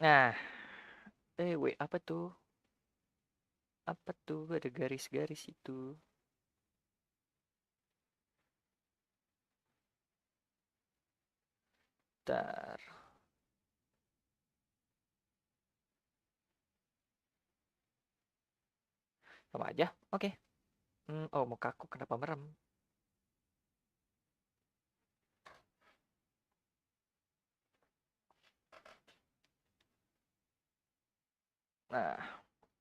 Nah, wait, apa tuh? Apa tuh? Ada garis-garis itu. Bentar. Sama aja. Oke. Oh, mukaku kenapa merem? Nah,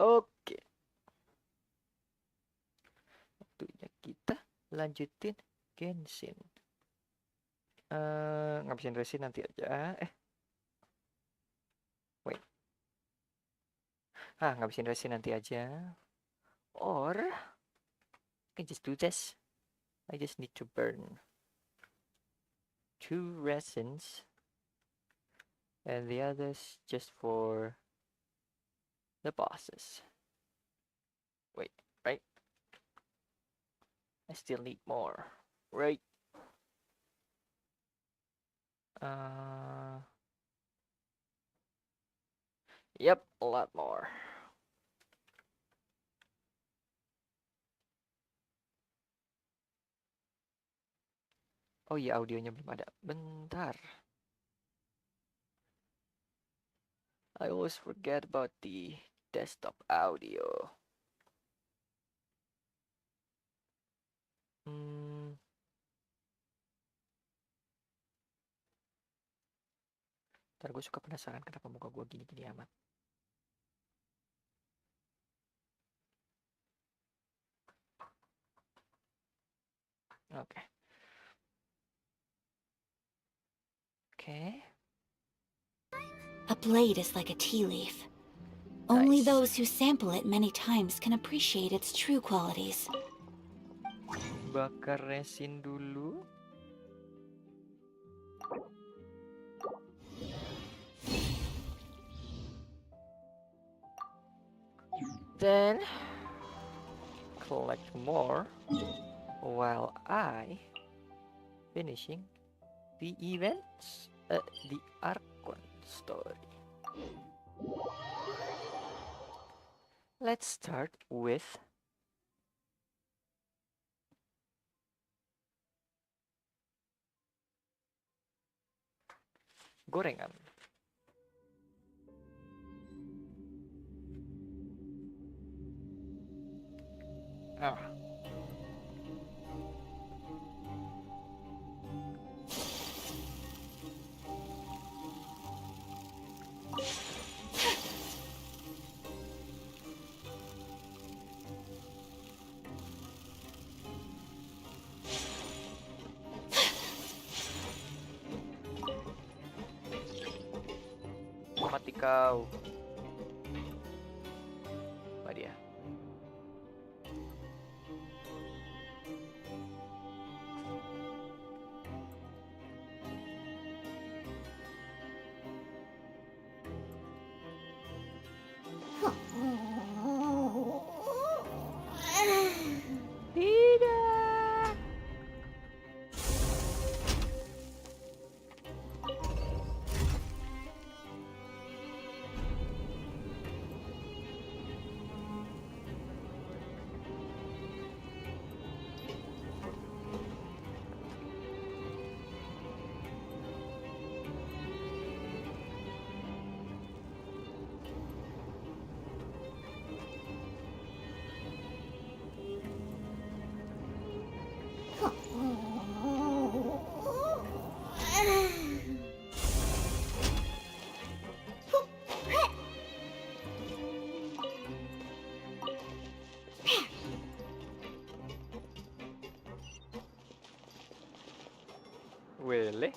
oke. Waktunya kita lanjutin Genshin. Ngabisin resin nanti aja. Wait. Ngabisin resin nanti aja. Or, I can just do this. I just need to burn 2 resins. And the others just for the bosses. Wait, right? I still need more. Right. Yep, a lot more. Oh iya, audionya belum ada. Bentar. I always forget about the desktop audio. Ntar gue suka penasaran kenapa muka gue gini-gini amat. Oke. Oke. A blade is like a tea leaf. Only Nice. those who sample it many times can appreciate its true qualities. Bakar resin dulu. Then collect more while I finishing the events, the AKRtoon story. Let's start with gorengan. Mati kau. Apa dia? Tidak. Wele.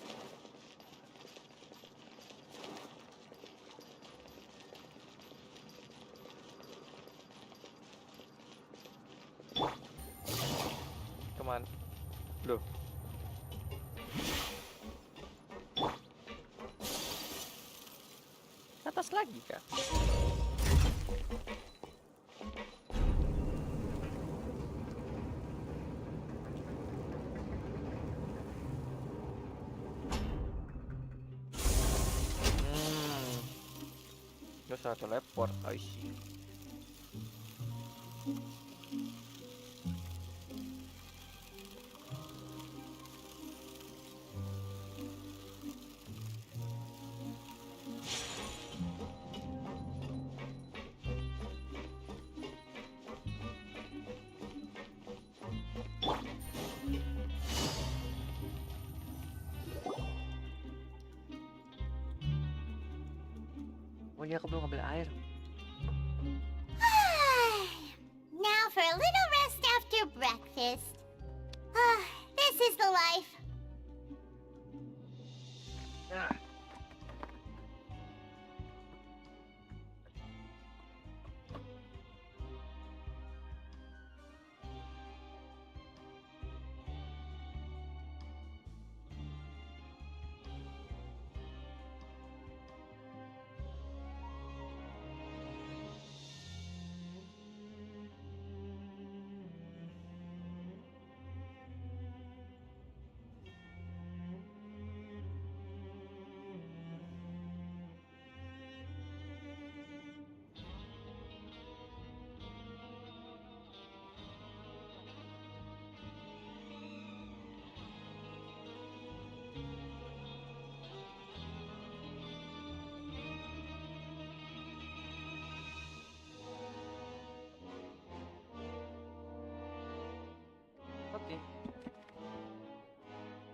Kemana? Loh. Atas lagi kah? Bisa teleport, I see. Oh iya, aku belum ngambil air. Now for a little rest after breakfast. This is the life. Ah. Oke.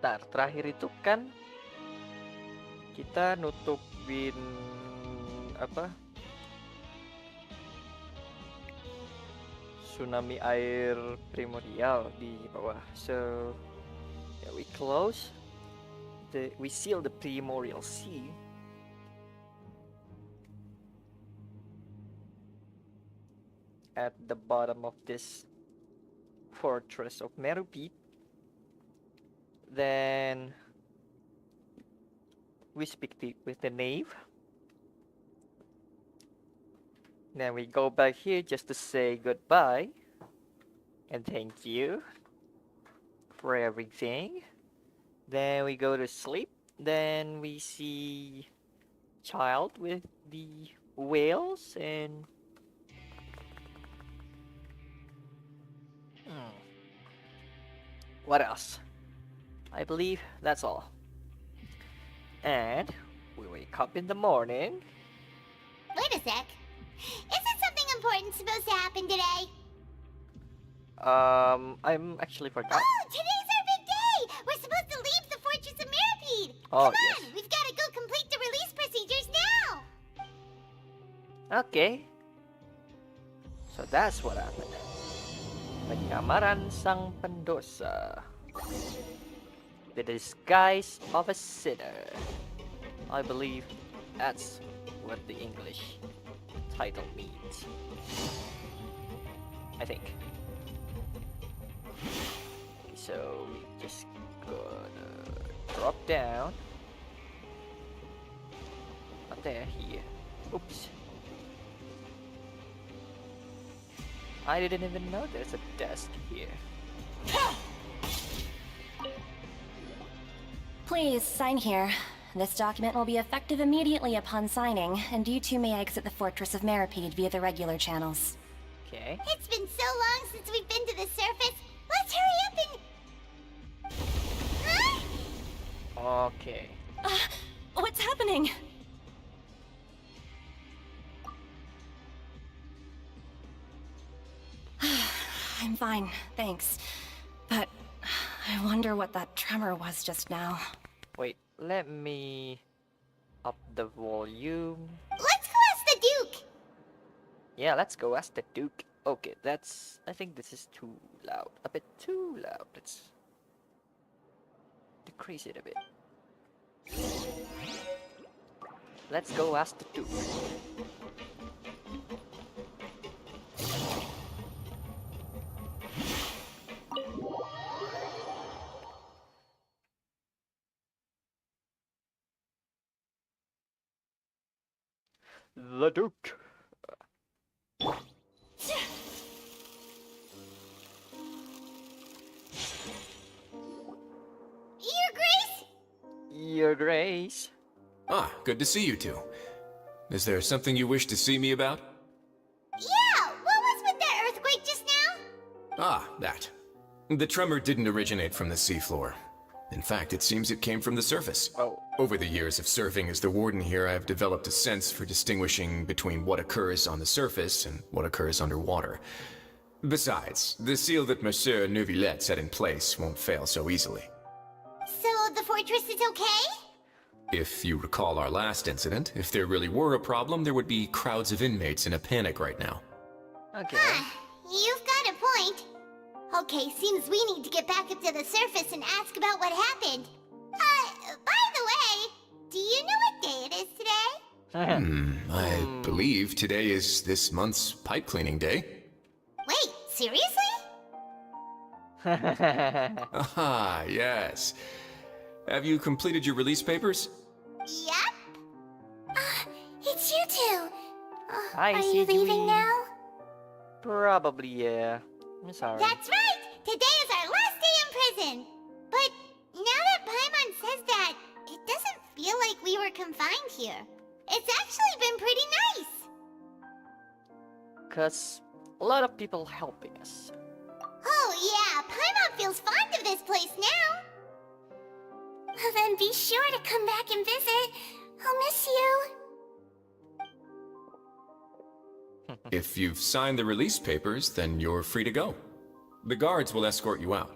Ntar, terakhir itu kan kita nutupin apa? Tsunami air primordial di bawah. So, yeah, we seal the primordial sea. At the bottom of this fortress of Merupit. Then we speak with the knave. Then we go back here just to say goodbye and thank you for everything. Then we go to sleep. Then we see child with the whales and what else? I believe that's all. And we wake up in the morning. Wait a sec. Isn't something important supposed to happen today? I'm actually forgot. Oh, today's our big day! We're supposed to leave the Fortress of Meripede! Oh, Come on, yes. we've got to go complete the release procedures now! Okay. So that's what happened. Penyamaran sang pendosa. The disguise of a sinner. I believe that's what the English title means. I think. Okay, so we just gonna drop down. Not there, here. Oops. I didn't even know there's a desk here. Please, sign here. This document will be effective immediately upon signing, and you two may exit the Fortress of Meripede via the regular channels. Okay. It's been so long since we've been to the surface. Let's hurry up and... Huh? Okay. What's happening? I'm fine, thanks. But I wonder what that tremor was just now. Wait, let me up the volume. Let's go ask the Duke! Yeah, let's go ask the Duke. Okay, I think this is too loud. A bit too loud. Let's decrease it a bit. Let's go ask the Duke. The Duke. Your Grace? Your Grace. Ah, good to see you two. Is there something you wish to see me about? Yeah, what was with that earthquake just now? Ah, that. The tremor didn't originate from the seafloor. In fact, it seems it came from the surface. Oh. Over the years of serving as the warden here, I have developed a sense for distinguishing between what occurs on the surface and what occurs underwater. Besides, the seal that Monsieur Neuvillette set in place won't fail so easily. So the fortress is okay? If you recall our last incident, if there really were a problem, there would be crowds of inmates in a panic right now. Okay. You've got a point. Okay, seems we need to get back up to the surface and ask about what happened. By the way, do you know what day it is today? I believe today is this month's pipe cleaning day. Wait, seriously? Aha, yes. Have you completed your release papers? Yep. It's you two. Hi, are you leaving CGV. now? Probably, yeah. I'm sorry. That's right! Today is our last day in prison! But now that Paimon says that, it doesn't feel like we were confined here. It's actually been pretty nice! Because a lot of people helping us. Oh yeah, Paimon feels fond of this place now! Well then be sure to come back and visit. I'll miss you. If you've signed the release papers, then you're free to go. The guards will escort you out.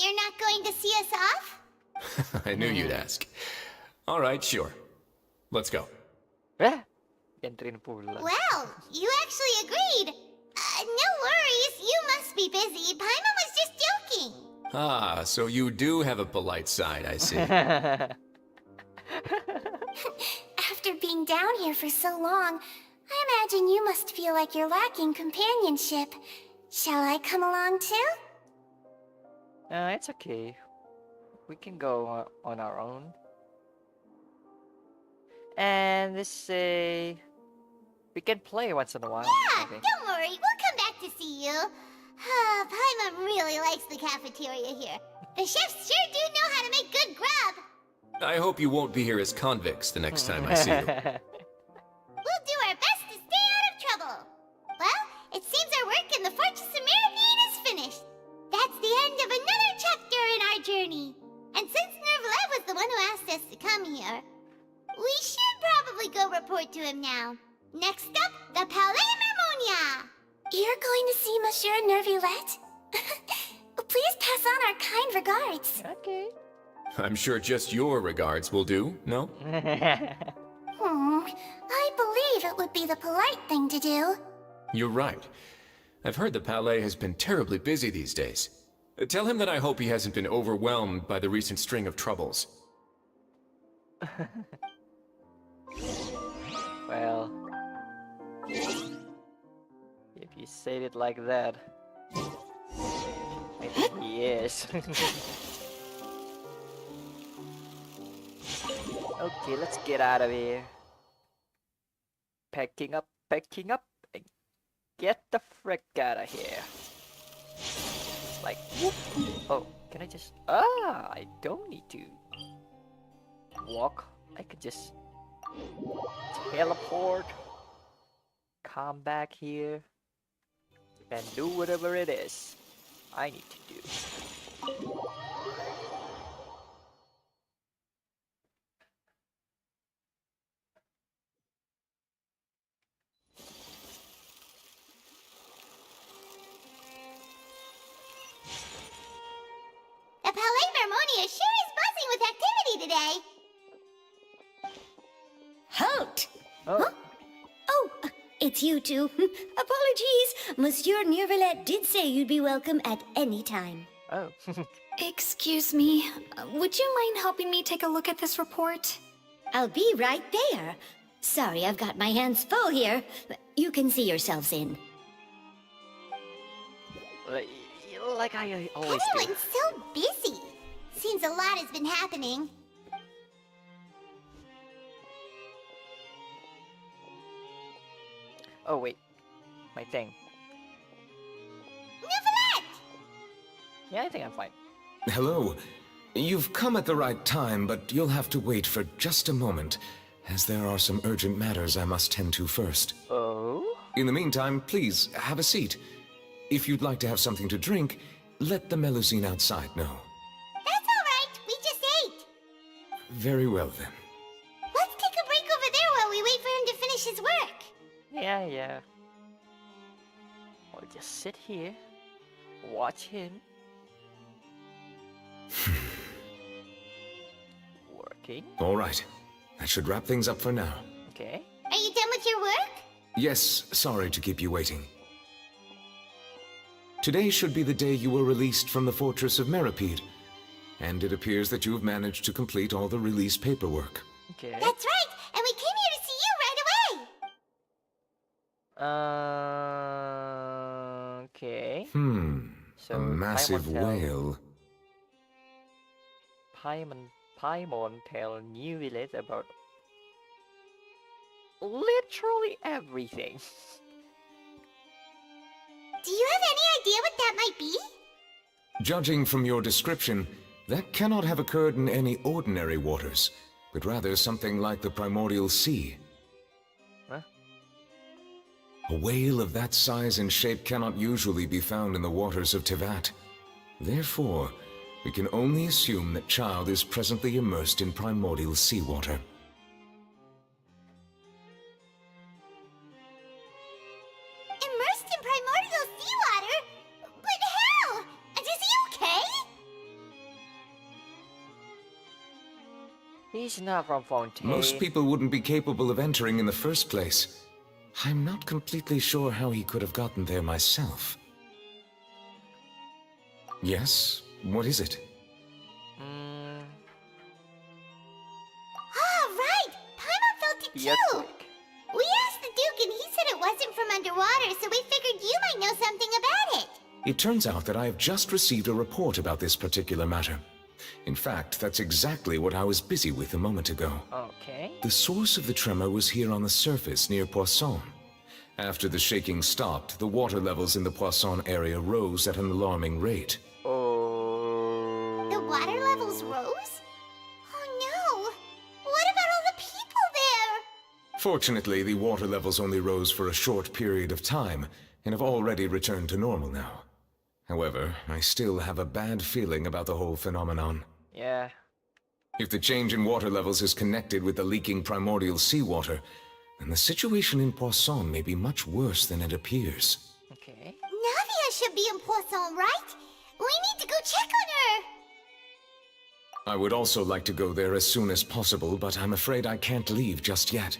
You're not going to see us off? I knew you'd ask. All right, sure. Let's go. Entrin pula. Well, you actually agreed. No worries, you must be busy. Paimon was just joking. Ah, so you do have a polite side, I see. After being down here for so long, I imagine you must feel like you're lacking companionship. Shall I come along too? It's okay. We can go on our own. And let's say we can play once in a while. Yeah, Okay. don't worry, we'll come back to see you. Paimon really likes the cafeteria here. The chefs sure do know how to make good grub. I hope you won't be here as convicts the next time I see you. We'll do our best to stay out of trouble. Well, it seems our work in the Fortress of Meripede is finished. That's the end of another chapter in our journey. And since Nervalet was the one who asked us to come here, we should probably go report to him now. Next up, the Palais Mermonia. You're going to see Monsieur Nervalet? Please pass on our kind regards. Okay. I'm sure just your regards will do, no? I believe it would be the polite thing to do. You're right. I've heard the Palais has been terribly busy these days. Tell him that I hope he hasn't been overwhelmed by the recent string of troubles. Well, if you said it like that, I think he is. Okay, let's get out of here. Packing up, and get the frick out of here. Like, whoop. Oh, can I just... I don't need to walk. I could just teleport, come back here, and do whatever it is I need to do. The Palais Mermonia sure is buzzing with activity today. Halt! Oh, Oh, it's you two. Apologies. Monsieur Neuvillette did say you'd be welcome at any time. oh. Excuse me, would you mind helping me take a look at this report? I'll be right there. Sorry, I've got my hands full here. You can see yourselves in. Like I always do. Everyone's so busy. Seems a lot has been happening. Oh wait, my thing. Neuvillette! Yeah, I think I'm fine. Hello. You've come at the right time, but you'll have to wait for just a moment. as there are some urgent matters I must tend to first. Oh? In the meantime, please, have a seat. If you'd like to have something to drink, let the Melusine outside know. That's all right. We just ate. Very well, then. Let's take a break over there while we wait for him to finish his work. Yeah. I'll just sit here, watch him. Working. All right. That should wrap things up for now. Okay. Are you done with your work? Yes, sorry to keep you waiting. Today should be the day you were released from the Fortress of Meripede, and it appears that you have managed to complete all the release paperwork. Okay. That's right, and we came here to see you right away. Okay. So A massive whale. Paimon tell New Village about literally everything. Do you have any idea what that might be? Judging from your description, that cannot have occurred in any ordinary waters, but rather something like the primordial sea. Huh? A whale of that size and shape cannot usually be found in the waters of Tevat. Therefore, we can only assume that Child is presently immersed in primordial seawater. Immersed in primordial seawater? But how? And is he okay? He's not from Fontaine. Most people wouldn't be capable of entering in the first place. I'm not completely sure how he could have gotten there myself. Yes? What is it? Ah, right! Paimon felt it The too! earthquake. We asked the Duke and he said it wasn't from underwater, so we figured you might know something about it. It turns out that I have just received a report about this particular matter. In fact, that's exactly what I was busy with a moment ago. Okay. The source of the tremor was here on the surface near Poisson. After the shaking stopped, the water levels in the Poisson area rose at an alarming rate. Oh. The water levels rose? Oh no! What about all the people there? Fortunately, the water levels only rose for a short period of time and have already returned to normal now. However, I still have a bad feeling about the whole phenomenon. Yeah. If the change in water levels is connected with the leaking primordial seawater, then the situation in Poisson may be much worse than it appears. Okay. Navia should be in Poisson, right? We need to go check on her! I would also like to go there as soon as possible, but I'm afraid I can't leave just yet.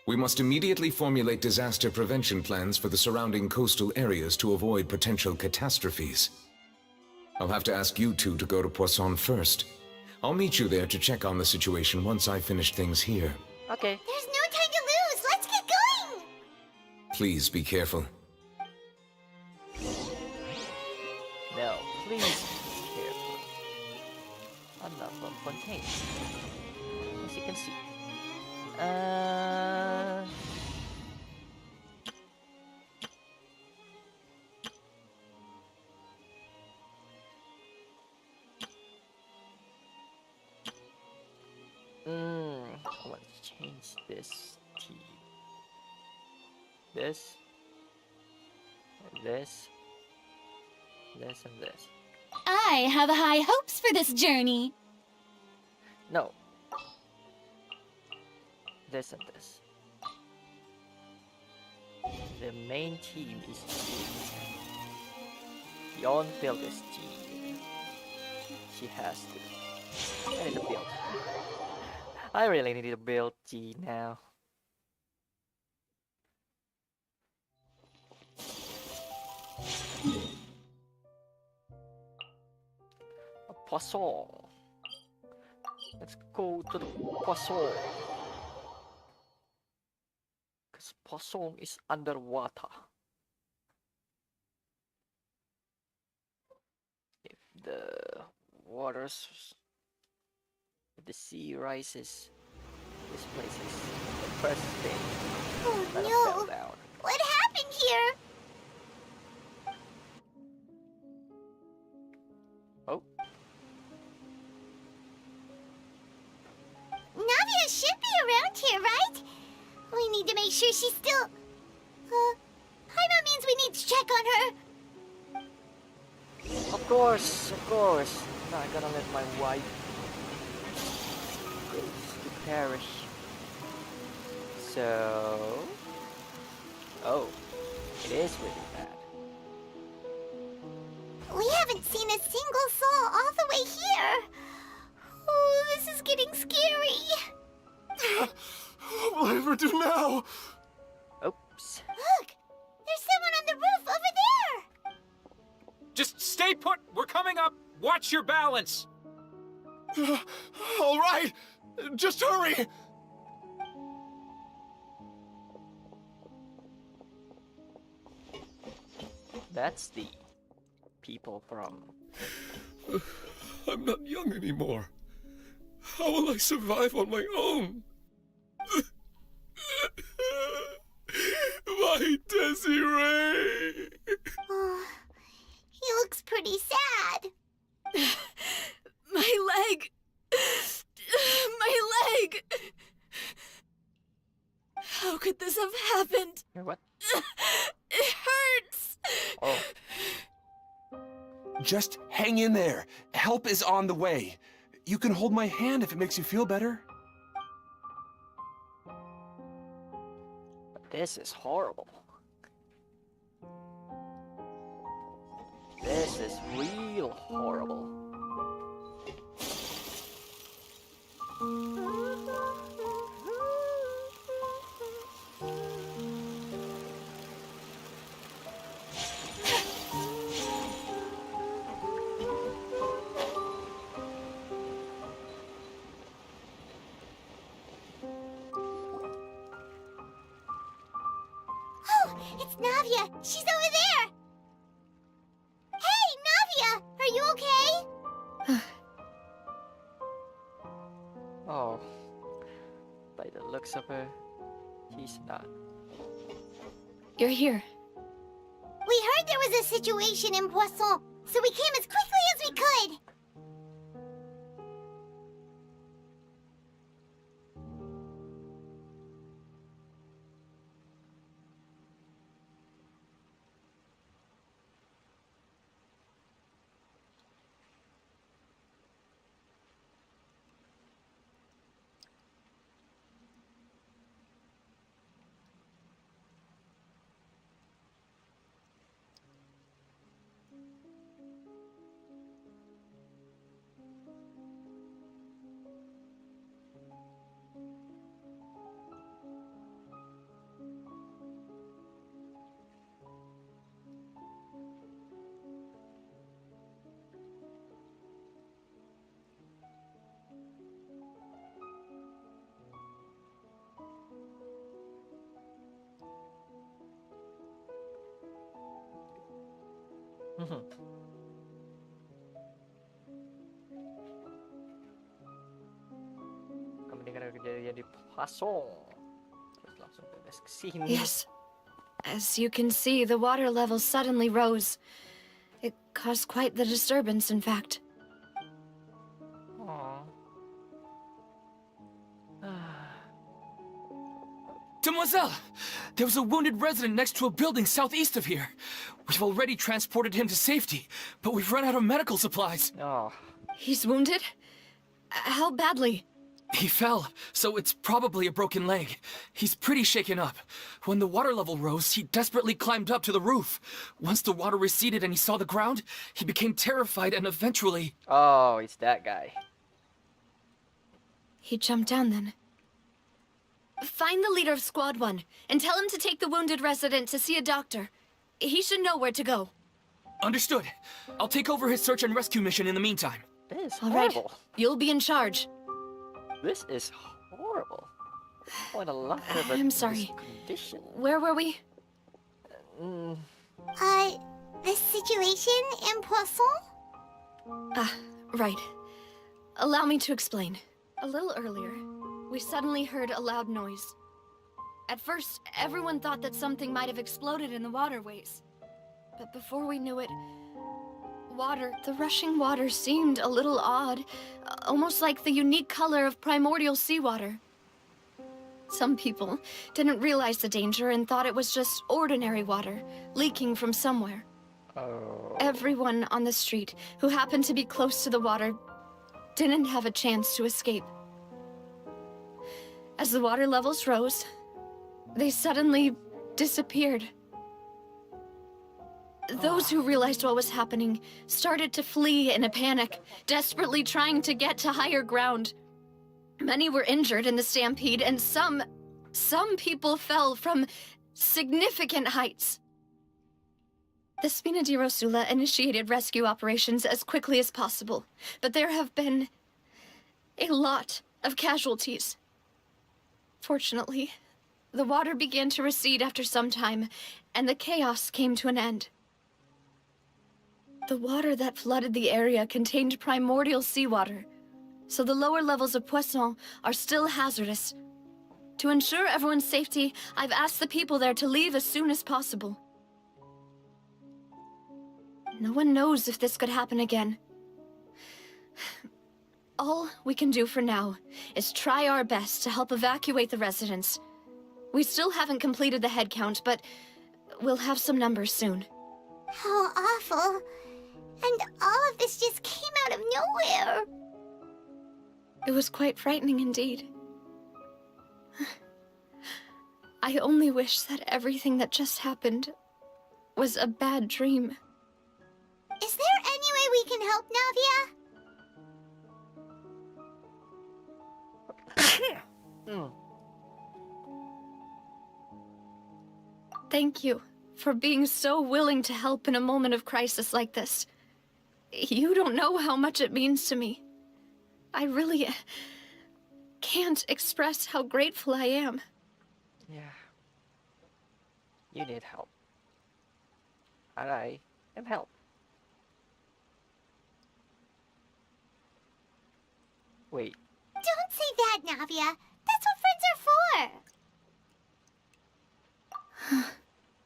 We must immediately formulate disaster prevention plans for the surrounding coastal areas to avoid potential catastrophes. I'll have to ask you two to go to Poisson first. I'll meet you there to check on the situation once I finish things here. Okay. There's no time to lose! Let's get going! Please be careful. No, please be careful. I'm not from Fontaine. As you can see. Let's change this T. This, and this, and this. I have high hopes for this journey. No. This and this. The main team is G. The on-build is G. She has to. I need to build. I really need to build G now. A Poisson. Let's go to the Poisson. Because Poisson is underwater. If the sea rises, this place is the first thing that Oh fell no! down. What happened here? Oh, Navia should be around here, right? make sure she's still... Paimon means we need to check on her. Of course. I'm not gonna let my wife to perish. So... Oh, it is really bad. We haven't seen a single soul all the way here. Oh, this is getting scary. What will I ever do now? Oops. Look, there's someone on the roof over there. Just stay put! We're coming up! Watch your balance! All right, just hurry. That's the people from... I'm not young anymore. How will I survive on my own? My Desiree! Oh, he looks pretty sad. My leg! My leg! How could this have happened? What? It hurts! Oh, Just hang in there. Help is on the way. You can hold my hand if it makes you feel better. but this is horrible. This is real horrible. Oh, it's Navia. She's over there. Hey, Navia, are you okay? Oh, by the looks of her, she's not. You're here. We heard there was a situation in Poisson, so we came as quickly as we could. Kami dengar kejadian di Poisson. Terus langsung beres ke sini. Yes. As you can see, the water level suddenly rose. It caused quite the disturbance, in fact. Aw. Demoiselle! There was a wounded resident next to a building southeast of here. We've already transported him to safety, but we've run out of medical supplies. Oh, He's wounded? How badly? He fell, so it's probably a broken leg. He's pretty shaken up. When the water level rose, he desperately climbed up to the roof. Once the water receded and he saw the ground, he became terrified and eventually... oh, it's that guy. He jumped down then. Find the leader of Squad 1 and tell him to take the wounded resident to see a doctor. He should know where to go. Understood. I'll take over his search and rescue mission in the meantime. This is All right, horrible. you'll be in charge. This is horrible. What a lot of I'm sorry. condition. Where were we? The situation in Poisson? Right. Allow me to explain. A little earlier, we suddenly heard a loud noise. At first, everyone thought that something might have exploded in the waterways. But before we knew it, the rushing water seemed a little odd, almost like the unique color of primordial seawater. Some people didn't realize the danger and thought it was just ordinary water leaking from somewhere. Oh. Everyone on the street who happened to be close to the water didn't have a chance to escape. As the water levels rose, they suddenly disappeared. Those who realized what was happening started to flee in a panic, desperately trying to get to higher ground. Many were injured in the stampede, and some people fell from significant heights. The Spina di Rosula initiated rescue operations as quickly as possible, but there have been a lot of casualties. Fortunately, the water began to recede after some time, and the chaos came to an end. The water that flooded the area contained primordial seawater, so the lower levels of Poisson are still hazardous. To ensure everyone's safety, I've asked the people there to leave as soon as possible. No one knows if this could happen again. All we can do for now is try our best to help evacuate the residents. We still haven't completed the head count, but we'll have some numbers soon. How awful. And all of this just came out of nowhere. It was quite frightening indeed. I only wish that everything that just happened was a bad dream. Is there any way we can help, Navia? Thank you for being so willing to help in a moment of crisis like this. You don't know how much it means to me. I really can't express how grateful I am. Yeah. You need help. And I am help. Wait. Don't say that, Navia. That's what friends are for.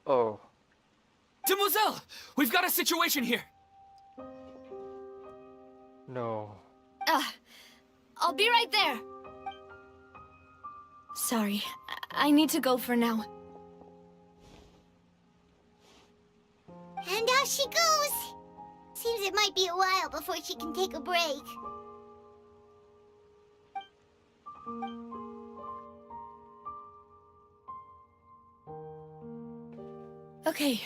Oh. Demoiselle! We've got a situation here! No. I'll be right there. Sorry, I need to go for now. And out she goes. Seems it might be a while before she can take a break. Okay,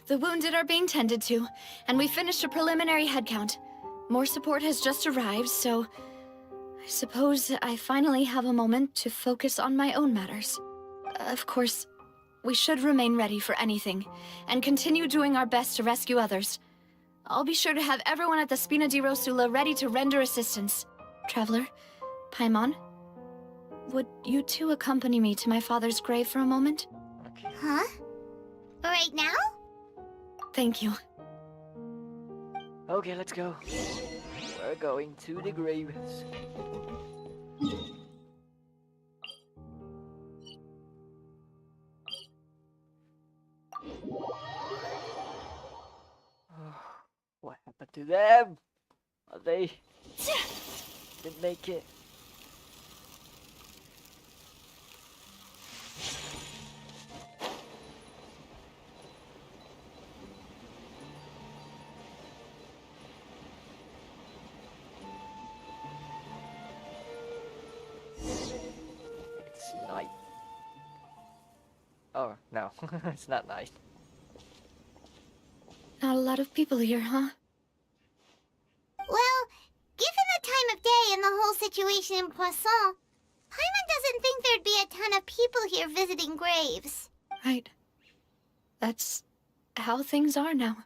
the wounded are being tended to, and we finished a preliminary head count. More support has just arrived, so I suppose I finally have a moment to focus on my own matters. Of course, we should remain ready for anything, and continue doing our best to rescue others. I'll be sure to have everyone at the Spina di Rosula ready to render assistance. Traveler, Paimon, would you two accompany me to my father's grave for a moment? Okay. Huh? Right now? Thank you. Okay, let's go. We're going to the graves. What happened to them? Are they didn't make it? It's night. Oh no, it's not night. Not a lot of people here, huh? Well, given the time of day and the whole situation in Poisson, Paimon doesn't think there'd be a ton of people here visiting graves. Right. That's how things are now.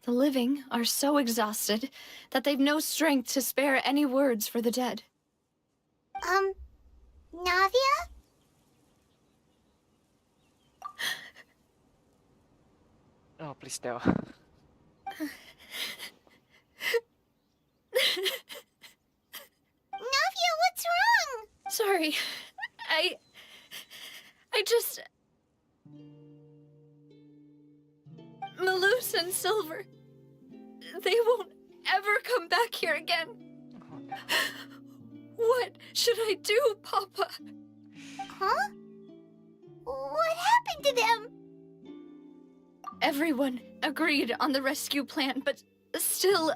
The living are so exhausted that they've no strength to spare any words for the dead. Navia? Oh, please no. Navia, what's wrong? Sorry. I just... Malus and Silver, they won't ever come back here again. What should I do, Papa? Huh? What happened to them? Everyone agreed on the rescue plan, but still,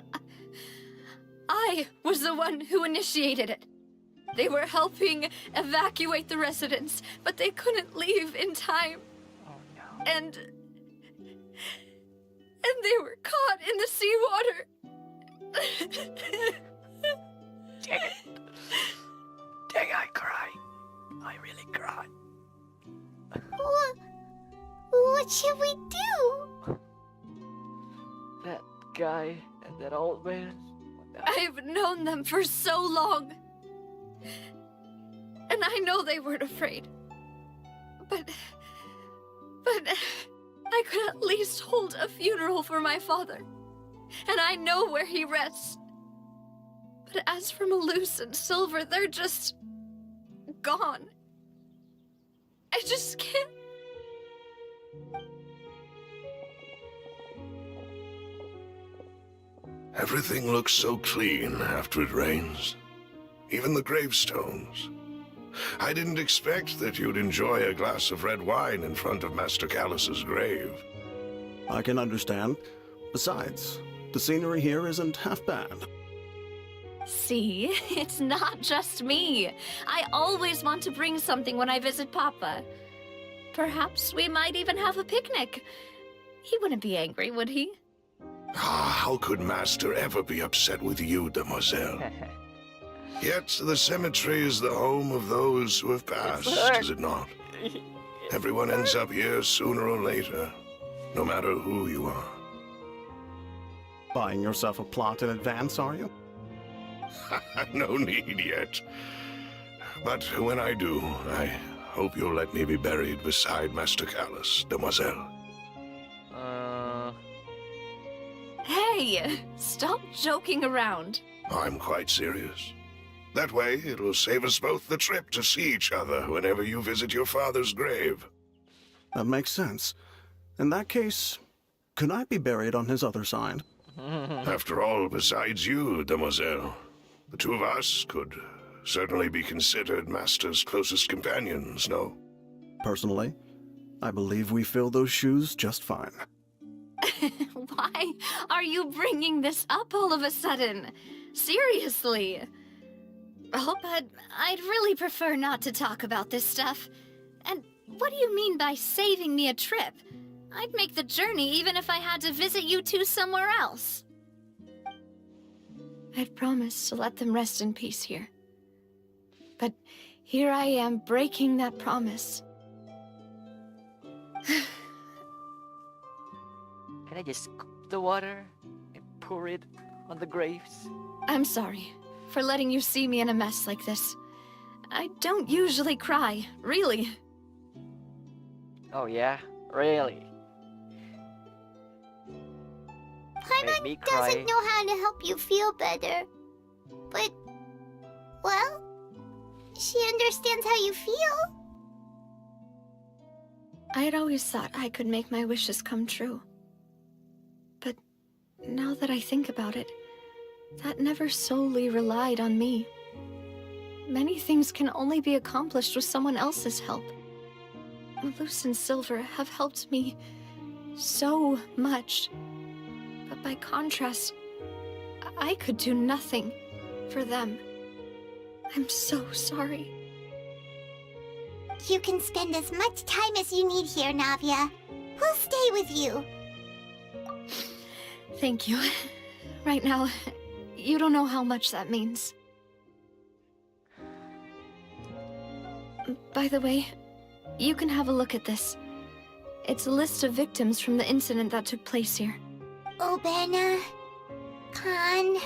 I was the one who initiated it. They were helping evacuate the residents, but they couldn't leave in time. Oh no. And they were caught in the seawater. Dang it. Dang, I cry. I really cry. What should we do? That guy and that old man. I've known them for so long. And I know they weren't afraid. But I could at least hold a funeral for my father. And I know where he rests. But as for Malus and Silver, they're just gone. I just can't. Everything looks so clean after it rains. Even the gravestones. I didn't expect that you'd enjoy a glass of red wine in front of Master Callus's grave. I can understand. Besides, the scenery here isn't half bad. See, it's not just me. I always want to bring something when I visit Papa. Perhaps we might even have a picnic. He wouldn't be angry, would he? Ah, how could Master ever be upset with you, demoiselle? Yet the cemetery is the home of those who have passed, is it not? Everyone ends up here sooner or later, no matter who you are. Buying yourself a plot in advance, are you? No need yet. But when I do, I hope you'll let me be buried beside Master Callus, demoiselle. Hey, stop joking around. I'm quite serious. That way, it'll save us both the trip to see each other whenever you visit your father's grave. That makes sense. In that case, could I be buried on his other side? After all, besides you, demoiselle, the two of us could certainly be considered Master's closest companions, no? Personally, I believe we fill those shoes just fine. Why are you bringing this up all of a sudden? Seriously. Oh, but I'd really prefer not to talk about this stuff. And what do you mean by saving me a trip? I'd make the journey even if I had to visit you two somewhere else. I'd promised to let them rest in peace here. But here I am breaking that promise. Can I just scoop the water and pour it on the graves? I'm sorry for letting you see me in a mess like this. I don't usually cry, really. Oh yeah? Really? Made me Paimon cry. doesn't know how to help you feel better. But, well, she understands how you feel. I had always thought I could make my wishes come true. But now that I think about it, that never solely relied on me. Many things can only be accomplished with someone else's help. Malus and Silver have helped me so much. But by contrast, I could do nothing for them. I'm so sorry. You can spend as much time as you need here, Navia. We'll stay with you. Thank you. Right now, you don't know how much that means. By the way, you can have a look at this. It's a list of victims from the incident that took place here. Obena, Khan,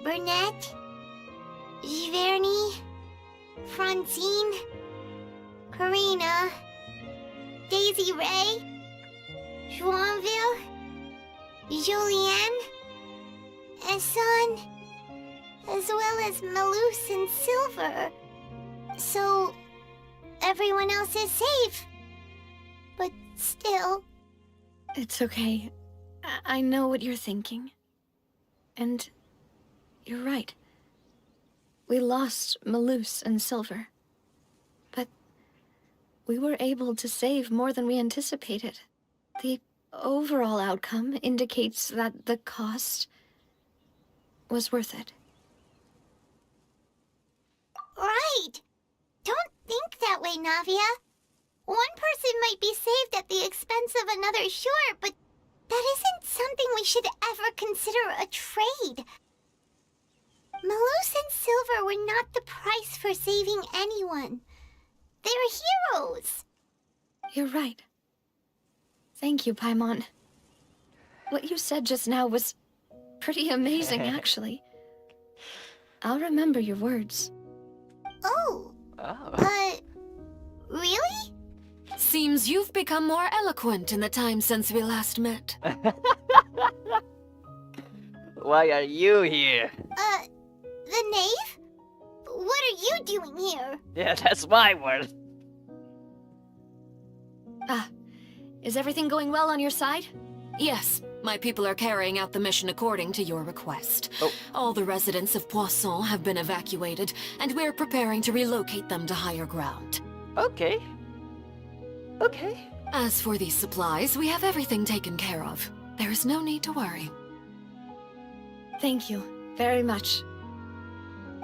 Burnett, Giverny, Francine, Karina, Daisy Ray, Joinville, Julianne, Esson, as well as Malus and Silver. So, everyone else is safe. But still... It's okay. I know what you're thinking. And you're right. We lost Malus and Silver. we were able to save more than we anticipated. The overall outcome indicates that the cost was worth it. Right. Don't think that way, Navia. One person might be saved at the expense of another, sure, but that isn't something we should ever consider a trade. Malus and Silver were not the price for saving anyone. They're heroes. You're right. Thank you, Paimon. What you said just now was pretty amazing, actually. I'll remember your words. Oh. Oh. Really? Seems you've become more eloquent in the time since we last met. Why are you here? The knave? What are you doing here? Yeah, that's my word. Is everything going well on your side? Yes, my people are carrying out the mission according to your request. Oh. All the residents of Poisson have been evacuated, and we're preparing to relocate them to higher ground. Okay. Okay. As for these supplies, we have everything taken care of. There is no need to worry. Thank you very much.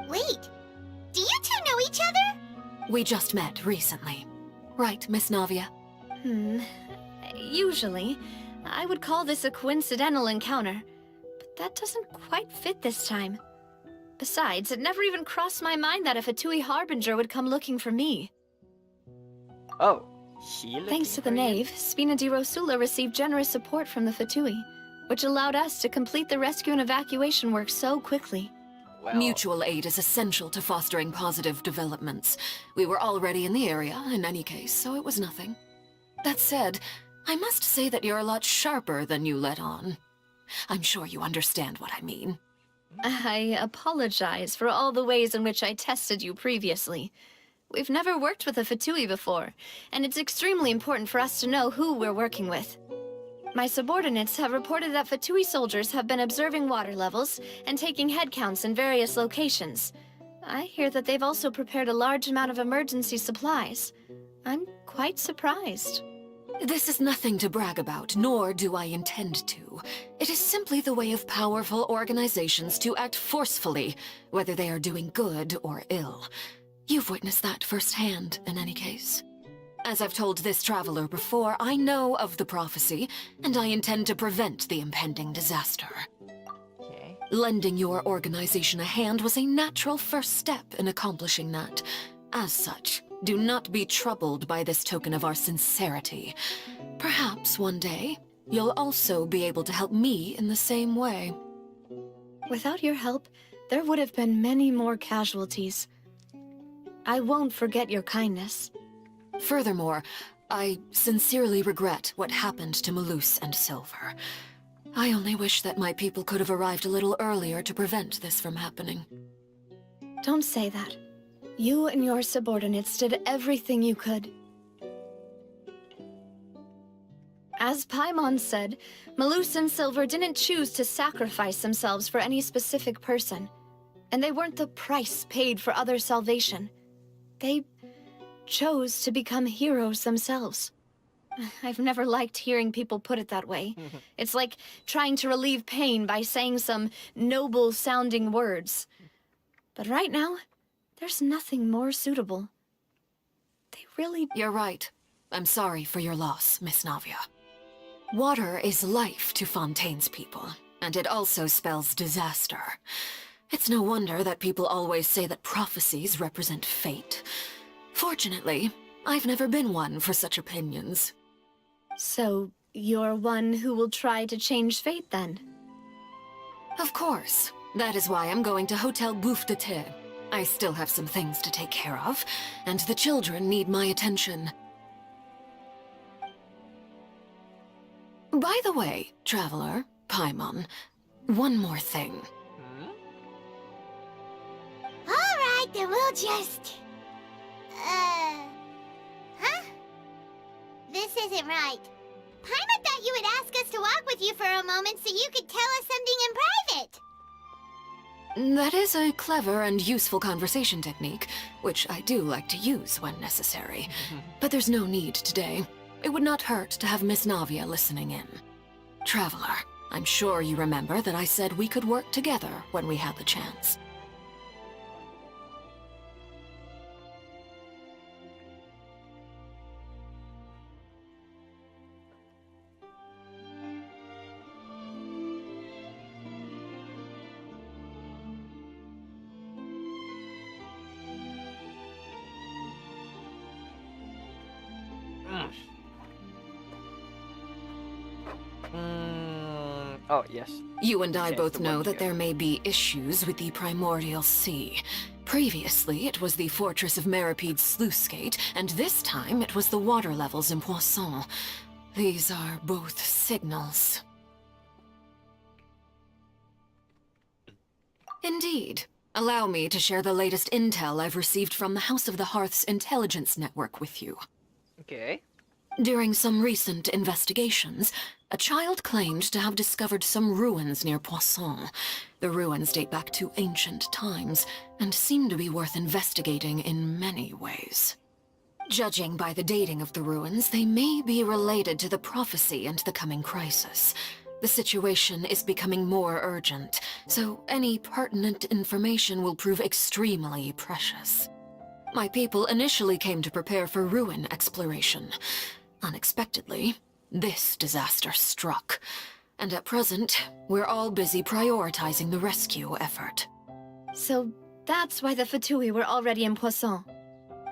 Wait, do you two know each other? We just met recently. Right, Miss Navia? Usually, I would call this a coincidental encounter, but that doesn't quite fit this time. Besides, it never even crossed my mind that a Fatui Harbinger would come looking for me. Oh, she looking Thanks to the for you? knave, Spina di Rosula received generous support from the Fatui, which allowed us to complete the rescue and evacuation work so quickly. Well, Mutual aid is essential to fostering positive developments. We were already in the area, in any case, so it was nothing. That said, I must say that you're a lot sharper than you let on. I'm sure you understand what I mean. I apologize for all the ways in which I tested you previously. We've never worked with a Fatui before, and it's extremely important for us to know who we're working with. My subordinates have reported that Fatui soldiers have been observing water levels and taking head counts in various locations. I hear that they've also prepared a large amount of emergency supplies. I'm quite surprised. This is nothing to brag about, nor do I intend to. It is simply the way of powerful organizations to act forcefully, whether they are doing good or ill. You've witnessed that firsthand, in any case. As I've told this traveler before, I know of the prophecy, and I intend to prevent the impending disaster. okay. Lending your organization a hand was a natural first step in accomplishing that. As such, do not be troubled by this token of our sincerity. Perhaps one day, you'll also be able to help me in the same way. Without your help, there would have been many more casualties. I won't forget your kindness. Furthermore, I sincerely regret what happened to Malus and Silver. I only wish that my people could have arrived a little earlier to prevent this from happening. Don't say that. You and your subordinates did everything you could. As Paimon said, Malus and Silver didn't choose to sacrifice themselves for any specific person, and they weren't the price paid for other salvation. They chose to become heroes themselves. I've never liked hearing people put it that way. It's like trying to relieve pain by saying some noble-sounding words. But right now, there's nothing more suitable. They really... You're right. I'm sorry for your loss, Miss Navia. Water is life to Fontaine's people, and it also spells disaster. It's no wonder that people always say that prophecies represent fate. Fortunately, I've never been one for such opinions. So, you're one who will try to change fate, then? Of course. That is why I'm going to Hotel Bouffe de Thé. I still have some things to take care of, and the children need my attention. By the way, Traveler, Paimon, one more thing. Alright, then we'll just... Huh? This isn't right. Paimon thought you would ask us to walk with you for a moment so you could tell us something in private. That is a clever and useful conversation technique, which I do like to use when necessary. But there's no need today. It would not hurt to have Miss Navia listening in. Traveler, I'm sure you remember that I said we could work together when we had the chance. Oh, yes. You and I Chance both to know work that there together. may be issues with the Primordial Sea. Previously, it was the fortress of Maripede's sluice gate, and this time it was the water levels in Poisson. These are both signals. Indeed. Allow me to share the latest intel I've received from the House of the Hearth's intelligence network with you. Okay. During some recent investigations, a child claimed to have discovered some ruins near Poisson. The ruins date back to ancient times, and seem to be worth investigating in many ways. Judging by the dating of the ruins, they may be related to the prophecy and the coming crisis. The situation is becoming more urgent, so any pertinent information will prove extremely precious. My people initially came to prepare for ruin exploration. Unexpectedly, this disaster struck, and at present, we're all busy prioritizing the rescue effort. So that's why the Fatui were already in Poisson.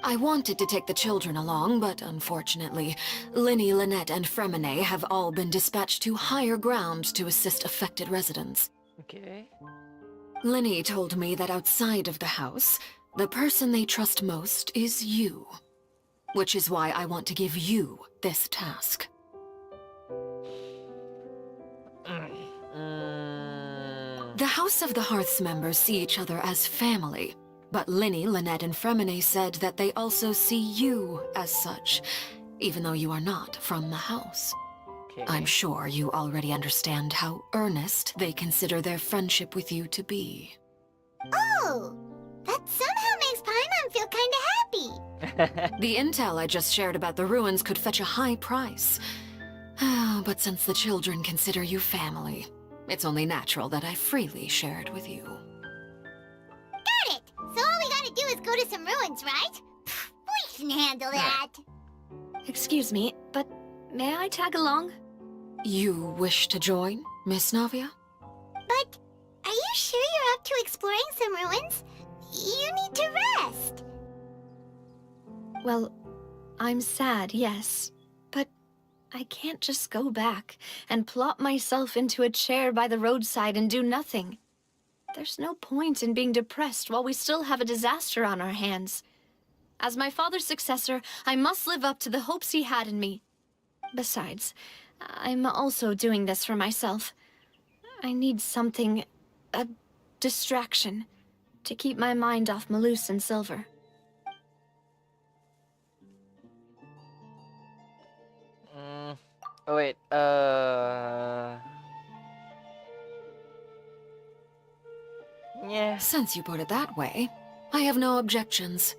I wanted to take the children along, but unfortunately, Linny, Lynette, and Fremine have all been dispatched to higher ground to assist affected residents. Okay. Linny told me that outside of the house, the person they trust most is you. Which is why I want to give you this task. The House of the Hearth's members see each other as family, but Linny, Lynette, and Fremine said that they also see you as such, even though you are not from the house. Okay. I'm sure you already understand how earnest they consider their friendship with you to be. Oh, that somehow makes Paimon feel kinda happy. The intel I just shared about the ruins could fetch a high price. But since the children consider you family, it's only natural that I freely share it with you. Got it! So all we gotta do is go to some ruins, right? Pfft, we can handle that. Excuse me, but may I tag along? You wish to join, Miss Navia? But are you sure you're up to exploring some ruins? You need to rest. Well, I'm sad, yes. But I can't just go back and plop myself into a chair by the roadside and do nothing. There's no point in being depressed while we still have a disaster on our hands. As my father's successor, I must live up to the hopes he had in me. Besides, I'm also doing this for myself. I need something, a distraction, to keep my mind off Malus and Silver. Oh wait, yeah. Since you put it that way, I have no objections.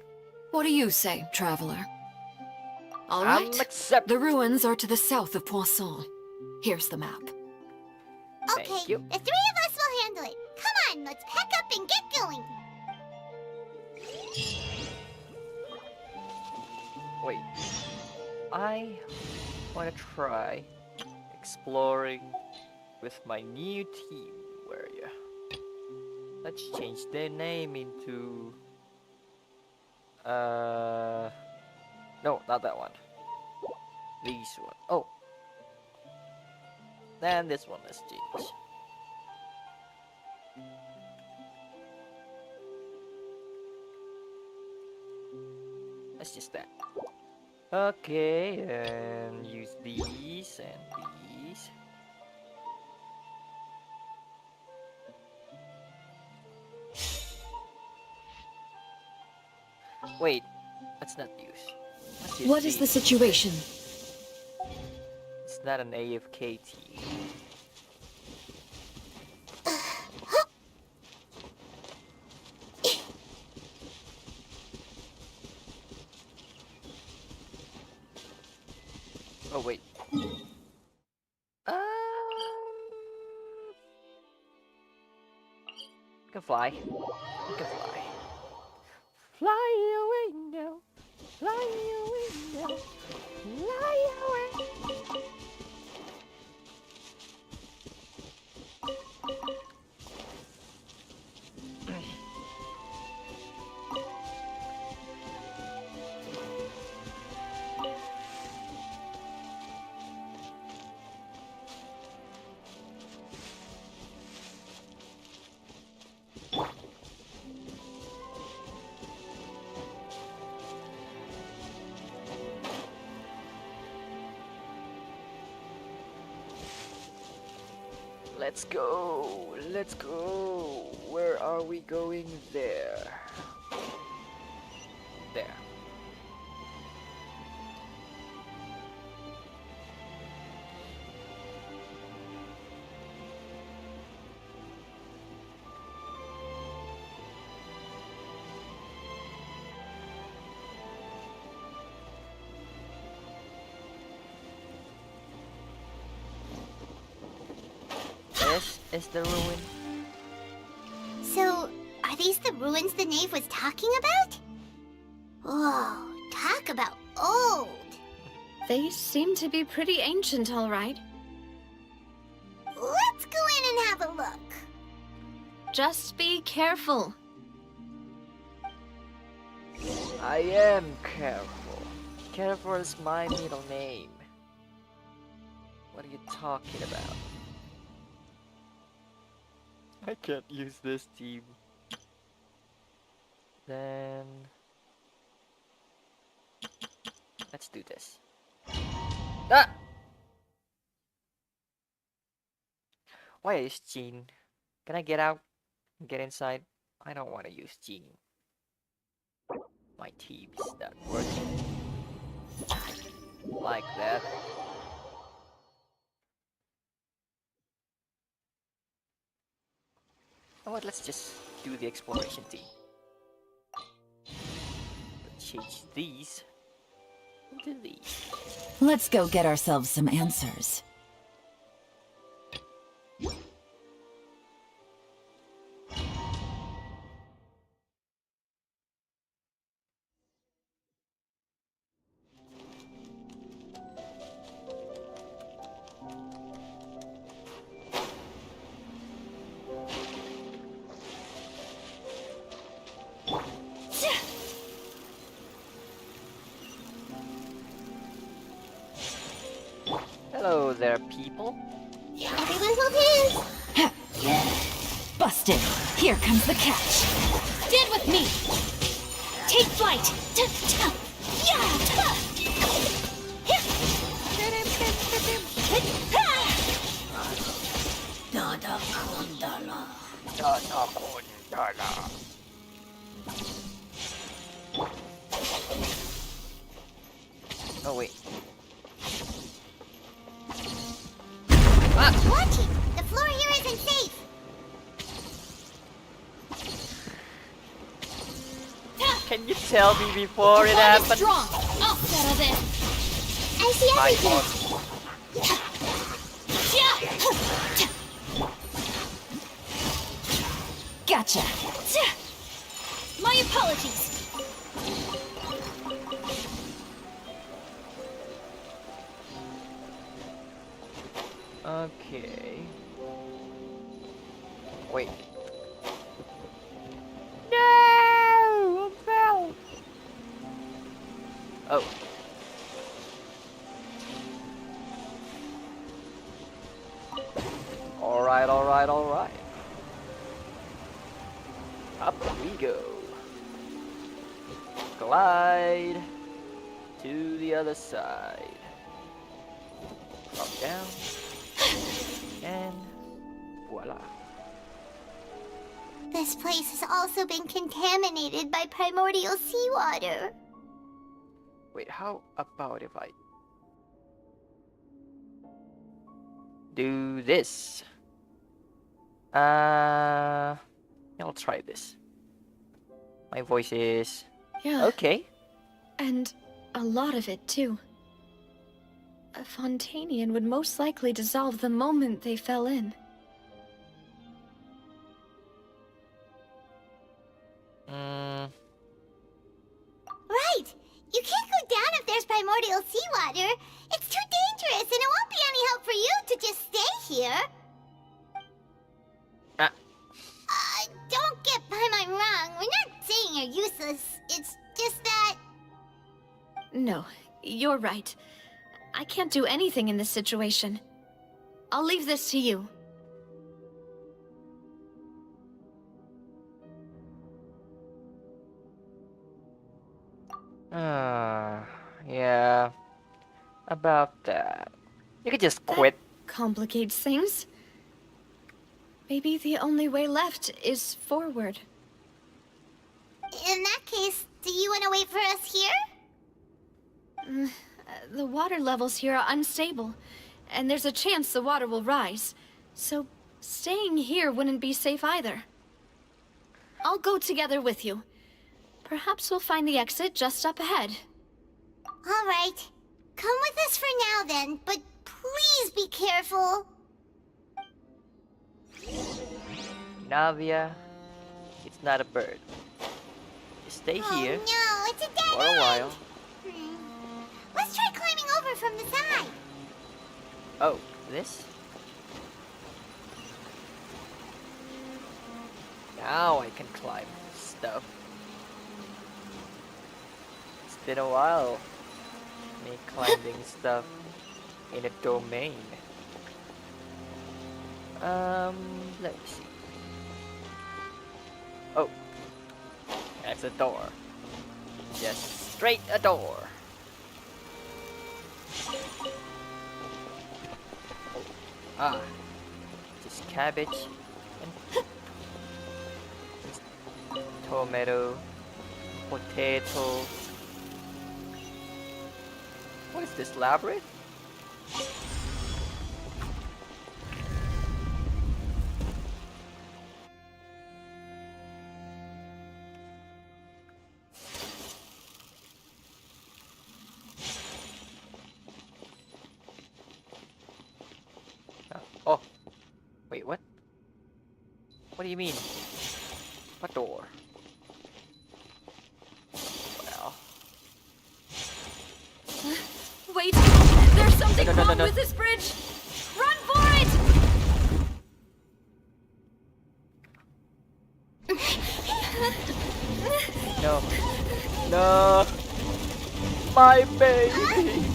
What do you say, traveler? All right. Accept. The ruins are to the south of Poisson. Here's the map. Okay, Thank you. the three of us will handle it. Come on, let's pack up and get going. Wait. I want to try exploring with my new team. Where are you? Let's change their name into... No, not that one. This one. Oh. And this one, let's change. Let's just that. Okay, and use these and these. Wait, let's not use. Let's use What is the these. situation? It's not an AFK team. Oh wait. You can fly. You can fly. Fly away now. Fly away now. Fly away. Let's go. Let's go. Where are we going? There. There. This is the ruin. So, are these the ruins the knave was talking about? Whoa, talk about old. They seem to be pretty ancient, all right. Let's go in and have a look. Just be careful. I am careful. Careful is my middle name. What are you talking about? I can't use this team. Then let's do this. Ah! Why is Jean? Can I get out? Get inside? I don't want to use Jean. My team's not working. Like that. Oh, what? Let's just do the exploration team. Let's change these into these. Let's go get ourselves some answers. Hello there, people. Everyone hold hands. Busted! Here comes the catch. Stand with me. Take flight. Oh wait. Watch it. The floor here isn't safe. Can you tell me before it happens? Strong. I'll settle this. I see My everything. fault. Gotcha. My apologies. Okay. Wait. No! I fell! Oh. Alright, alright, alright. Up we go. Glide to the other side. Drop down. And voila. This place has also been contaminated by primordial seawater. Wait, how about if I do this? I'll try this. My voice is Yeah. okay. And a lot of it, too. A Fontanian would most likely dissolve the moment they fell in. Right! You can't go down if there's primordial seawater. It's too dangerous, and it won't be any help for you to just stay here. Don't get my wrong. We're not saying you're useless. It's just that... No, you're right. I can't do anything in this situation. I'll leave this to you. Yeah. About that. You could just quit. Complicates things. Maybe the only way left is forward. In that case, do you want to wait for us here? The water levels here are unstable, and there's a chance the water will rise. So, staying here wouldn't be safe either. I'll go together with you. Perhaps we'll find the exit just up ahead. All right. Come with us for now then, but please be careful. Navia, it's not a bird. Just stay here No, it's a dead for a while. Let's try climbing over from the side. Oh, this? Now I can climb stuff. It's been a while. Me climbing stuff in a domain. Let me see. Oh, that's a door. Just straight a door. Oh, just cabbage and tomato, potato. What is this, labyrinth? Oh, wait, what? What do you mean? What door? Well, Wait! There's something wrong with this bridge! Run for it! no. No! My baby!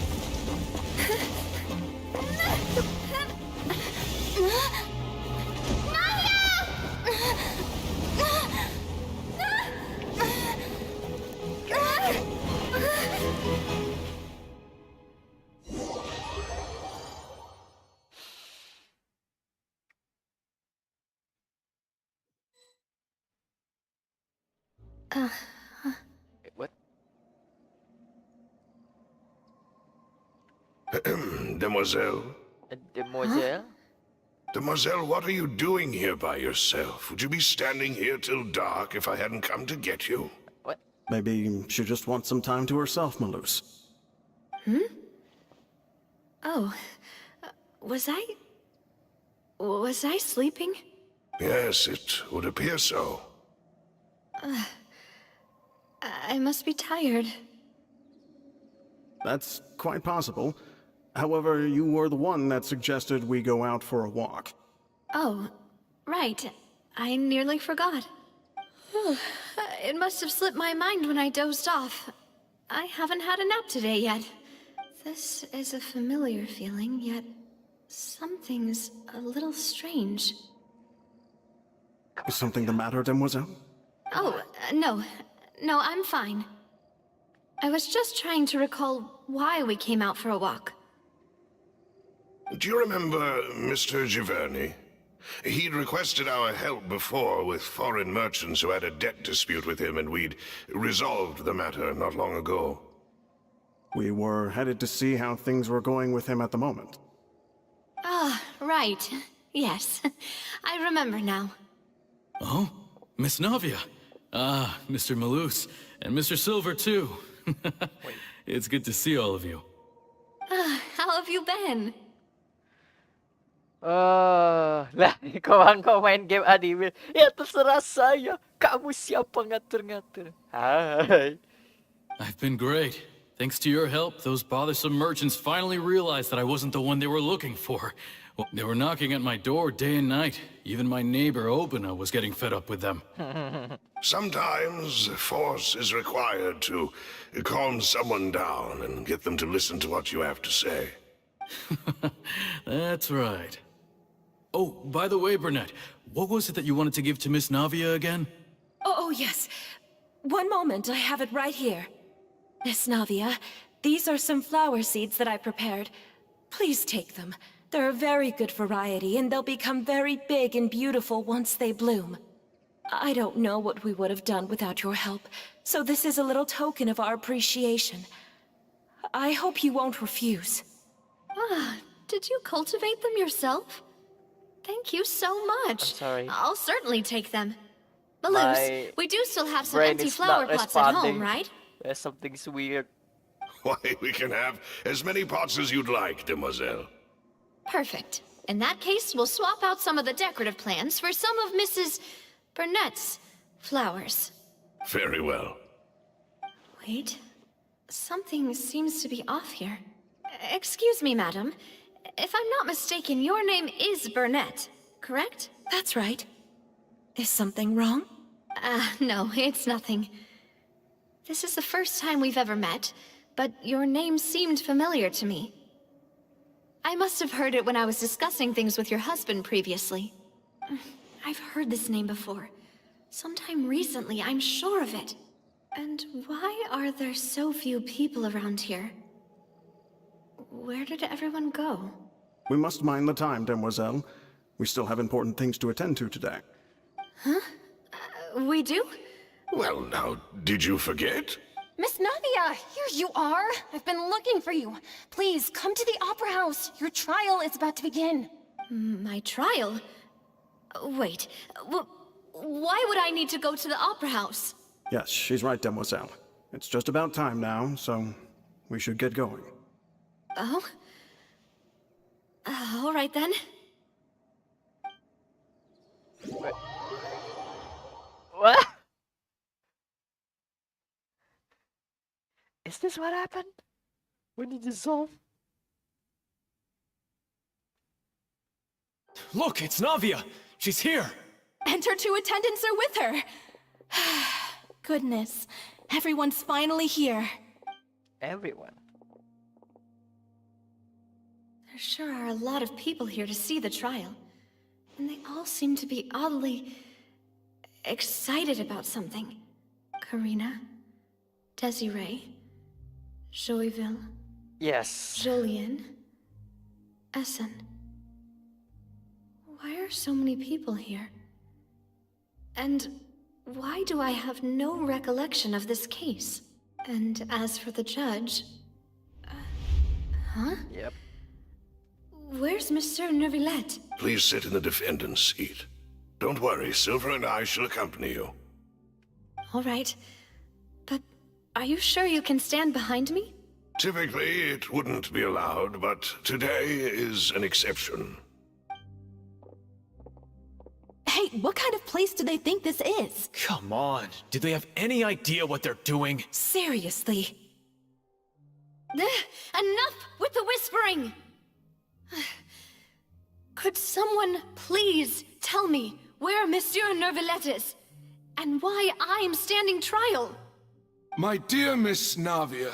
What? Demoiselle? Demoiselle? Demoiselle, what are you doing here by yourself? Would you be standing here till dark if I hadn't come to get you? What? Maybe she just wants some time to herself, Malus. Oh, was I sleeping? Yes, it would appear so. I must be tired. That's quite possible. However, you were the one that suggested we go out for a walk. Oh, right. I nearly forgot. It must have slipped my mind when I dozed off. I haven't had a nap today yet. This is a familiar feeling, yet something's a little strange. Is something the matter, Demoiselle? Oh, no. No, I'm fine. I was just trying to recall why we came out for a walk. Do you remember Mr. Giverny? He'd requested our help before with foreign merchants who had a debt dispute with him, and we'd resolved the matter not long ago. We were headed to see how things were going with him at the moment. Ah, right. Yes. I remember now. Oh, Miss Navia. Ah, Mr. Malus. And Mr. Silver, too. It's good to see all of you. How have have you been? Lah, kau main game anime. Ya terserah saya. Kamu siapa ngatur-ngatur? Hai. I've been great. Thanks to your help, those bothersome merchants finally realized that I wasn't the one they were looking for. Well, they were knocking at my door day and night. Even my neighbor, Obina, was getting fed up with them. Sometimes force is required to calm someone down and get them to listen to what you have to say. That's right. Oh, by the way, Burnett, what was it that you wanted to give to Miss Navia again? Oh, yes. One moment, I have it right here. Miss Navia, these are some flower seeds that I prepared. Please take them. They're a very good variety, and they'll become very big and beautiful once they bloom. I don't know what we would have done without your help, so this is a little token of our appreciation. I hope you won't refuse. Ah, did you cultivate them yourself? Thank you so much. I'm sorry. I'll certainly take them. Malus, My we do still have some brain empty is flower not pots at home, responding. right? There's something's weird. Why, we can have as many pots as you'd like, demoiselle. Perfect. In that case, we'll swap out some of the decorative plants for some of Mrs. Burnett's flowers. Very well. Wait. Something seems to be off here. Excuse me, madam. If I'm not mistaken, your name is Burnett, correct? That's right. Is something wrong? No, it's nothing. This is the first time we've ever met, but your name seemed familiar to me. I must have heard it when I was discussing things with your husband previously. I've heard this name before. Sometime recently, I'm sure of it. And why are there so few people around here? Where did everyone go? We must mind the time, demoiselle. We still have important things to attend to today. Huh? We do? Well, now, did you forget? Miss Navia, here you are. I've been looking for you. Please, come to the Opera House. Your trial is about to begin. My trial? Wait, why would I need to go to the Opera House? Yes, she's right, demoiselle. It's just about time now, so we should get going. Oh? All right then. What? Is this what happened? When you dissolve? Look, it's Navia! She's here! And her two attendants are with her. Goodness, everyone's finally here. Everyone. There sure are a lot of people here to see the trial. And they all seem to be oddly excited about something. Karina, Desiree, Joyville, Yes. Julien, Essen. Why are so many people here? And why do I have no recollection of this case? And as for the judge... huh? Yep. Where's Monsieur Neuvillette? Please sit in the defendant's seat. Don't worry, Silver and I shall accompany you. All right. But are you sure you can stand behind me? Typically, it wouldn't be allowed, but today is an exception. Hey, what kind of place do they think this is? Come on, do they have any idea what they're doing? Seriously. Enough with the whispering! Could someone please tell me where Monsieur Neuvillette is? And why I'm standing trial? My dear Miss Navia,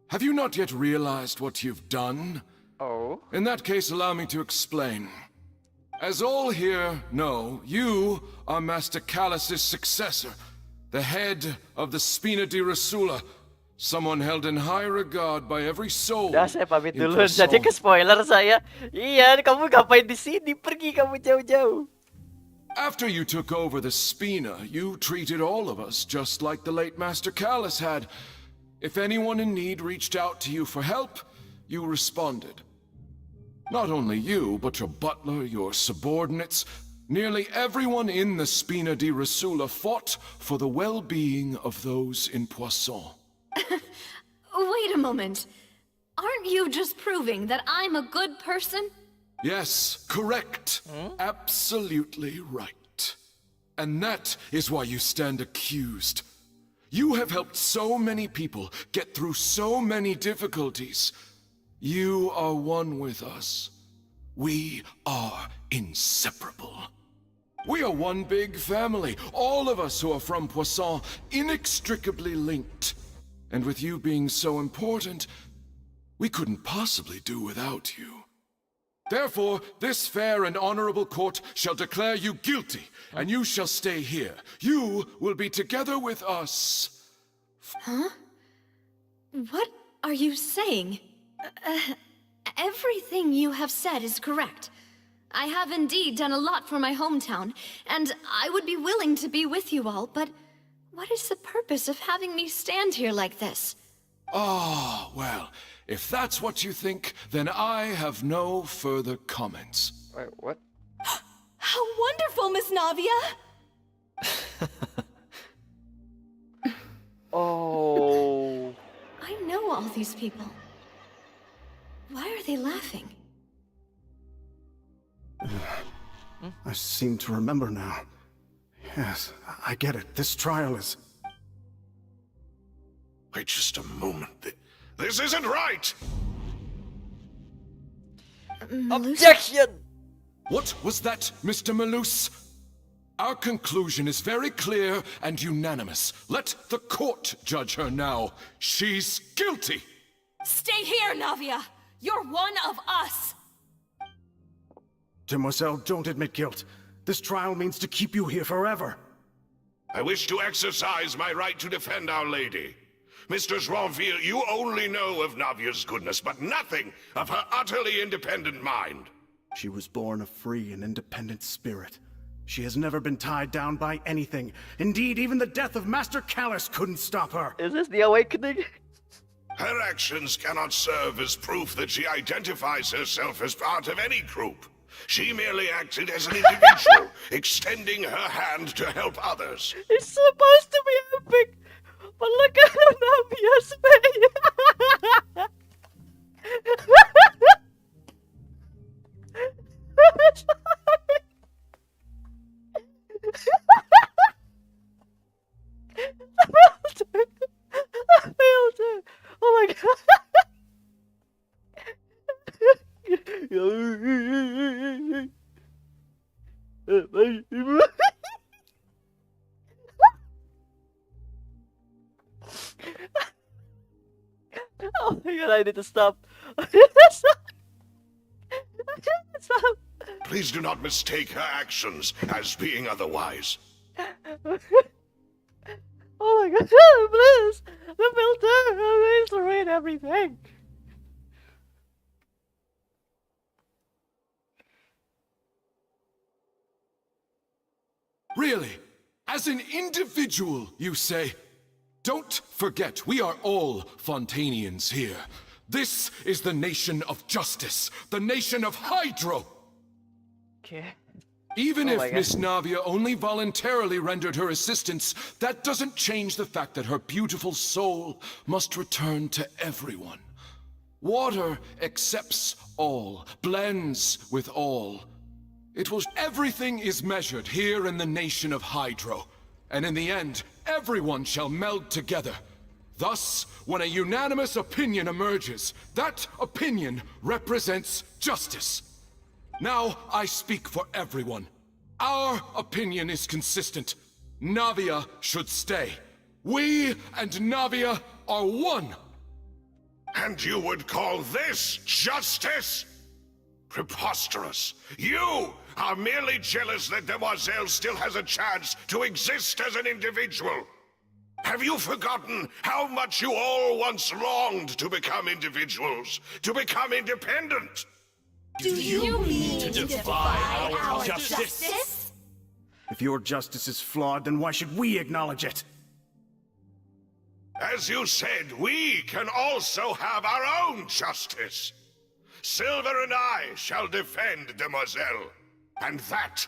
have you not yet realized what you've done? Oh? In that case, allow me to explain. As all here know, you are Master Callus's successor, the head of the Spina di Rosula, someone held in high regard by every soul. Udah, saya pamit in dulu. Jadi Poisson. ke spoiler saya. Iya, kamu ngapain di sini? Pergi kamu jauh-jauh. After you took over the Spina, you treated all of us just like the late Master Callus had. If anyone in need reached out to you for help, you responded. Not only you, but your butler, your subordinates, nearly everyone in the Spina di Rosula fought for the well-being of those in Poisson. Wait a moment. Aren't you just proving that I'm a good person? Yes, correct. Absolutely right. And that is why you stand accused. You have helped so many people get through so many difficulties. You are one with us. We are inseparable. We are one big family, all of us who are from Poisson, inextricably linked. And with you being so important, we couldn't possibly do without you. Therefore, this fair and honorable court shall declare you guilty, and you shall stay here. You will be together with us. Huh? What are you saying? Everything you have said is correct. I have indeed done a lot for my hometown, and I would be willing to be with you all, but what is the purpose of having me stand here like this? Ah, well, if that's what you think, then I have no further comments. Wait, what? How wonderful, Miss Navia! Oh. I know all these people. Why are they laughing? I seem to remember now. Yes, I get it. This trial is... Wait just a moment. This isn't right! Objection! What was that, Mr. Malus? Our conclusion is very clear and unanimous. Let the court judge her now. She's guilty! Stay here, Navia! You're one of us! Demoiselle, don't admit guilt. This trial means to keep you here forever. I wish to exercise my right to defend Our Lady. Mistress Ronville, you only know of Navia's goodness, but nothing of her utterly independent mind. She was born a free and independent spirit. She has never been tied down by anything. Indeed, even the death of Master Callus couldn't stop her. Is this the awakening? Her actions cannot serve as proof that she identifies herself as part of any group. She merely acted as an individual, extending her hand to help others. It's supposed to be epic, but look at Navia's face. Oh my god. Oh my god, I need to stop. I need to stop. I need to stop. Please do not mistake her actions as being otherwise. Oh my god, please! The filter! Please ruin everything! Really? As an individual, you say? Don't forget, we are all Fontanians here. This is the nation of justice, the nation of Hydro! Okay. Even Oh my if God. Miss Navia only voluntarily rendered her assistance, that doesn't change the fact that her beautiful soul must return to everyone. Water accepts all, blends with all. Everything is measured here in the nation of Hydro, and in the end, everyone shall meld together. Thus, when a unanimous opinion emerges, that opinion represents justice. Now I speak for everyone. Our opinion is consistent. Navia should stay. We and Navia are one. And you would call this justice? Preposterous. You are merely jealous that Demoiselle still has a chance to exist as an individual. Have you forgotten how much you all once longed to become individuals, to become independent? Do you mean to defy our justice? If your justice is flawed, then why should we acknowledge it? As you said, we can also have our own justice. Silver and I shall defend Demoiselle. And that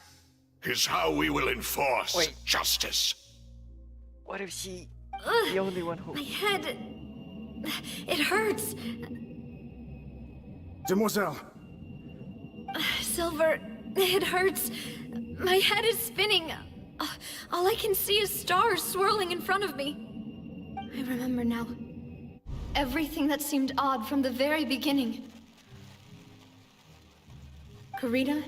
is how we will enforce justice. What if she... the only one who... My head... It hurts. Demoiselle, Silver, it hurts. My head is spinning. All I can see is stars swirling in front of me. I remember now. Everything that seemed odd from the very beginning. Karina,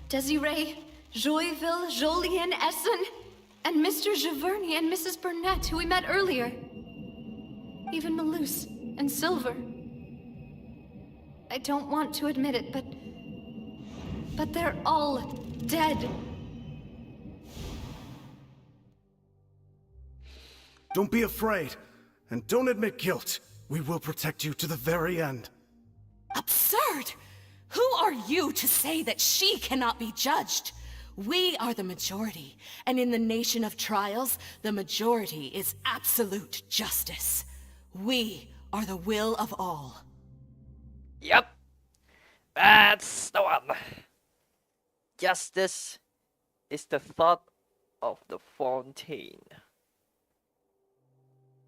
Desiree, Joyville, Jolien, Essen, and Mr. Giverny and Mrs. Burnett, who we met earlier. Even Malus and Silver. I don't want to admit it, but they're all dead. don't be afraid, and don't admit guilt. We will protect you to the very end. Absurd! Who are you to say that she cannot be judged? We are the majority, and in the nation of trials, the majority is absolute justice. We are the will of all. Yep. That's the one. Justice is the thought of the Fontaine.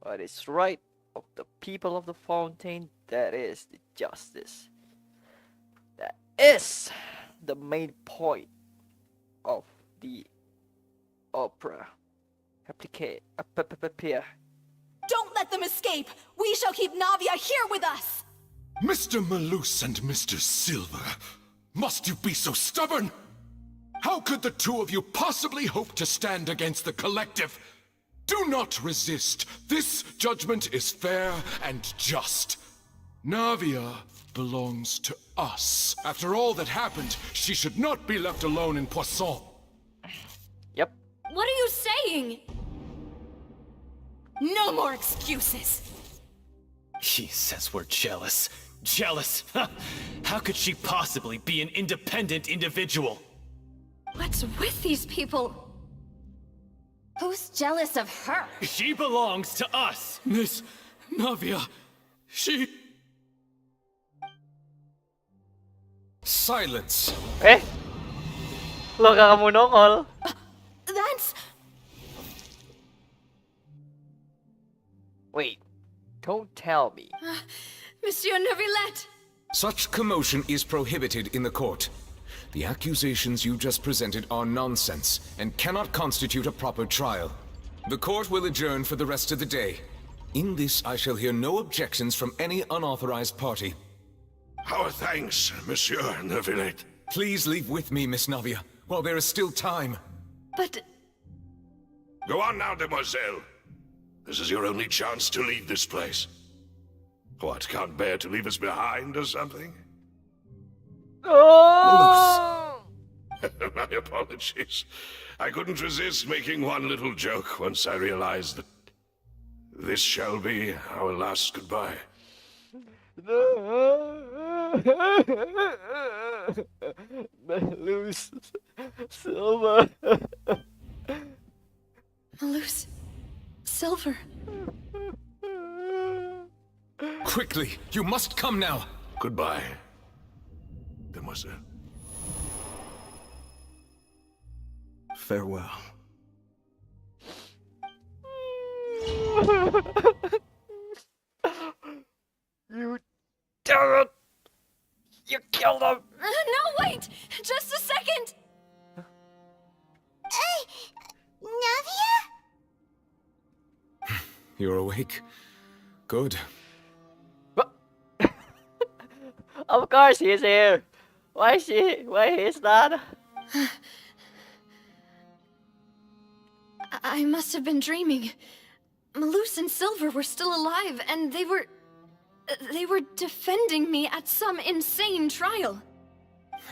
What is right of the people of the Fontaine, that is the justice. That is the main point of the opera. Don't let them escape! We shall keep Navia here with us! Mr. Malus and Mr. Silver, must you be so stubborn? How could the two of you possibly hope to stand against the collective? Do not resist. This judgment is fair and just. Navia belongs to us. After all that happened, she should not be left alone in Poisson. Yep. What are you saying? No more excuses! She says we're jealous. Jealous? How could she possibly be an independent individual? What's with these people? Who's jealous of her? She belongs to us! Miss Navia, she... Silence! Eh? Loka ka mo nongol. That's... Wait, don't tell me. Monsieur Neuvillette! Such commotion is prohibited in the court. The accusations you just presented are nonsense and cannot constitute a proper trial. The court will adjourn for the rest of the day. In this, I shall hear no objections from any unauthorized party. Our thanks, Monsieur Neuvillette. Please leave with me, Miss Navia, while there is still time. But... Go on now, demoiselle. This is your only chance to leave this place. What, can't bear to leave us behind or something? Oh! My apologies. I couldn't resist making one little joke once I realized that this shall be our last goodbye. Malus, Silver. Malus, Silver. Quickly, you must come now. Goodbye, demoiselle. Farewell. You did it! You killed him! No, wait! Just a second! Navia? You're awake. Good. Of course he's here. Why he's not? I must have been dreaming. Malus and Silver were still alive, and they were defending me at some insane trial.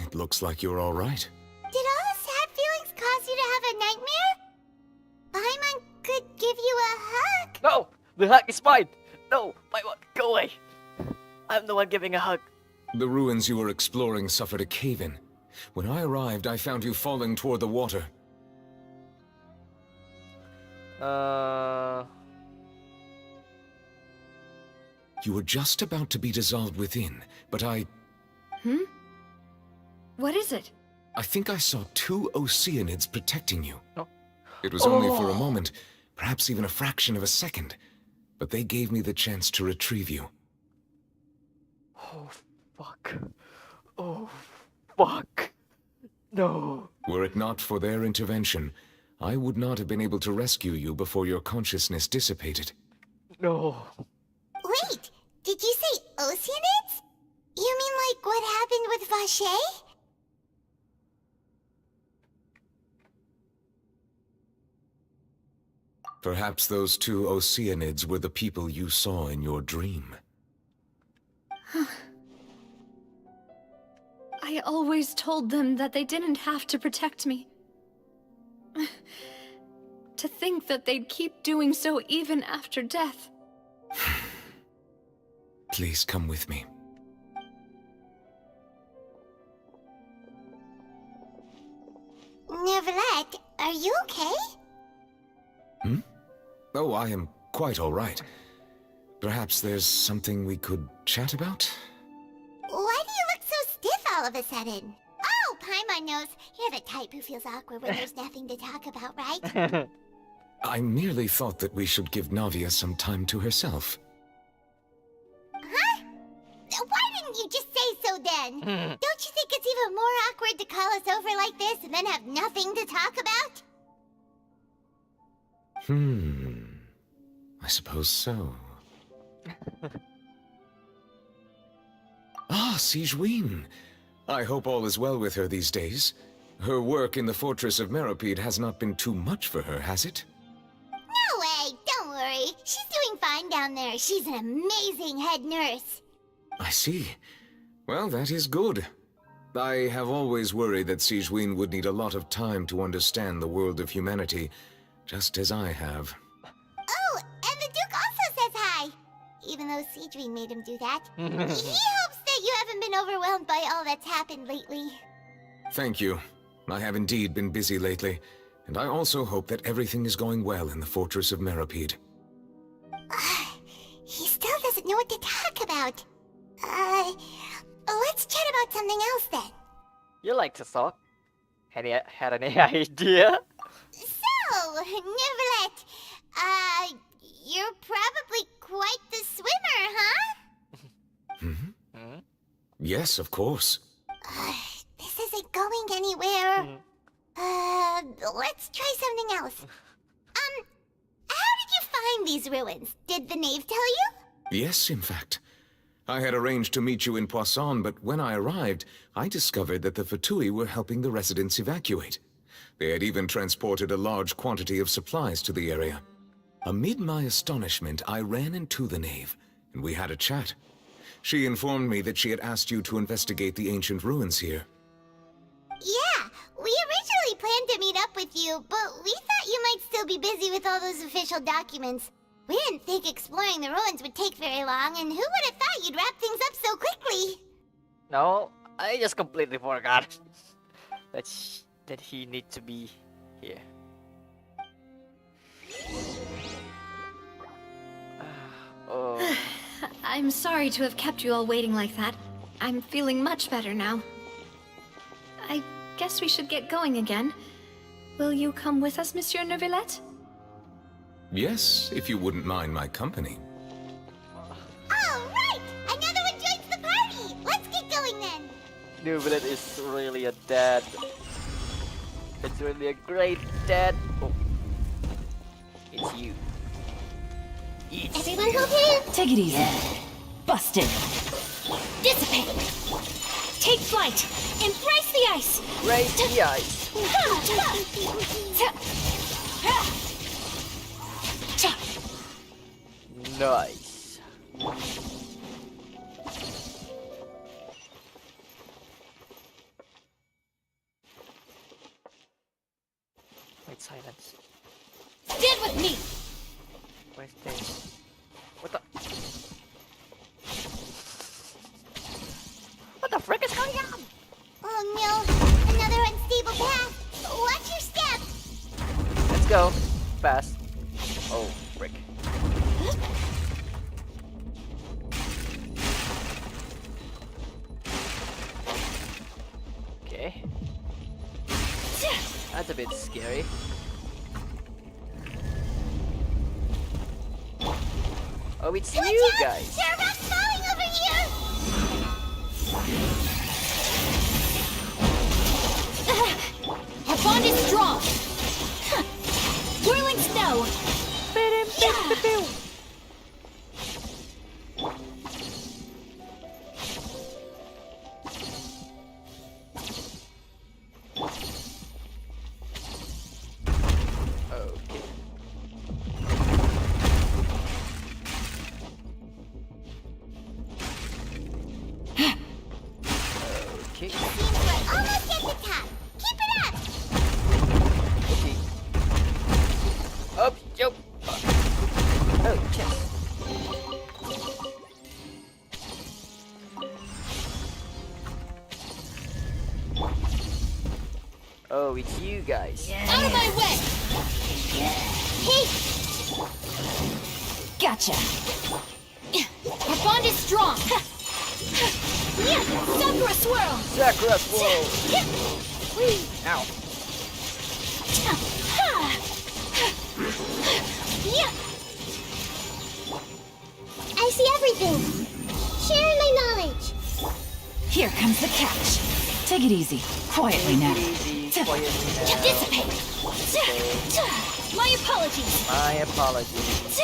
It looks like you're all right. Did all the sad feelings cause you to have a nightmare? Paimon could give you a hug. No! The hug is mine! No! Paimon, go away! I'm the one giving a hug. The ruins you were exploring suffered a cave-in. When I arrived, I found you falling toward the water. You were just about to be dissolved within, but What is it? I think I saw two Oceanids protecting you. It was only for a moment, perhaps even a fraction of a second, but they gave me the chance to retrieve you. Oh, fuck. Oh, fuck. No. Were it not for their intervention, I would not have been able to rescue you before your consciousness dissipated. No. Wait, did you say Oceanids? You mean like what happened with Vache? Perhaps those two Oceanids were the people you saw in your dream. I always told them that they didn't have to protect me. To think that they'd keep doing so even after death. Please come with me. Neverlet, are you okay? Hmm? Oh, I am quite all right. Perhaps there's something we could chat about? Why do you look so stiff all of a sudden? Oh, Paimon knows. You're the type who feels awkward when there's nothing to talk about, right? I merely thought that we should give Navia some time to herself. Huh? Why didn't you just say so then? Don't you think it's even more awkward to call us over like this and then have nothing to talk about? I suppose so. Ah, Sigewinne. I hope all is well with her these days. Her work in the Fortress of Meropide has not been too much for her, has it? No way, don't worry. She's doing fine down there. She's an amazing head nurse. I see. Well, that is good. I have always worried that Sigewinne would need a lot of time to understand the world of humanity, just as I have. Oh, and the Duke also says hi. Even though Sigewinne made him do that. He hopes that you haven't been overwhelmed by all that's happened lately. Thank you. I have indeed been busy lately, and I also hope that everything is going well in the Fortress of Meropide. He still doesn't know what to talk about. Let's chat about something else then. You like to talk? Had any idea? So, Neverlet, you're probably quite the swimmer, huh? Yes, of course. This isn't going anywhere. Let's try something else. How did you find these ruins? Did the knave tell you? Yes, in fact. I had arranged to meet you in Poisson, but when I arrived, I discovered that the Fatui were helping the residents evacuate. They had even transported a large quantity of supplies to the area. Amid my astonishment, I ran into the knave, and we had a chat. She informed me that she had asked you to investigate the ancient ruins here. Yeah, we originally planned to meet up with you, but we thought you might still be busy with all those official documents. We didn't think exploring the ruins would take very long, and who would have thought you'd wrap things up so quickly? No, I just completely forgot that he need to be here. Oh. I'm sorry to have kept you all waiting like that. I'm feeling much better now. I guess we should get going again. Will you come with us, Monsieur Neuvillette? Yes, if you wouldn't mind my company. All right! Another one joins the party! Let's get going then! Neuvillette is really a dad. It's really a great dad. Oh. It's you. Everyone hold hands! Take it easy. Busted. Dissipate! Take flight! Embrace the ice! Raise the ice. Nice. Wait, silence. Stand with me! Where's this? What the? What the frick is going on? Oh no, another unstable path. Watch your step. Let's go. Fast. Oh, frick. Okay. That's a bit scary. Oh, it's Watch you out! guys. There are rocks falling over here! Okay. Seems we're almost at the top. Keep it up! Okay. Up, jump. Oh, chest. Oh, it's you guys. Out of my way! Hey! Gotcha. Our bond is strong! Sakura swirl! Sakura swirl! Ow. I see everything! Sharing my knowledge! Here comes the catch. Take it easy. Quietly now. Dissipate! My apologies! My apologies.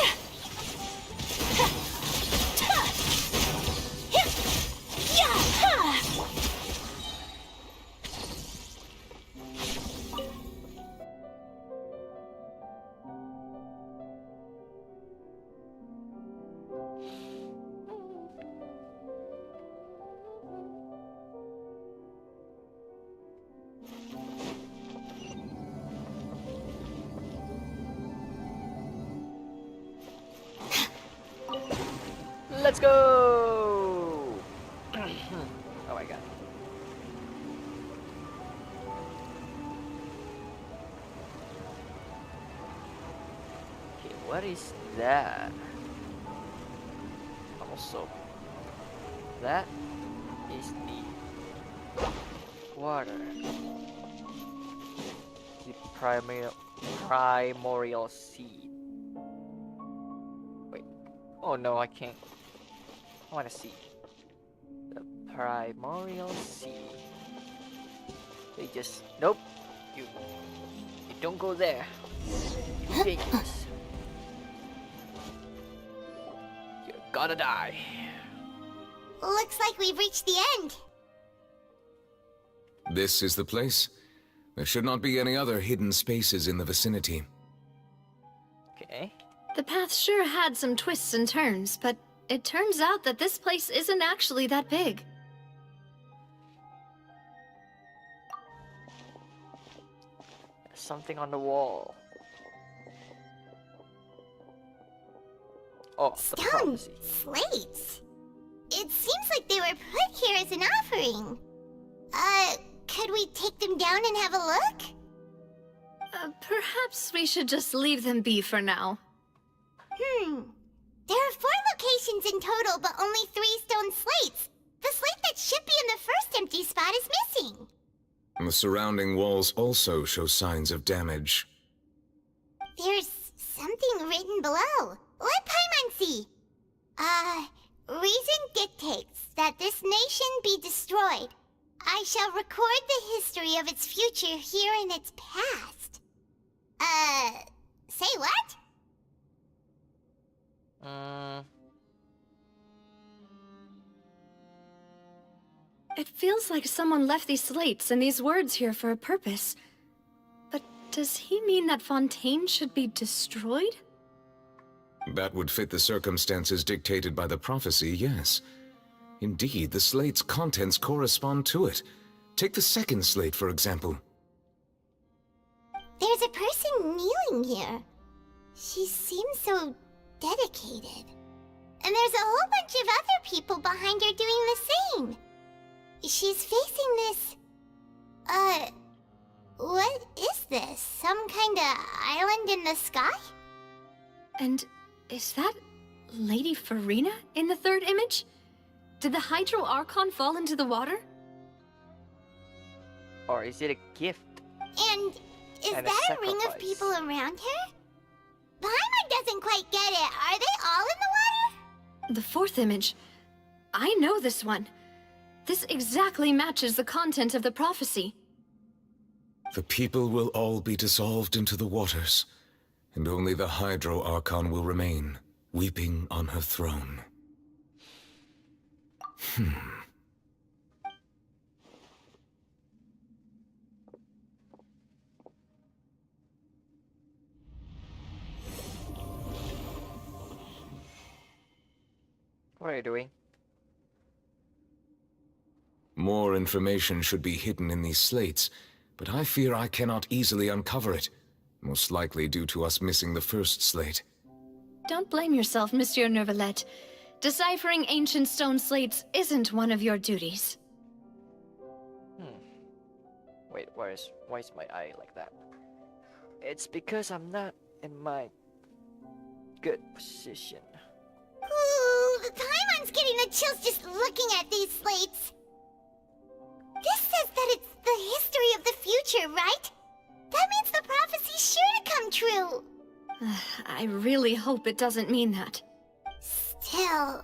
Let's go! Oh my god. Okay, what is that? Also, that is the water. The primordial seed. Wait. Oh no, I can't. I want to see the primordial seed. They just nope. You don't go there. You're dangerous. You're gonna die. Looks like we've reached the end. This is the place. There should not be any other hidden spaces in the vicinity. Okay. The path sure had some twists and turns, but it turns out that this place isn't actually that big. There's something on the wall. Oh, the Stone prophecy. slates. It seems like they were put here as an offering. Could we take them down and have a look? Perhaps we should just leave them be for now. There are 4 locations in total, but only 3 stone slates. The slate that should be in the first empty spot is missing. The surrounding walls also show signs of damage. There's something written below. Let Paimon see. Reason dictates that this nation be destroyed. I shall record the history of its future here in its past. Say what? It feels like someone left these slates and these words here for a purpose. But does he mean that Fontaine should be destroyed? That would fit the circumstances dictated by the prophecy, yes. Indeed, the slate's contents correspond to it. Take the second slate, for example. There's a person kneeling here. She seems so dedicated. And there's a whole bunch of other people behind her doing the same. She's facing this... what is this? Some kind of island in the sky? And is that Lady Furina in the third image? Did the AKRtoon fall into the water? Or is it a gift? And is And a that a ring of sacrifice. people around her? Paimon doesn't quite get it. Are they all in the water? The fourth image. I know this one. This exactly matches the content of the prophecy. The people will all be dissolved into the waters, and only the AKRtoon will remain, weeping on her throne. What are you doing? More information should be hidden in these slates, but I fear I cannot easily uncover it. Most likely due to us missing the first slate. Don't blame yourself, Monsieur Neuvillette. Deciphering ancient stone slates isn't one of your duties. Wait, why is my eye like that? It's because I'm not in my good position. Ooh, Paimon's getting the chills just looking at these slates. This says that it's the history of the future, right? That means the prophecy's sure to come true. I really hope it doesn't mean that. Still,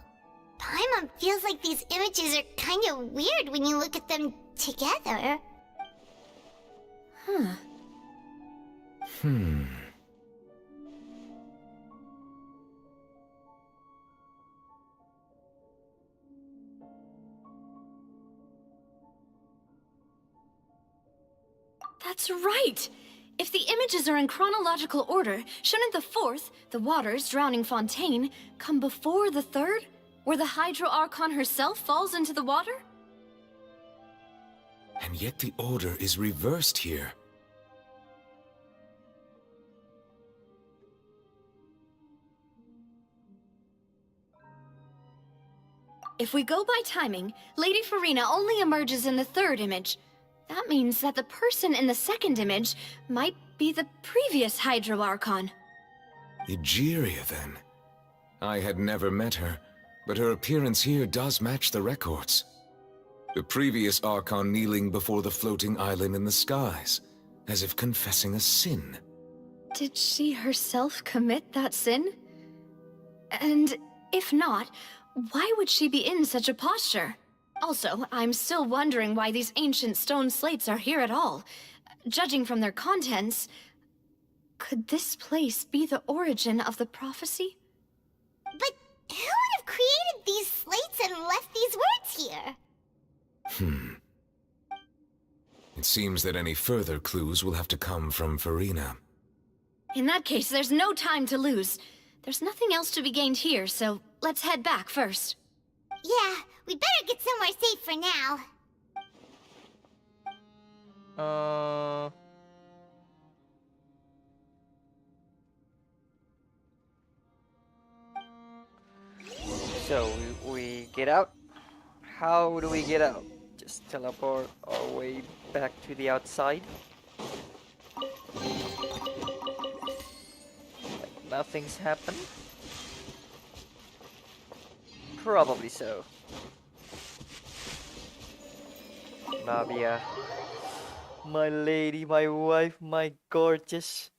Paimon feels like these images are kind of weird when you look at them together. Huh. That's right! If the images are in chronological order, shouldn't the fourth, the water's drowning fontaine, come before the third, where the AKRtoon herself falls into the water? And yet the order is reversed here. If we go by timing, Lady Furina only emerges in the third image. That means that the person in the second image might be the previous AKRtoon. Egeria, then. I had never met her, but her appearance here does match the records. The previous Archon kneeling before the floating island in the skies, as if confessing a sin. Did she herself commit that sin? And if not, why would she be in such a posture? Also, I'm still wondering why these ancient stone slates are here at all. Judging from their contents, could this place be the origin of the prophecy? But who would have created these slates and left these words here? It seems that any further clues will have to come from Furina. In that case, there's no time to lose. There's nothing else to be gained here, so let's head back first. Yeah, we better get somewhere safe for now. So we get out? How do we get out? Just teleport our way back to the outside? Like nothing's happened? Probably so. Navia. My lady, my wife, my gorgeous.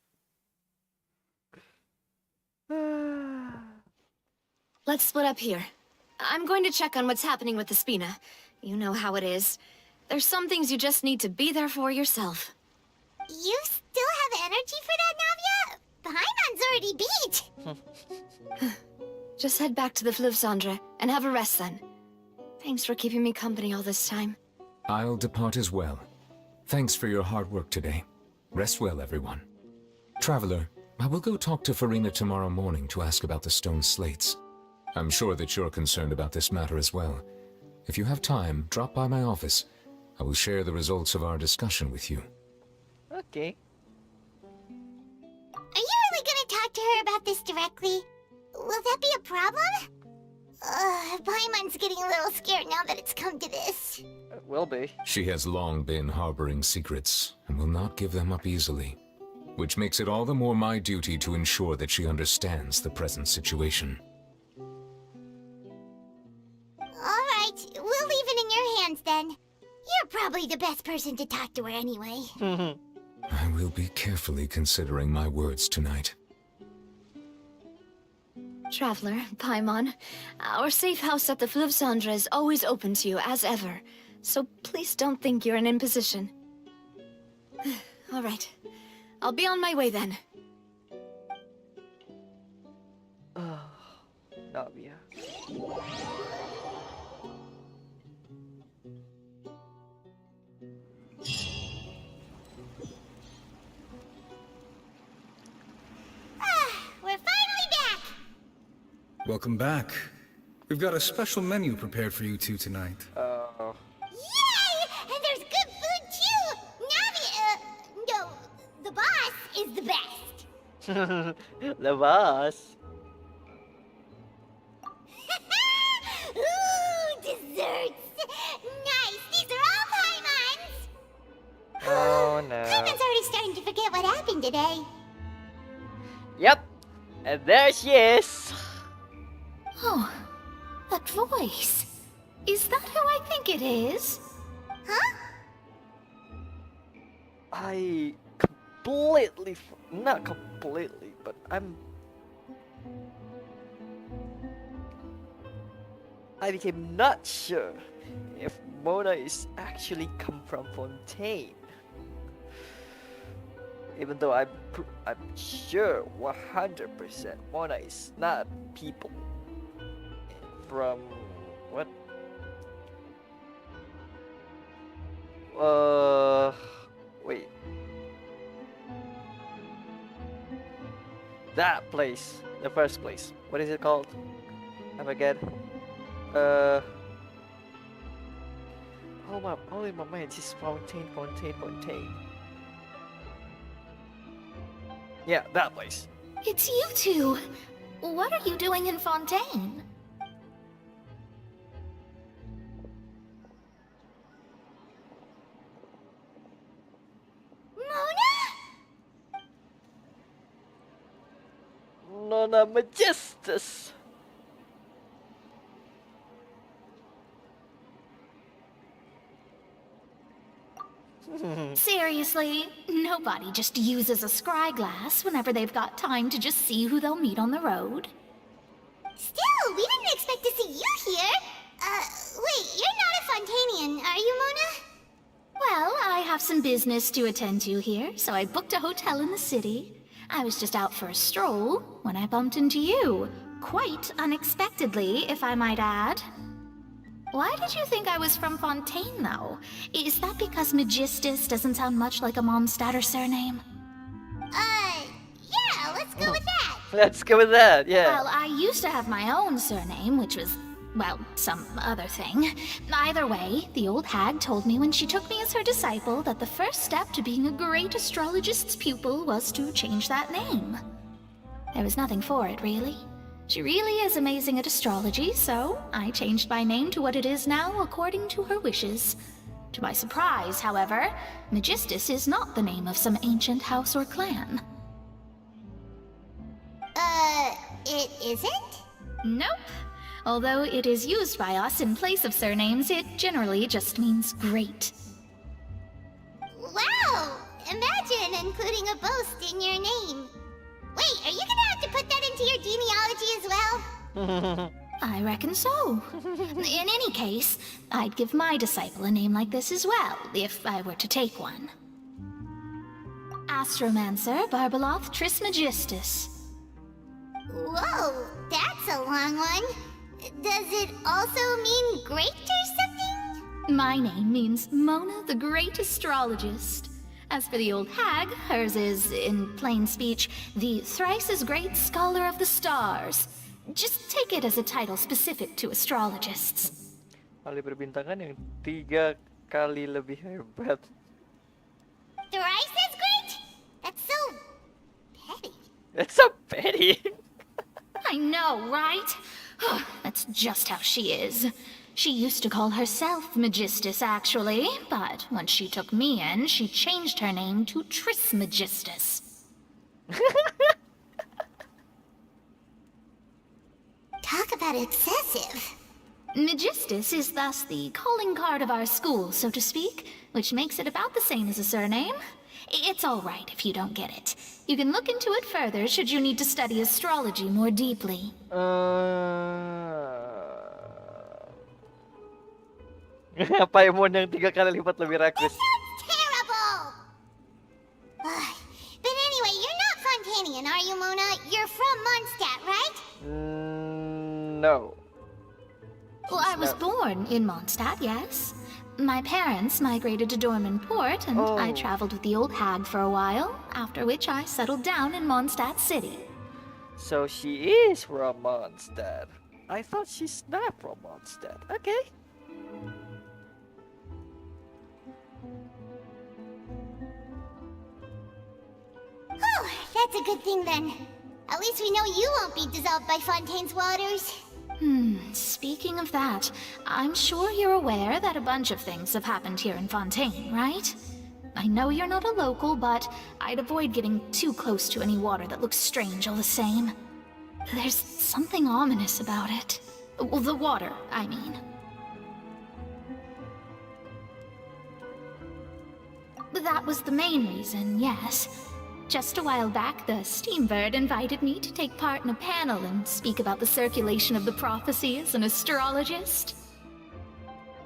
Let's split up here. I'm going to check on what's happening with the Spina. You know how it is. There's some things you just need to be there for yourself. You still have energy for that, Navia? Paimon's already beat. Just head back to the Fleuve Cendre and have a rest then. Thanks for keeping me company all this time. I'll depart as well. Thanks for your hard work today. Rest well, everyone. Traveler, I will go talk to Furina tomorrow morning to ask about the stone slates. I'm sure that you're concerned about this matter as well. If you have time, drop by my office. I will share the results of our discussion with you. Okay. Are you really gonna talk to her about this directly? Will that be a problem? Paimon's getting a little scared now that it's come to this. It will be. She has long been harboring secrets and will not give them up easily, which makes it all the more my duty to ensure that she understands the present situation. Alright, we'll leave it in your hands then. You're probably the best person to talk to her anyway. I will be carefully considering my words tonight. Traveler, Paimon, our safe house at the Fleuve Cendre is always open to you as ever, so please don't think you're an imposition. All right, I'll be on my way then. Navia. We're finally back! Welcome back. We've got a special menu prepared for you two tonight. Yeah! The boss. Ooh, desserts! Nice! These are all Paimons! Oh no. Paimon's already starting to forget what happened today. Yep. And there she is. Oh, that voice. Is that who I think it is? Huh? I completely, not completely, but I became not sure if Mona is actually come from Fontaine. Even though I'm sure 100% Mona is not people from what? Wait. That place, the first place. What is it called? I forget. Oh my, all in my mind, it's Fontaine. Yeah, that place. It's you two. What are you doing in Fontaine? Nona Majestus. Seriously, nobody just uses a scry glass whenever they've got time to just see who they'll meet on the road. Still, we didn't expect to see you here. Wait, you're not a Fontanian, are you, Mona? Well, I have some business to attend to here, so I booked a hotel in the city. I was just out for a stroll when I bumped into you. Quite unexpectedly, if I might add. Why did you think I was from Fontaine, though? Is that because Magistus doesn't sound much like a Mondstadter surname? Yeah, let's go with that. Let's go with that, yeah. Well, I used to have my own surname, which was, well, some other thing. Either way, the old hag told me when she took me as her disciple that the first step to being a great astrologist's pupil was to change that name. There was nothing for it, really. She really is amazing at astrology, so I changed my name to what it is now according to her wishes. To my surprise, however, Magistus is not the name of some ancient house or clan. It isn't? Nope. Although it is used by us in place of surnames, it generally just means great. Wow! Imagine including a boast in your name. Wait, are you gonna have to put that into your genealogy as well? I reckon so. In any case, I'd give my disciple a name like this as well, if I were to take one. Astromancer Barbeloth Trismegistus. Whoa, that's a long one. Does it also mean great or something? My name means Mona the Great Astrologist. As for the old hag, hers is, in plain speech, the thrice-as-great Scholar of the Stars. Just take it as a title specific to astrologists. Ahli perbintangan yang 3 kali lebih hebat. Thrice as great? That's so petty. That's so petty. I know, right? That's just how she is. She used to call herself Magistus, actually, but when she took me in, she changed her name to Trismegistus. Talk about excessive. Magistus is thus the calling card of our school, so to speak, which makes it about the same as a surname. It's all right if you don't get it. You can look into it further should you need to study astrology more deeply. Paimon yang 3 kali lipat lebih rakus. Terrible! But anyway, you're not Fontanian, are you, Mona? You're from Mondstadt, right? No. Well, I was born in Mondstadt, yes. My parents migrated to Dormanport, and I traveled with the old hag for a while, after which I settled down in Mondstadt City. So she is from Mondstadt. I thought she's not from Mondstadt. Okay. Oh, That's a good thing then. At least we know you won't be dissolved by Fontaine's waters. Speaking of that, I'm sure you're aware that a bunch of things have happened here in Fontaine, right? I know you're not a local, but I'd avoid getting too close to any water that looks strange all the same. There's something ominous about it. Well, the water, I mean. That was the main reason, yes. Just a while back, the Steambird invited me to take part in a panel and speak about the circulation of the prophecy as an astrologist.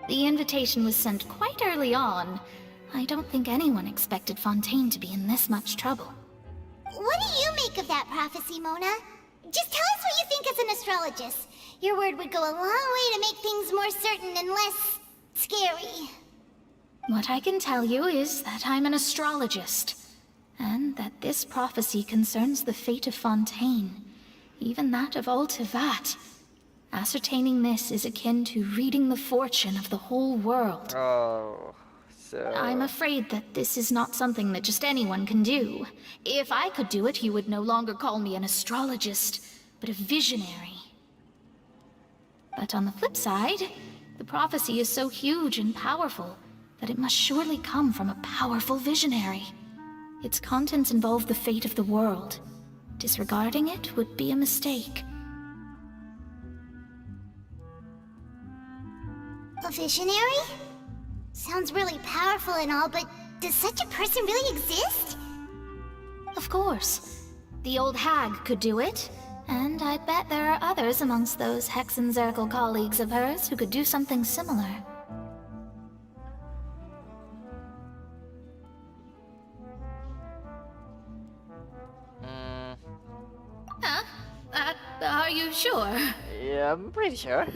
The invitation was sent quite early on. I don't think anyone expected Fontaine to be in this much trouble. What do you make of that prophecy, Mona? Just tell us what you think as an astrologist. Your word would go a long way to make things more certain and less scary. What I can tell you is that I'm an astrologist, and that this prophecy concerns the fate of Fontaine, even that of Ultivat. Ascertaining this is akin to reading the fortune of the whole world. Oh, so... I'm afraid that this is not something that just anyone can do. If I could do it, you would no longer call me an astrologist, but a visionary. But on the flip side, the prophecy is so huge and powerful that it must surely come from a powerful visionary. Its contents involve the fate of the world. Disregarding it would be a mistake. A visionary? Sounds really powerful and all, but does such a person really exist? Of course. The old hag could do it, and I bet there are others amongst those Hexenzirkel colleagues of hers who could do something similar. Are you sure? Yeah, I'm pretty sure.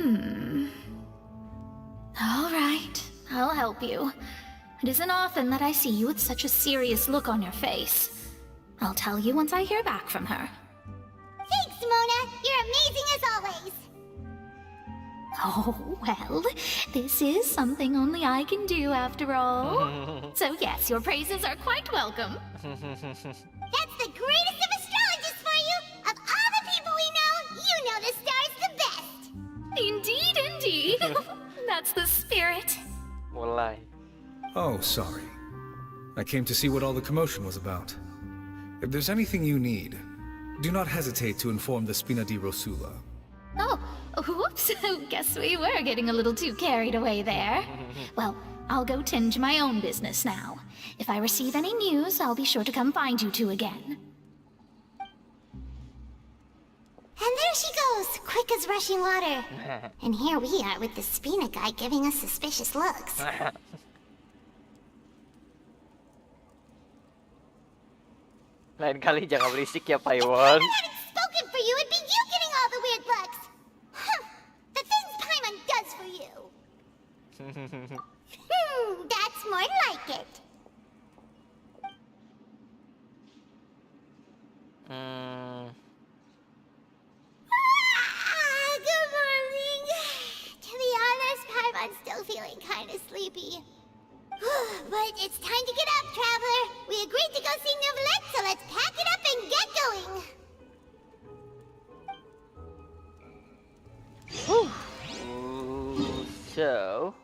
All right, I'll help you. It isn't often that I see you with such a serious look on your face. I'll tell you once I hear back from her. Thanks, Mona! You're amazing as always! Oh, well, this is something only I can do after all. So yes, your praises are quite welcome. That's the greatest of astrologists for you! Of all the people we know, you know the stars the best! Indeed, indeed. That's the spirit. Mulai. Oh, sorry. I came to see what all the commotion was about. If there's anything you need, do not hesitate to inform the Spina di Rosula. Oh, whoops. Guess we were getting a little too carried away there. Well, I'll go tend to my own business now. If I receive any news, I'll be sure to come find you two again. And there she goes, quick as rushing water. And here we are with the Spina guy giving us suspicious looks. Lain kali jangan berisik ya, Paywon. If Paimon hadn't spoken for you, it'd be you getting all the weird looks. The things Paimon does for you. That's more like it. Good morning. To be honest, Paimon's still feeling kind of sleepy. But it's time to get up, Traveler. We agreed to go see Novelette, so let's pack it up and get going. Ooh, so...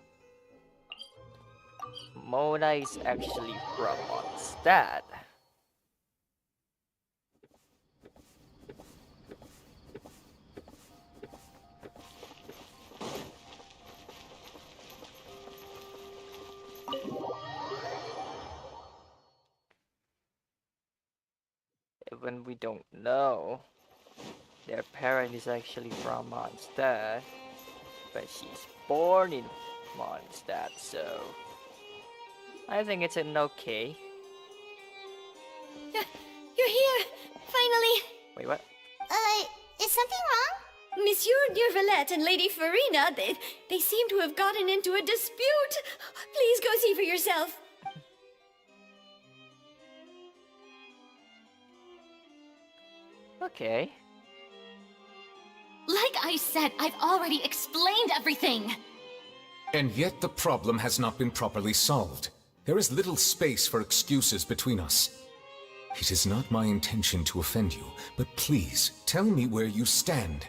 Mona is actually from Mondstadt. Even we don't know, their parent is actually from Mondstadt, but she's born in Mondstadt, so I think it's an okay. You're here! Finally! Wait, what? Is something wrong? Monsieur Neurvalette and Lady Furina, they seem to have gotten into a dispute. Please go see for yourself. Okay. Like I said, I've already explained everything. And yet the problem has not been properly solved. There is little space for excuses between us. It is not my intention to offend you, but please, tell me where you stand.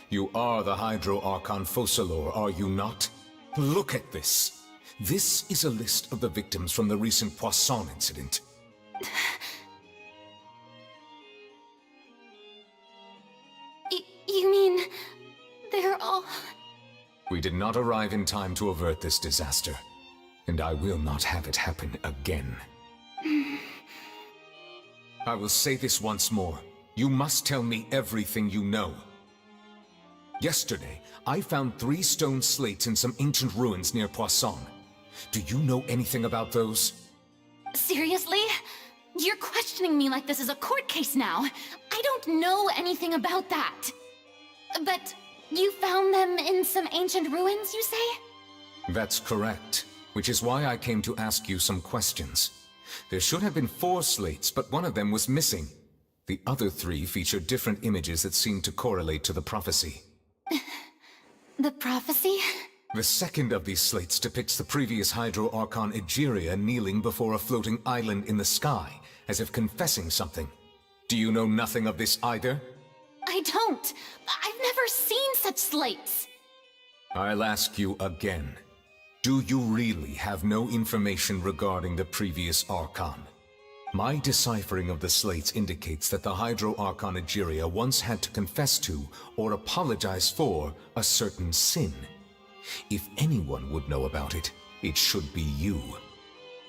You are the AKRtoon Focalor, are you not? Look at this. This is a list of the victims from the recent Poisson incident. You mean... they're all... We did not arrive in time to avert this disaster, and I will not have it happen again. I will say this once more. You must tell me everything you know. Yesterday, I found 3 stone slates in some ancient ruins near Poisson. Do you know anything about those? Seriously? You're questioning me like this is a court case now. I don't know anything about that. But you found them in some ancient ruins, you say? That's correct, which is why I came to ask you some questions. There should have been 4 slates, but one of them was missing. The other 3 feature different images that seem to correlate to the prophecy. The prophecy? The second of these slates depicts the previous AKRtoon Egeria kneeling before a floating island in the sky, as if confessing something. Do you know nothing of this either? I don't. I've never seen such slates. I'll ask you again. Do you really have no information regarding the previous Archon? My deciphering of the slates indicates that the AKRtoon Egeria once had to confess to, or apologize for, a certain sin. If anyone would know about it, it should be you.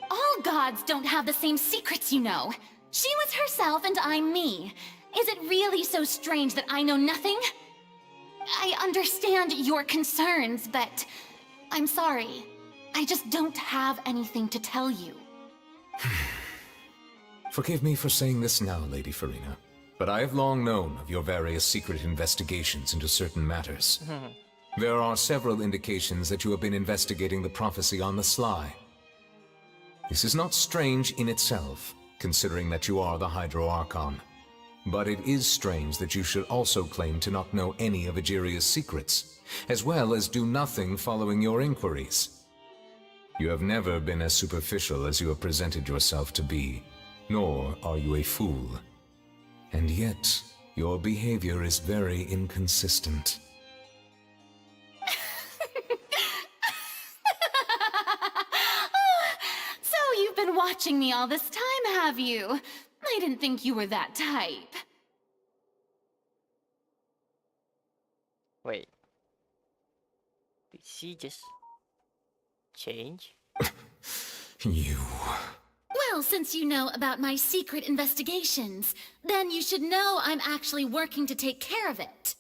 All gods don't have the same secrets, you know. She was herself and I'm me. Is it really so strange that I know nothing? I understand your concerns, but I'm sorry. I just don't have anything to tell you. Forgive me for saying this now, Lady Furina, but I have long known of your various secret investigations into certain matters. There are several indications that you have been investigating the prophecy on the sly. This is not strange in itself, considering that you are the AKRtoon. But it is strange that you should also claim to not know any of Egeria's secrets, as well as do nothing following your inquiries. You have never been as superficial as you have presented yourself to be, nor are you a fool. And yet, your behavior is very inconsistent. So you've been watching me all this time, have you? I didn't think you were that type. Wait. Did she just change? You... Well, since you know about my secret investigations, then you should know I'm actually working to take care of it.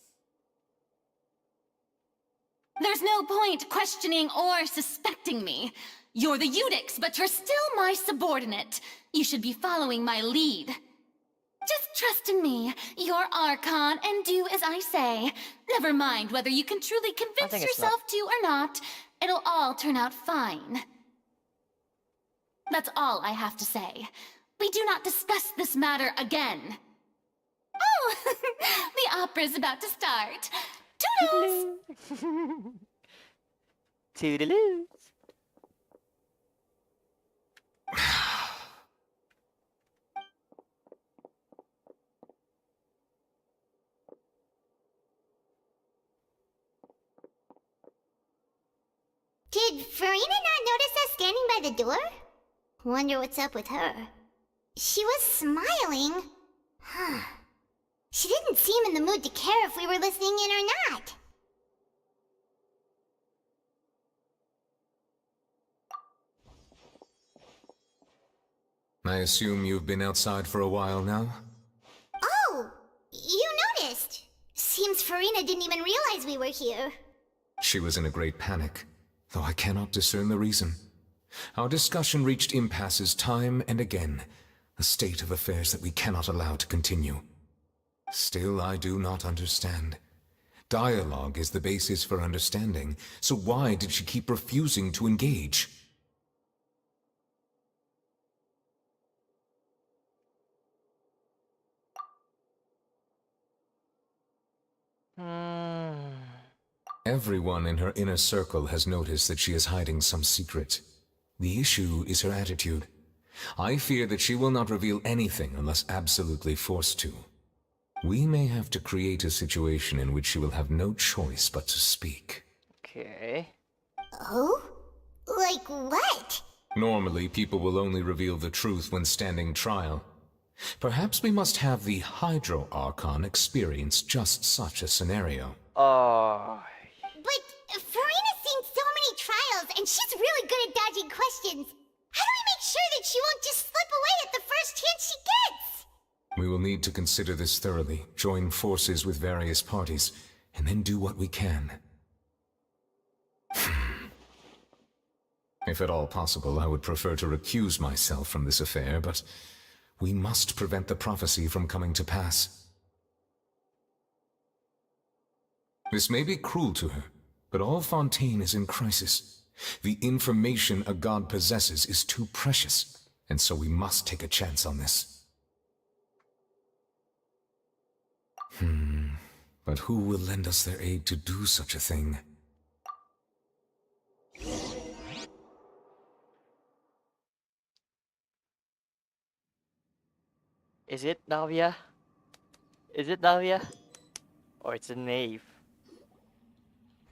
There's no point questioning or suspecting me. You're the Eudix, but you're still my subordinate. You should be following my lead. Just trust in me, your Archon, and do as I say. Never mind whether you can truly convince yourself to or not. It'll all turn out fine. That's all I have to say. We do not discuss this matter again. Oh, the opera's about to start. Toodles! Toodaloo! Did Furina not notice us standing by the door? Wonder what's up with her. She was smiling. Huh. She didn't seem in the mood to care if we were listening in or not. I assume you've been outside for a while now? Oh! You noticed! Seems Furina didn't even realize we were here. She was in a great panic, though I cannot discern the reason. Our discussion reached impasses time and again, a state of affairs that we cannot allow to continue. Still, I do not understand. Dialogue is the basis for understanding, so why did she keep refusing to engage? Everyone in her inner circle has noticed that she is hiding some secret. The issue is her attitude. I fear that she will not reveal anything unless absolutely forced to. We may have to create a situation in which she will have no choice but to speak. Okay. Oh? Like what? Normally, people will only reveal the truth when standing trial. Perhaps we must have the AKRtoon experience just such a scenario. Oh. But Furina's seen so many trials, and she's really good at dodging questions. How do we make sure that she won't just slip away at the first chance she gets? We will need to consider this thoroughly, join forces with various parties, and then do what we can. If at all possible, I would prefer to recuse myself from this affair, but we must prevent the prophecy from coming to pass. This may be cruel to her, but all Fontaine is in crisis. The information a god possesses is too precious, and so we must take a chance on this. But who will lend us their aid to do such a thing? Is it Navia? Is it Navia? Or it's a knave?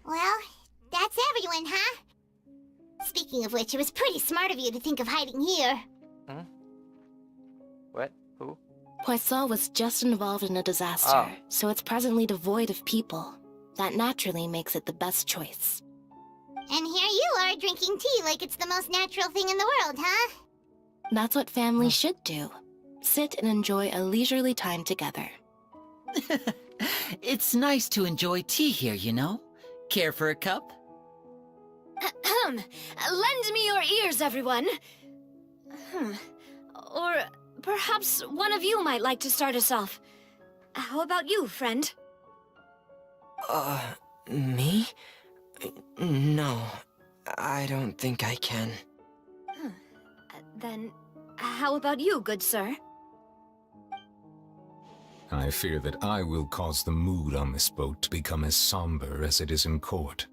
Well, that's everyone, huh? Speaking of which, it was pretty smart of you to think of hiding here. Hmm? What? Who? Poisson was just involved in a disaster, so it's presently devoid of people. That naturally makes it the best choice. And here you are drinking tea like it's the most natural thing in the world, huh? That's what families should do. Sit and enjoy a leisurely time together. It's nice to enjoy tea here, you know? Care for a cup? Lend me your ears, everyone. Or perhaps one of you might like to start us off. How about you, friend? Me? No, I don't think I can. Then, how about you, good sir? I fear that I will cause the mood on this boat to become as somber as it is in court.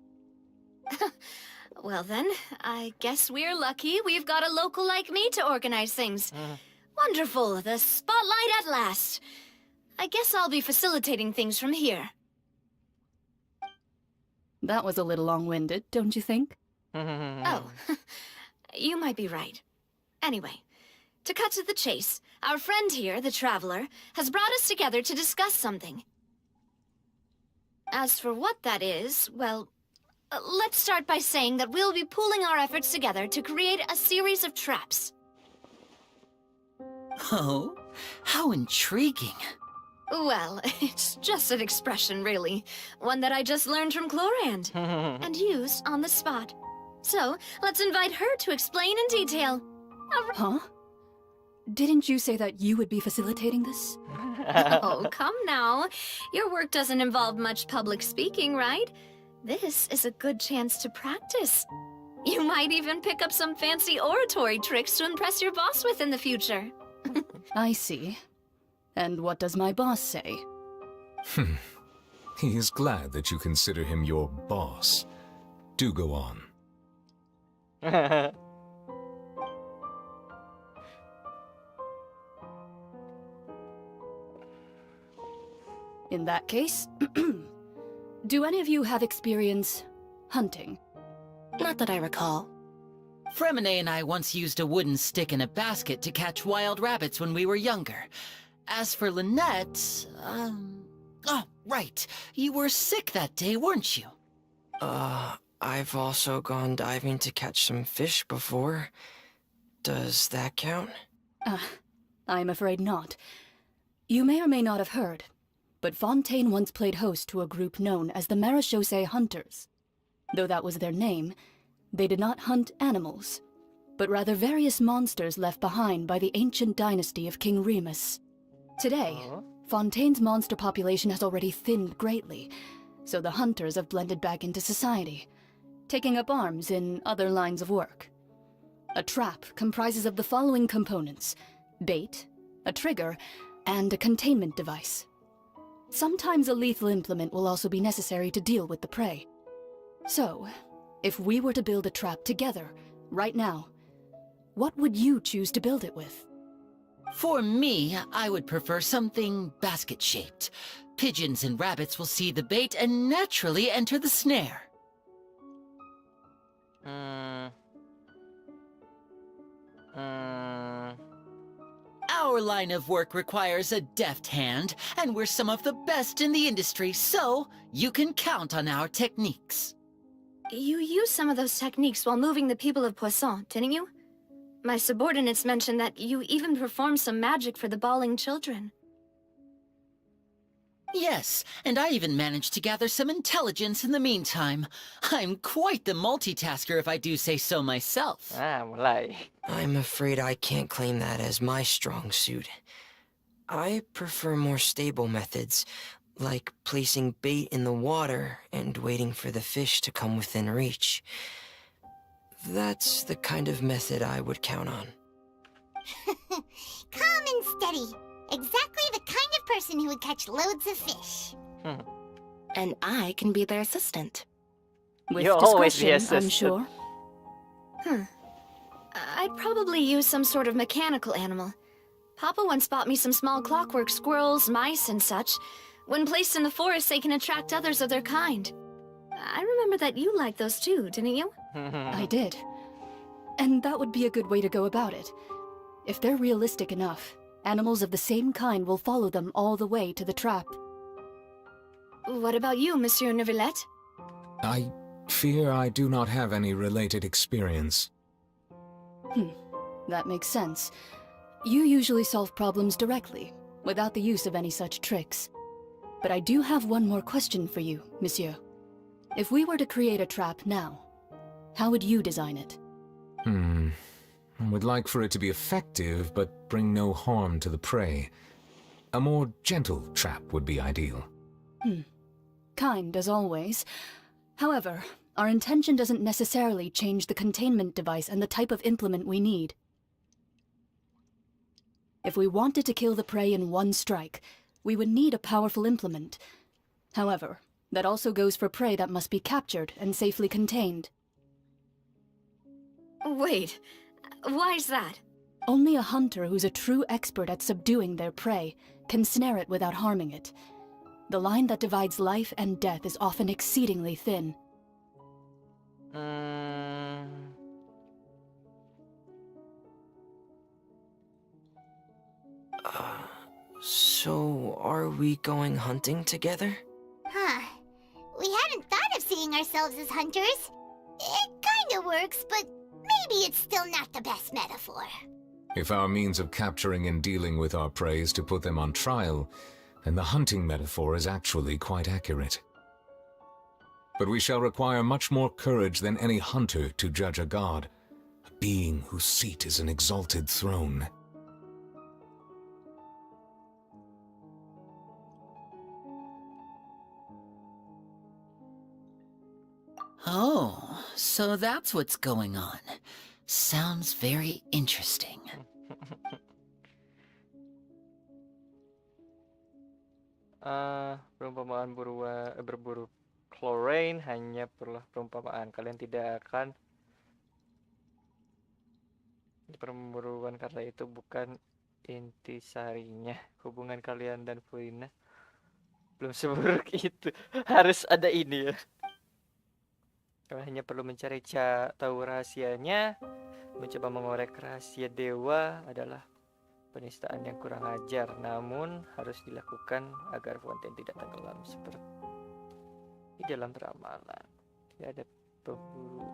Well then, I guess we're lucky we've got a local like me to organize things. Wonderful, the spotlight at last. I guess I'll be facilitating things from here. That was a little long-winded, don't you think? Oh, you might be right. Anyway, to cut to the chase, our friend here, the Traveler, has brought us together to discuss something. As for what that is, well, let's start by saying that we'll be pooling our efforts together to create a series of traps. Oh, how intriguing. Well, it's just an expression, really. One that I just learned from Chlorand, and used on the spot. So, let's invite her to explain in detail. Huh? Didn't you say that you would be facilitating this? Oh, come now. Your work doesn't involve much public speaking, right? This is a good chance to practice. You might even pick up some fancy oratory tricks to impress your boss with in the future. I see. And what does my boss say? He is glad that you consider him your boss. Do go on. In that case, do any of you have experience hunting? Not that I recall. Fremine and I once used a wooden stick in a basket to catch wild rabbits when we were younger. As for Lynette, oh, right. You were sick that day, weren't you? I've also gone diving to catch some fish before. Does that count? I'm afraid not. You may or may not have heard, but Fontaine once played host to a group known as the Marechaussee Hunters. Though that was their name, they did not hunt animals, but rather various monsters left behind by the ancient dynasty of King Remus. Today, Fontaine's monster population has already thinned greatly, so the hunters have blended back into society, taking up arms in other lines of work. A trap comprises of the following components: bait, a trigger, and a containment device. Sometimes a lethal implement will also be necessary to deal with the prey. So, if we were to build a trap together, right now, What would you choose to build it with? For me, I would prefer something basket-shaped. Pigeons and rabbits will see the bait and naturally enter the snare. Our line of work requires a deft hand, and we're some of the best in the industry, so you can count on our techniques. You used some of those techniques while moving the people of Poisson, didn't you? My subordinates mentioned that you even performed some magic for the bawling children. Yes, and I even managed to gather some intelligence in the meantime. I'm quite the multitasker if I do say so myself. Mulai. I'm afraid I can't claim that as my strong suit. I prefer more stable methods, like placing bait in the water and waiting for the fish to come within reach. That's the kind of method I would count on. Calm and steady. Exactly the kind of person who would catch loads of fish. And I can be their assistant. With You'll always be discretion, I'm assistant. sure. I'd probably use some sort of mechanical animal. Papa once bought me some small clockwork squirrels, mice, and such. When placed in the forest, they can attract others of their kind. I remember that you liked those too, didn't you? I did. And that would be a good way to go about it. If they're realistic enough, animals of the same kind will follow them all the way to the trap. What about you, Monsieur Neuvillette? I fear I do not have any related experience. That makes sense. You usually solve problems directly, without the use of any such tricks. But I do have one more question for you, Monsieur. If we were to create a trap now, how would you design it? I would like for it to be effective, but bring no harm to the prey. A more gentle trap would be ideal. Kind, as always. However, our intention doesn't necessarily change the containment device and the type of implement we need. If we wanted to kill the prey in one strike, we would need a powerful implement. However, that also goes for prey that must be captured and safely contained. Wait, why is that? Only a hunter who's a true expert at subduing their prey can snare it without harming it. The line that divides life and death is often exceedingly thin. So are we going hunting together? Huh. We hadn't thought of seeing ourselves as hunters. It kinda works, but maybe it's still not the best metaphor. If our means of capturing and dealing with our prey is to put them on trial, then the hunting metaphor is actually quite accurate. But we shall require much more courage than any hunter to judge a god, a being whose seat is an exalted throne. Oh, so that's what's going on. Sounds very interesting. Perumpamaan berburu chlorine hanya perlu perumpamaan. Kalian tidak akan perburuan karena itu bukan intisarinya. Hubungan kalian dan Furina belum seburuk itu. Harus ada ini ya. Kalian hanya perlu mencari tahu rahasianya. Mencoba mengorek rahasia dewa adalah penistaan yang kurang ajar, namun harus dilakukan agar Fontaine tidak tenggelam seperti di dalam ramalan. Tidak ada pemburu,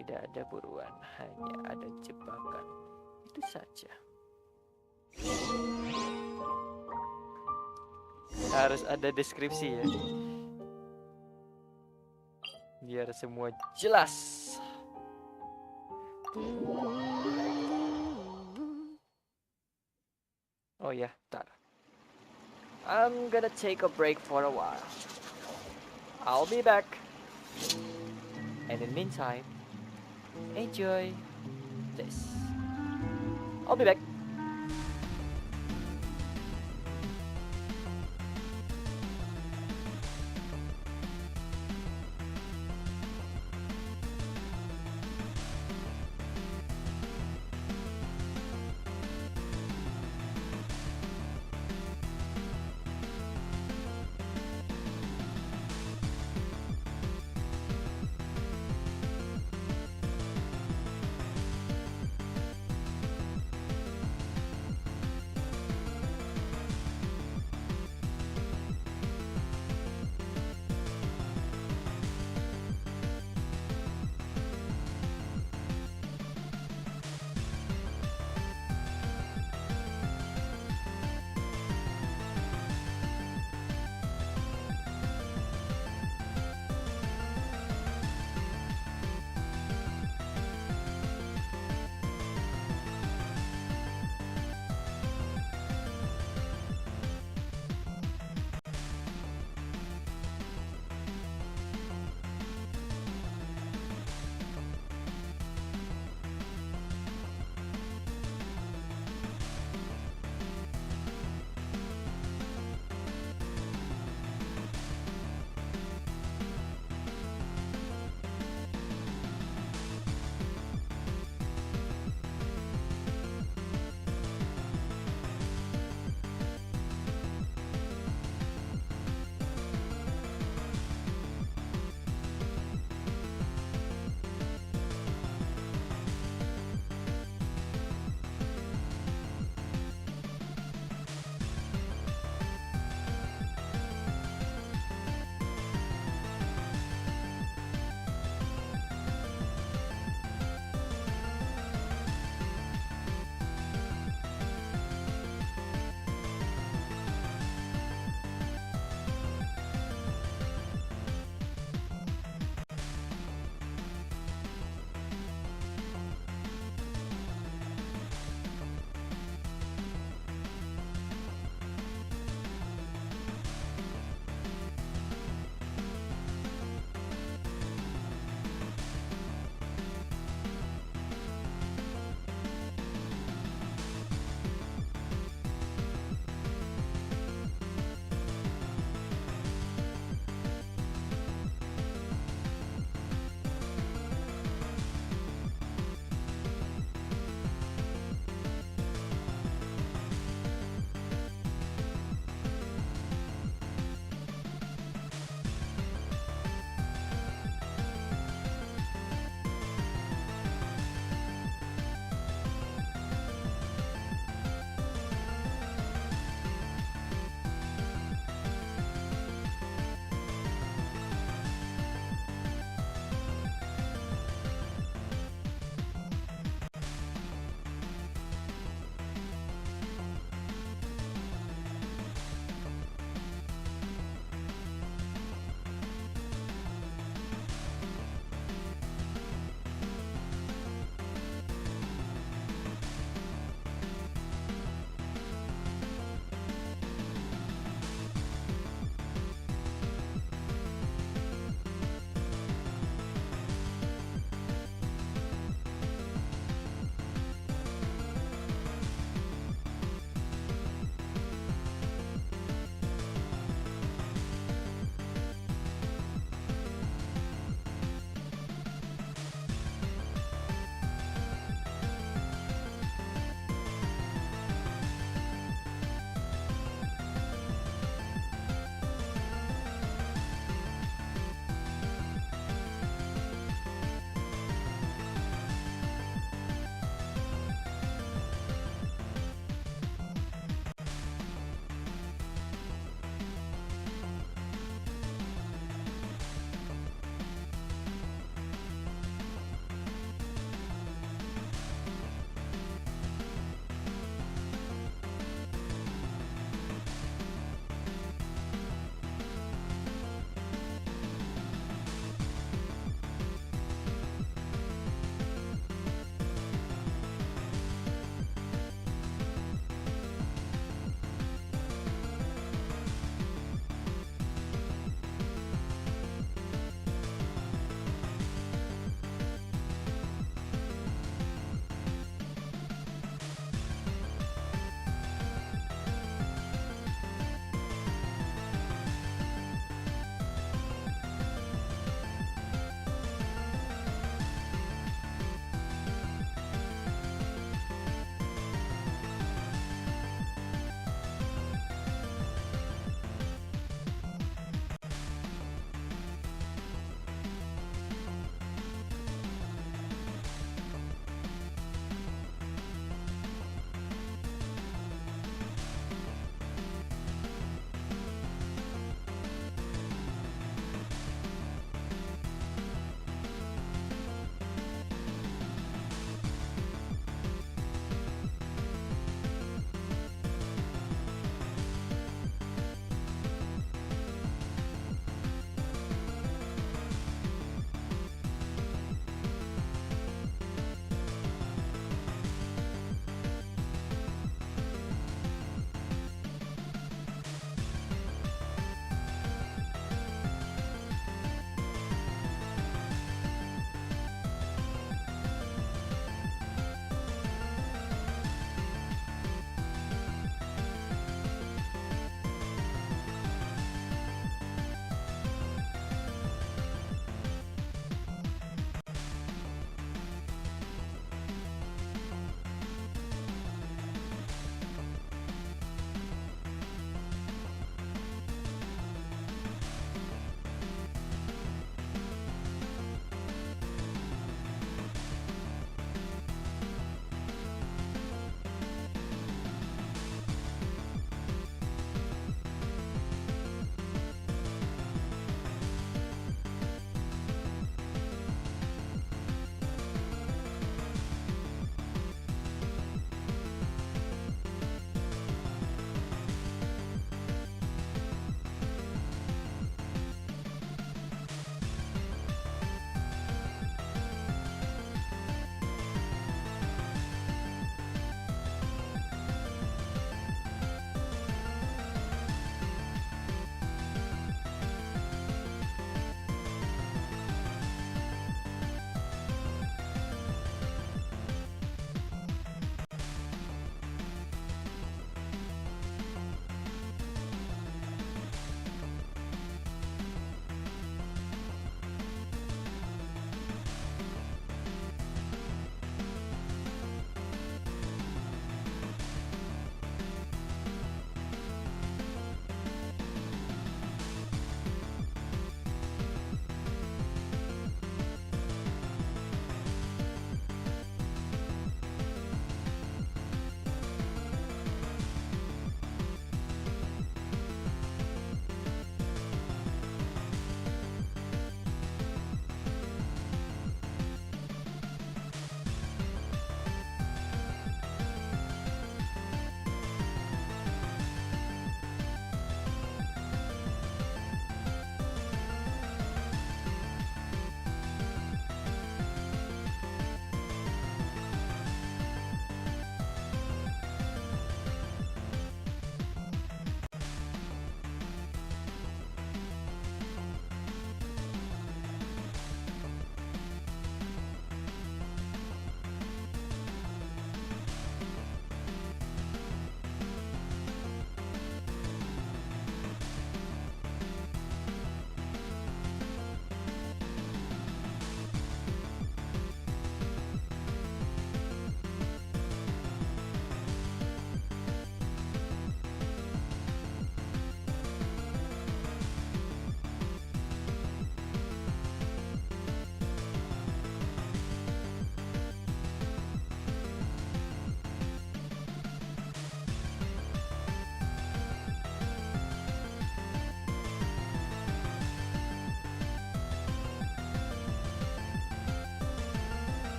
tidak ada buruan, hanya ada jebakan. Itu saja. Harus ada deskripsi ya, biar semua jelas. Oh yeah, tar. I'm gonna take a break for a while. I'll be back. And in the meantime, enjoy this. I'll be back.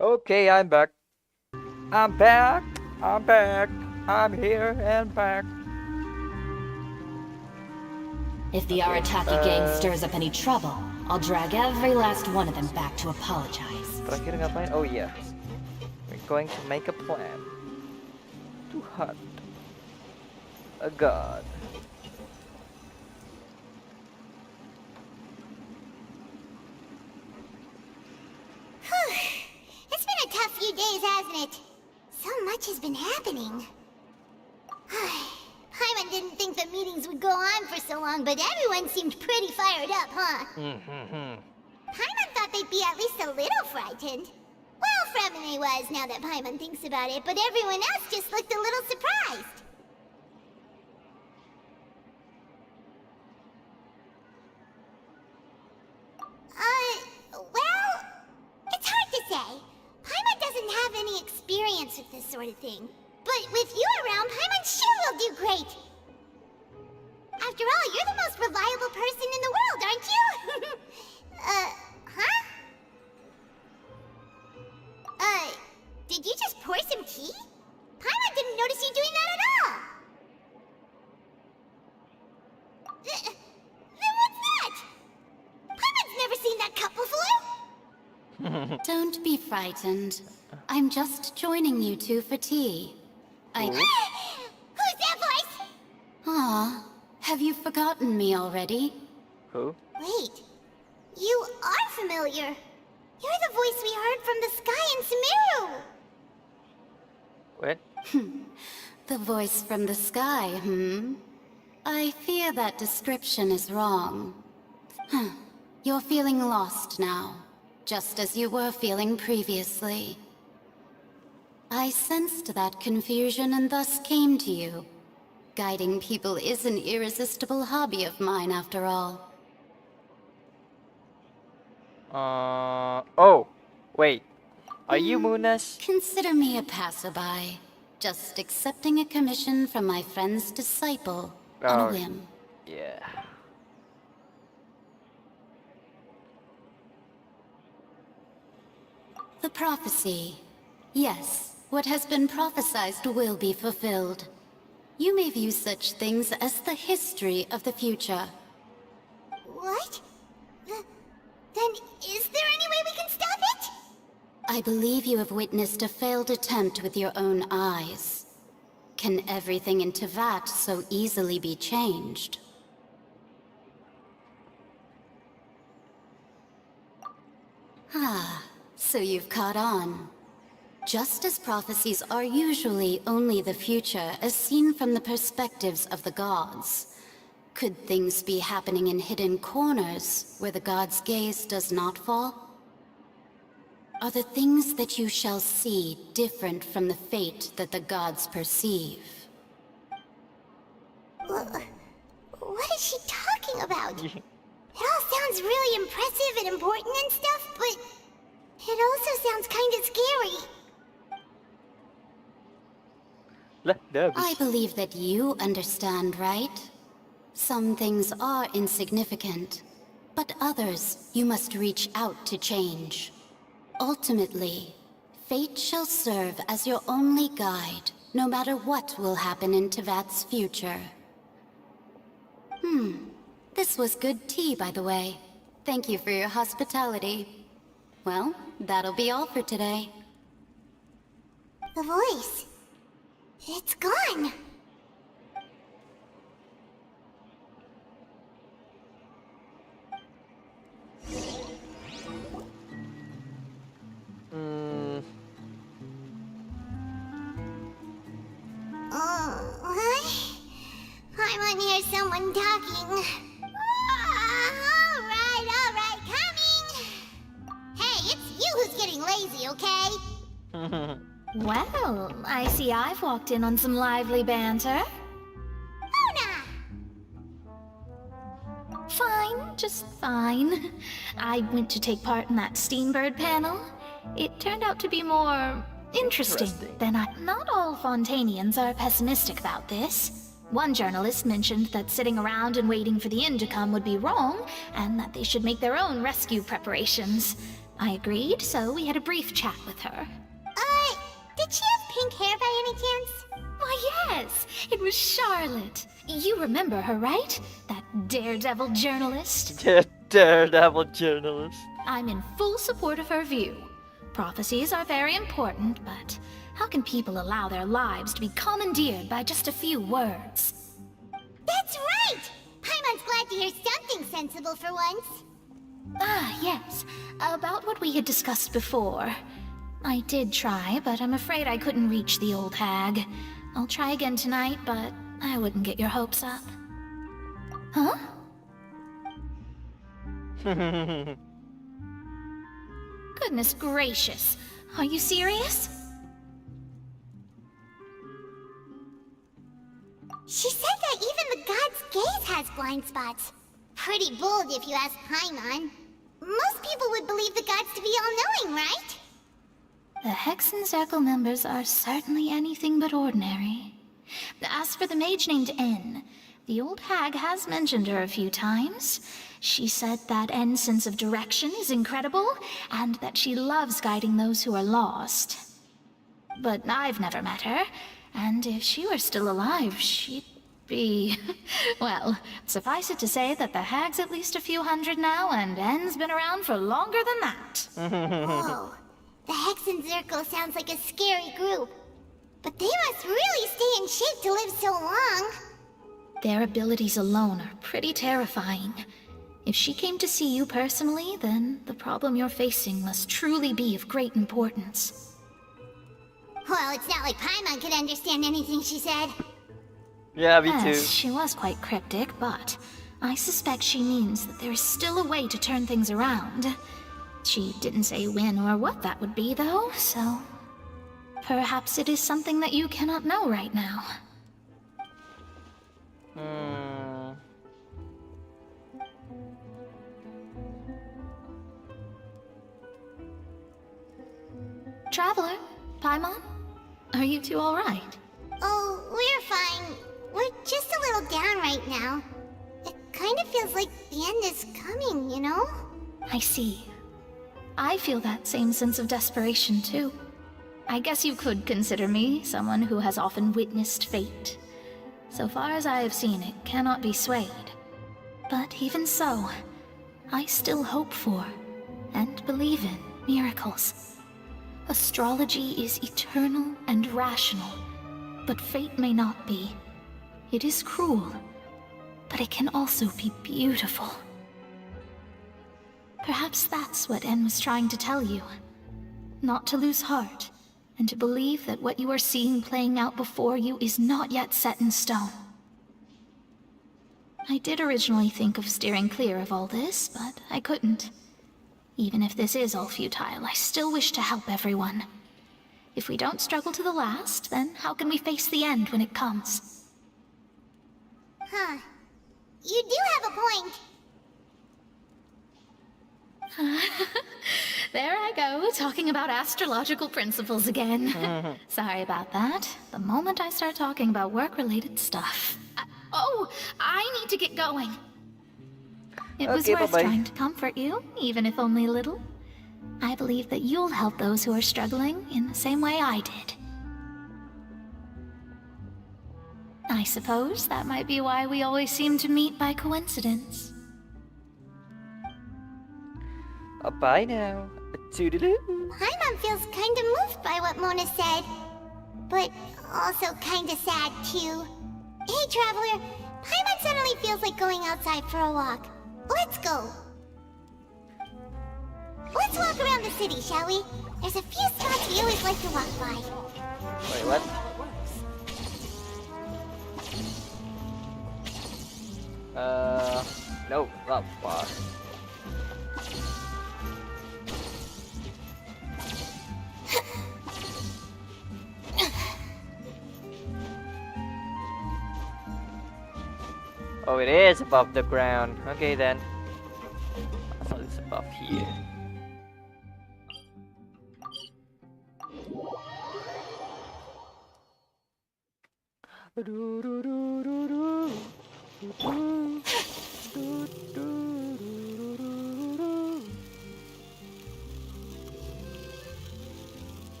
Okay, I'm back. I'm back. I'm back. I'm here and back. If the Arataki gang stirs up any trouble, I'll drag every last one of them back to apologize. Terakhir ngapain? Oh iya. We're going to make a plan to hunt a god. It's been a tough few days, hasn't it? So much has been happening. Paimon didn't think the meetings would go on for so long, but everyone seemed pretty fired up, huh? Paimon thought they'd be at least a little frightened. Well, Fremine was, now that Paimon thinks about it, but everyone else just looked a little surprised. Well, it's hard to say. Paimon doesn't have any experience with this sort of thing. But with you around, Paimon sure will do great. After all, you're the most reliable person in the world, aren't you? Huh? Did you just pour some tea? Paimon didn't notice you doing that at all. Then what's that? Paimon's never seen that cup before. Don't be frightened. I'm just joining you two for tea. Who's that voice? Aw, have you forgotten me already? Who? Wait, you are familiar. You're the voice we heard from the sky in Sumeru. What? The voice from the sky, I fear that description is wrong. You're feeling lost now, just as you were feeling previously. I sensed that confusion and thus came to you. Guiding people is an irresistible hobby of mine, after all. Oh, wait. Are you Munas? Consider me a passerby. Just accepting a commission from my friend's disciple on a whim. Yeah. The prophecy. Yes, what has been prophesized will be fulfilled. You may view such things as the history of the future. What? Then is there any way we can stop it? I believe you have witnessed a failed attempt with your own eyes. Can everything in Tevat so easily be changed? Ah, so you've caught on. Just as prophecies are usually only the future as seen from the perspectives of the gods, could things be happening in hidden corners where the gods' gaze does not fall? Are the things that you shall see different from the fate that the gods perceive? What is she talking about? It all sounds really impressive and important and stuff, but it also sounds kind of scary. I believe that you understand, right? Some things are insignificant, but others you must reach out to change. Ultimately, fate shall serve as your only guide, no matter what will happen in Tevat's future. This was good tea, by the way. Thank you for your hospitality. Well, that'll be all for today. The voice. It's gone. I hear someone talking. All right, coming. Hey, it's you who's getting lazy, okay? Well, I see I've walked in on some lively banter. Fine, just fine. I went to take part in that Steambird panel. It turned out to be more interesting than I... Not all Fontanians are pessimistic about this. One journalist mentioned that sitting around and waiting for the end to come would be wrong, and that they should make their own rescue preparations. I agreed, so we had a brief chat with her. Did she have pink hair by any chance? Why, yes! It was Charlotte. You remember her, right? That daredevil journalist? Daredevil journalist. I'm in full support of her view. Prophecies are very important, but how can people allow their lives to be commandeered by just a few words? That's right! Paimon's glad to hear something sensible for once. Ah, yes. About what we had discussed before. I did try, but I'm afraid I couldn't reach the old hag. I'll try again tonight, but I wouldn't get your hopes up. Huh? Goodness gracious. Are you serious? She said that even the god's gaze has blind spots. Pretty bold if you ask Paimon. Most people would believe the gods to be all-knowing, right? The Hexen Circle members are certainly anything but ordinary. As for the mage named N, the old hag has mentioned her a few times. She said that N's sense of direction is incredible, and that she loves guiding those who are lost. But I've never met her, and if she were still alive, she'd be... well, suffice it to say that the hag's at least a few hundred now, and N's been around for longer than that. Whoa. The Hexen Circle sounds like a scary group. But they must really stay in shape to live so long. Their abilities alone are pretty terrifying. If she came to see you personally, then the problem you're facing must truly be of great importance. Well, it's not like Paimon could understand anything she said. Yeah, me too. Yes, she was quite cryptic, but I suspect she means that there is still a way to turn things around. She didn't say when or what that would be, though, so... perhaps it is something that you cannot know right now. Traveler, Paimon, are you two all right? Oh, we're fine. We're just a little down right now. It kind of feels like the end is coming, you know? I see. I feel that same sense of desperation, too. I guess you could consider me someone who has often witnessed fate. So far as I have seen, it cannot be swayed. But even so, I still hope for, and believe in, miracles. Astrology is eternal and rational, but fate may not be. It is cruel, but it can also be beautiful. Perhaps that's what En was trying to tell you. Not to lose heart, and to believe that what you are seeing playing out before you is not yet set in stone. I did originally think of steering clear of all this, but I couldn't. Even if this is all futile, I still wish to help everyone. If we don't struggle to the last, then how can we face the end when it comes? Huh. You do have a point. There I go, talking about astrological principles again. Sorry about that. The moment I start talking about work-related stuff... oh, I need to get going. It was worth trying to comfort you, even if only a little. I believe that you'll help those who are struggling in the same way I did. I suppose that might be why we always seem to meet by coincidence. Bye now. Toodaloo. Paimon feels kinda moved by what Mona said. But also kinda sad, too. Hey, Traveler. Paimon suddenly feels like going outside for a walk. Let's go. Let's walk around the city, shall we? There's a few spots we always like to walk by. Wait, what? No, not far. Oh, it is above the ground. Okay then. I thought it's above here.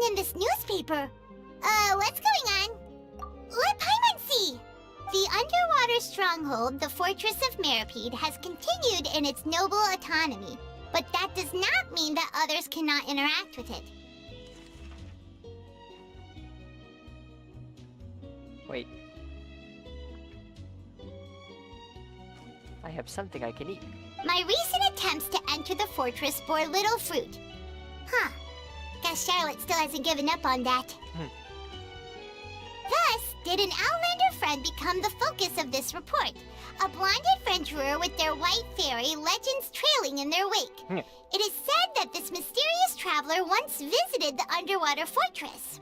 in this newspaper. What's going on? Let Paimon see! The underwater stronghold, the Fortress of Meripede, has continued in its noble autonomy, but that does not mean that others cannot interact with it. Wait. I have something I can eat. My recent attempts to enter the fortress bore little fruit. Huh. Guess Charlotte still hasn't given up on that. Thus, did an Outlander friend become the focus of this report? A blonde adventurer with their white fairy, legends trailing in their wake. It is said that this mysterious traveler once visited the underwater fortress.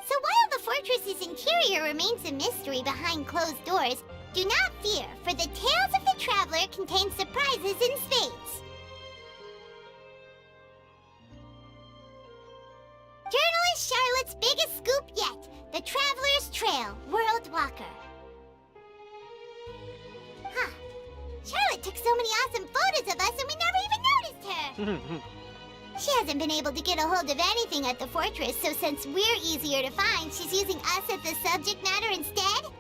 So while the fortress's interior remains a mystery behind closed doors, do not fear, for the tales of the traveler contain surprises in spades. Journalist Charlotte's biggest scoop yet, the Traveler's Trail, World Walker. Huh. Charlotte took so many awesome photos of us and we never even noticed her. She hasn't been able to get a hold of anything at the fortress, so since we're easier to find, she's using us as the subject matter instead?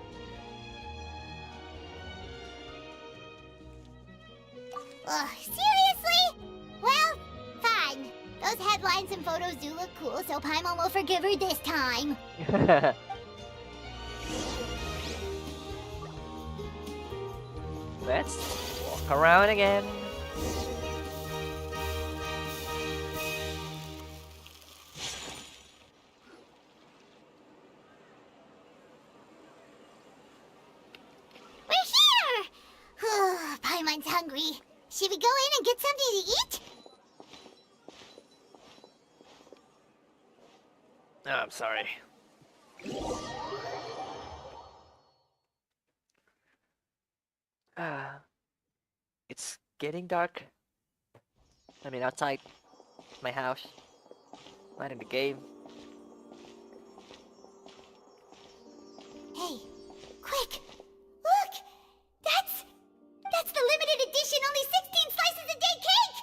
Ugh, seriously? Well, fine. Those headlines and photos do look cool, so Paimon will forgive her this time. Let's walk around again. We're here! Paimon's hungry. Should we go in and get something to eat? Oh, I'm sorry. It's getting dark. I mean, outside my house, not in the game. Hey, quick! Look! That's the limited edition only 16 slices a day cake!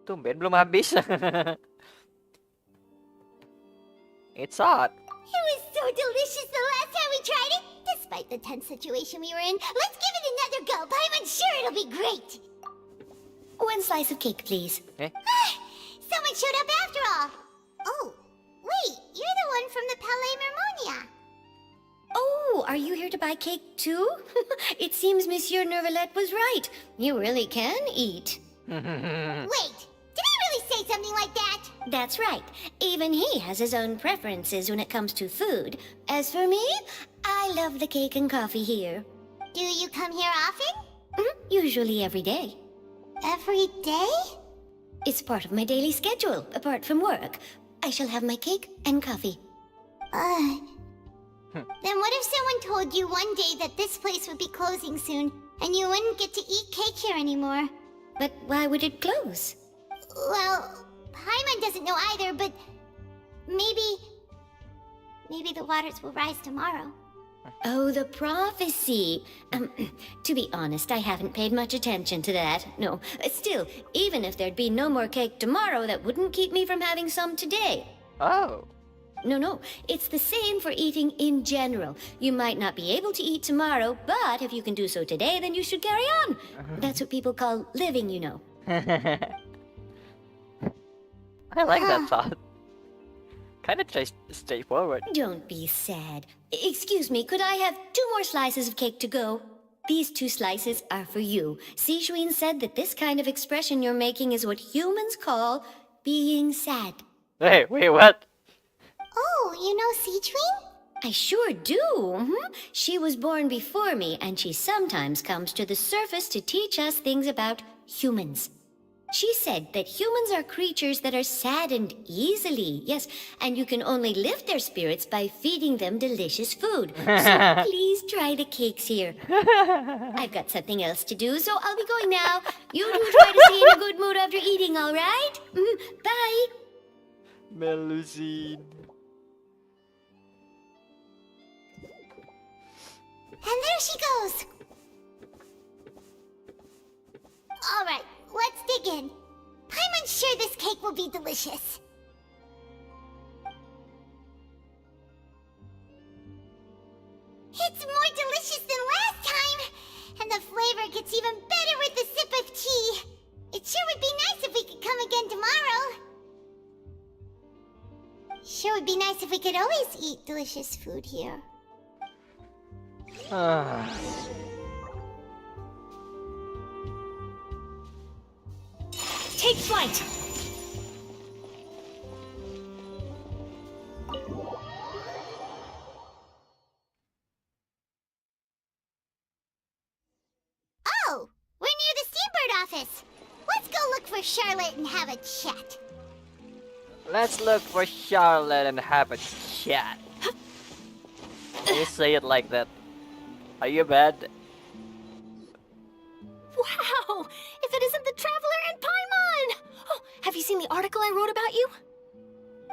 Tumben belum habis. It's hot. It was so delicious the last time we tried it. Despite the tense situation we were in, let's give it another go. I'm sure it'll be great. One slice of cake, please. Eh? Someone showed up after all. Oh, wait, you're the one from the Palais Mermonia. Oh, are you here to buy cake too? It seems Monsieur Nervalette was right. You really can eat. Wait, did he really say something like that? That's right. Even he has his own preferences when it comes to food. As for me, I love the cake and coffee here. Do you come here often? Usually every day. Every day? It's part of my daily schedule, apart from work. I shall have my cake and coffee. Then what if someone told you one day that this place would be closing soon, and you wouldn't get to eat cake here anymore? But why would it close? Well, Paimon doesn't know either, but maybe the waters will rise tomorrow. Oh, the prophecy. To be honest, I haven't paid much attention to that. No, still, even if there'd be no more cake tomorrow, that wouldn't keep me from having some today. Oh. No, it's the same for eating in general. You might not be able to eat tomorrow, but if you can do so today, then you should carry on. That's what people call living, you know. I like that thought. Kind of straightforward. Don't be sad. Excuse me, could I have 2 more slices of cake to go? These 2 slices are for you. Sijouin said that this kind of expression you're making is what humans call being sad. Hey, wait, what? Oh, you know Sijouin? I sure do. She was born before me, and she sometimes comes to the surface to teach us things about humans. She said that humans are creatures that are saddened easily, yes, and you can only lift their spirits by feeding them delicious food. So please try the cakes here. I've got something else to do, so I'll be going now. You do try to stay in a good mood after eating, all right? Bye. Melusine. And there she goes. All right, let's dig in. Paimon's sure this cake will be delicious. It's more delicious than last time, and the flavor gets even better with a sip of tea. It sure would be nice if we could come again tomorrow. Sure would be nice if we could always eat delicious food here. Take flight! Oh, we're near the Steambird office. Let's go look for Charlotte and have a chat. Let's look for Charlotte and have a chat. Can you say it like that? Are you bad? Wow! If it isn't the Traveler and Paimon! Oh, have you seen the article I wrote about you?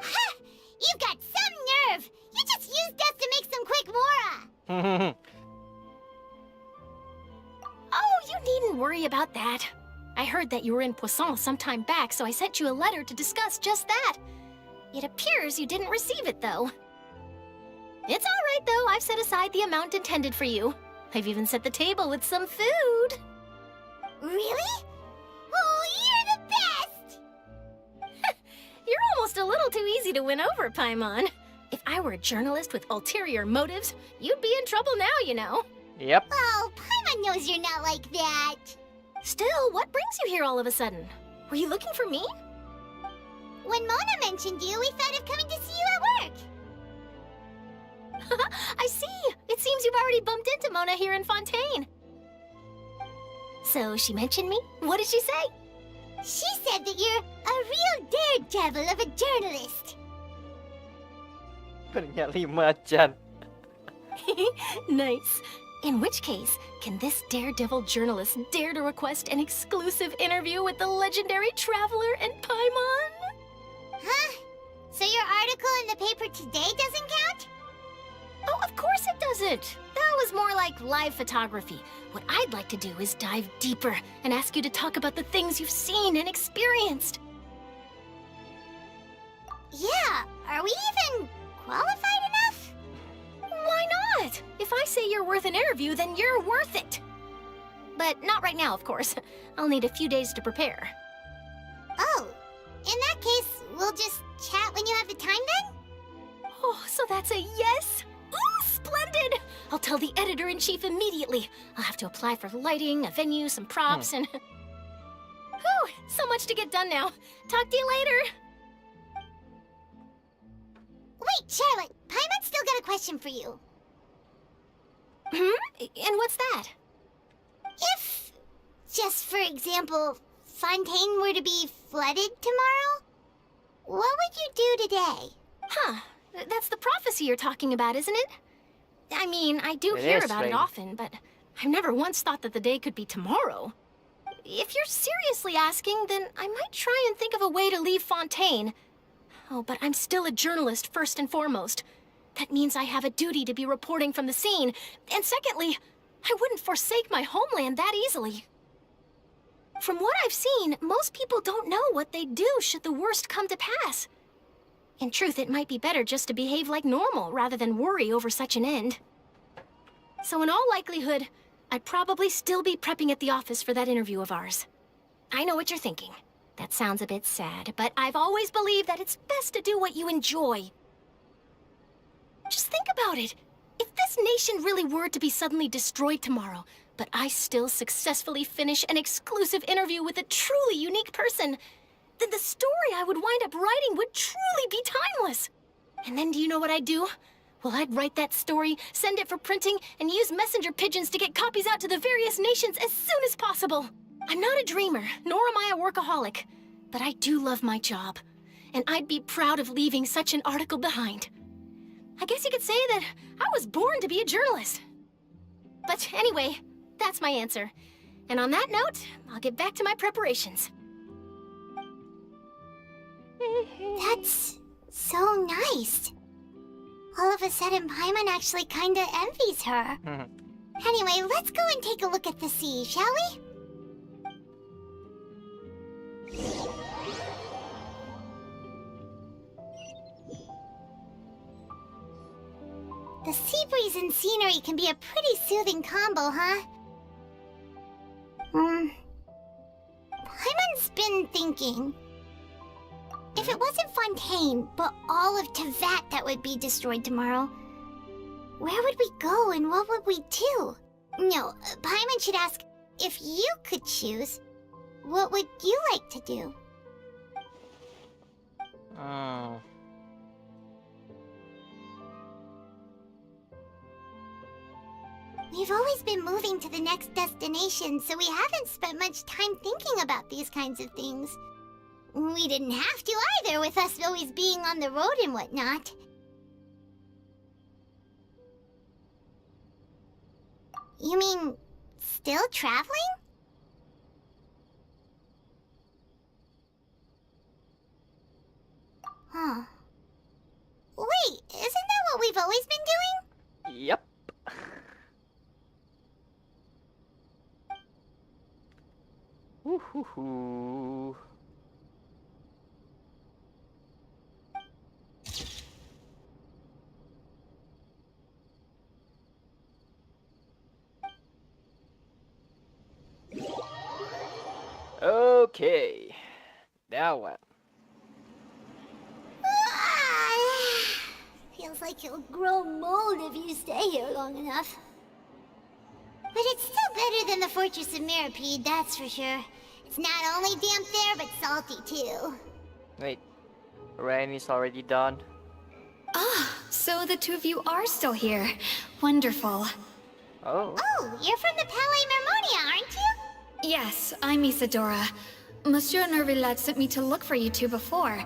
Ha! You've got some nerve! You just used us to make some quick mora! Oh, you needn't worry about that. I heard that you were in Poisson some time back, so I sent you a letter to discuss just that. It appears you didn't receive it, though. It's all right, though. I've set aside the amount intended for you. I've even set the table with some food. Really? Oh, you're the best! You're almost a little too easy to win over, Paimon. If I were a journalist with ulterior motives, you'd be in trouble now, you know. Yep. Oh, Paimon knows you're not like that. Still, what brings you here all of a sudden? Were you looking for me? When Mona mentioned you, we thought of coming to see you at work. I see. It seems you've already bumped into Mona here in Fontaine. So she mentioned me? What did she say? She said that you're a real daredevil of a journalist. Punya 5 Chan. Nice. In which case, can this daredevil journalist dare to request an exclusive interview with the legendary Traveler and Paimon? Huh? So your article in the paper today doesn't count? Oh, of course it doesn't. That was more like live photography. What I'd like to do is dive deeper and ask you to talk about the things you've seen and experienced. Yeah, are we even qualified enough? Why not? If I say you're worth an interview, then you're worth it. But not right now, of course. I'll need a few days to prepare. Oh, in that case, we'll just chat when you have the time then? Oh, so that's a yes? Ooh, splendid! I'll tell the editor-in-chief immediately. I'll have to apply for lighting, a venue, some props, and... Whew, so much to get done now. Talk to you later. Wait, Charlotte, Paimon's still got a question for you. And what's that? If, just for example, Fontaine were to be flooded tomorrow, what would you do today? Huh. That's the prophecy you're talking about, isn't it? I mean, I do It hear is, about it Ray. often, but I've never once thought that the day could be tomorrow. If you're seriously asking, then I might try and think of a way to leave Fontaine. Oh, but I'm still a journalist, first and foremost. That means I have a duty to be reporting from the scene. And secondly, I wouldn't forsake my homeland that easily. From what I've seen, most people don't know what they'd do should the worst come to pass. In truth, it might be better just to behave like normal rather than worry over such an end. So in all likelihood, I'd probably still be prepping at the office for that interview of ours. I know what you're thinking. That sounds a bit sad, but I've always believed that it's best to do what you enjoy. Just think about it. If this nation really were to be suddenly destroyed tomorrow, but I still successfully finish an exclusive interview with a truly unique person, then the story I would wind up writing would truly be timeless. And then do you know what I'd do? Well, I'd write that story, send it for printing, and use messenger pigeons to get copies out to the various nations as soon as possible. I'm not a dreamer, nor am I a workaholic, but I do love my job, and I'd be proud of leaving such an article behind. I guess you could say that I was born to be a journalist. But anyway, that's my answer. And on that note, I'll get back to my preparations. That's so nice. All of a sudden, Paimon actually kinda envies her. Anyway, let's go and take a look at the sea, shall we? The sea breeze and scenery can be a pretty soothing combo, huh? Paimon's been thinking. If it wasn't Fontaine, but all of Tevat that would be destroyed tomorrow, where would we go and what would we do? No, Paimon should ask, if you could choose, what would you like to do? We've always been moving to the next destination, so we haven't spent much time thinking about these kinds of things. We didn't have to either, with us always being on the road and whatnot. You mean, still traveling? Huh. Wait, isn't that what we've always been doing? Yep. Woo-hoo-hoo. Okay. Now what? Feels like you'll grow mold if you stay here long enough. But it's still better than the Fortress of Mirapede, that's for sure. It's not only damp there, but salty too. Wait. Rain is already done. Ah, so the two of you are still here. Wonderful. Oh. Oh, you're from the Palais Mermonia, aren't you? Yes, I'm Isadora. Monsieur Nervillet sent me to look for you two before.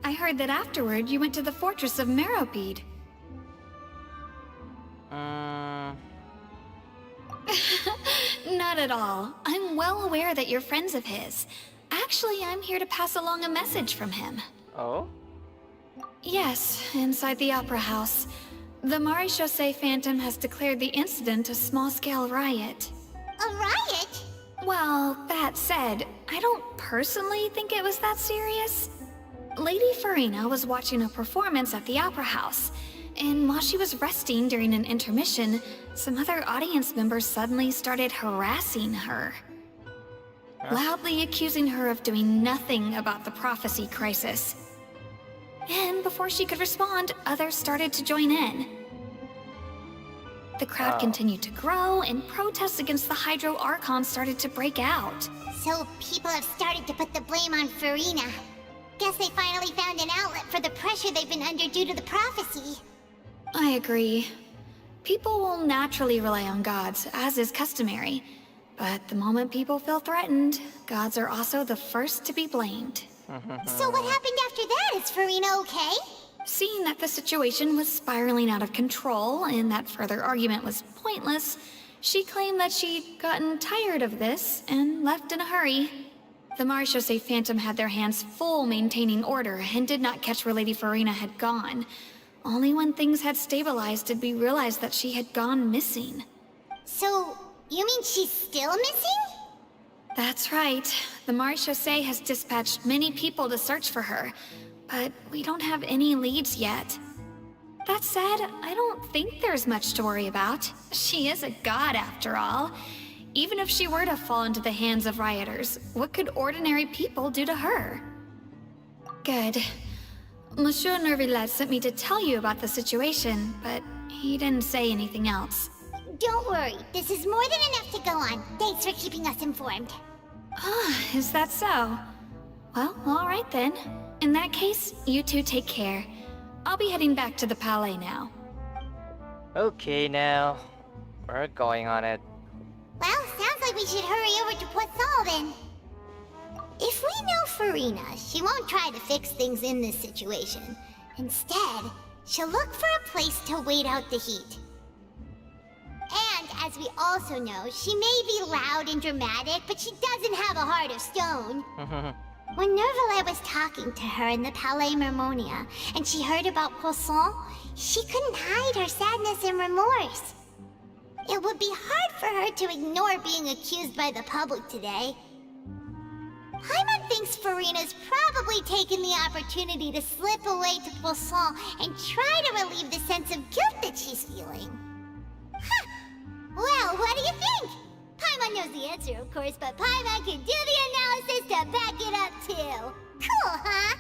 I heard that afterward you went to the Fortress of Mirapede. Not at all. I'm well aware that you're friends of his. Actually, I'm here to pass along a message from him. Oh? Yes, inside the Opera House. The Maréchaussée Phantom has declared the incident a small-scale riot. A riot? Well, that said, I don't personally think it was that serious. Lady Furina was watching a performance at the Opera House, and while she was resting during an intermission, some other audience members suddenly started harassing her. Loudly accusing her of doing nothing about the prophecy crisis. And before she could respond, others started to join in. The crowd continued to grow, and protests against the Hydro Archon started to break out. So people have started to put the blame on Furina. Guess they finally found an outlet for the pressure they've been under due to the prophecy. I agree. People will naturally rely on gods, as is customary. But the moment people feel threatened, gods are also the first to be blamed. So what happened after that? Is Furina okay? Seeing that the situation was spiraling out of control and that further argument was pointless, she claimed that she'd gotten tired of this and left in a hurry. The Maréchaussée Phantom had their hands full maintaining order and did not catch where Lady Furina had gone. Only when things had stabilized did we realize that she had gone missing. So, you mean she's still missing? That's right. The Maréchaussée has dispatched many people to search for her, but we don't have any leads yet. That said, I don't think there's much to worry about. She is a god after all. Even if she were to fall into the hands of rioters, what could ordinary people do to her? Good. Monsieur Nervillet sent me to tell you about the situation, but he didn't say anything else. Don't worry, this is more than enough to go on. Thanks for keeping us informed. Ah, is that so? Well, alright then. In that case, you two take care. I'll be heading back to the Palais now. Okay, now. We're going on it. Well, sounds like we should hurry over to Poisson then. If we know Furina, she won't try to fix things in this situation. Instead, she'll look for a place to wait out the heat. And as we also know, she may be loud and dramatic, but she doesn't have a heart of stone. When Nervillet was talking to her in the Palais Mermonia, and she heard about Poisson, she couldn't hide her sadness and remorse. It would be hard for her to ignore being accused by the public today. Paimon thinks Furina's probably taken the opportunity to slip away to Poisson and try to relieve the sense of guilt that she's feeling. Huh. Well, what do you think? Paimon knows the answer, of course, but Paimon can do the analysis to back it up, too. Cool, huh?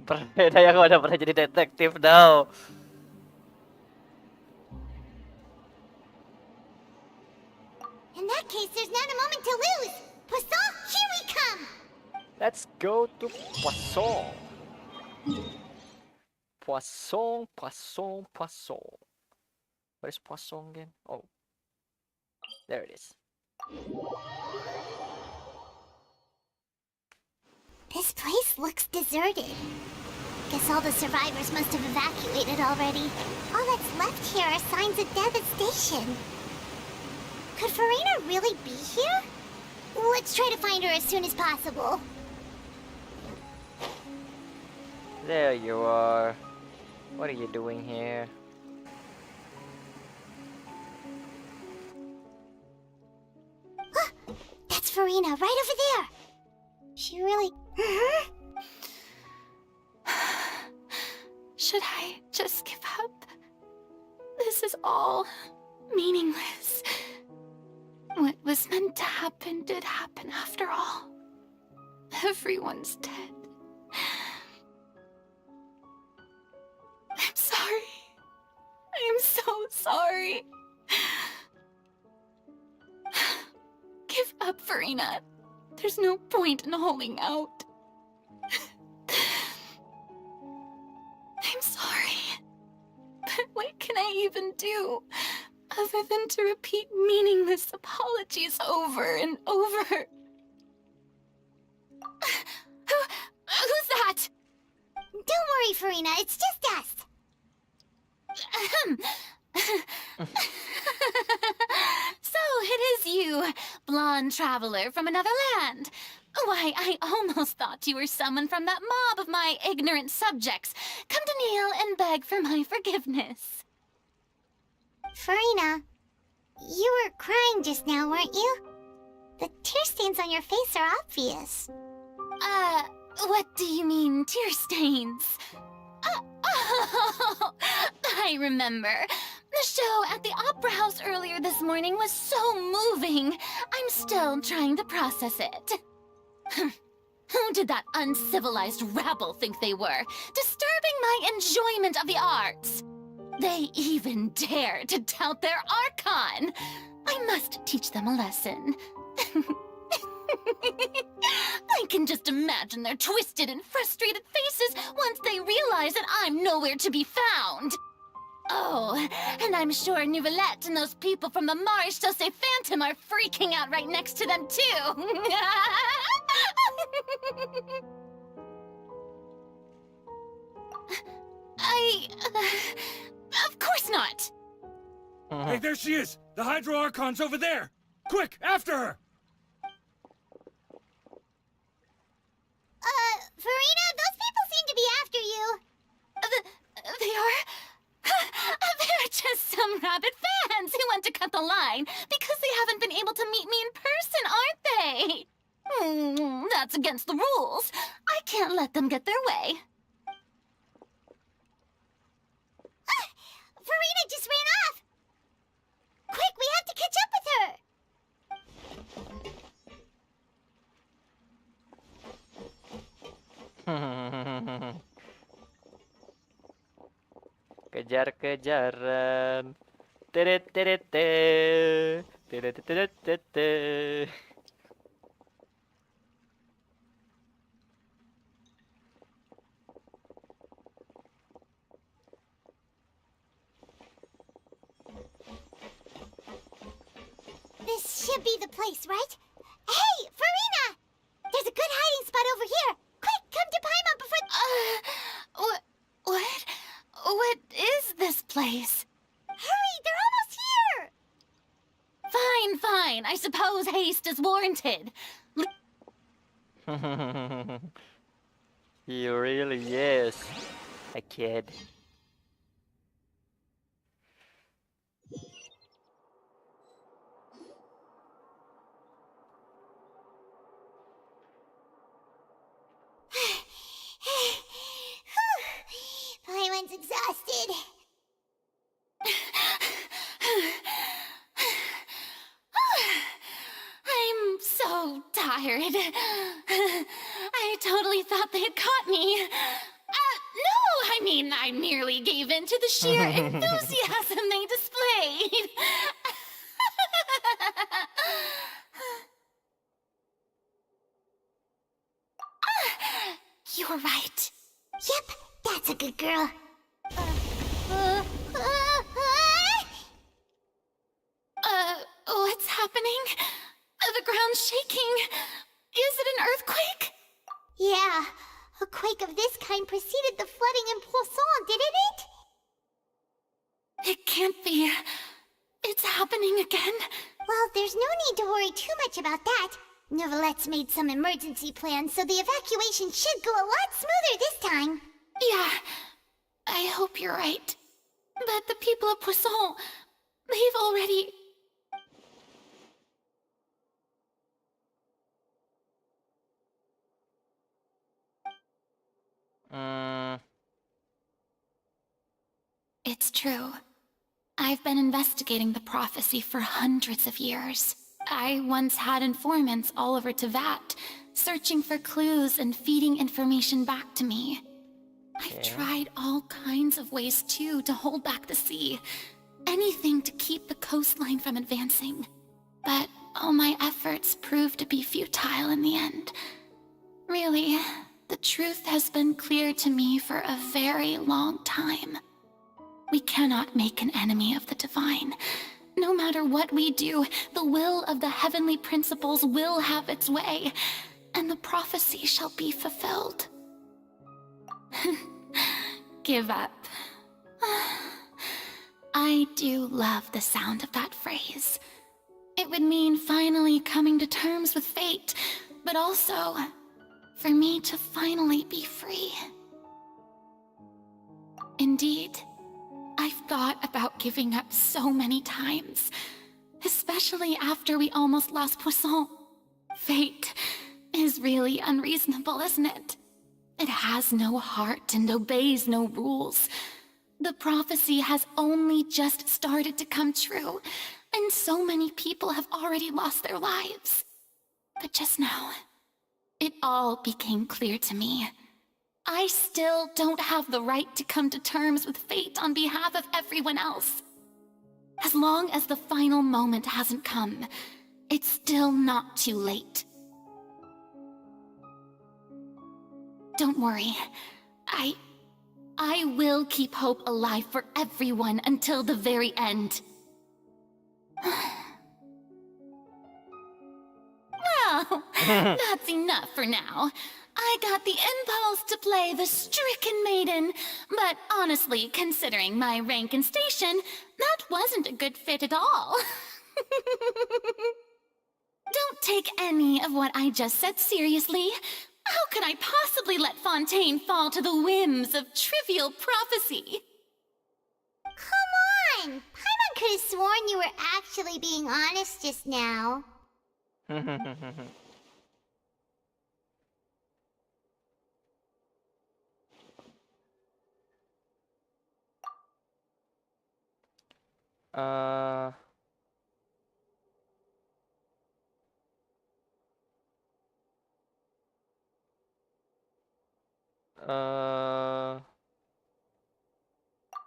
Berbeda ya kalau udah pernah jadi detektif now. In that case, there's not a moment to lose. Poisson, here we come! Let's go to Poisson. Poisson, Poisson, Poisson. Where's Poisson again? Oh, there it is. This place looks deserted. Guess all the survivors must have evacuated already. All that's left here are signs of devastation. Could Furina really be here? Let's try to find her as soon as possible. There you are. What are you doing here? That's Furina, right over there. She really... Should I just give up? This is all meaningless. What was meant to happen did happen after all. Everyone's dead. I'm sorry. I am so sorry. Give up, Furina. There's no point in holding out. I'm sorry. But what can I even do other than to repeat meaningless apologies over and over? Who's that? Don't worry, Furina. It's just us. So it is you, blonde traveler from another land. Why, I almost thought you were someone from that mob of my ignorant subjects, come to kneel and beg for my forgiveness. Furina, you were crying just now, weren't you? The tear stains on your face are obvious. What do you mean, tear stains? Oh, I remember. The show at the Opera House earlier this morning was so moving. I'm still trying to process it. Who did that uncivilized rabble think they were, disturbing my enjoyment of the arts? They even dare to tout their Archon. I must teach them a lesson. I can just imagine their twisted and frustrated faces once they realize that I'm nowhere to be found. Oh, and I'm sure Nouvellette and those people from the Marsh Chaussee Phantom are freaking out right next to them, too. Of course not. Hey, there she is! The Hydro Archon's over there! Quick, after her! Furina, those people seem to be after you. They are? They're just some rabid fans who want to cut the line because they haven't been able to meet me in person, aren't they? That's against the rules. I can't let them get their way. Furina just ran off! Quick, we have to catch up with her! Kejar-kejaran. Teret-teret-teret. Teret-teret-teret. This should be the place, right? Hey, Furina! There's a good hiding spot over here! Quick, come to Paimon before... What? What is this place? Hurry, they're almost here! Fine. I suppose haste is warranted. He really is a kid. tired. I totally thought they had caught me. No, I mean, I merely gave in to the sheer enthusiasm they displayed. You're right. Yep, that's a good girl. What's happening? The ground's shaking. Is it an earthquake? Yeah, a quake of this kind preceded the flooding in Poisson, didn't it? It can't be. It's happening again. Well, there's no need to worry too much about that. Neuvillette made some emergency plans, so the evacuation should go a lot smoother this time. Yeah, I hope you're right. But the people of Poisson, they've already... It's true. I've been investigating the prophecy for hundreds of years. I once had informants all over Tevat, searching for clues and feeding information back to me. I've tried all kinds of ways, too, to hold back the sea. Anything to keep the coastline from advancing. But all my efforts proved to be futile in the end. Really, the truth has been clear to me for a very long time. We cannot make an enemy of the divine. No matter what we do, the will of the heavenly principles will have its way, and the prophecy shall be fulfilled. Give up. I do love the sound of that phrase. It would mean finally coming to terms with fate, but also for me to finally be free. Indeed, I've thought about giving up so many times, especially after we almost lost Poisson. Fate is really unreasonable, isn't it? It has no heart and obeys no rules. The prophecy has only just started to come true, and so many people have already lost their lives. But just now, it all became clear to me. I still don't have the right to come to terms with fate on behalf of everyone else. As long as the final moment hasn't come, it's still not too late. Don't worry. I will keep hope alive for everyone until the very end. Well, that's enough for now. I got the impulse to play the stricken maiden, but honestly, considering my rank and station, that wasn't a good fit at all. Don't take any of what I just said seriously. How could I possibly let Fontaine fall to the whims of trivial prophecy? Come on! Paimon could have sworn you were actually being honest just now.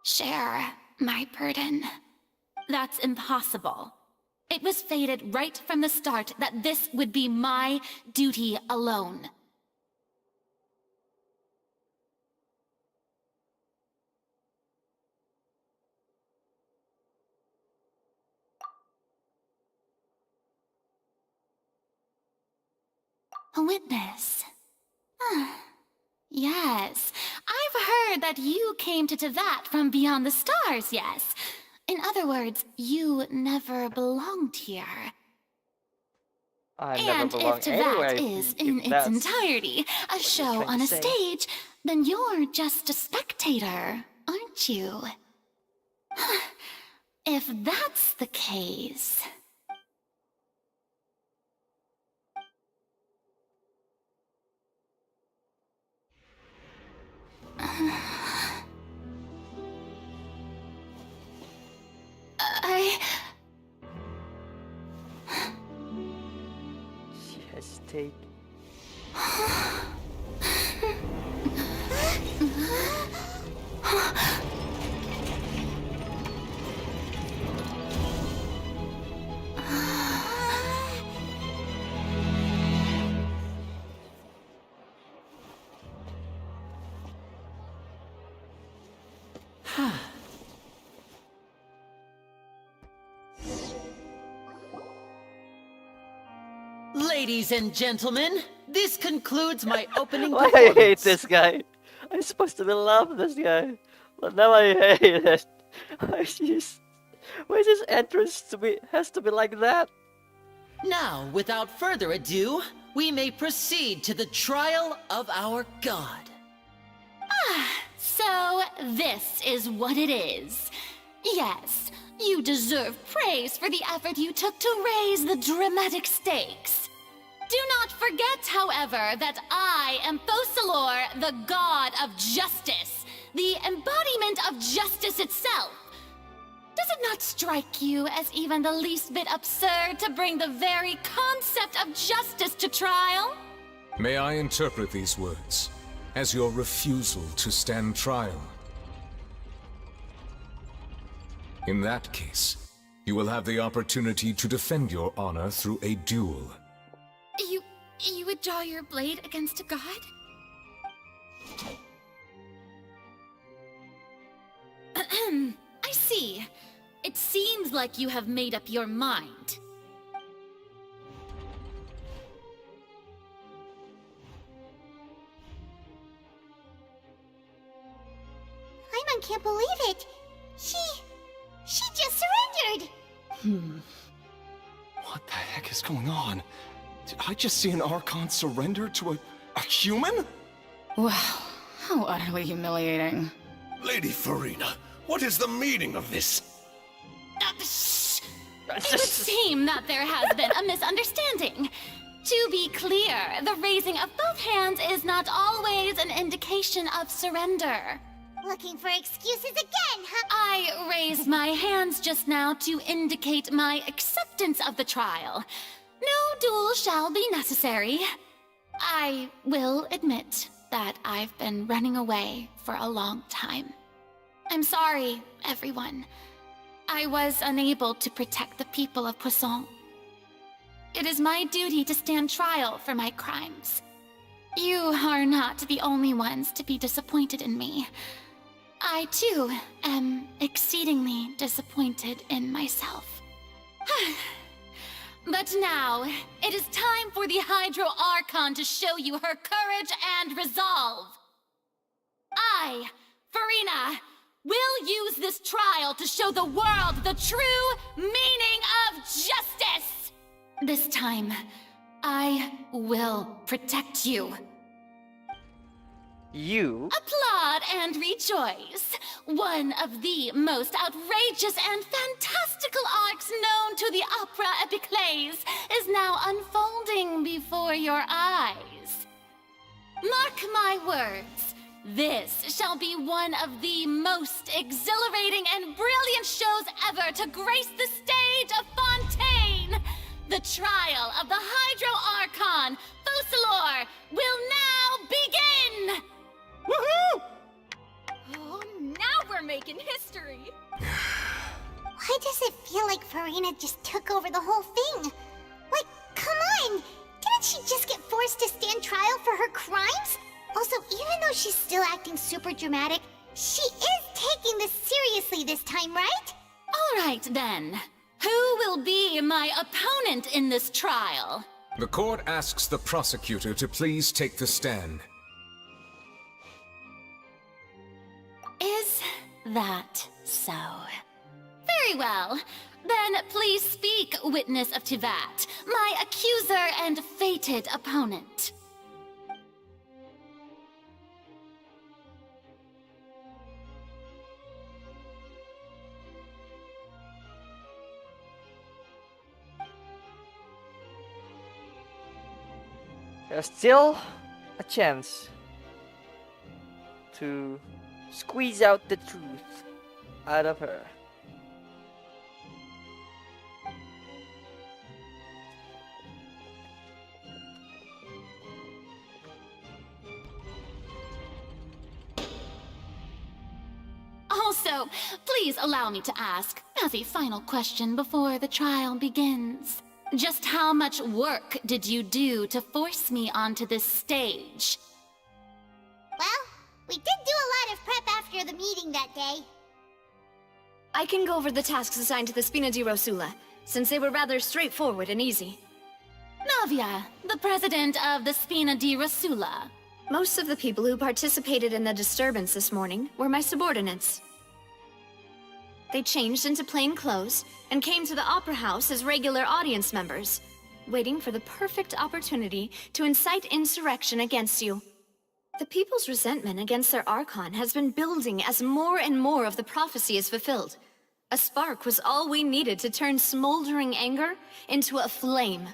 Share my burden. That's impossible. It was fated right from the start that this would be my duty alone. A witness. Yes, I've heard that you came to Tevat from beyond the stars, yes. In other words, you never belonged here. And if Tevat is, in its entirety, a show on a stage, then you're just a spectator, aren't you? If that's the case... She has take. Ladies and gentlemen, this concludes my opening Why I performance. hate this guy? I'm supposed to love this guy, but now I hate it. Why is his entrance has to be like that? Now, without further ado, we may proceed to the trial of our god. So this is what it is. Yes, you deserve praise for the effort you took to raise the dramatic stakes. Do not forget, however, that I am Fosalor, the god of justice, the embodiment of justice itself. Does it not strike you as even the least bit absurd to bring the very concept of justice to trial? May I interpret these words as your refusal to stand trial? In that case, you will have the opportunity to defend your honor through a duel. You would draw your blade against a god? I see. It seems like you have made up your mind. Paimon can't believe it. She just surrendered. What the heck is going on? Did I just see an Archon surrender to a human? Wow, how utterly humiliating. Lady Furina, what is the meaning of this? It would seem that there has been a misunderstanding. To be clear, the raising of both hands is not always an indication of surrender. Looking for excuses again, huh? I raised my hands just now to indicate my acceptance of the trial. No duel shall be necessary. I will admit that I've been running away for a long time. I'm sorry, everyone. I was unable to protect the people of Poisson. It is my duty to stand trial for my crimes. You are not the only ones to be disappointed in me. I, too, am exceedingly disappointed in myself. But now, it is time for the AKRtoon to show you her courage and resolve. I, Furina, will use this trial to show the world the true meaning of justice! This time, I will protect you. You? Applaud and rejoice! One of the most outrageous and fantastical arcs known to the opera epiclese is now unfolding before your eyes. Mark my words, this shall be one of the most exhilarating and brilliant shows ever to grace the stage of Fontaine! The trial of the AKRtoon, Fosalor, will now begin! Woohoo! Oh, now we're making history! Why does it feel like Furina just took over the whole thing? Like, come on! Didn't she just get forced to stand trial for her crimes? Also, even though she's still acting super dramatic, she is taking this seriously this time, right? All right, then. Who will be my opponent in this trial? The court asks the prosecutor to please take the stand. Is that so? Very well. Then please speak, witness of Tivat, my accuser and fated opponent. There's still a chance to squeeze out the truth out of her. So, please allow me to ask, as a final question before the trial begins. Just how much work did you do to force me onto this stage? Well, we did do a lot of prep after the meeting that day. I can go over the tasks assigned to the Spina di Rosula, since they were rather straightforward and easy. Navia, the president of the Spina di Rosula. Most of the people who participated in the disturbance this morning were my subordinates. They changed into plain clothes and came to the Opera House as regular audience members, waiting for the perfect opportunity to incite insurrection against you. The people's resentment against their Archon has been building as more and more of the prophecy is fulfilled. A spark was all we needed to turn smoldering anger into a flame.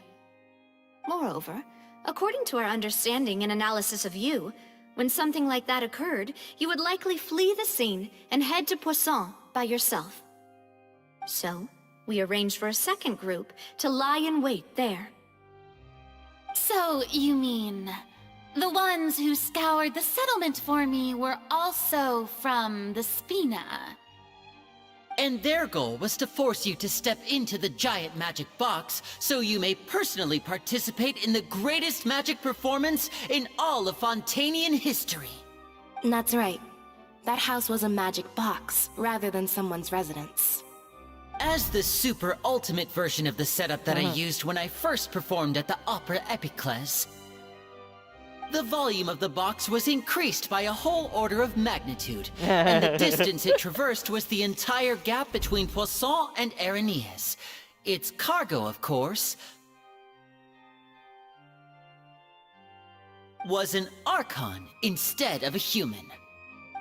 Moreover, according to our understanding and analysis of you, when something like that occurred, you would likely flee the scene and head to Poisson by yourself. So, we arranged for a second group to lie in wait there. So, you mean... the ones who scoured the settlement for me were also from the Spina? And their goal was to force you to step into the giant magic box so you may personally participate in the greatest magic performance in all of Fontanian history. That's right. That house was a magic box, rather than someone's residence. As the super ultimate version of the setup that I used when I first performed at the Opera Epiclese, the volume of the box was increased by a whole order of magnitude, and the distance it traversed was the entire gap between Poisson and Arenias. Its cargo, of course, was an Archon instead of a human.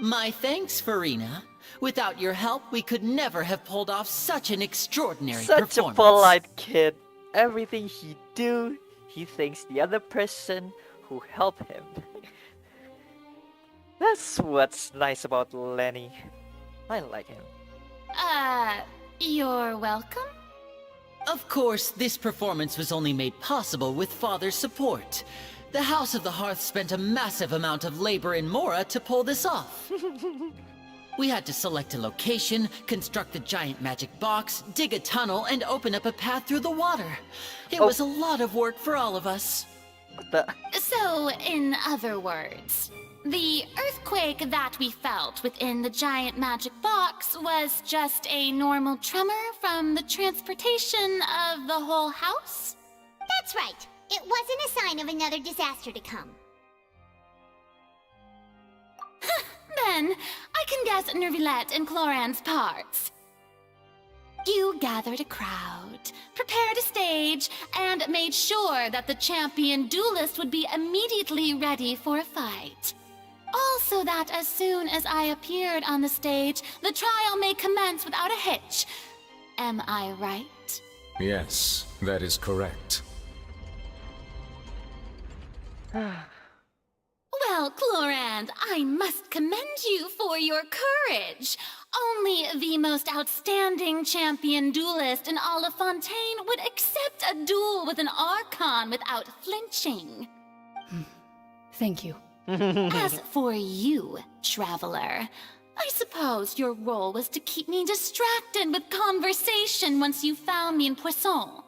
My thanks, Furina. Without your help, we could never have pulled off such an extraordinary performance. Such a polite kid. Everything he do, he thanks the other person who helped him. That's what's nice about Lenny. I like him. You're welcome? Of course, this performance was only made possible with Father's support. The House of the Hearth spent a massive amount of labor in Mora to pull this off. We had to select a location, construct the giant magic box, dig a tunnel, and open up a path through the water. It was a lot of work for all of us. So, in other words, the earthquake that we felt within the giant magic box was just a normal tremor from the transportation of the whole house? That's right. It wasn't a sign of another disaster to come. Then, I can guess Nervilette and Cloran's parts. You gathered a crowd, prepared a stage, and made sure that the champion duelist would be immediately ready for a fight. Also that as soon as I appeared on the stage, the trial may commence without a hitch. Am I right? Yes, that is correct. Well, Clorand, I must commend you for your courage. Only the most outstanding champion duelist in all of Fontaine would accept a duel with an Archon without flinching. Thank you. As for you, Traveler, I suppose your role was to keep me distracted with conversation once you found me in Poisson.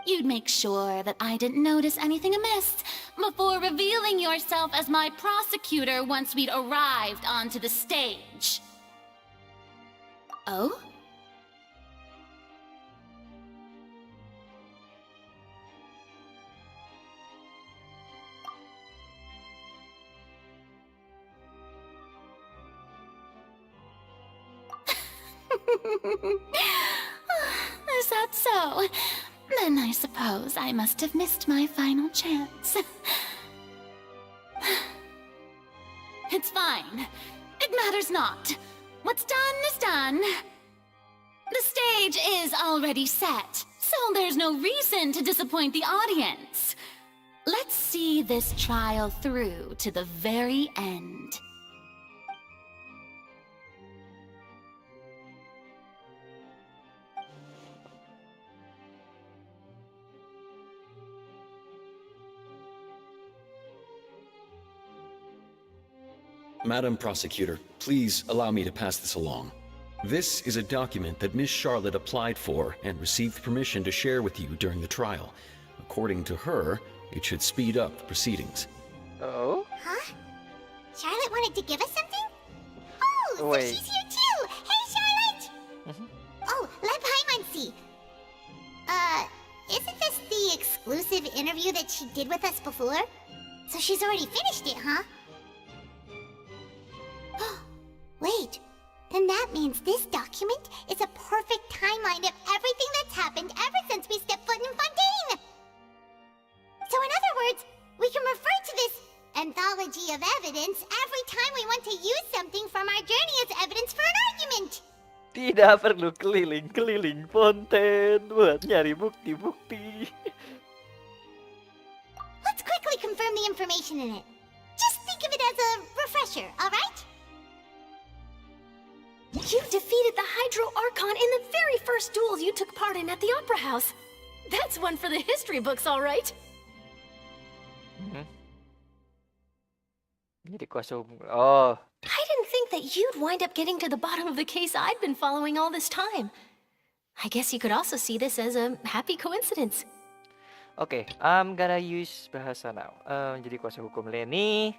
You'd make sure that I didn't notice anything amiss before revealing yourself as my prosecutor once we'd arrived onto the stage. Oh? Is that so? Then I suppose I must have missed my final chance. It's fine. It matters not. What's done is done. The stage is already set, so there's no reason to disappoint the audience. Let's see this trial through to the very end. Madam Prosecutor, please allow me to pass this along. This is a document that Miss Charlotte applied for and received permission to share with you during the trial. According to her, it should speed up the proceedings. Oh? Huh? Charlotte wanted to give us something? Oh, so Wait. she's here too! Hey, Charlotte! Oh, Leb Hymancy! Isn't this the exclusive interview that she did with us before? So she's already finished it, huh? Wait, then that means this document is a perfect timeline of everything that's happened ever since we stepped foot in Fontaine! So in other words, we can refer to this anthology of evidence every time we want to use something from our journey as evidence for an argument! Tidak perlu keliling-keliling Fontaine buat nyari bukti-bukti. Let's quickly confirm the information in it. Just think of it as a refresher, alright? You defeated the Hydro Archon in the very first duel you took part in at the Opera House. That's one for the history books, all right? Jadi kuasa hukum. Oh, I didn't think that you'd wind up getting to the bottom of the case I'd been following all this time. I guess you could also see this as a happy coincidence. okay. I'm gonna use bahasa now. Jadi kuasa hukum Lenny.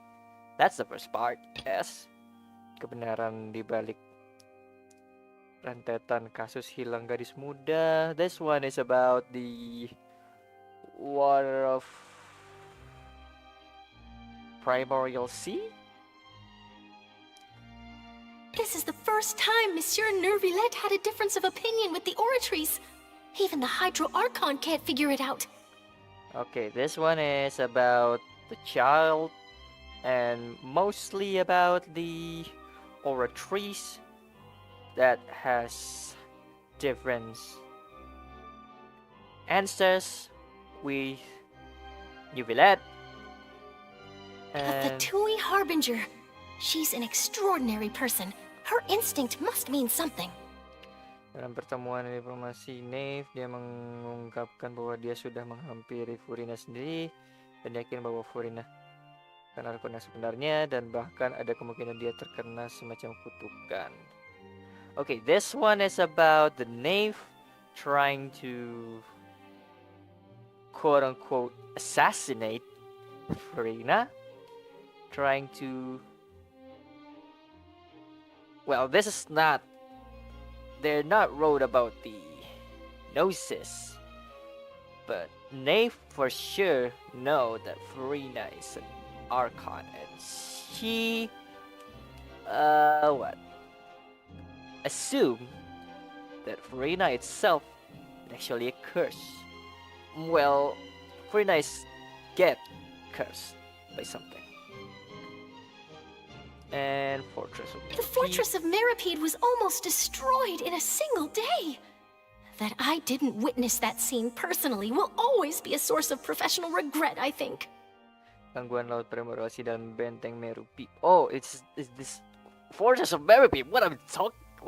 That's the first part. Yes. Kebenaran di balik rentetan kasus hilang gadis muda. This one is about the water of Primordial Sea. This is the first time Monsieur Nervillette had a difference of opinion with the Oratrice. Even the Hydro Archon can't figure it out. Okay, this one is about the child and mostly about the Oratrice that has different answers with Neuvillette. But the Tui Harbinger, she's an extraordinary person. Her instinct must mean something. Dalam pertemuan informasi Nave, dia mengungkapkan bahwa dia sudah menghampiri Furina sendiri dan yakin bahwa Furina kan Archon sebenarnya dan bahkan ada kemungkinan dia terkena semacam kutukan. Okay, this one is about the Knave trying to quote-unquote assassinate Furina. Trying to... Well, this is not... They're not wrote about the Gnosis. But Knave for sure know that Furina is an Archon and she... assume that Furina itself is actually a curse. Well, Furina is get cursed by something. And Fortress of The Fortress of Meripede was almost destroyed in a single day. That I didn't witness that scene personally will always be a source of professional regret, I think. Gangguan Laut Primordial dan Benteng Meripede. Oh, it's this Fortress of Meripede. What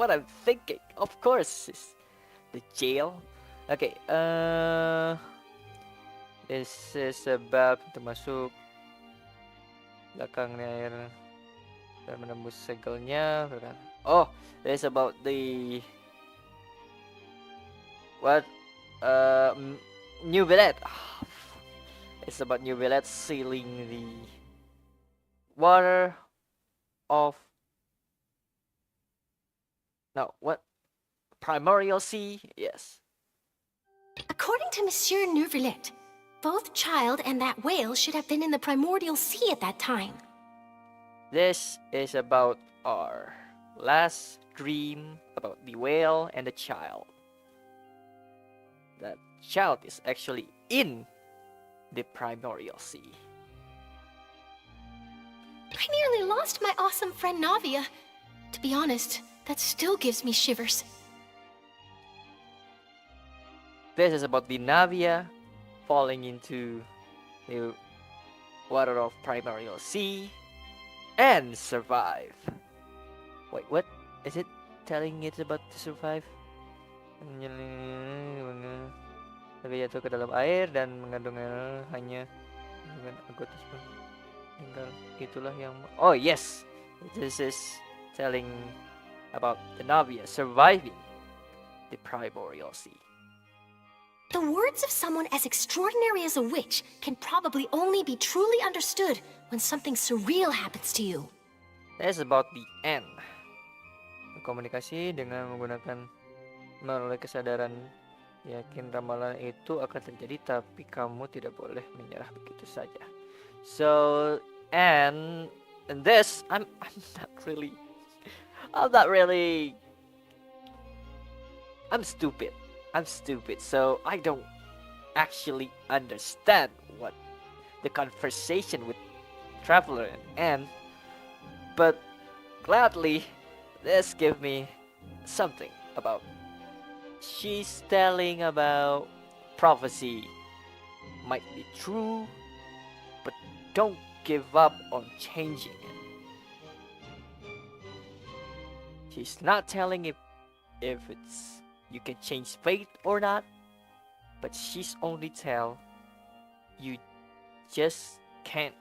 I'm thinking. Of course, it's the jail. Okay. This is about pintu masuk belakangnya air dan menembus segelnya. Oh, this is about the Neuvillette. It's about Neuvillette sealing the water of Primordial Sea. Yes. According to Monsieur Neuvillette, both child and that whale should have been in the Primordial Sea at that time. This is about our last dream about the whale and the child. That child is actually in the Primordial Sea. I nearly lost my awesome friend Navia. To be honest, that still gives me shivers. This is about the Navia falling into the water of Primordial Sea and survive. Wait, what? Is it telling it's about to survive? Navia jatuh ke dalam air dan mengandung hanya dengan anggota tinggal. Itulah yang... Oh yes! This is telling about the Navia surviving the primordial sea. The words of someone as extraordinary as a witch can probably only be truly understood when something surreal happens to you. That's about the end. Komunikasi dengan menggunakan melalui kesadaran, yakin ramalan itu akan terjadi, tapi kamu tidak boleh menyerah begitu saja. So, and in this, I'm stupid. I'm stupid, so I don't actually understand what the conversation with Traveler and Anne, but gladly this give me something about. She's telling about prophecy might be true, but don't give up on changing it. She's not telling if it's you can change fate or not, but she's only tell you just cannot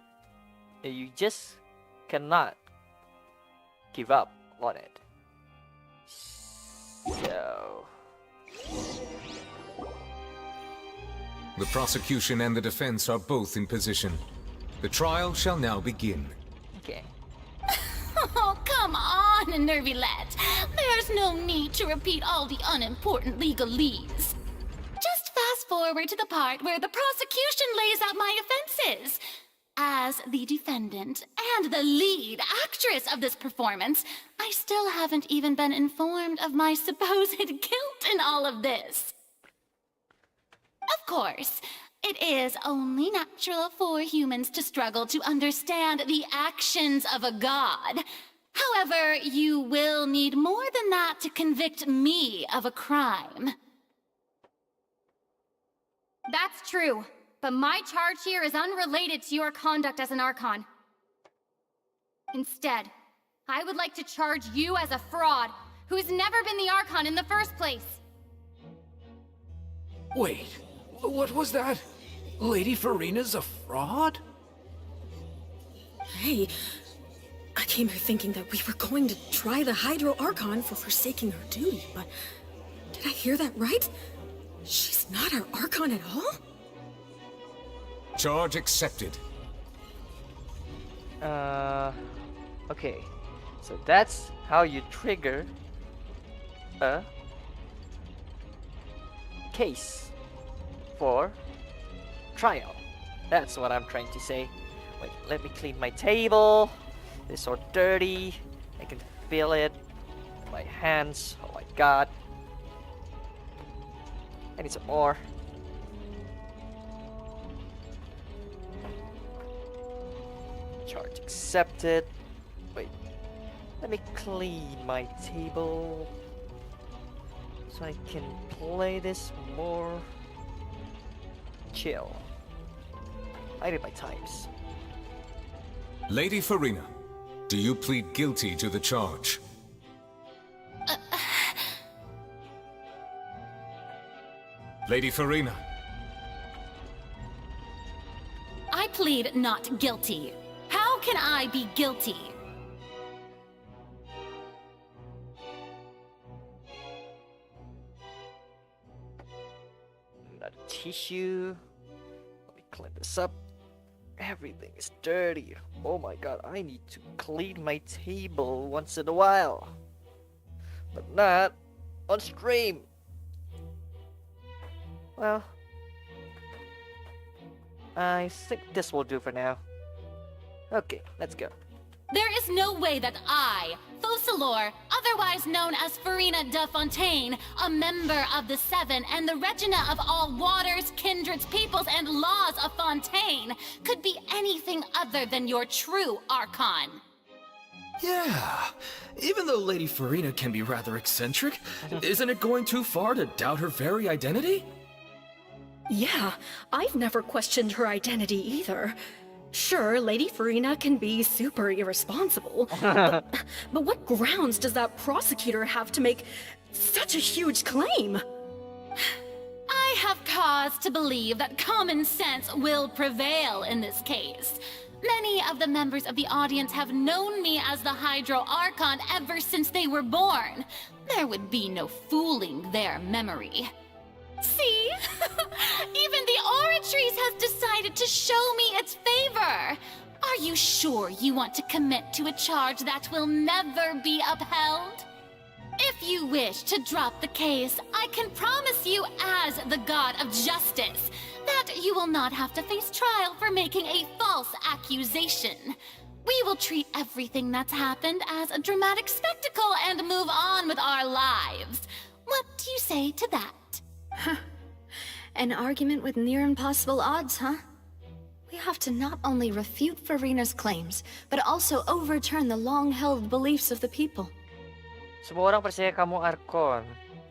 give up on it. So The prosecution and the defense are both in position. The trial shall now begin. okay. Oh, come on, Nervylette. There's no need to repeat all the unimportant legalese. Just fast forward to the part where the prosecution lays out my offenses. As the defendant and the lead actress of this performance, I still haven't even been informed of my supposed guilt in all of this. Of course, it is only natural for humans to struggle to understand the actions of a god. However, you will need more than that to convict me of a crime. That's true, but my charge here is unrelated to your conduct as an Archon. Instead, I would like to charge you as a fraud who's never been the Archon in the first place. Wait, what was that? Lady Furina's a fraud? Hey, I came here thinking that we were going to try the AKRtoon for forsaking her duty, but did I hear that right? She's not our Archon at all? Charge accepted. Okay. So that's how you trigger a case for trial. That's what I'm trying to say. Wait, let me clean my table. It's so dirty. I can feel it in my hands. Oh my god. I need some more. Charge accepted. Wait. Let me clean my table so I can play this more chill. I need my times. Lady Furina, do you plead guilty to the charge? Lady Furina. I plead not guilty. How can I be guilty? Not a tissue. Let me clean this up. Everything is dirty. Oh my god, I need to clean my table once in a while. But not on stream. Well, I think this will do for now. Okay, let's go. There is no way that I, Focalor, otherwise known as Furina de Fontaine, a member of the Seven and the Regina of all waters, kindreds, peoples, and laws of Fontaine, could be anything other than your true Archon. Yeah, even though Lady Furina can be rather eccentric, isn't it going too far to doubt her very identity? Yeah, I've never questioned her identity either. Sure, Lady Furina can be super irresponsible, but what grounds does that prosecutor have to make such a huge claim? I have cause to believe that common sense will prevail in this case. Many of the members of the audience have known me as the AKRtoon ever since they were born. There would be no fooling their memory. See? Even the Oratrice has decided to show me its favor. Are you sure you want to commit to a charge that will never be upheld? If you wish to drop the case, I can promise you as the God of Justice that you will not have to face trial for making a false accusation. We will treat everything that's happened as a dramatic spectacle and move on with our lives. What do you say to that? An argument with near impossible odds, huh? We have to not only refute Furina's claims, but also overturn the long-held beliefs of the people. Semua orang percaya kamu Arkon.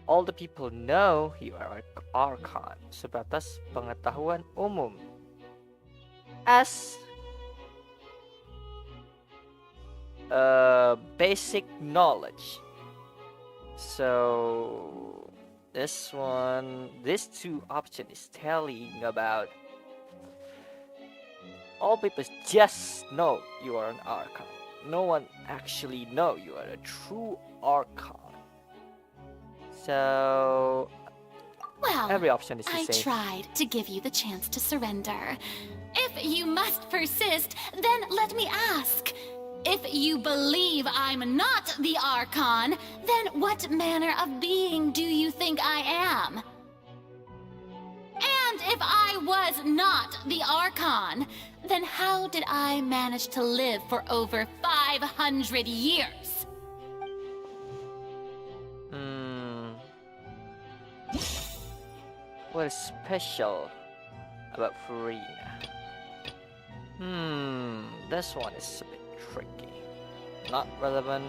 All the people know you are Arkon. Sebatas pengetahuan umum. As basic knowledge. So this two options is telling about all people just know you are an Archon. No one actually know you are a true Archon. So well, every option is the I same. tried to give you the chance to surrender. If you must persist, then let me ask. If you believe I'm not the Archon, then what manner of being do you think I am? And if I was not the Archon, then how did I manage to live for over 500 years? What is special about Furina? This one is a bit tricky. Not relevant.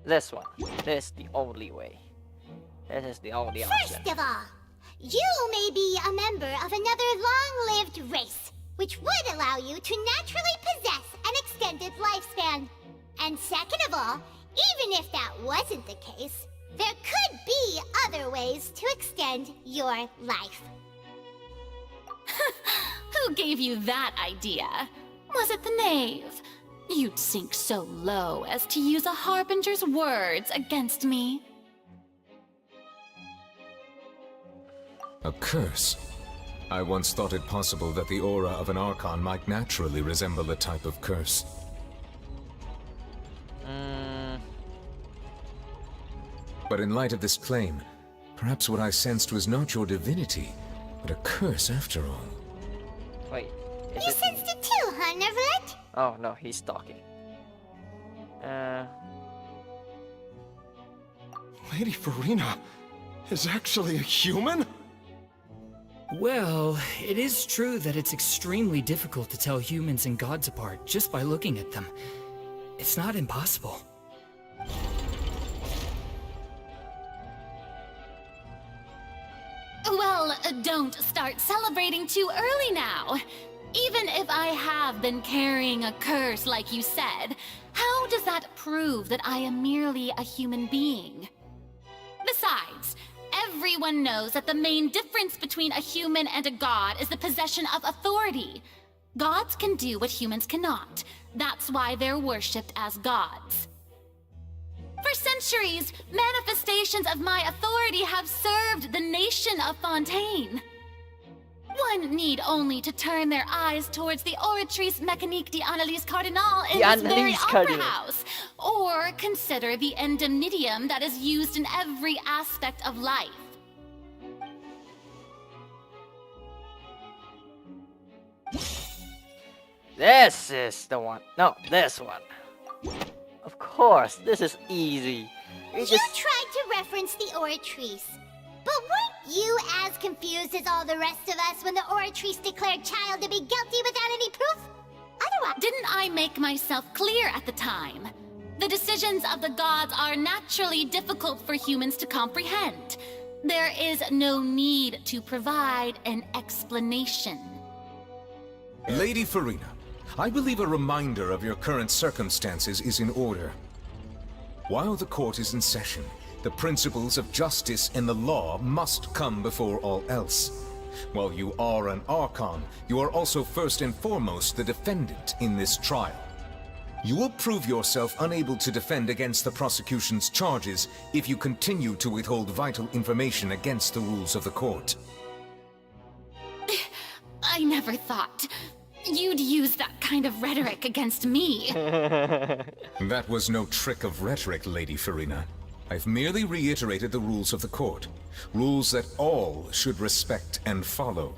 This one. This is the only way. This is the only option. First of all, you may be a member of another long-lived race, which would allow you to naturally possess an extended lifespan. And second of all, even if that wasn't the case, there could be other ways to extend your life. Who gave you that idea? Was it the knave? You'd sink so low as to use a harbinger's words against me. A curse? I once thought it possible that the aura of an Archon might naturally resemble a type of curse. But in light of this claim, perhaps what I sensed was not your divinity, but a curse after all. Wait, You sensed it too, huh, Neverlet? Oh no, he's talking. Lady Furina is actually a human? Well, it is true that it's extremely difficult to tell humans and gods apart just by looking at them. It's not impossible. Well, don't start celebrating too early now. Even if I have been carrying a curse like you said, how does that prove that I am merely a human being? Besides, everyone knows that the main difference between a human and a god is the possession of authority. Gods can do what humans cannot. That's why they're worshipped as gods. For centuries, manifestations of my authority have served the nation of Fontaine. One need only to turn their eyes towards the Oratrice Mécanique d'Analyse Cardinal in this very opera house, or consider the indemnitium that is used in every aspect of life. This is the one. No, this one. Of course, this is easy. You tried to reference the Oratrice. But weren't you as confused as all the rest of us when the Oratrice declared Child to be guilty without any proof? Otherwise... Didn't I make myself clear at the time? The decisions of the gods are naturally difficult for humans to comprehend. There is no need to provide an explanation. Lady Furina, I believe a reminder of your current circumstances is in order. While the court is in session, the principles of justice and the law must come before all else. While you are an Archon, you are also first and foremost the defendant in this trial. You will prove yourself unable to defend against the prosecution's charges if you continue to withhold vital information against the rules of the court. I never thought you'd use that kind of rhetoric against me. That was no trick of rhetoric, Lady Furina. I've merely reiterated the rules of the court. Rules that all should respect and follow.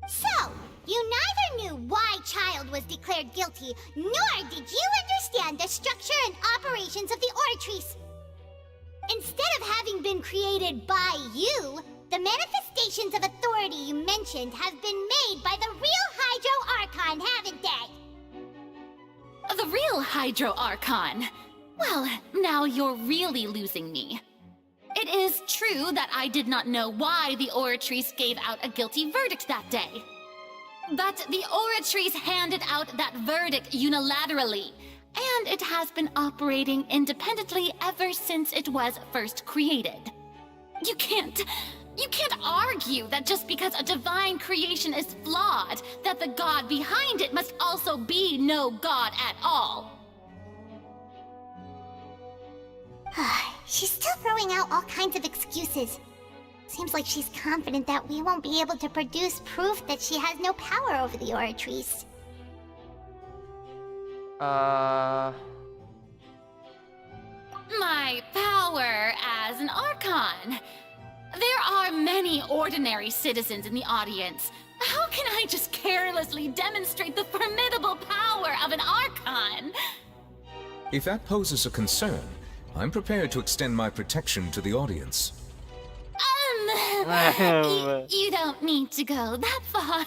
So, you neither knew why Child was declared guilty, nor did you understand the structure and operations of the Oratrice. Instead of having been created by you, the manifestations of authority you mentioned have been made by the real Hydro Archon, haven't they? The real Hydro Archon? Well, now you're really losing me. It is true that I did not know why the Oratrice gave out a guilty verdict that day. But the Oratrice handed out that verdict unilaterally, and it has been operating independently ever since it was first created. You can't argue that just because a divine creation is flawed, that the god behind it must also be no god at all. She's still throwing out all kinds of excuses. Seems like she's confident that we won't be able to produce proof that she has no power over the Oratrice. My power as an Archon. There are many ordinary citizens in the audience. How can I just carelessly demonstrate the formidable power of an Archon? If that poses a concern, I'm prepared to extend my protection to the audience. You don't need to go that far.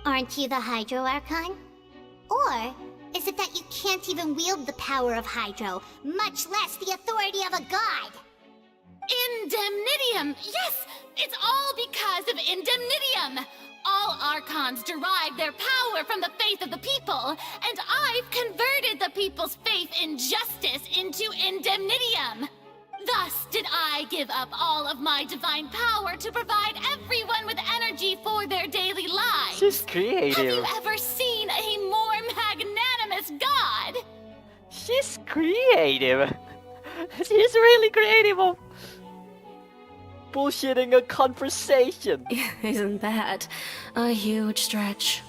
Aren't you the Hydro Archon? Or is it that you can't even wield the power of Hydro, much less the authority of a god? Indemnitium! Yes! It's all because of Indemnitium! All Archons derive their power from the faith of the people, and I've converted the people's faith in justice into Indemnitium! Thus did I give up all of my divine power to provide everyone with energy for their daily lives. She's creative. Have you ever seen a more magnanimous god? She's creative. She's really creative of bullshitting a conversation. Isn't that a huge stretch?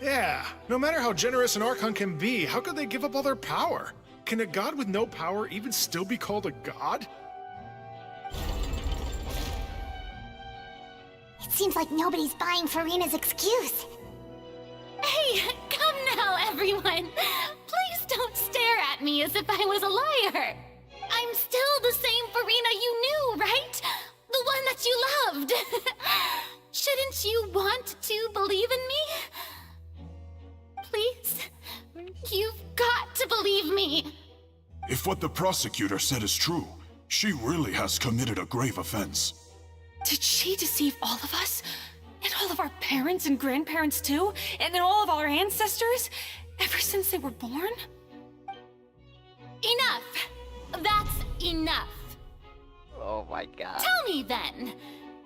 Yeah, no matter how generous an Archon can be, how could they give up all their power? Can a god with no power even still be called a god? It seems like nobody's buying Furina's excuse. Hey, come now, everyone! Please don't stare at me as if I was a liar! I'm still the same Furina you knew, right? The one that you loved! Shouldn't you want to believe in me? Please? You've got to believe me! If what the prosecutor said is true, she really has committed a grave offense. Did she deceive all of us? And all of our parents and grandparents too? And then all of our ancestors? Ever since they were born? Enough! That's enough! Oh my god. Tell me then,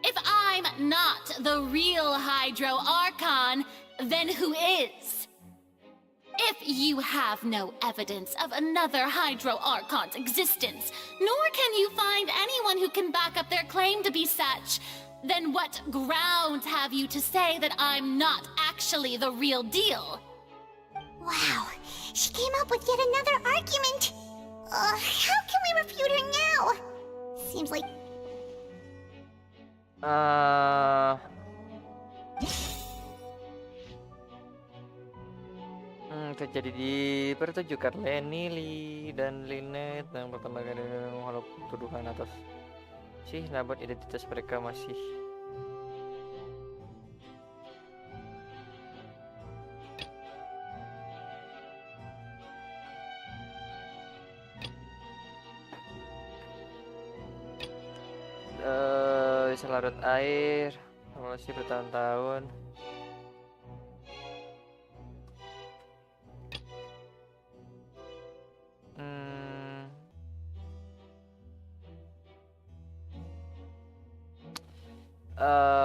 if I'm not the real Hydro Archon, then who is? If you have no evidence of another Hydro Archon's existence, nor can you find anyone who can back up their claim to be such, then what grounds have you to say that I'm not actually the real deal? Wow, she came up with yet another argument. How can we refute her now? Seems like... Terjadi di pertunjukan Lenny, Lee, dan Lynette yang pertama kali walau tuduhan atas sih namun identitas mereka masih bisa larut air masih bertahun-tahun.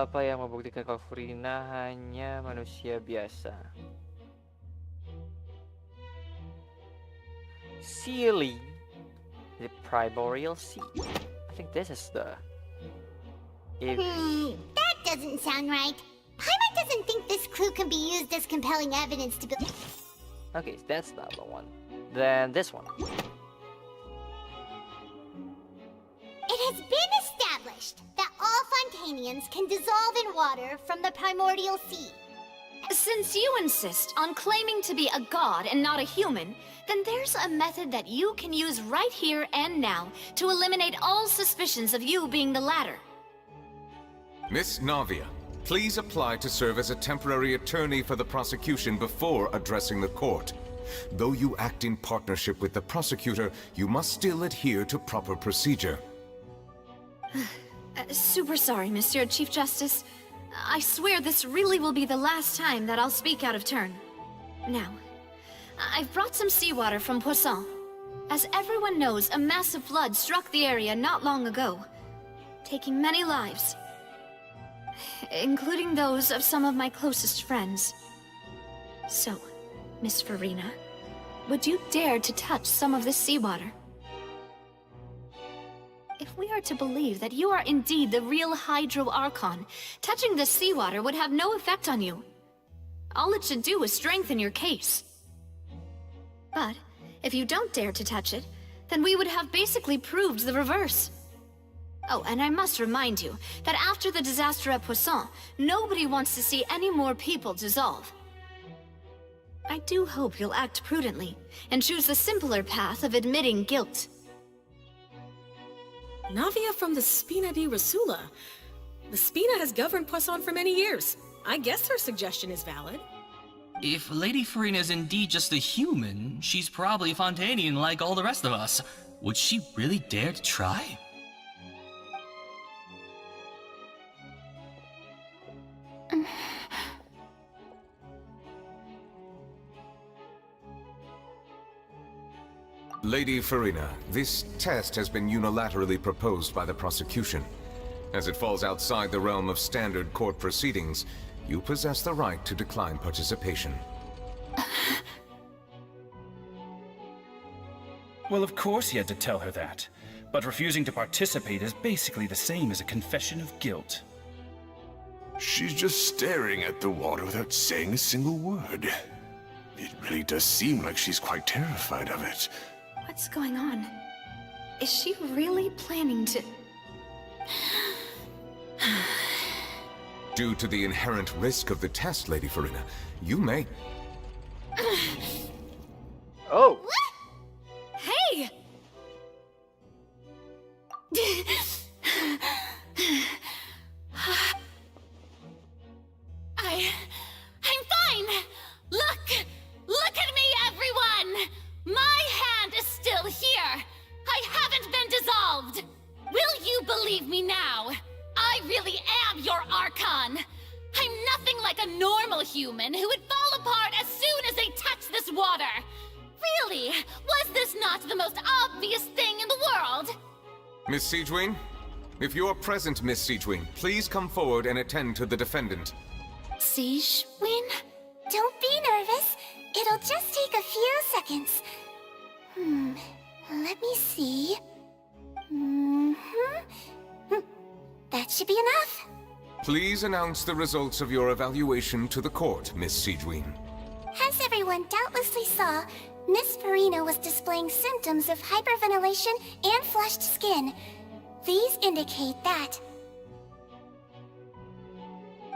Apa yang membuktikan kalau Furina hanya manusia biasa? Silly, the primordial sea. I think this is the. That doesn't sound right. Paimon doesn't think this clue can be used as compelling evidence to build. Okay, that's not the one. Then this one. It has been established that all Fontanians can dissolve in water from the primordial sea. Since you insist on claiming to be a god and not a human, then there's a method that you can use right here and now to eliminate all suspicions of you being the latter. Miss Navia, please apply to serve as a temporary attorney for the prosecution before addressing the court. Though you act in partnership with the prosecutor, you must still adhere to proper procedure. Super sorry, Monsieur Chief Justice. I swear this really will be the last time that I'll speak out of turn. Now, I've brought some seawater from Poisson. As everyone knows, a massive flood struck the area not long ago, taking many lives, including those of some of my closest friends. So, Miss Furina, would you dare to touch some of this seawater? If we are to believe that you are indeed the real AKRtoon, touching the seawater would have no effect on you. All it should do is strengthen your case. But if you don't dare to touch it, then we would have basically proved the reverse. Oh, and I must remind you that after the disaster at Poisson, nobody wants to see any more people dissolve. I do hope you'll act prudently and choose the simpler path of admitting guilt. Navia from the Spina di Rasula. The Spina has governed Poisson for many years. I guess her suggestion is valid. If Lady Furina is indeed just a human, she's probably Fontanian like all the rest of us. Would she really dare to try? Lady Furina, this test has been unilaterally proposed by the prosecution. As it falls outside the realm of standard court proceedings, you possess the right to decline participation. Well, of course he had to tell her that. But refusing to participate is basically the same as a confession of guilt. She's just staring at the water without saying a single word. It really does seem like she's quite terrified of it. What's going on? Is she really planning to... Due to the inherent risk of the test, Lady Furina, you may... Oh! Hey! I'm fine! Look at me, everyone! My hand is still here! I haven't been dissolved! Will you believe me now? I really am your Archon! I'm nothing like a normal human who would fall apart as soon as they touch this water! Really? Was this not the most obvious thing in the world? Miss Siegewing? If you're present, Miss Siegewing, please come forward and attend to the defendant. Siegewing? Don't be nervous. It'll just take a few seconds. Let me see. That should be enough. Please announce the results of your evaluation to the court, Miss Siegewing. As everyone doubtlessly saw, Miss Furina was displaying symptoms of hyperventilation and flushed skin. These indicate that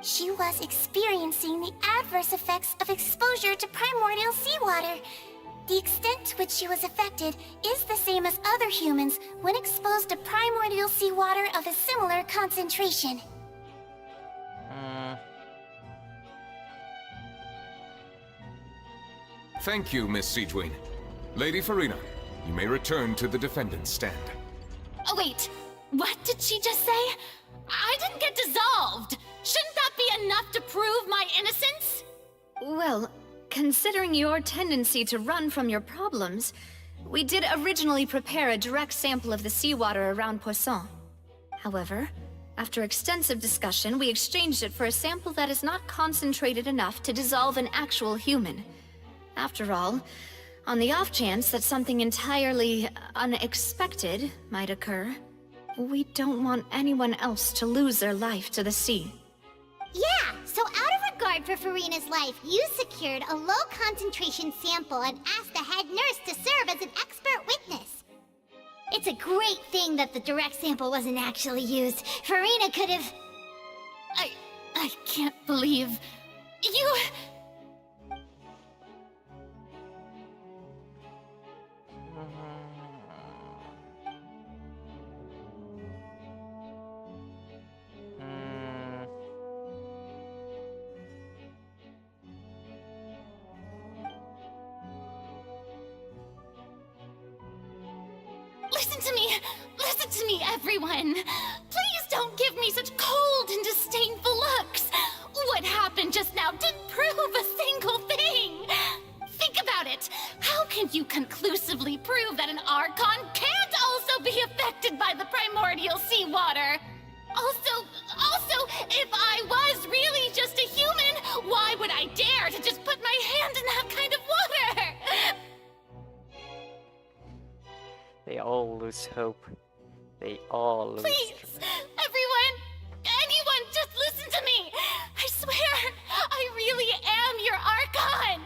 She was experiencing the adverse effects of exposure to primordial seawater. The extent to which she was affected is the same as other humans when exposed to primordial seawater of a similar concentration. Thank you, Miss Siegewing. Lady Furina, you may return to the defendant's stand. Oh, wait. What did she just say? I didn't get dissolved. Shouldn't that be enough to prove my innocence? Well, considering your tendency to run from your problems, we did originally prepare a direct sample of the seawater around Poisson. However, after extensive discussion, we exchanged it for a sample that is not concentrated enough to dissolve an actual human. After all, on the off chance that something entirely unexpected might occur, we don't want anyone else to lose their life to the sea. Yeah, so out of regard for Furina's life, you secured a low-concentration sample and asked the head nurse to serve as an expert witness. It's a great thing that the direct sample wasn't actually used. Furina could have... I can't believe... You... Listen to me, everyone. Please don't give me such cold and disdainful looks. What happened just now didn't prove a single thing. Think about it. How can you conclusively prove that an Archon can't also be affected by the primordial seawater? Also, if I was really just a human, why would I dare to just put my hand in that kind of water? They all lose hope. They all lose. Please, everyone, anyone, just listen to me. I swear, I really am your Archon.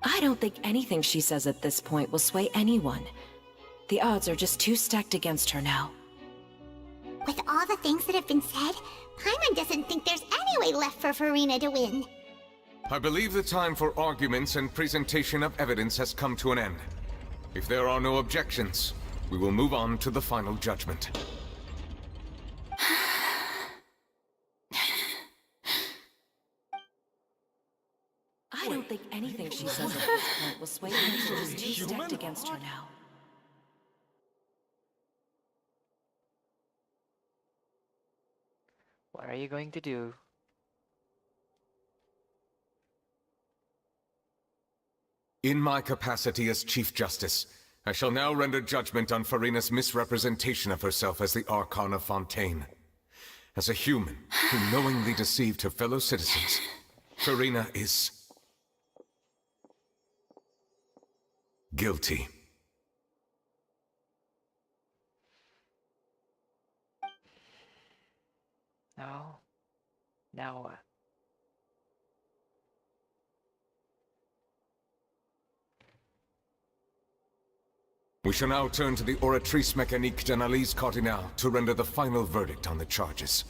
I don't think anything she says at this point will sway anyone. The odds are just too stacked against her now. With all the things that have been said, Paimon doesn't think there's any way left for Furina to win. I believe the time for arguments and presentation of evidence has come to an end. If there are no objections, we will move on to the final judgment. I don't think anything she says at this point will sway anyone. She's too stacked against her now. What are you going to do? In my capacity as Chief Justice, I shall now render judgment on Furina's misrepresentation of herself as the Archon of Fontaine. As a human who knowingly deceived her fellow citizens, Furina is... guilty. No. Now what? We shall now turn to the Oratrice Mécanique d'Analyse Cardinal to render the final verdict on the charges.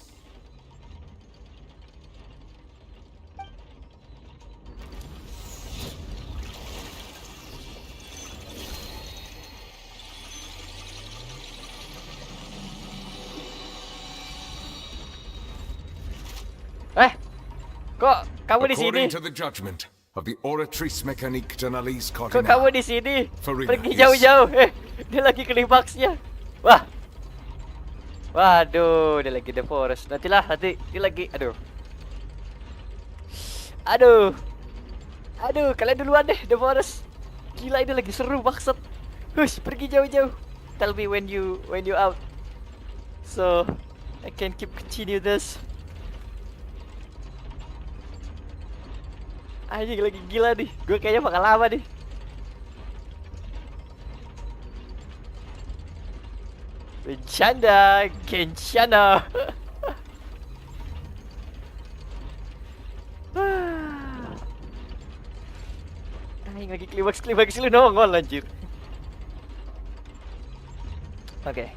Kok kamu di sini? According to the judgment of the Oratrice Mécanique d'Analyse Kok Cardinal. kamu di sini? Furina Pergi is- jauh-jauh. Dia lagi klimaksnya. Wah. Waduh, dia lagi The Forest. Nanti dia lagi aduh. Aduh, kalian duluan deh The Forest. Gila ini lagi seru maksud. Hush, pergi jauh-jauh. Tell me when you out. So, I can continue this. Anjing lagi gila nih. Gue kayaknya bakal lama nih. Bercanda, Genshin. Klimaks lu nongol anjir. Okay.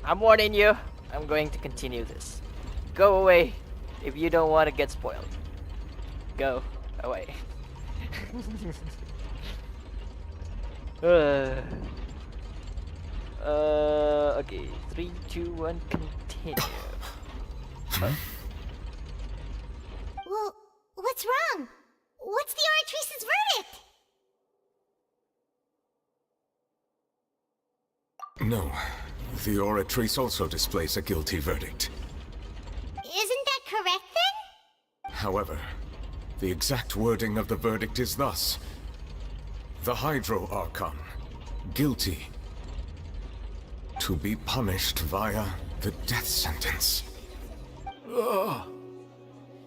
I'm warning you. I'm going to continue this. Go away if you don't want to get spoiled. Go away. Okay. 3, 2, 1, continue. Well, what's wrong? What's the Oratrice's verdict? No. The Oratrice also displays a guilty verdict. Isn't that correct then? However, the exact wording of the verdict is thus. The AKRtoon, guilty. To be punished via the death sentence.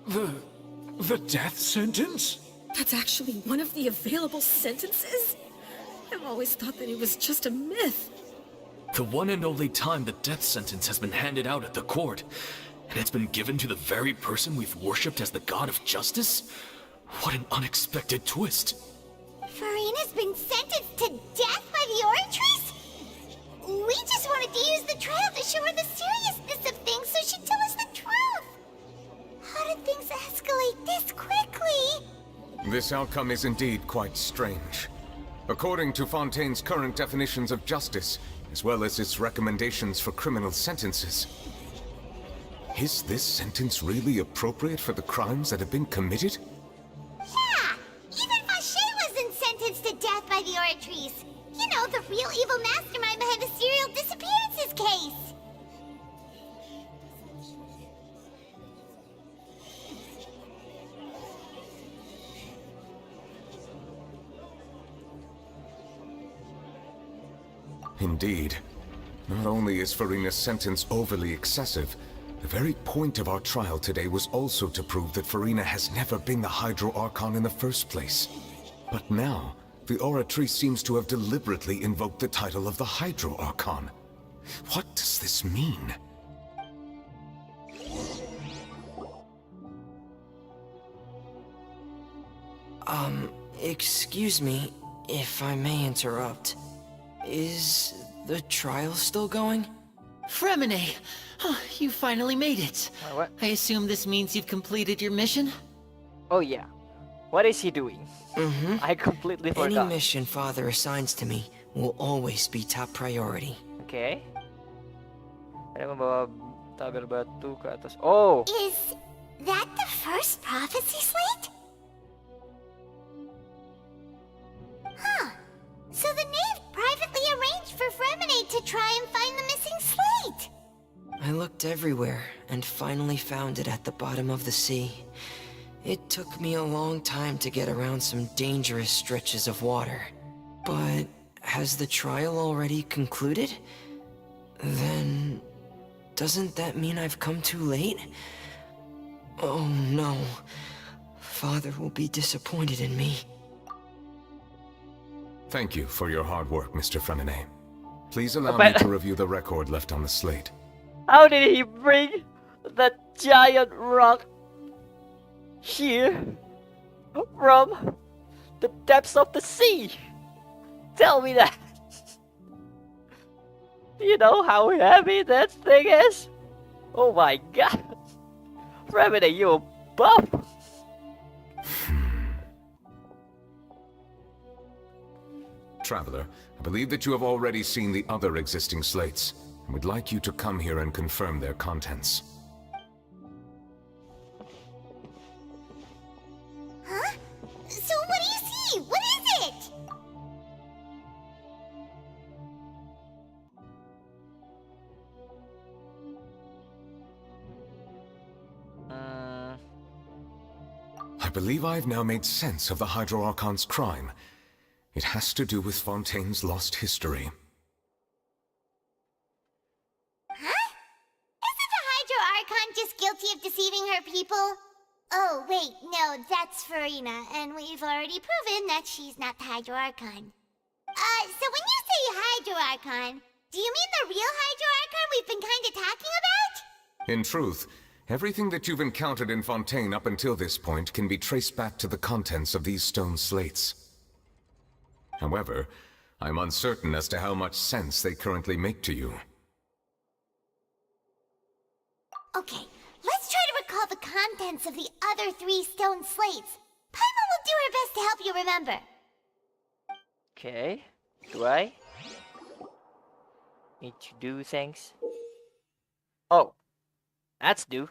The death sentence? That's actually one of the available sentences? I've always thought that it was just a myth. The one and only time the death sentence has been handed out at the court, and it's been given to the very person we've worshipped as the god of justice? What an unexpected twist. Furina's been sentenced to death by the Oratrice? We just wanted to use the trial to show her the seriousness of things so she'd tell us the truth. How did things escalate this quickly? This outcome is indeed quite strange. According to Fontaine's current definitions of justice, as well as its recommendations for criminal sentences, is this sentence really appropriate for the crimes that have been committed? Yeah! Even Fauché wasn't sentenced to death by the Oratrice. You know, the real evil mastermind behind the serial disappearances case. Indeed. Not only is Furina's sentence overly excessive, the very point of our trial today was also to prove that Furina has never been the AKRtoon in the first place. But now, the Oratrice seems to have deliberately invoked the title of the AKRtoon. What does this mean? Excuse me, if I may interrupt. Is the trial still going? Fremine! Oh, you finally made it. What? I assume this means you've completed your mission? Oh yeah. What is he doing? I completely forgot. Any mission Father assigns to me will always be top priority. Okay. Ada membawa tagar batu ke atas. Oh! Is that the first prophecy slate? Huh. So the knave privately arranged for Fremine to try and find the missing slate. I looked everywhere and finally found it at the bottom of the sea. It took me a long time to get around some dangerous stretches of water. But has the trial already concluded? Then doesn't that mean I've come too late? Oh no. Father will be disappointed in me. Thank you for your hard work, Mr. Fremine. Please allow me to review the record left on the slate. How did he bring that giant rock here from the depths of the sea? Tell me that. Do you know how heavy that thing is? Oh my god. Fremine, you a buff. Traveler, I believe that you have already seen the other existing slates, and would like you to come here and confirm their contents. Huh? So what do you see? What is it? I believe I've now made sense of the AKRtoon's crime. It has to do with Fontaine's lost history. Huh? Isn't the AKRtoon just guilty of deceiving her people? Oh, wait, no, that's Furina, and we've already proven that she's not the AKRtoon. So when you say AKRtoon, do you mean the real AKRtoon we've been kinda talking about? In truth, everything that you've encountered in Fontaine up until this point can be traced back to the contents of these stone slates. However, I'm uncertain as to how much sense they currently make to you. Okay, let's try to recall the contents of the other 3 stone slates. Paimon will do her best to help you remember. Okay. Do I need to do things? Oh, that's do.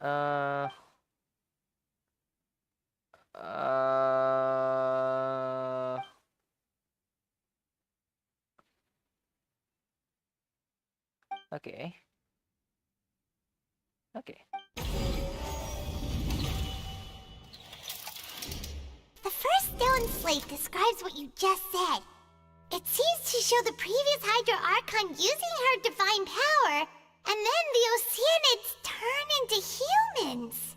Uh. Okay. Okay. The first stone slate describes what you just said. It seems to show the previous Hydro Archon using her divine power, and then the Oceanids turn into humans.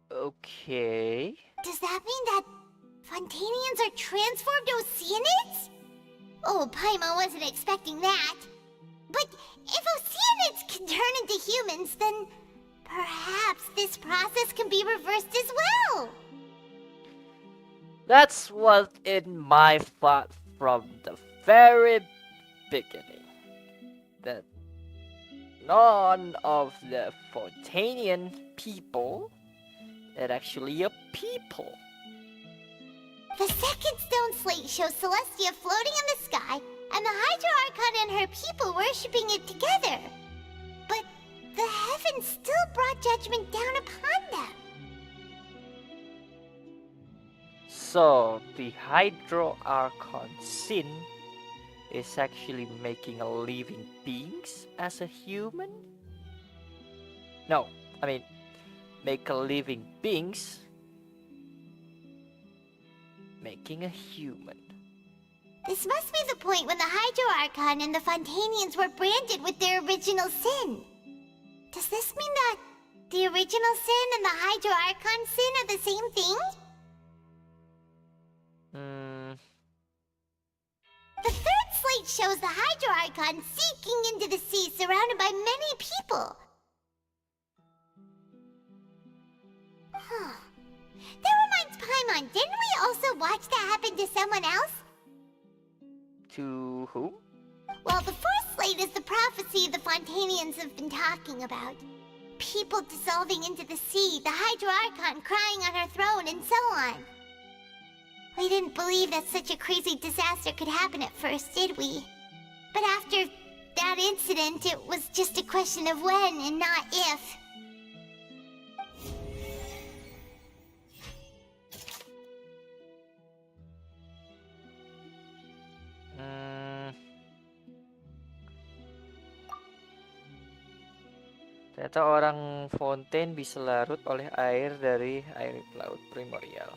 Okay. Does that mean that Fontanians are transformed Oceanids? Oh, Paimon wasn't expecting that. But if Oceanids can turn into humans, then perhaps this process can be reversed as well. That's what in my thought from the very beginning. That none of the Fontanian people are actually a people. The second stone slate shows Celestia floating in the sky, and the Hydro Archon and her people worshipping it together. But the heavens still brought judgment down upon them. So, the Hydro Archon sin is actually making a living beings as a human? No, I mean, make a living beings making a human. This must be the point when the Hydro Archon and the Fontanians were branded with their original sin. Does this mean that the original sin and the Hydro Archon sin are the same thing? The third slate shows the Hydro Archon sinking into the sea surrounded by many people. Huh. That reminds Paimon, didn't we also watch that happen to someone else? To whom? Well, the fourth slate is the prophecy the Fontanians have been talking about. People dissolving into the sea, the Hydro Archon crying on her throne, and so on. We didn't believe that such a crazy disaster could happen at first, did we? But after that incident, it was just a question of when and not if. Ternyata orang Fontaine bisa larut oleh air dari air laut primordial.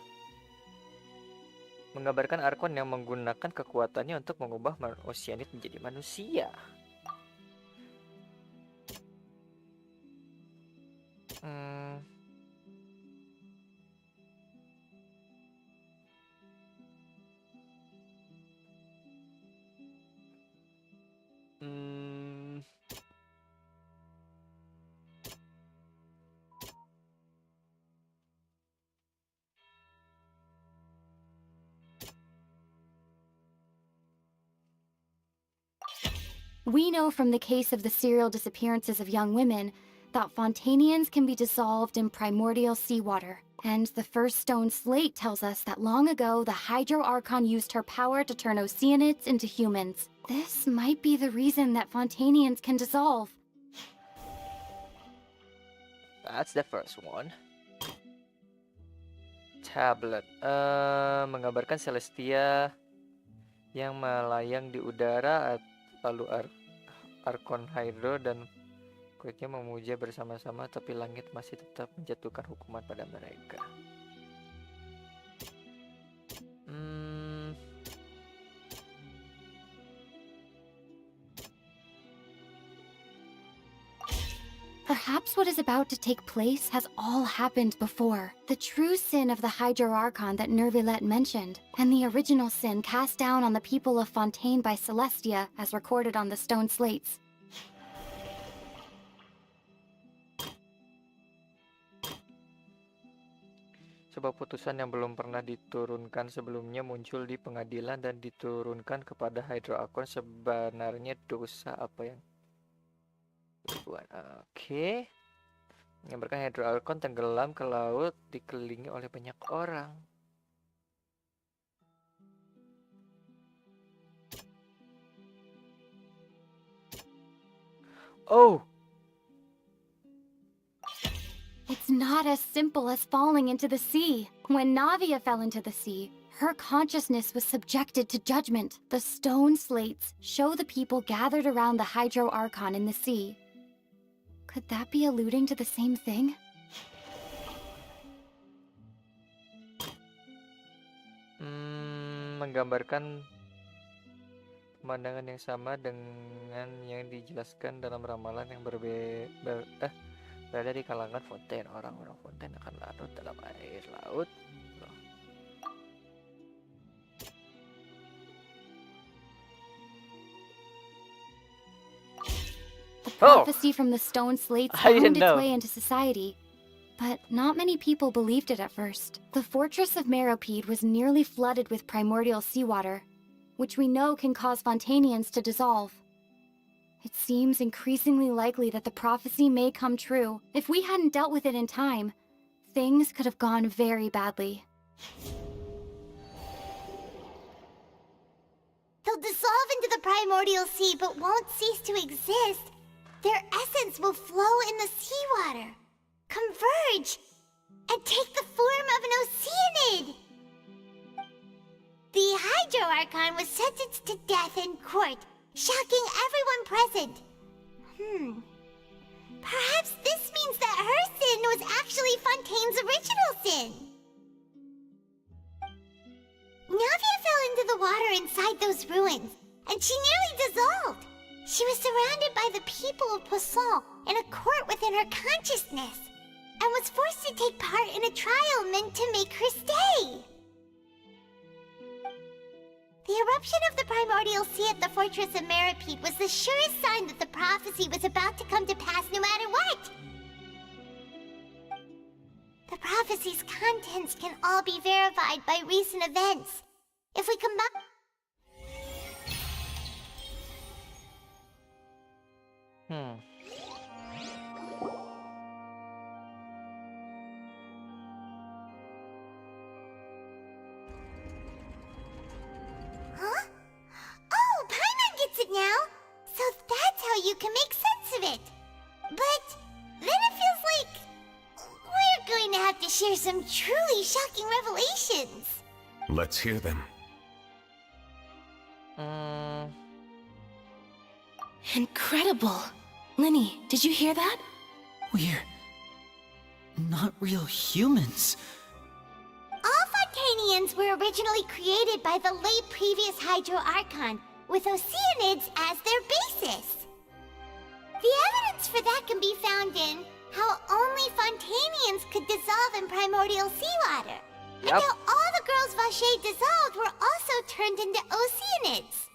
Menggambarkan Archon yang menggunakan kekuatannya untuk mengubah Oceanid menjadi manusia. We know from the case of the serial disappearances of young women that Fontanians can be dissolved in primordial seawater. And the first stone slate tells us that long ago the Hydro Archon used her power to turn Oceanids into humans. This might be the reason that Fontanians can dissolve. That's the first one. Tablet. Menggambarkan Celestia yang melayang di udara, lalu Archon Hydro dan kuitnya memuja bersama-sama, tapi langit masih tetap menjatuhkan hukuman pada mereka. Perhaps what is about to take place has all happened before. The true sin of the Hydro Archon that Nervilette mentioned, and the original sin cast down on the people of Fontaine by Celestia as recorded on the stone slates. So sebuah putusan yang belum pernah diturunkan sebelumnya muncul di pengadilan dan diturunkan kepada AKRtoon. Sebenarnya dosa apa yang dibuat? Oke. Mengabarkan AKRtoon tenggelam ke laut dikelilingi oleh banyak orang. Oh! It's not as simple as falling into the sea. When Navia fell into the sea, her consciousness was subjected to judgment. The stone slates show the people gathered around the AKRtoon in the sea. Could that be alluding to the same thing? Menggambarkan pemandangan yang sama dengan yang dijelaskan dalam ramalan yang berada di kalangan fonten. Orang-orang fonten akan larut dalam air laut. The prophecy from the stone slates found its way into society, but not many people believed it at first. The fortress of Meropide was nearly flooded with primordial seawater, which we know can cause Fontanians to dissolve. It seems increasingly likely that the prophecy may come true. If we hadn't dealt with it in time, things could have gone very badly. They'll dissolve into the primordial sea but won't cease to exist. Their essence will flow in the seawater, converge, and take the form of an oceanid. The AKRtoon was sentenced to death in court, shocking everyone present. Perhaps this means that her sin was actually Fontaine's original sin. Navia fell into the water inside those ruins, and she nearly dissolved. She was surrounded by the people of Poisson in a court within her consciousness, and was forced to take part in a trial meant to make her stay. The eruption of the primordial sea at the fortress of Meropide was the surest sign that the prophecy was about to come to pass no matter what. The prophecy's contents can all be verified by recent events. If we combine... Huh? Oh, Paimon gets it now! So that's how you can make sense of it. But then it feels like we're going to have to share some truly shocking revelations. Let's hear them. Incredible! Linny, did you hear that? We're not real humans. All Fontanians were originally created by the late previous AKRtoon, with oceanids as their basis. The evidence for that can be found in how only Fontanians could dissolve in primordial seawater. And how all the girls Vacher dissolved were also turned into oceanids.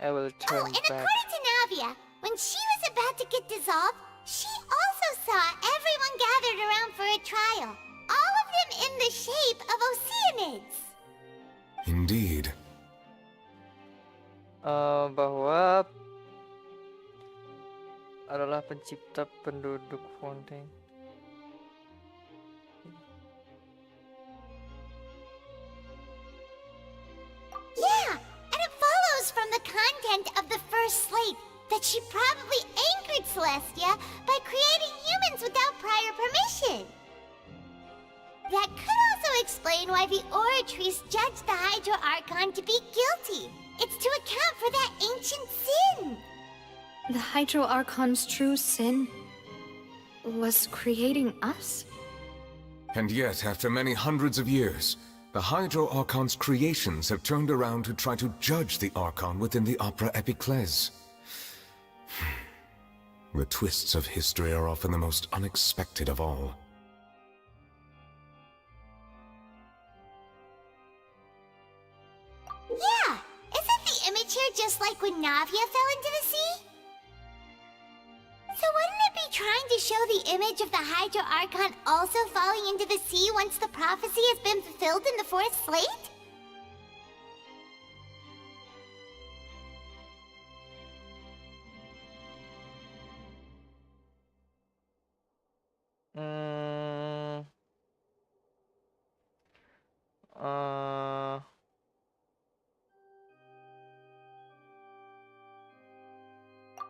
I will turn and back. according to Navia, when she was about to get dissolved, she also saw everyone gathered around for a trial. All of them in the shape of oceanids. Indeed. Bahwa adalah pencipta penduduk Fontaine. Yeah, and it follows from the content of the first slate that she probably anchored Celestia by creating humans without prior permission. That could also explain why the Oratrice judged the AKRtoon to be guilty. It's to account for that ancient sin. The AKRtoon's true sin was creating us? And yet, after many hundreds of years, the AKRtoon's creations have turned around to try to judge the Archon within the Opera Epiclese. The twists of history are often the most unexpected of all. Yeah, isn't the image here just like when Navia fell into the sea? So wouldn't it be trying to show the image of the AKRtoon also falling into the sea once the prophecy has been fulfilled in the fourth slate?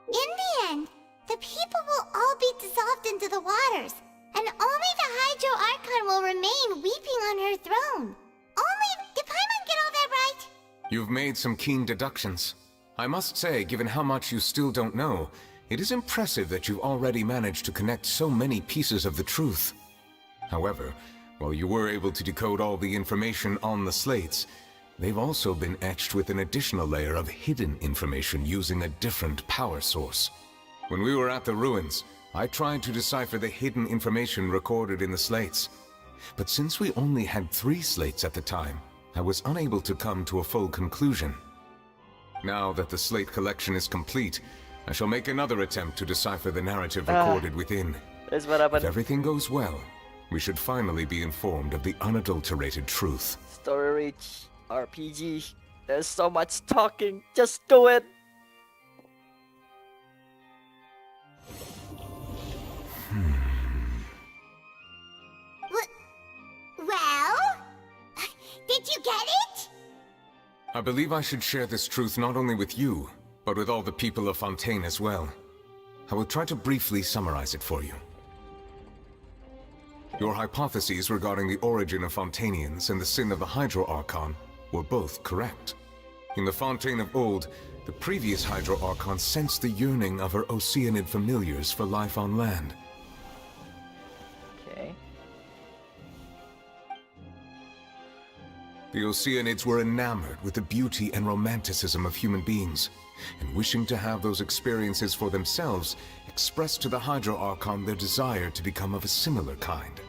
In the end, the people will all be dissolved into the waters, and only the AKRtoon will remain weeping on her throne. Did Paimon get all that right? You've made some keen deductions. I must say, given how much you still don't know, it is impressive that you've already managed to connect so many pieces of the truth. However, while you were able to decode all the information on the slates, they've also been etched with an additional layer of hidden information using a different power source. When we were at the ruins, I tried to decipher the hidden information recorded in the slates. But since we only had 3 slates at the time, I was unable to come to a full conclusion. Now that the slate collection is complete, I shall make another attempt to decipher the narrative recorded within. That's what happened. If everything goes well, we should finally be informed of the unadulterated truth. Story rich RPG. There's so much talking. Just do it. Well? Did you get it? I believe I should share this truth not only with you, but with all the people of Fontaine as well. I will try to briefly summarize it for you. Your hypotheses regarding the origin of Fontainians and the sin of the AKRtoon were both correct. In the Fontaine of old, the previous AKRtoon sensed the yearning of her Oceanid familiars for life on land. Okay. The Oceanids were enamored with the beauty and romanticism of human beings, and wishing to have those experiences for themselves, expressed to the AKRtoon their desire to become of a similar kind.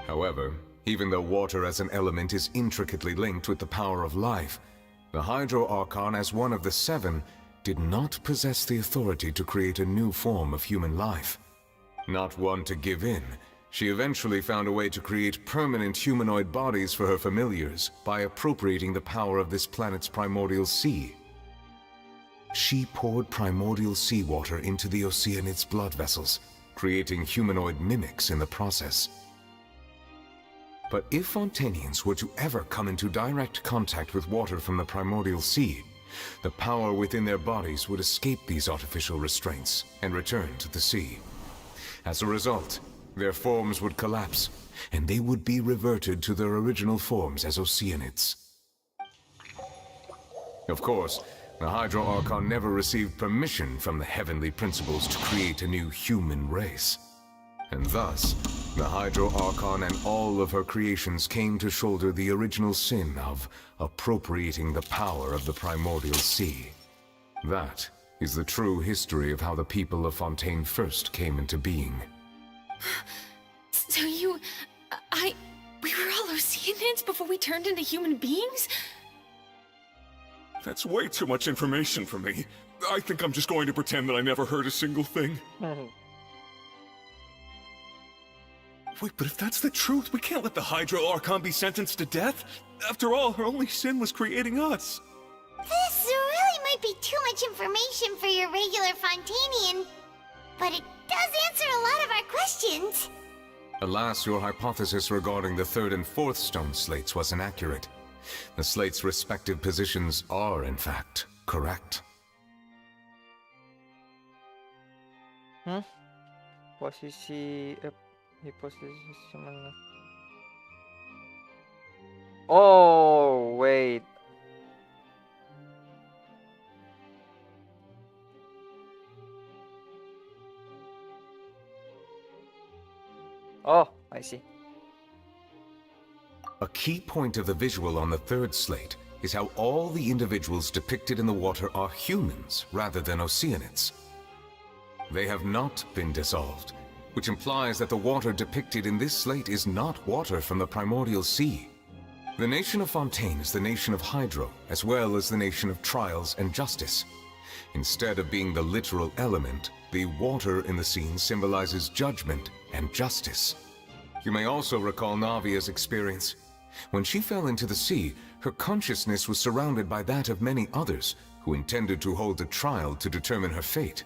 However, even though water as an element is intricately linked with the power of life, the AKRtoon, as one of the 7, did not possess the authority to create a new form of human life. Not one to give in, she eventually found a way to create permanent humanoid bodies for her familiars by appropriating the power of this planet's primordial sea. She poured primordial seawater into the Oceanids' blood vessels, creating humanoid mimics in the process. But if Fontainians were to ever come into direct contact with water from the primordial sea, the power within their bodies would escape these artificial restraints and return to the sea. As a result, their forms would collapse, and they would be reverted to their original forms as Oceanids. Of course, the AKRtoon never received permission from the heavenly principles to create a new human race. And thus, the AKRtoon and all of her creations came to shoulder the original sin of appropriating the power of the primordial sea. That is the true history of how the people of Fontaine first came into being. So we were all Oceanids before we turned into human beings? That's way too much information for me. I think I'm just going to pretend that I never heard a single thing. Wait, but if that's the truth, we can't let the AKRtoon be sentenced to death. After all, her only sin was creating us. This really might be too much information for your regular Fontainian, but it does answer a lot of our questions. Alas, your hypothesis regarding the 3rd and 4th stone slates was inaccurate. The slates' respective positions are, in fact, correct. Posisi posisi mana? Oh, wait. Oh, I see. A key point of the visual on the 3rd slate is how all the individuals depicted in the water are humans rather than Oceanids. They have not been dissolved, which implies that the water depicted in this slate is not water from the primordial sea. The nation of Fontaine is the nation of Hydro, as well as the nation of Trials and Justice. Instead of being the literal element, the water in the scene symbolizes judgment and justice. You may also recall Navia's experience. When she fell into the sea, her consciousness was surrounded by that of many others who intended to hold a trial to determine her fate.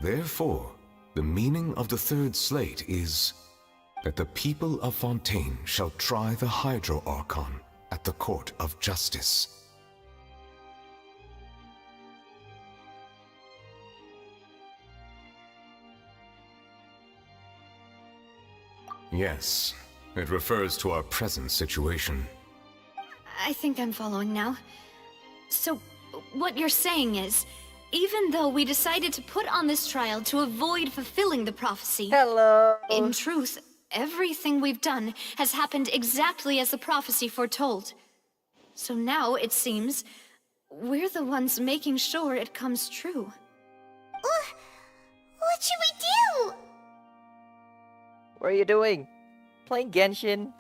Therefore, the meaning of the third slate is that the people of Fontaine shall try the AKRtoon at the court of justice. Yes, it refers to our present situation. I think I'm following now. So, what you're saying is, even though we decided to put on this trial to avoid fulfilling the prophecy... Hello! In truth, everything we've done has happened exactly as the prophecy foretold. So now, it seems, we're the ones making sure it comes true. What should we do? What are you doing? Playing Genshin?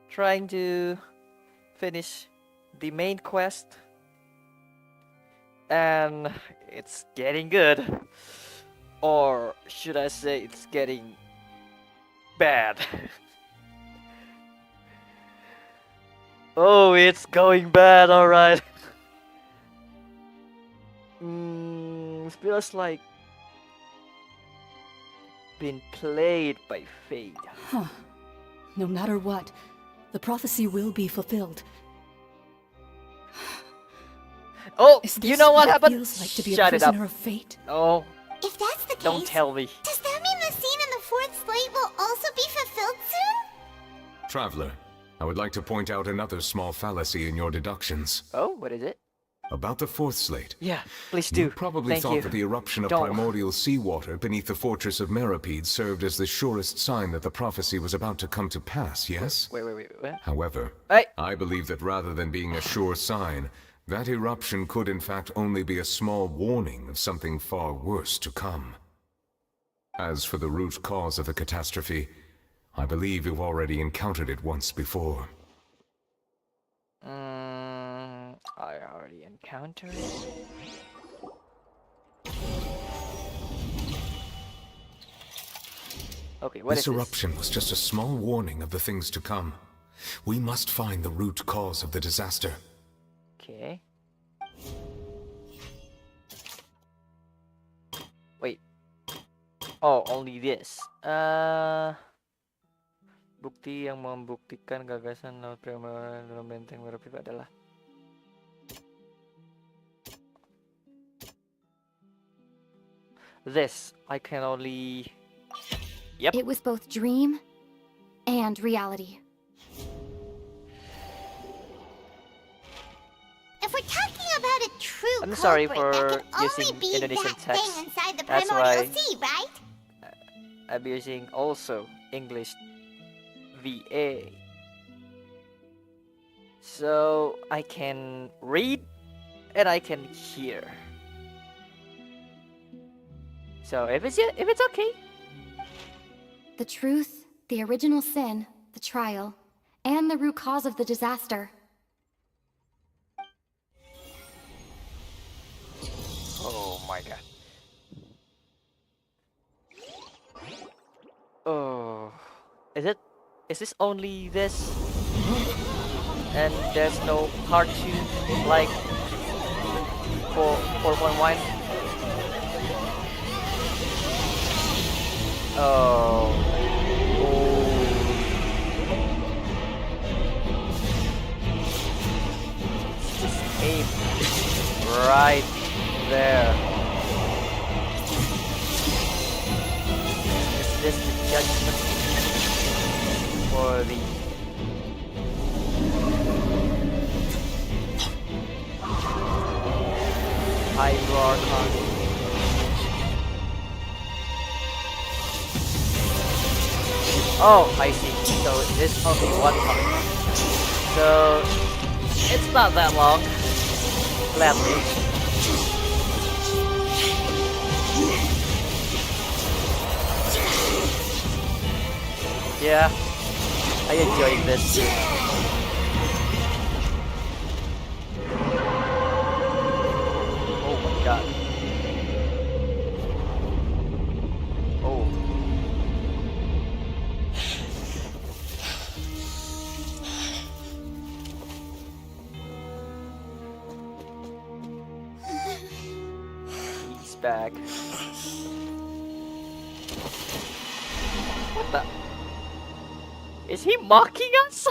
Trying to finish the main quest? And it's getting good. Or should I say it's getting bad? Oh, it's going bad, alright. It feels like been played by fate. Huh. No matter what, the prophecy will be fulfilled. Oh, Is you this know what it happened? feels like to be Shut a it up. prisoner of fate? Oh, If that's the case, don't tell me. does that mean the scene in the fourth slate will also be fulfilled soon? Traveler, I would like to point out another small fallacy in your deductions. Oh, what is it? About the fourth slate. Yeah, please do. You probably Thank thought you. that the eruption of Don't. primordial seawater beneath the fortress of Meripede served as the surest sign that the prophecy was about to come to pass, yes? Wait, what? However, Hey. I believe that rather than being a sure sign, that eruption could in fact only be a small warning of something far worse to come. As for the root cause of the catastrophe, I believe you've already encountered it once before. I already encountered it. Okay, what is This eruption was just a small warning of the things to come. We must find the root cause of the disaster. Okay. Wait. Oh, only this. Bukti yang membuktikan gagasan laut primordial dalam benteng Meripede adalah this. I can only... Yep. It was both dream and reality. If we're talking about a true I'm sorry culprit, for that can using only be Indonesian that text. thing inside the That's primordial why- sea, right? I'm using also English VA. So I can read and I can hear. So if it's okay. The truth, the original sin, the trial, and the root cause of the disaster. Oh my god. Oh, is this only this? And there's no part 2 like 4.1? Oh. Just aim right there. Is this the judgment for the AKRtoon? Oh, I see. So it's only one part. So it's not that long. Gladly. Yeah, I enjoyed this. Oh back. What the? Is he mocking us?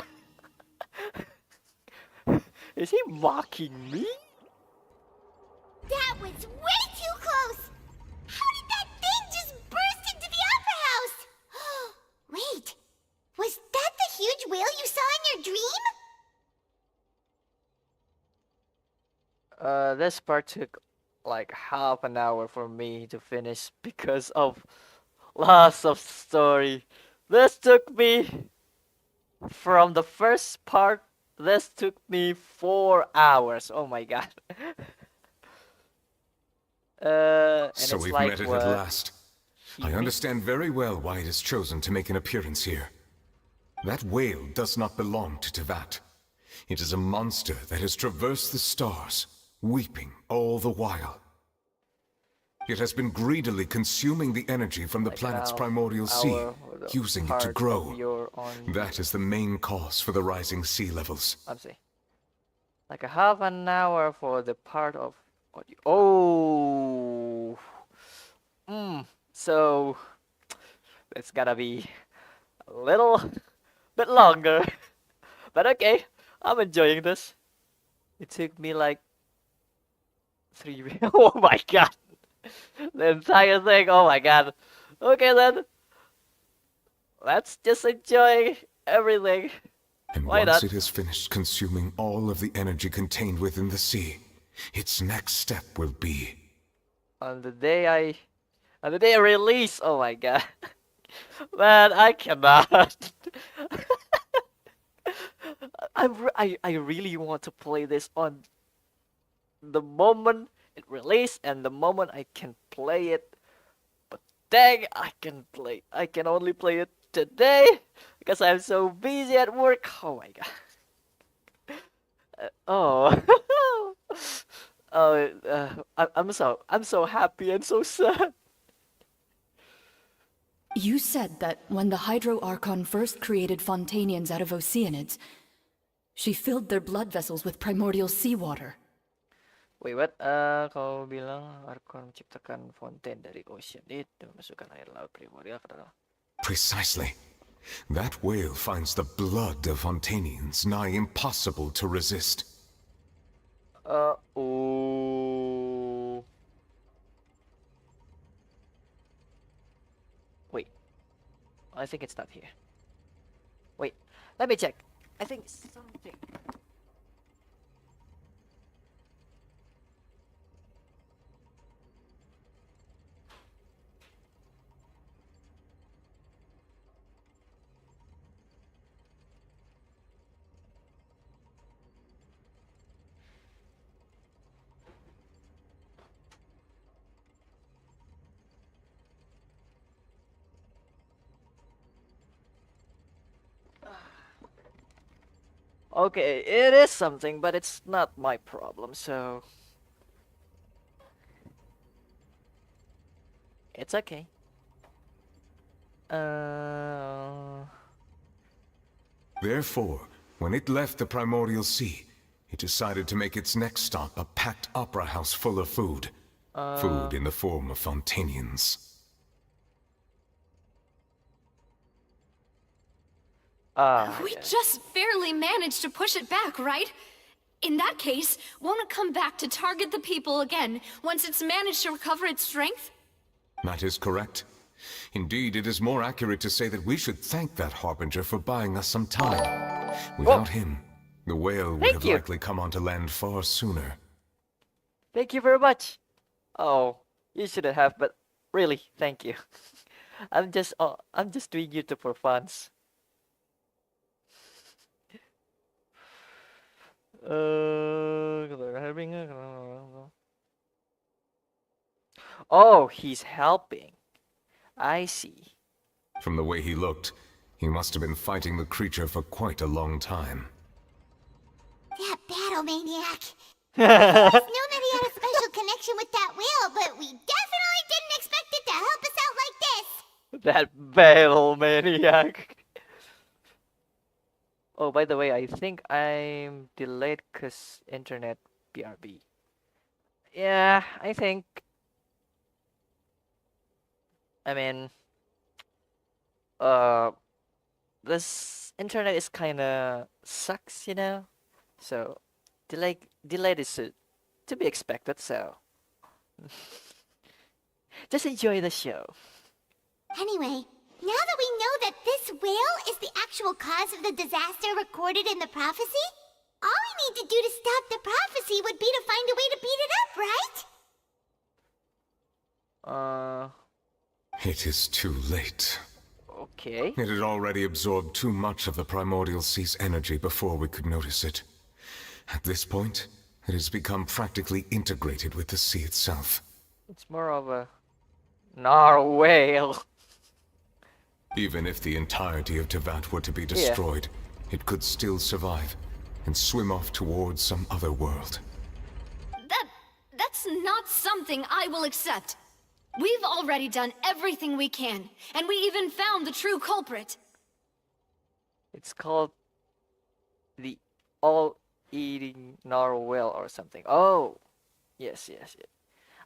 Is he mocking me? That was way too close! How did that thing just burst into the Opera House? Wait, was that the huge whale you saw in your dream? This part took like half an hour for me to finish because of lots of story. This took me from the first part. This took me 4 hours. Oh my god. And So it's we've like met it what? at last. I understand very well why it has chosen to make an appearance here. That whale does not belong to Tevat. It is a monster that has traversed the stars, weeping all the while. It has been greedily consuming the energy from the planet's primordial sea, using it to grow. That is the main cause for the rising sea levels. I'm saying, like a half an hour for the part of audio. Oh, so it's gotta be a little bit longer, but okay, I'm enjoying this. It took me like 3 oh my god, the entire thing. Oh my god. Okay then, let's just enjoy everything. And Why once not? it has finished consuming all of the energy contained within the sea, its next step will be... On the day I release, oh my god. Man, I cannot. I really want to play this on the moment it released and the moment I can play it. But dang, I can only play it today because I'm so busy at work. Oh my god. Oh. Oh, I'm so happy and so sad. You said that when the AKRtoon first created Fontanians out of Oceanids, she filled their blood vessels with primordial seawater. Wait, what? Kau bilang Arkon menciptakan fonten dari Oceanid dan memasukkan air laut primordial ke dalam. Precisely. That whale finds the blood of Fontanians nigh impossible to resist. Oh. Wait. I think it's not here. Wait, let me check. I think something. Okay, it is something, but it's not my problem, so it's okay. Therefore, when it left the primordial sea, it decided to make its next stop a packed opera house full of food. Food in the form of Fontanians. We just barely managed to push it back, right? In that case, won't it come back to target the people again once it's managed to recover its strength? That is correct. Indeed, it is more accurate to say that we should thank that Harbinger for buying us some time. Without him, the whale would have likely come onto land far sooner. Thank you very much. Oh, you shouldn't have, but really, thank you. I'm just doing YouTube for fun. Oh, he's helping. I see. From the way he looked, he must have been fighting the creature for quite a long time. That battle maniac. We always known that he had a special connection with that whale, but we definitely didn't expect it to help us out like this. That battle maniac. Oh, by the way, I think I'm delayed cause internet BRB. Yeah, I think I mean, uh, this internet is kind of sucks, you know. So, delay is to be expected. So, just enjoy the show. Anyway, now that we know that this whale is the actual cause of the disaster recorded in the prophecy, all we need to do to stop the prophecy would be to find a way to beat it up, right? It is too late. Okay. It had already absorbed too much of the primordial sea's energy before we could notice it. At this point, it has become practically integrated with the sea itself. It's more of a narwhale. Even if the entirety of Tevat were to be destroyed, it could still survive and swim off towards some other world. That's not something I will accept. We've already done everything we can, and we even found the true culprit. It's called the all-eating narwhal or something. Oh, yes.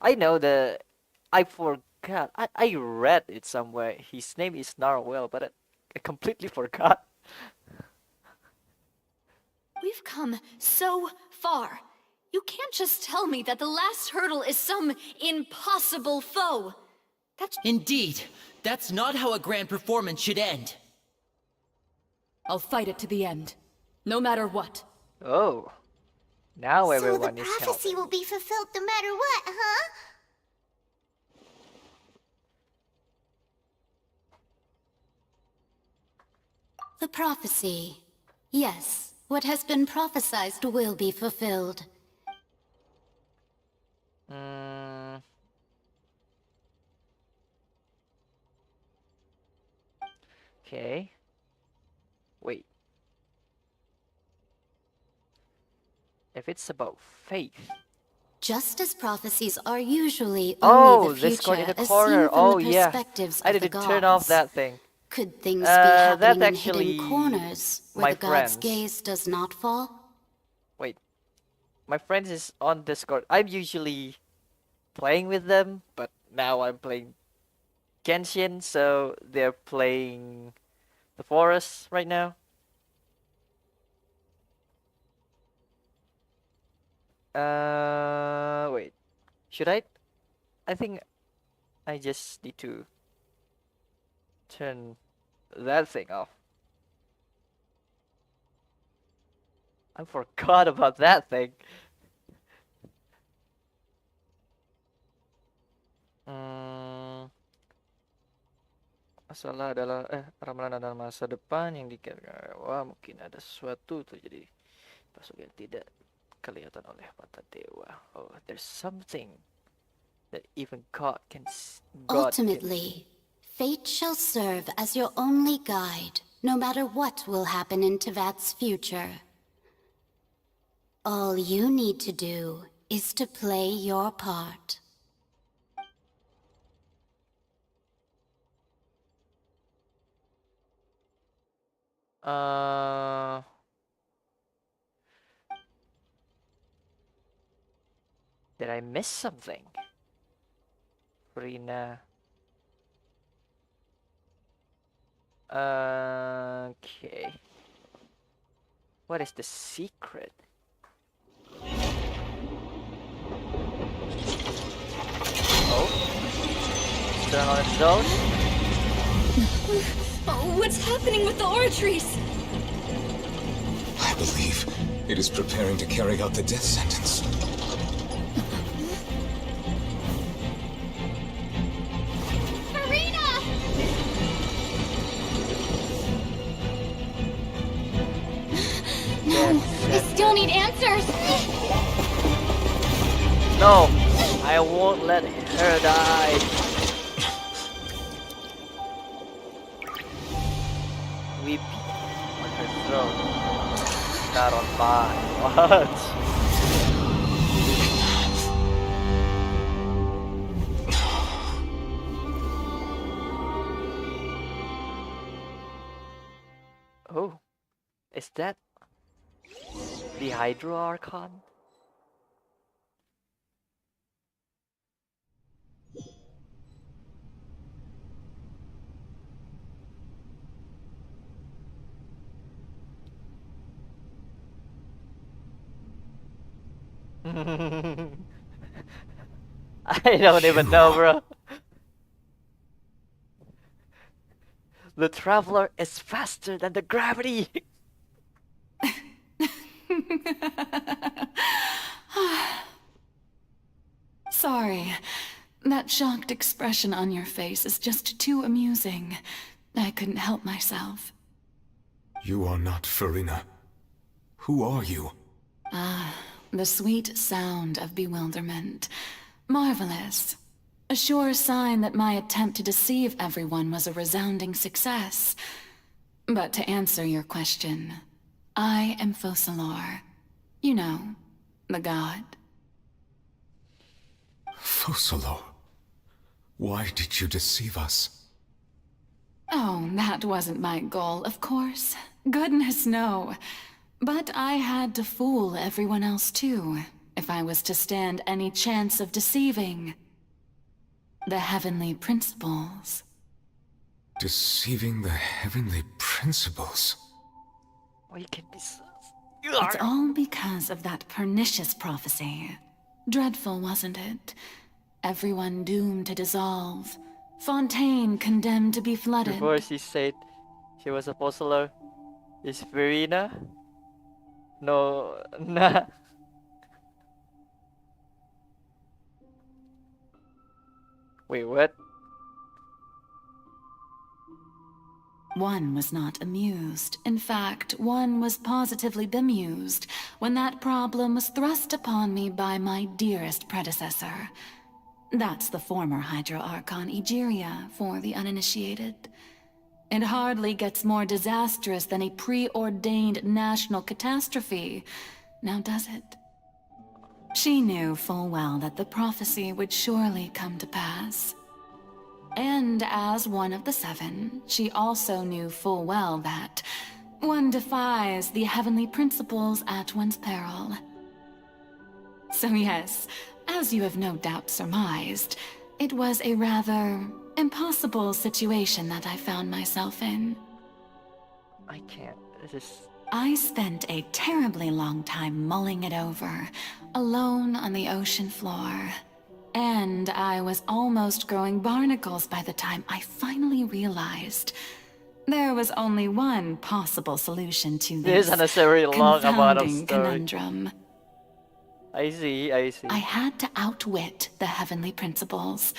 I know I forgot. I read it somewhere. His name is Narwhal, but I completely forgot. We've come so far. You can't just tell me that the last hurdle is some impossible foe. Indeed, that's not how a grand performance should end. I'll fight it to the end, no matter what. Oh, now everyone so is the prophecy will be fulfilled no matter what, huh? The prophecy. Yes, what has been prophesized will be fulfilled. Okay. Wait. If it's about faith. Just as prophecies are usually Oh, only the this card future in the as corner. seen from Oh, the yeah. perspectives I of the didn't gods. turn off that thing. Could things be happening in that's hidden actually corners where my the god's friends. gaze does not fall? Wait. My friends is on Discord. I'm usually playing with them, but now I'm playing Genshin, so they're playing the forest right now. Wait. Should I? I think I just need to turn that thing off. I forgot about that thing. Masalah adalah ramalan adalah masa depan yang dikatakan wah mungkin ada sesuatu terjadi pasuk yang tidak kelihatan oleh mata dewa. Oh, there's something that even God can. Ultimately, fate shall serve as your only guide, no matter what will happen in Tevat's future. All you need to do is to play your part. Did I miss something? Furina. Okay. What is the secret? Oh. Turn on its own. Oh, what's happening with the oratories? I believe it is preparing to carry out the death sentence. Furina! No, we still need answers. No, I won't let her die. Weep on her throne, not on mine. What? Oh, is that the AKRtoon? I don't even know, bro. The traveler is faster than the gravity. Sorry. That shocked expression on your face is just too amusing. I couldn't help myself. You are not Furina. Who are you? Ah, the sweet sound of bewilderment. Marvelous. A sure sign that my attempt to deceive everyone was a resounding success. But to answer your question, I am Focalor. You know, the god. Focalor. Why did you deceive us? Oh, that wasn't my goal, of course. Goodness, no. But I had to fool everyone else too, if I was to stand any chance of deceiving the heavenly principles. Deceiving the heavenly principles? We can be so... It's all because of that pernicious prophecy. Dreadful, wasn't it? Everyone doomed to dissolve. Fontaine condemned to be flooded. Before she said she was a Focalor, is Furina? No, nah. Wait, what? One was not amused. In fact, one was positively bemused when that problem was thrust upon me by my dearest predecessor. That's the former AKRtoon Egeria, for the uninitiated. It hardly gets more disastrous than a preordained national catastrophe, now does it? She knew full well that the prophecy would surely come to pass. And as one of the seven, she also knew full well that one defies the heavenly principles at one's peril. So yes, as you have no doubt surmised, it was a rather impossible situation that I found myself in. I can't. This is... I spent a terribly long time mulling it over, alone on the ocean floor. And I was almost growing barnacles by the time I finally realized there was only one possible solution to this unnecessarily long amount of confounding story. conundrum. I see, I see. I had to outwit the heavenly principles,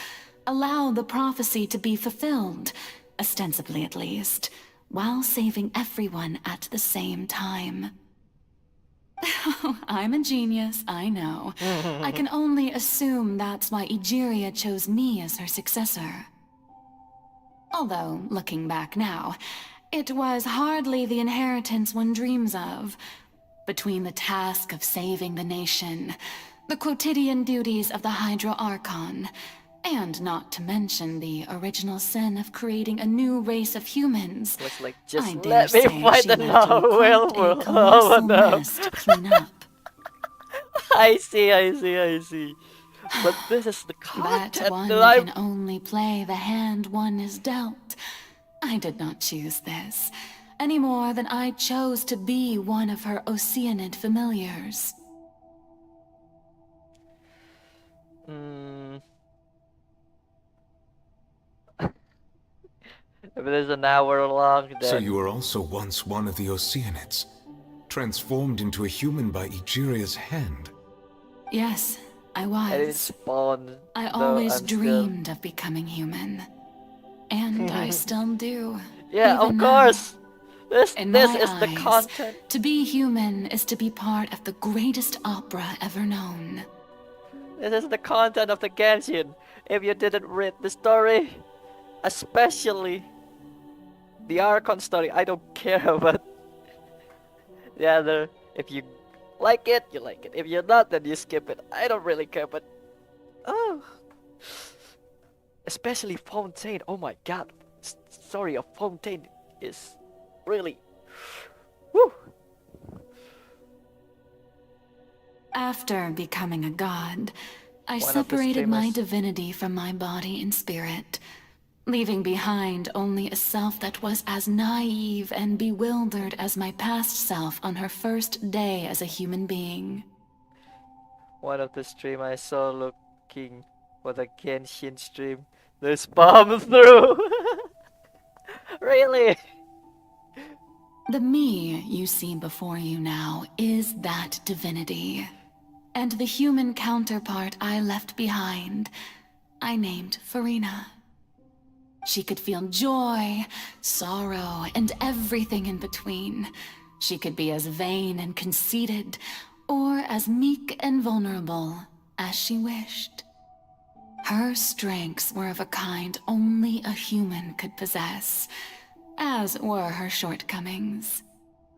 allow the prophecy to be fulfilled, ostensibly at least, while saving everyone at the same time. I'm a genius, I know. I can only assume that's why Egeria chose me as her successor. Although, looking back now, it was hardly the inheritance one dreams of. Between the task of saving the nation, the quotidian duties of the AKRtoon, and not to mention the original sin of creating a new race of humans, was like, just I let me dare say fight she the left me novel. quite a Oh colossal no. mess to clean up. I see, I see, I see. But this is the But content one that can only play the hand one is dealt. I did not choose this, any more than I chose to be one of her Oceanid familiars. If it is an hour long, then... So you were also once one of the Oceanids, transformed into a human by Egeria's hand. Yes, I was. And it spawned I the always unskilled. dreamed of becoming human. And I still do. Yeah, even of now. course. This In this my is the eyes, content. To be human is to be part of the greatest opera ever known. This is the content of the Genshin. If you didn't read the story, especially the Archon story, I don't care about the other. If you like it, you like it. If you're not, then you skip it. I don't really care, but oh, especially Fontaine. Oh my God, story of Fontaine is really woo. After becoming a god, I One of the separated my streamers. divinity from my body and spirit, leaving behind only a self that was as naive and bewildered as my past self on her first day as a human being. One of the stream I saw looking for the Genshin stream. There's bomb through. Really? The me you see before you now is that divinity. And the human counterpart I left behind, I named Furina. She could feel joy, sorrow, and everything in between. She could be as vain and conceited, or as meek and vulnerable as she wished. Her strengths were of a kind only a human could possess, as were her shortcomings.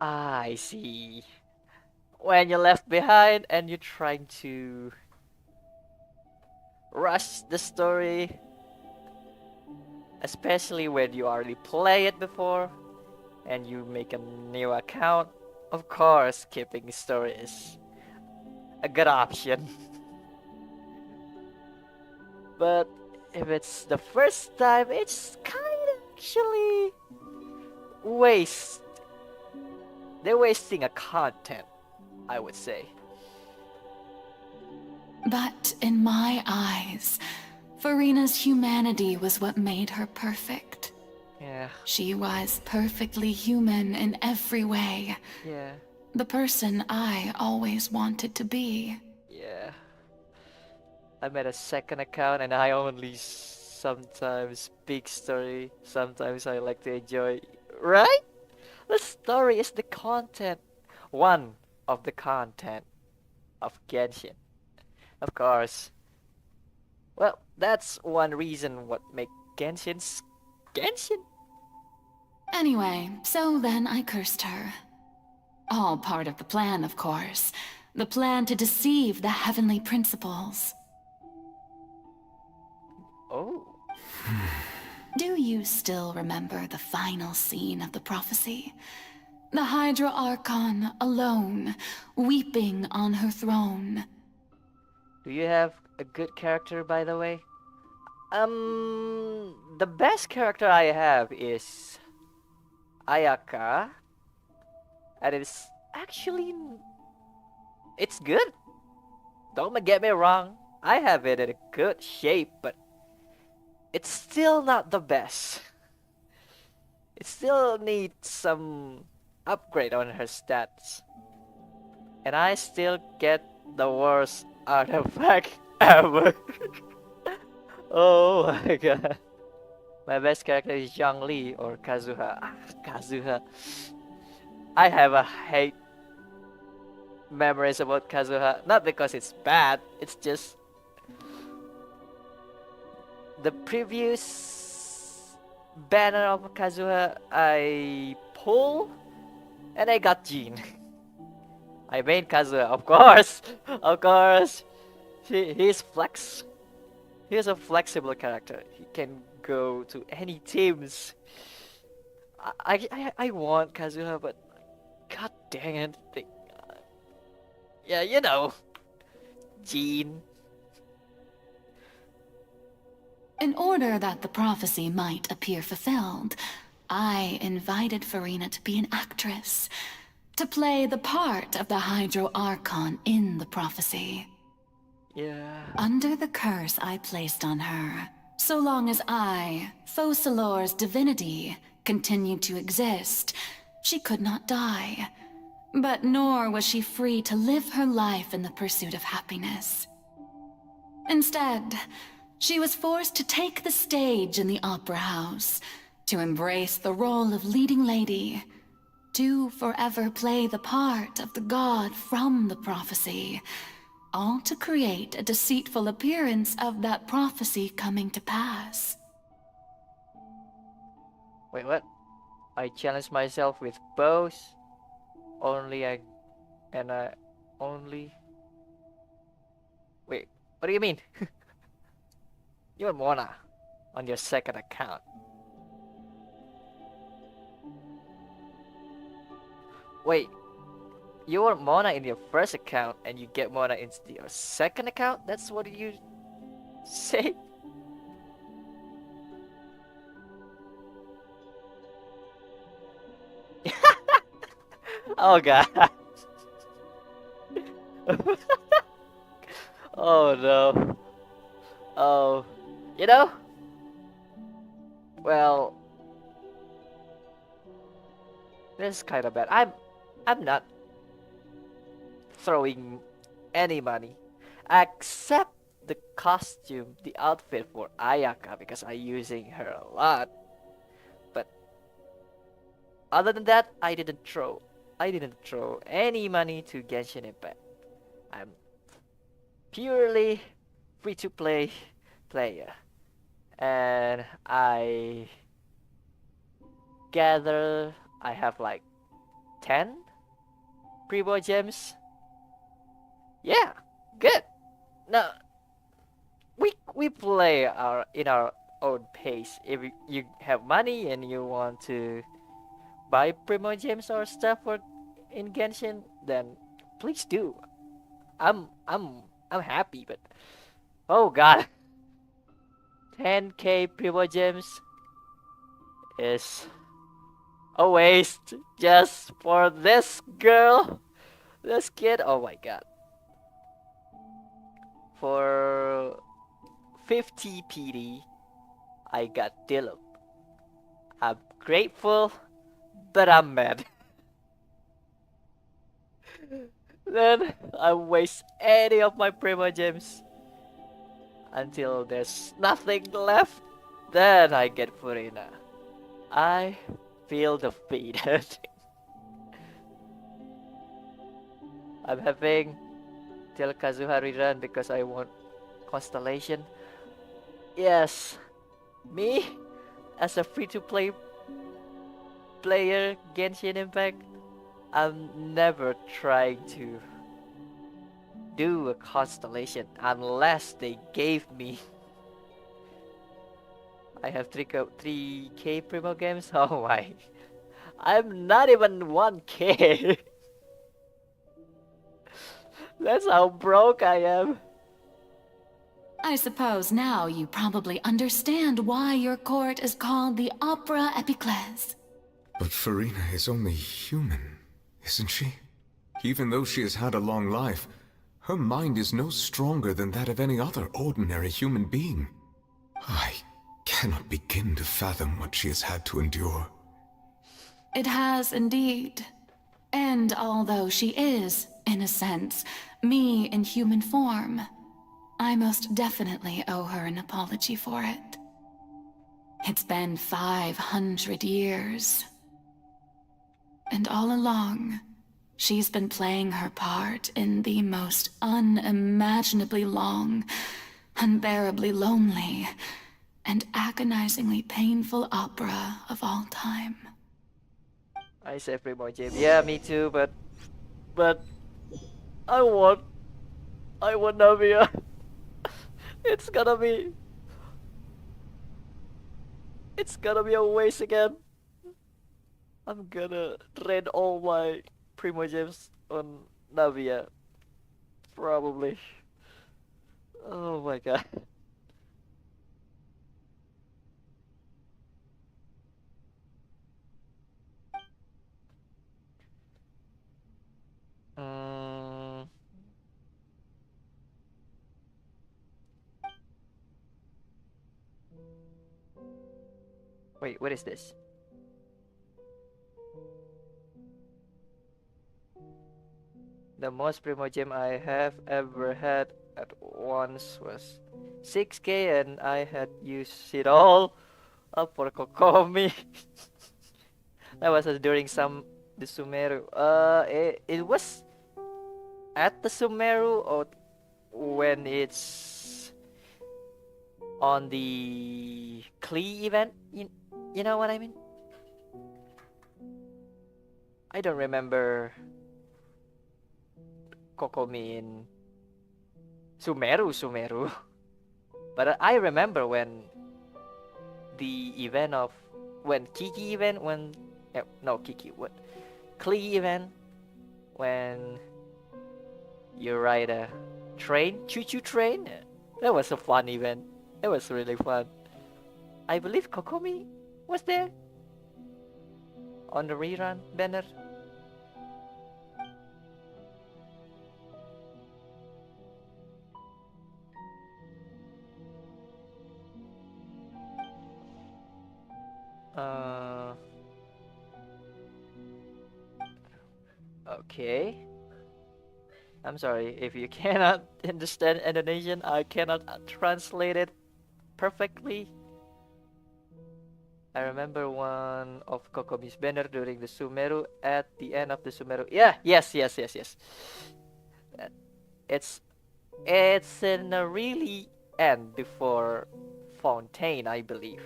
I see. When you're left behind and you're trying to rush the story, especially when you already play it before and you make a new account, of course skipping story is a good option. But if it's the first time, it's kind of actually they're wasting a content, I would say. But in my eyes, Furina's humanity was what made her perfect. Yeah. She was perfectly human in every way. Yeah. The person I always wanted to be. Yeah. I made a second account and I only sometimes speak story. Sometimes I like to enjoy. Right? The story is the content. One of the content of Genshin. Of course. Well, that's one reason what make Genshin's Genshin. Anyway, so then I cursed her. All part of the plan, of course. The plan to deceive the heavenly principles. Oh. Do you still remember the final scene of the prophecy? The AKRtoon alone, weeping on her throne. Do you have a good character, by the way? The best character I have is Ayaka, and it's actually it's good. Don't get me wrong, I have it in a good shape, but it's still not the best. It still needs some upgrade on her stats, and I still get the worst artifact ever. Oh my god. My best character is Zhongli or Kazuha. Kazuha. I have a hate memories about Kazuha. Not because it's bad, it's just the previous banner of Kazuha I pull and I got Jean. I made Kazuha, of course. Of course. He's a flexible character. He can go to any teams. I want Kazuha, but god dang it. Yeah, you know. Jean. In order that the prophecy might appear fulfilled, I invited Furina to be an actress, to play the part of the AKRtoon in the prophecy. Yeah. Under the curse I placed on her, so long as I, Focalor's divinity, continued to exist, she could not die. But nor was she free to live her life in the pursuit of happiness. Instead, she was forced to take the stage in the opera house, to embrace the role of leading lady, to forever play the part of the god from the prophecy, all to create a deceitful appearance of that prophecy coming to pass. Wait, what? I challenged myself with bows. Only. Wait, what do you mean? You're Mona on your second account. Wait, you were Mona in your first account and you get Mona in your second account? That's what you say? Oh god. Oh no. Oh, you know? Well, this is kind of bad. I'm not throwing any money, except the costume, the outfit for Ayaka because I'm using her a lot. But other than that, I didn't throw any money to Genshin Impact. I'm purely free to play player, and I have like 10 Primo gems. Yeah, good. Now we play our in our own pace. If you have money and you want to buy Primo gems or stuff for in Genshin, then please do. I'm happy, but oh god, 10k Primo gems is a waste just for this girl, this kid. Oh my god. For 50 PD, I got Dylan. I'm grateful, but I'm mad. Then I waste any of my Primo gems until there's nothing left. Then I get Furina. I feel defeated. I'm having till Kazuhari run because I want Constellation. Yes, me as a free-to-play player Genshin Impact, I'm never trying to do a Constellation unless they gave me. I have 3k Primo games. Oh my, I'm not even 1k. That's how broke I am. I suppose now you probably understand why your court is called the Opera Epiclese. But Furina is only human, isn't she? Even though she has had a long life, her mind is no stronger than that of any other ordinary human being. I cannot begin to fathom what she has had to endure. It has indeed. And although she is, in a sense, me in human form, I most definitely owe her an apology for it. It's been 500 years. And all along, she's been playing her part in the most unimaginably long, unbearably lonely, and agonizingly painful opera of all time. I say Primo gem. Yeah, me too, but I want Navia. It's gonna be a waste again. I'm gonna trade all my Primo gems on Navia. Probably. Oh my god. Mm, wait, what is this? The most Primo gem I have ever had at once was 6k, and I had used it all up for Kokomi. That was during the Sumeru. It was at the Sumeru or when it's on the Klee event. You know what I mean? I don't remember Kokomi in Sumeru. But I remember when the event of when Kiki event when no Kiki what Klee event when you ride a train, choo-choo train. That was a fun event. It was really fun. I believe Kokomi was there on the rerun banner. Okay. I'm sorry if you cannot understand Indonesian. I cannot translate it perfectly. I remember one of Kokomi's banner during the Sumeru at the end of the Sumeru. Yeah, yes. Uh, It's it's in a really end before Fontaine, I believe.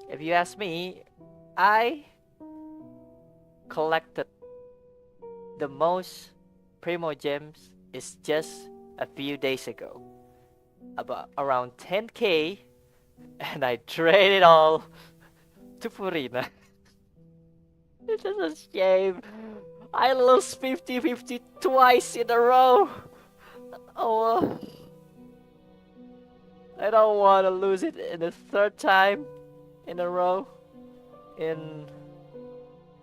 If you ask me, I collected the most Primo gems is just a few days ago. About around 10k, and I traded it all to Furina. It's just a shame. I lost 50-50 twice in a row. Oh, I don't want to lose it in the third time in a row in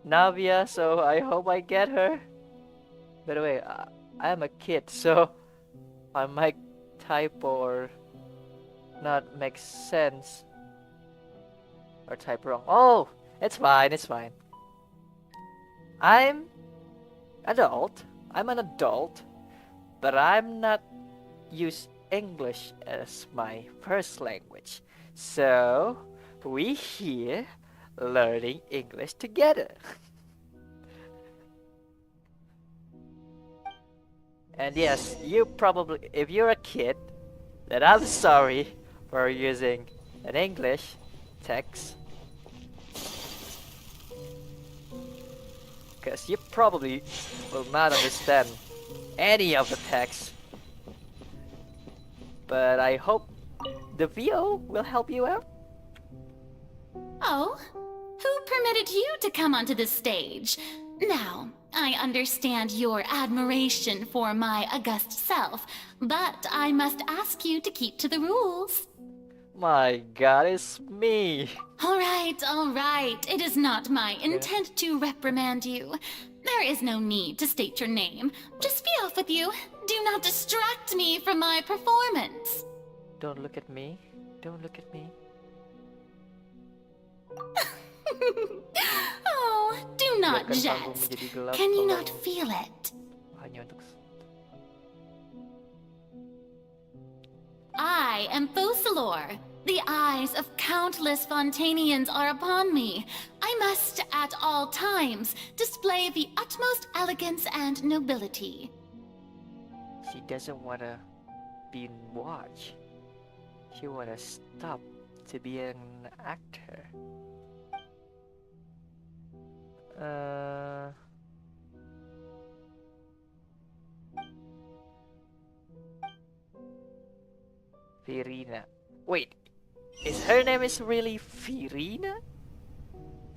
Navia, so I hope I get her. By the way, I am a kid, so I might typo or not make sense or type wrong. Oh, it's fine, it's fine. I'm adult. I'm an adult, but I'm not use English as my first language. So we here learning English together. And yes, you probably, if you're a kid, then I'm sorry for using an English text. Because you probably will not understand any of the text. But I hope the VO will help you out. Oh, who permitted you to come onto the stage? Now, I understand your admiration for my august self, but I must ask you to keep to the rules. My god, it's me. All right. It is not my intent to reprimand you. There is no need to state your name. Just be off with you. Do not distract me from my performance. Don't look at me. Don't look at me. Oh, do not Biarkan panggung jest. menjadi gelap Can you kalau not feel it? hanya untuk I am Focalor. The eyes of countless Fontanians are upon me. I must, at all times, display the utmost elegance and nobility. She doesn't wanna be watched. She wanna stop to be an actor. Furina. Wait, is her name is really Furina?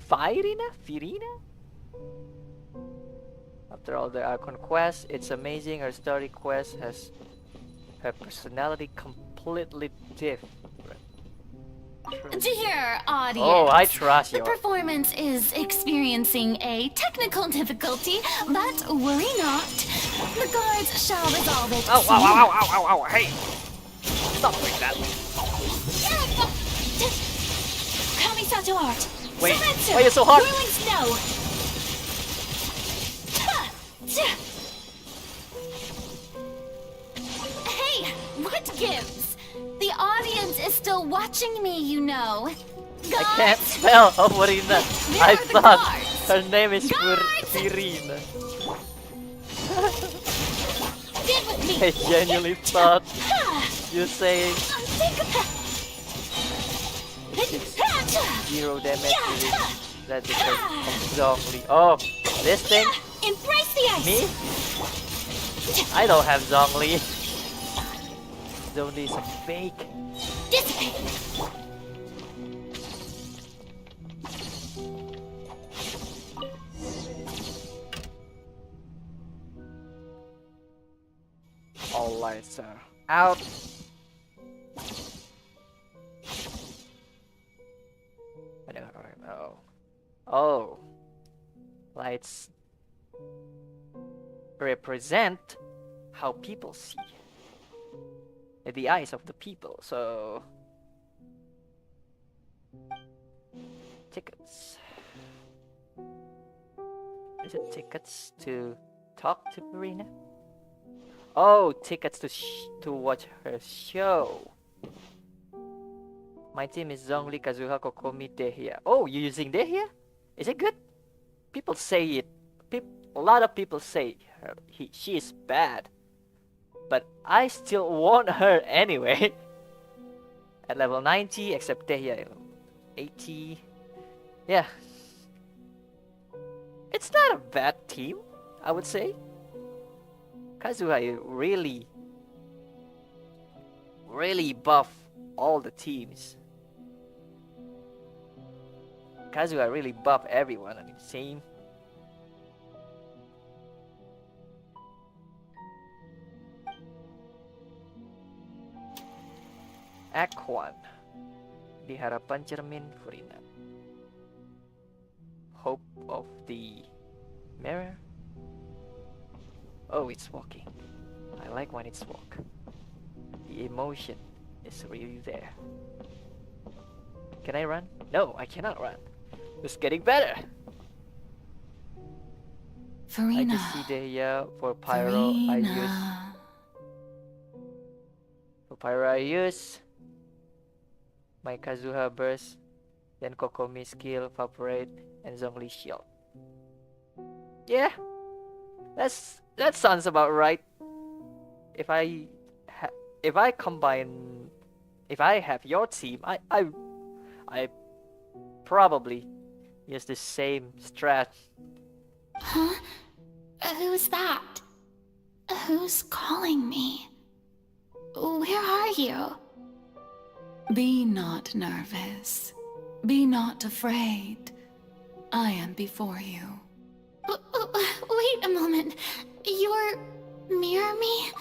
Furina? After all the Archon quest, it's amazing her story quest has her personality completely different. Dear audience, Oh, I trust the you. performance is experiencing a technical difficulty, but worry not. The guards shall resolve it Ow, soon. ow, hey! Stop doing that. Kamisato art. Wait, Sumetsu, why are you so hard? Whirling snow. Hey, what gives? The audience is still watching me, you know. I can't spell Furina. I are the thought guards. her name is Furina. Get with me. I genuinely thought you saying zero damage to that because of Zhongli. Oh, this thing? Embrace the ice. Me? I don't have Zhongli. Zhongli is a fake. Dissipate. All lights are out. Oh. Lights represent how people see. The eyes of the people. So Tickets. Is it tickets to talk to Furina? Oh, tickets to watch her show. My team is Zhongli, Kazuha, Kokomi, Dehya. Oh, you're using Dehya? Is it good? People say it. A lot of people say she is bad. But I still want her anyway. At level 90, except Dehya 80. Yeah. It's not a bad team, I would say. Kazuha really buff all the teams. Kazuha really buff everyone. I mean, same. Act 1. Di Harapan Cermin Furina. Hope of the Mirror. Oh, it's walking. I like when it's walk. The emotion is really there. Can I run? No, I cannot run. It's getting better. Furina. I can see the for pyro I use. For pyro I use my Kazuha burst, then Kokomi skill, Vaporate, and Zhongli shield. Yeah, that sounds about right. If I have your team, I probably use the same strat. Huh? Who's that? Who's calling me? Where are you? Be not nervous. Be not afraid. I am before you. Wait a moment. You're mirror me?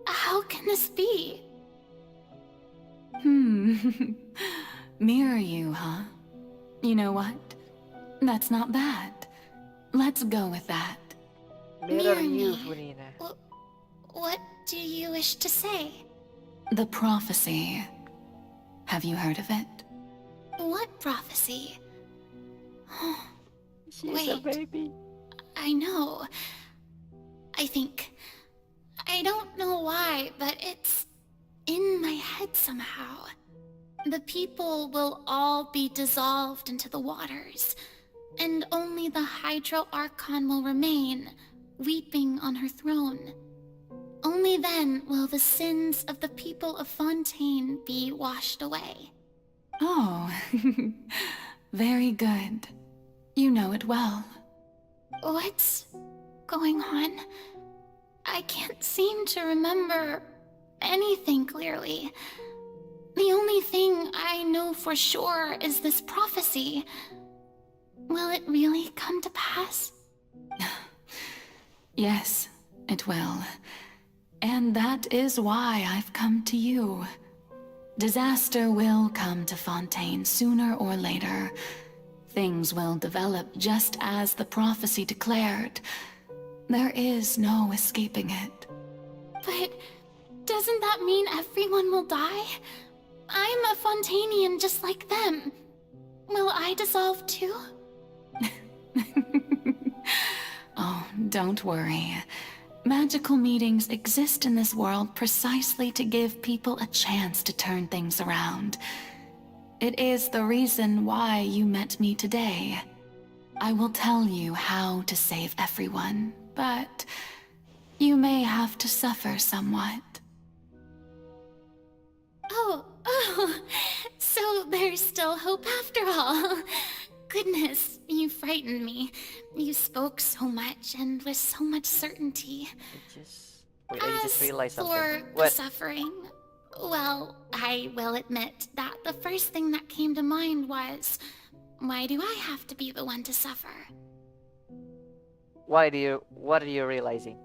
How can this be? Mirror you, huh? You know what? That's not bad. Let's go with that. Mirror you, Furina. What do you wish to say? The prophecy. Have you heard of it? What prophecy? She's a baby. I know. I don't know why, but it's in my head somehow. The people will all be dissolved into the waters, and only the AKRtoon will remain, weeping on her throne. Only then will the sins of the people of Fontaine be washed away. Oh, very good. You know it well. What's going on? I can't seem to remember anything clearly. The only thing I know for sure is this prophecy. Will it really come to pass? Yes, it will. And that is why I've come to you. Disaster will come to Fontaine sooner or later. Things will develop just as the prophecy declared. There is no escaping it. But doesn't that mean everyone will die? I'm a Fontainian just like them. Will I dissolve too? Oh, don't worry. Magical meetings exist in this world precisely to give people a chance to turn things around. It is the reason why you met me today. I will tell you how to save everyone, but you may have to suffer somewhat. Oh, so there's still hope after all. Goodness, you frightened me. You spoke so much and with so much certainty. Wait, I just realized something. For the suffering, well, I will admit that the first thing that came to mind was, why do I have to be the one to suffer? What are you realizing?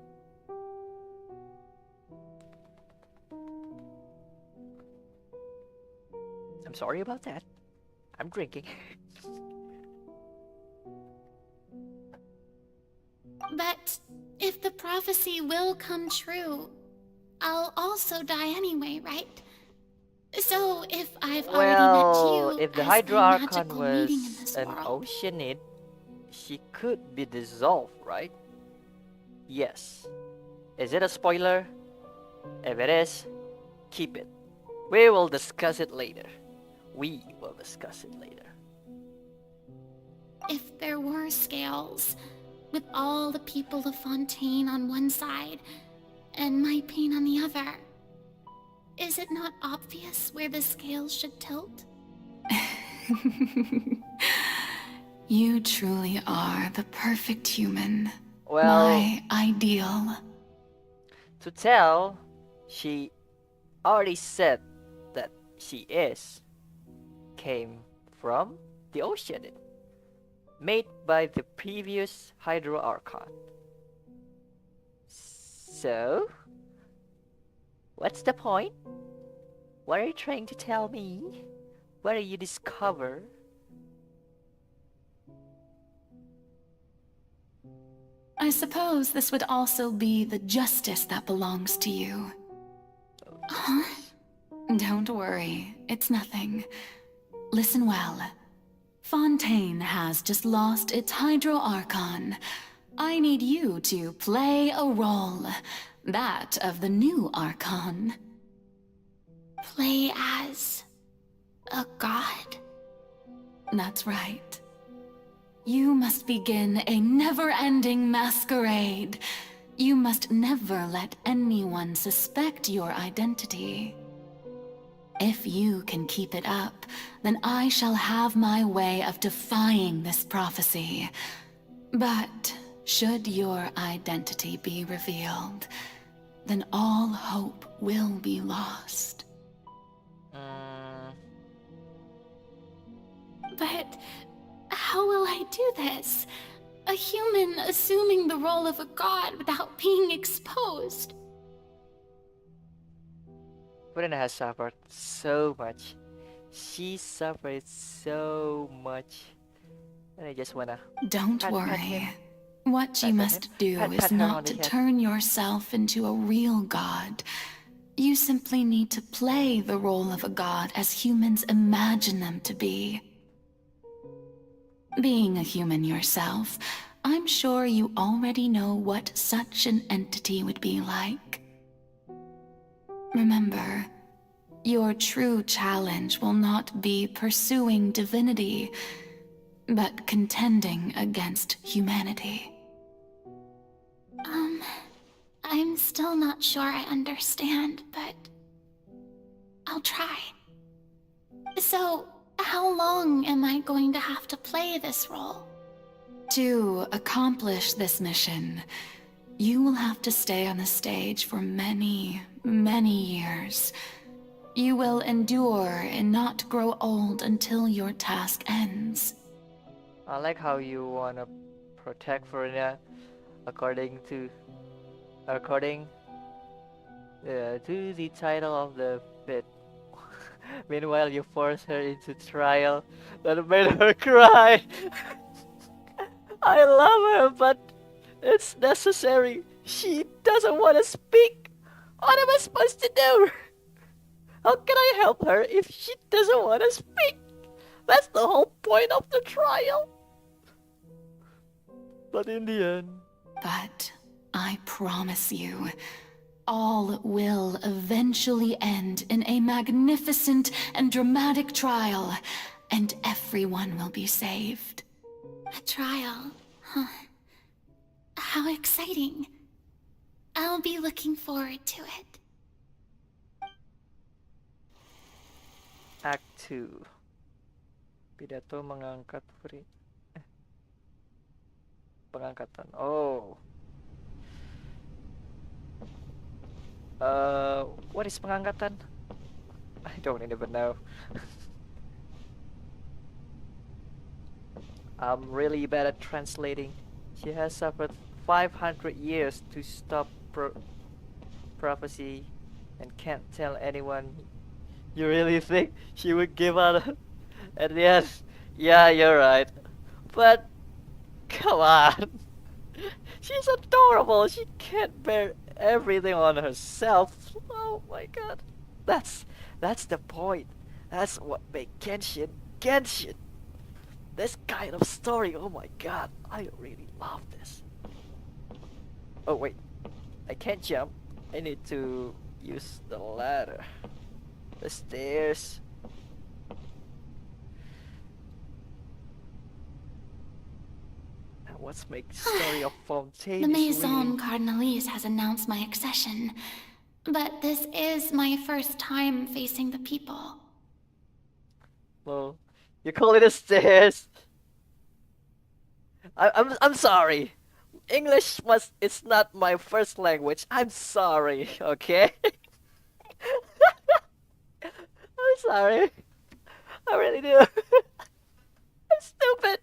I'm sorry about that. I'm drinking. But if the prophecy will come true, I'll also die anyway, right? So, if I've already Well, met you if the as Hydro a Archon magical was meeting in this an world, oceanid, she could be dissolved, right? Yes. Is it a spoiler? If it is, keep it. We will discuss it later. We will discuss it later. if there were scales, with all the people of Fontaine on one side and my pain on the other, is it not obvious where the scales should tilt? You truly are the perfect human. Well, my ideal. to tell, she already said that she came from the ocean, made by the previous Hydro Archon. So, what's the point? What are you trying to tell me? What did you discover? I suppose this would also be the justice that belongs to you. Huh? Don't worry, it's nothing. Listen well. Fontaine has just lost its Hydro Archon. I need you to play a role. That of the new Archon. Play as a god? That's right. You must begin a never-ending masquerade. You must never let anyone suspect your identity. If you can keep it up, then I shall have my way of defying this prophecy. But should your identity be revealed, then all hope will be lost. But how will I do this? A human assuming the role of a god without being exposed. Furina has suffered so much. She suffered so much. And I just wanna Don't pat worry. him. What you Pat must him. do Pat is her on not the to head. turn yourself into a real god. You simply need to play the role of a god as humans imagine them to be. Being a human yourself, I'm sure you already know what such an entity would be like. Remember, your true challenge will not be pursuing divinity, but contending against humanity. I'm still not sure I understand, but I'll try. So, how long am I going to have to play this role? To accomplish this mission, you will have to stay on the stage for many, many years. You will endure and not grow old until your task ends. I like how you wanna protect Furina according to the title of the bit. Meanwhile, you force her into trial that made her cry. I love her, but it's necessary. She doesn't want to speak. What am I supposed to do? How can I help her if she doesn't want to speak? That's the whole point of the trial. But in the end... But I promise you, all will eventually end in a magnificent and dramatic trial, and everyone will be saved. A trial, huh? How exciting. I'll be looking forward to it. Act 2. Pidato mengangkat Furina. Pengangkatan. Oh. What is pengangkatan? I don't even know. I'm really bad at translating. She has suffered 500 years to stop prophecy and can't tell anyone. You really think she would give up at the end? Yeah, you're right. But, come on. She's adorable. She can't bear everything on herself. Oh my god. That's That's the point. That's what makes Genshin Genshin. This kind of story, oh my god, I really love this. Oh wait, I can't jump. I need to use the ladder. The stairs. What's makes the story of Fontaine? The Maison Cardinalise has announced my accession, but this is my first time facing the people. Well, you call it a stairs. I'm sorry. English it's not my first language. I'm sorry, okay? I'm sorry. I really do. I'm stupid.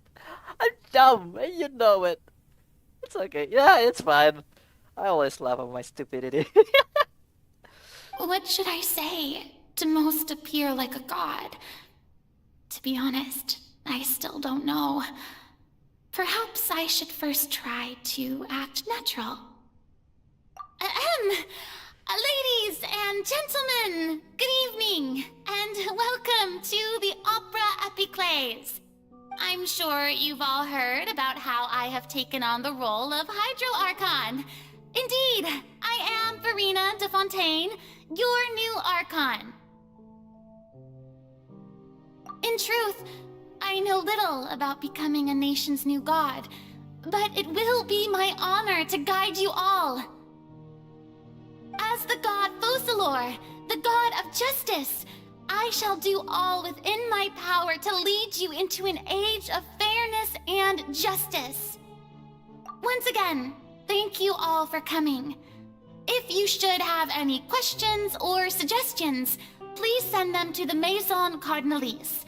I'm dumb, and you know it. It's okay. Yeah, it's fine. I always laugh at my stupidity. What should I say to most appear like a god? To be honest, I still don't know. Perhaps I should first try to act natural. Ladies and gentlemen, good evening, and welcome to the Opera Epiclese. I'm sure you've all heard about how I have taken on the role of AKRtoon. Indeed, I am Furina de Fontaine, your new Archon. In truth, I know little about becoming a nation's new god, but it will be my honor to guide you all. As the god Focalor, the god of justice, I shall do all within my power to lead you into an age of fairness and justice. Once again, thank you all for coming. If you should have any questions or suggestions, please send them to the Maison Cardinalise.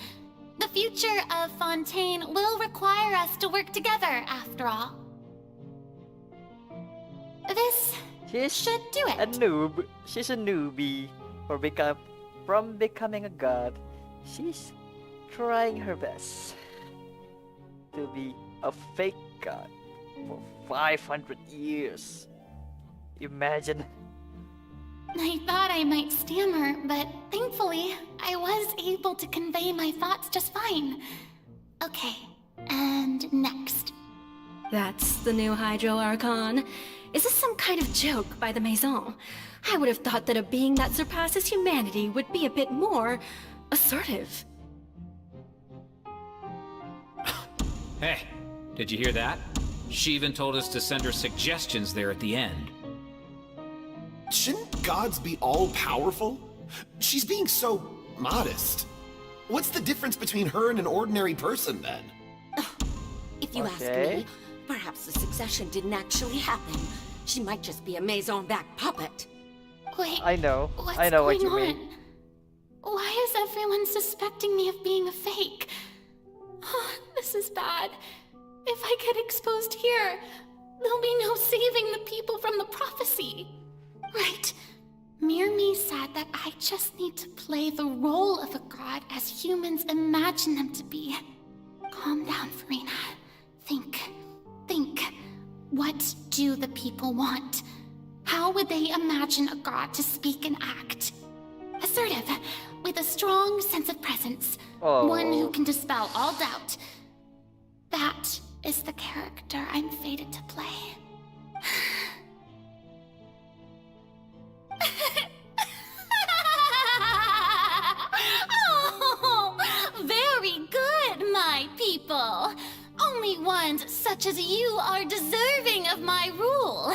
The future of Fontaine will require us to work together, after all. This should do it. A noob. She's a newbie. From becoming a god, she's trying her best to be a fake god for 500 years. Imagine. I thought I might stammer, but thankfully, I was able to convey my thoughts just fine. Okay, and next. That's the new AKRtoon. Is this some kind of joke by the Maison? I would have thought that a being that surpasses humanity would be a bit more assertive. Hey, did you hear that? She even told us to send her suggestions there at the end. Shouldn't gods be all-powerful? She's being so modest. What's the difference between her and an ordinary person, then? If you ask me, perhaps the succession didn't actually happen. She might just be a Maison back puppet. Wait, I know what's what going you on? mean. Why is everyone suspecting me of being a fake? Oh, this is bad. If I get exposed here, there'll be no saving the people from the prophecy. Right. Mirmi said that I just need to play the role of a god as humans imagine them to be. Calm down, Furina. Think. What do the people want? How would they imagine a god to speak and act? Assertive, with a strong sense of presence. Oh. One who can dispel all doubt. That is the character I'm fated to play. Oh, very good, my people. Only ones such as you are deserving of my rule.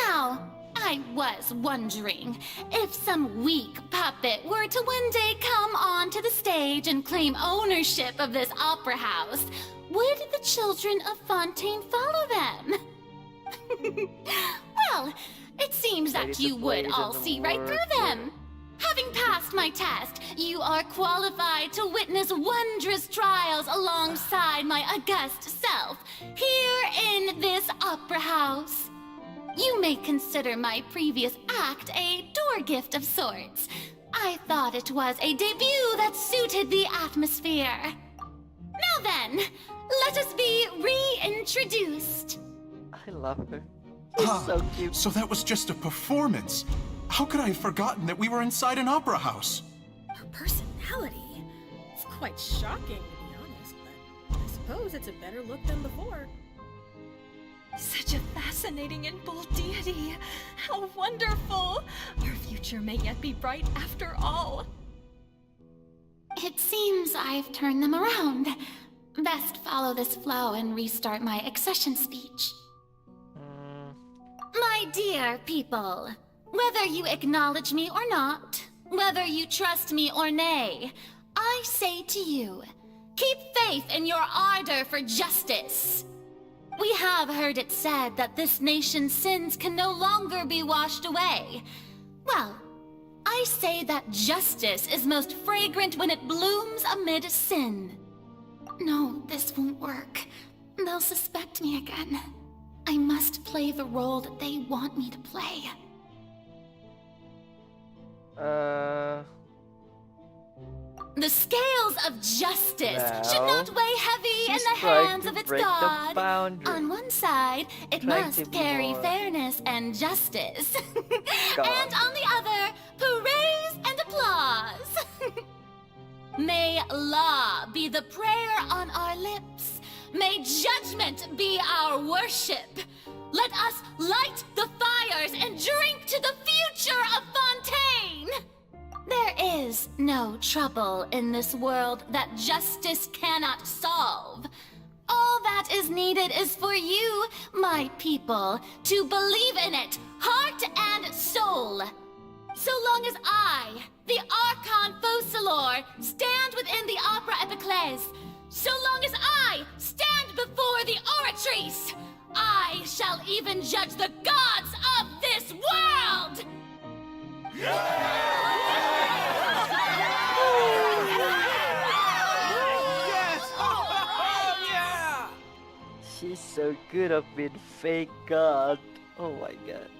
Now, I was wondering if some weak puppet were to one day come onto the stage and claim ownership of this opera house, would the children of Fontaine follow them? Well, it seems that you would all see right through them. Having passed my test, you are qualified to witness wondrous trials alongside my august self, here in this opera house. You may consider my previous act a door gift of sorts. I thought it was a debut that suited the atmosphere. Now then, let us be reintroduced. I love her. She's so cute. So that was just a performance. How could I have forgotten that we were inside an opera house? Her personality? It's quite shocking, to be honest, but I suppose it's a better look than before. Such a fascinating and bold deity! How wonderful! Our future may yet be bright after all. It seems I've turned them around. Best follow this flow and restart my accession speech. My dear people, whether you acknowledge me or not, whether you trust me or nay, I say to you, keep faith in your ardor for justice. We have heard it said that this nation's sins can no longer be washed away. Well, I say that justice is most fragrant when it blooms amid sin. No, this won't work. They'll suspect me again. I must play the role that they want me to play. The scales of justice should not weigh heavy in the hands of its god. On one side, it must carry fairness and justice. And on the other, praise and applause. May law be the prayer on our lips. May judgment be our worship. Let us light the fires and drink to the future of Fontaine. There is no trouble in this world that justice cannot solve. All that is needed is for you, my people, to believe in it, heart and soul. So long as I, the Archon Focalor, stand within the Opera Epiclese, so long as I stand before the Oratrice, I shall even judge the gods of this world! She's so good at being fake god. Oh my god.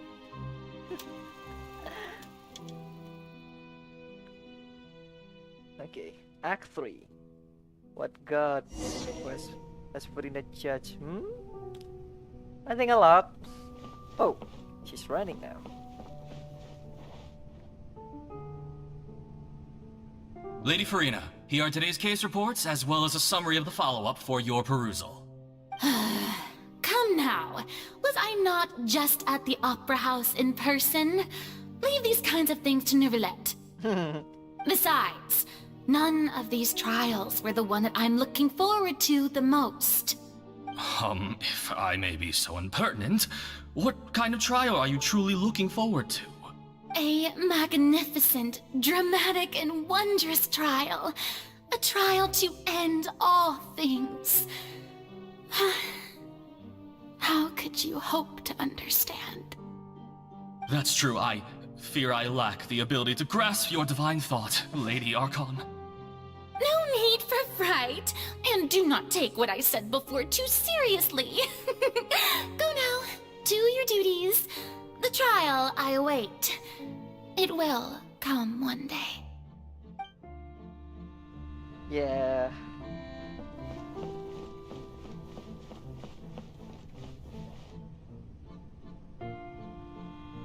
Okay, Act 3. What god was Furina judge? I think a lot. Oh, she's running now. Lady Furina, here are today's case reports as well as a summary of the follow-up for your perusal. Come now, was I not just at the Opera House in person? Leave these kinds of things to Neuvillette. Besides, none of these trials were the one that I'm looking forward to the most. If I may be so impertinent, what kind of trial are you truly looking forward to? A magnificent, dramatic, and wondrous trial. A trial to end all things. How could you hope to understand? That's true. I fear I lack the ability to grasp your divine thought, Lady Archon. No need for fright, and do not take what I said before too seriously. Go now, do your duties. The trial I await. It will come one day. Yeah.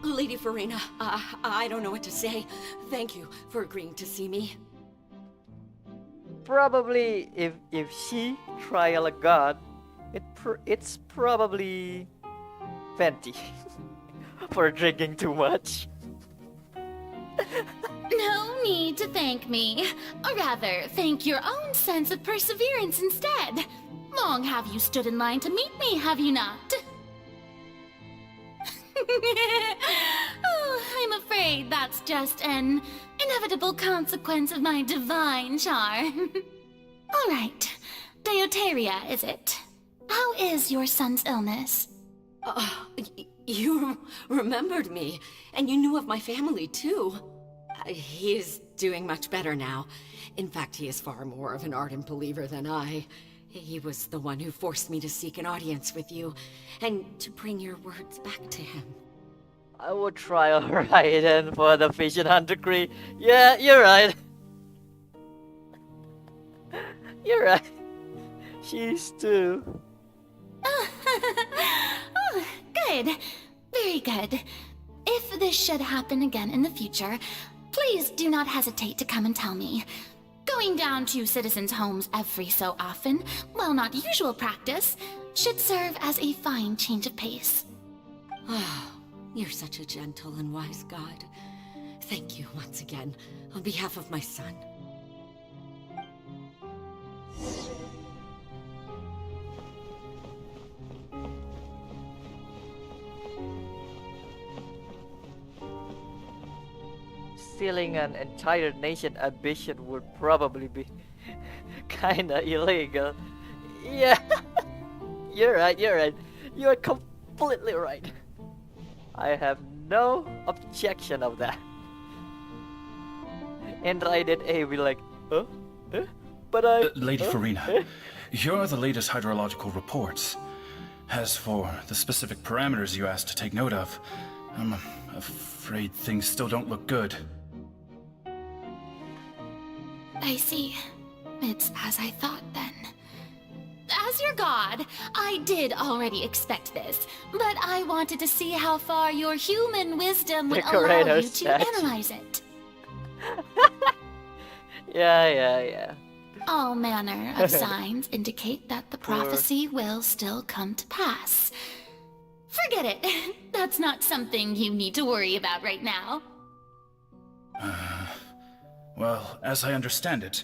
Lady Furina, I don't know what to say. Thank you for agreeing to see me. Probably, if she trial a god, it's probably Fenty for drinking too much. No need to thank me. Or rather, thank your own sense of perseverance instead. Long have you stood in line to meet me, have you not? Oh, I'm afraid that's just an inevitable consequence of my divine charm. All right, Deoteria, is it? How is your son's illness? You remembered me, and you knew of my family, too. He is doing much better now. In fact, he is far more of an ardent believer than I. He was the one who forced me to seek an audience with you, and to bring your words back to him. I would try Raiden for the Vision Hunter decree. Yeah, you're right. You're right. She's too. Oh, good. Very good. If this should happen again in the future, please do not hesitate to come and tell me. Going down to citizens' homes every so often, while not usual practice, should serve as a fine change of pace. Oh, you're such a gentle and wise god. Thank you once again, on behalf of my son. Stealing an entire nation ambition would probably be kinda illegal. Yeah, you're right, you're completely right. I have no objection of that. And I did A be like, huh? Huh? But I... Lady huh? Furina, here are the latest hydrological reports. As for the specific parameters you asked to take note of, I'm afraid things still don't look good. I see. It's as I thought then. As your god, I did already expect this, but I wanted to see how far your human wisdom would allow you to analyze it. Yeah. All manner of signs indicate that the prophecy will still come to pass. Forget it. That's not something you need to worry about right now. Well, as I understand it,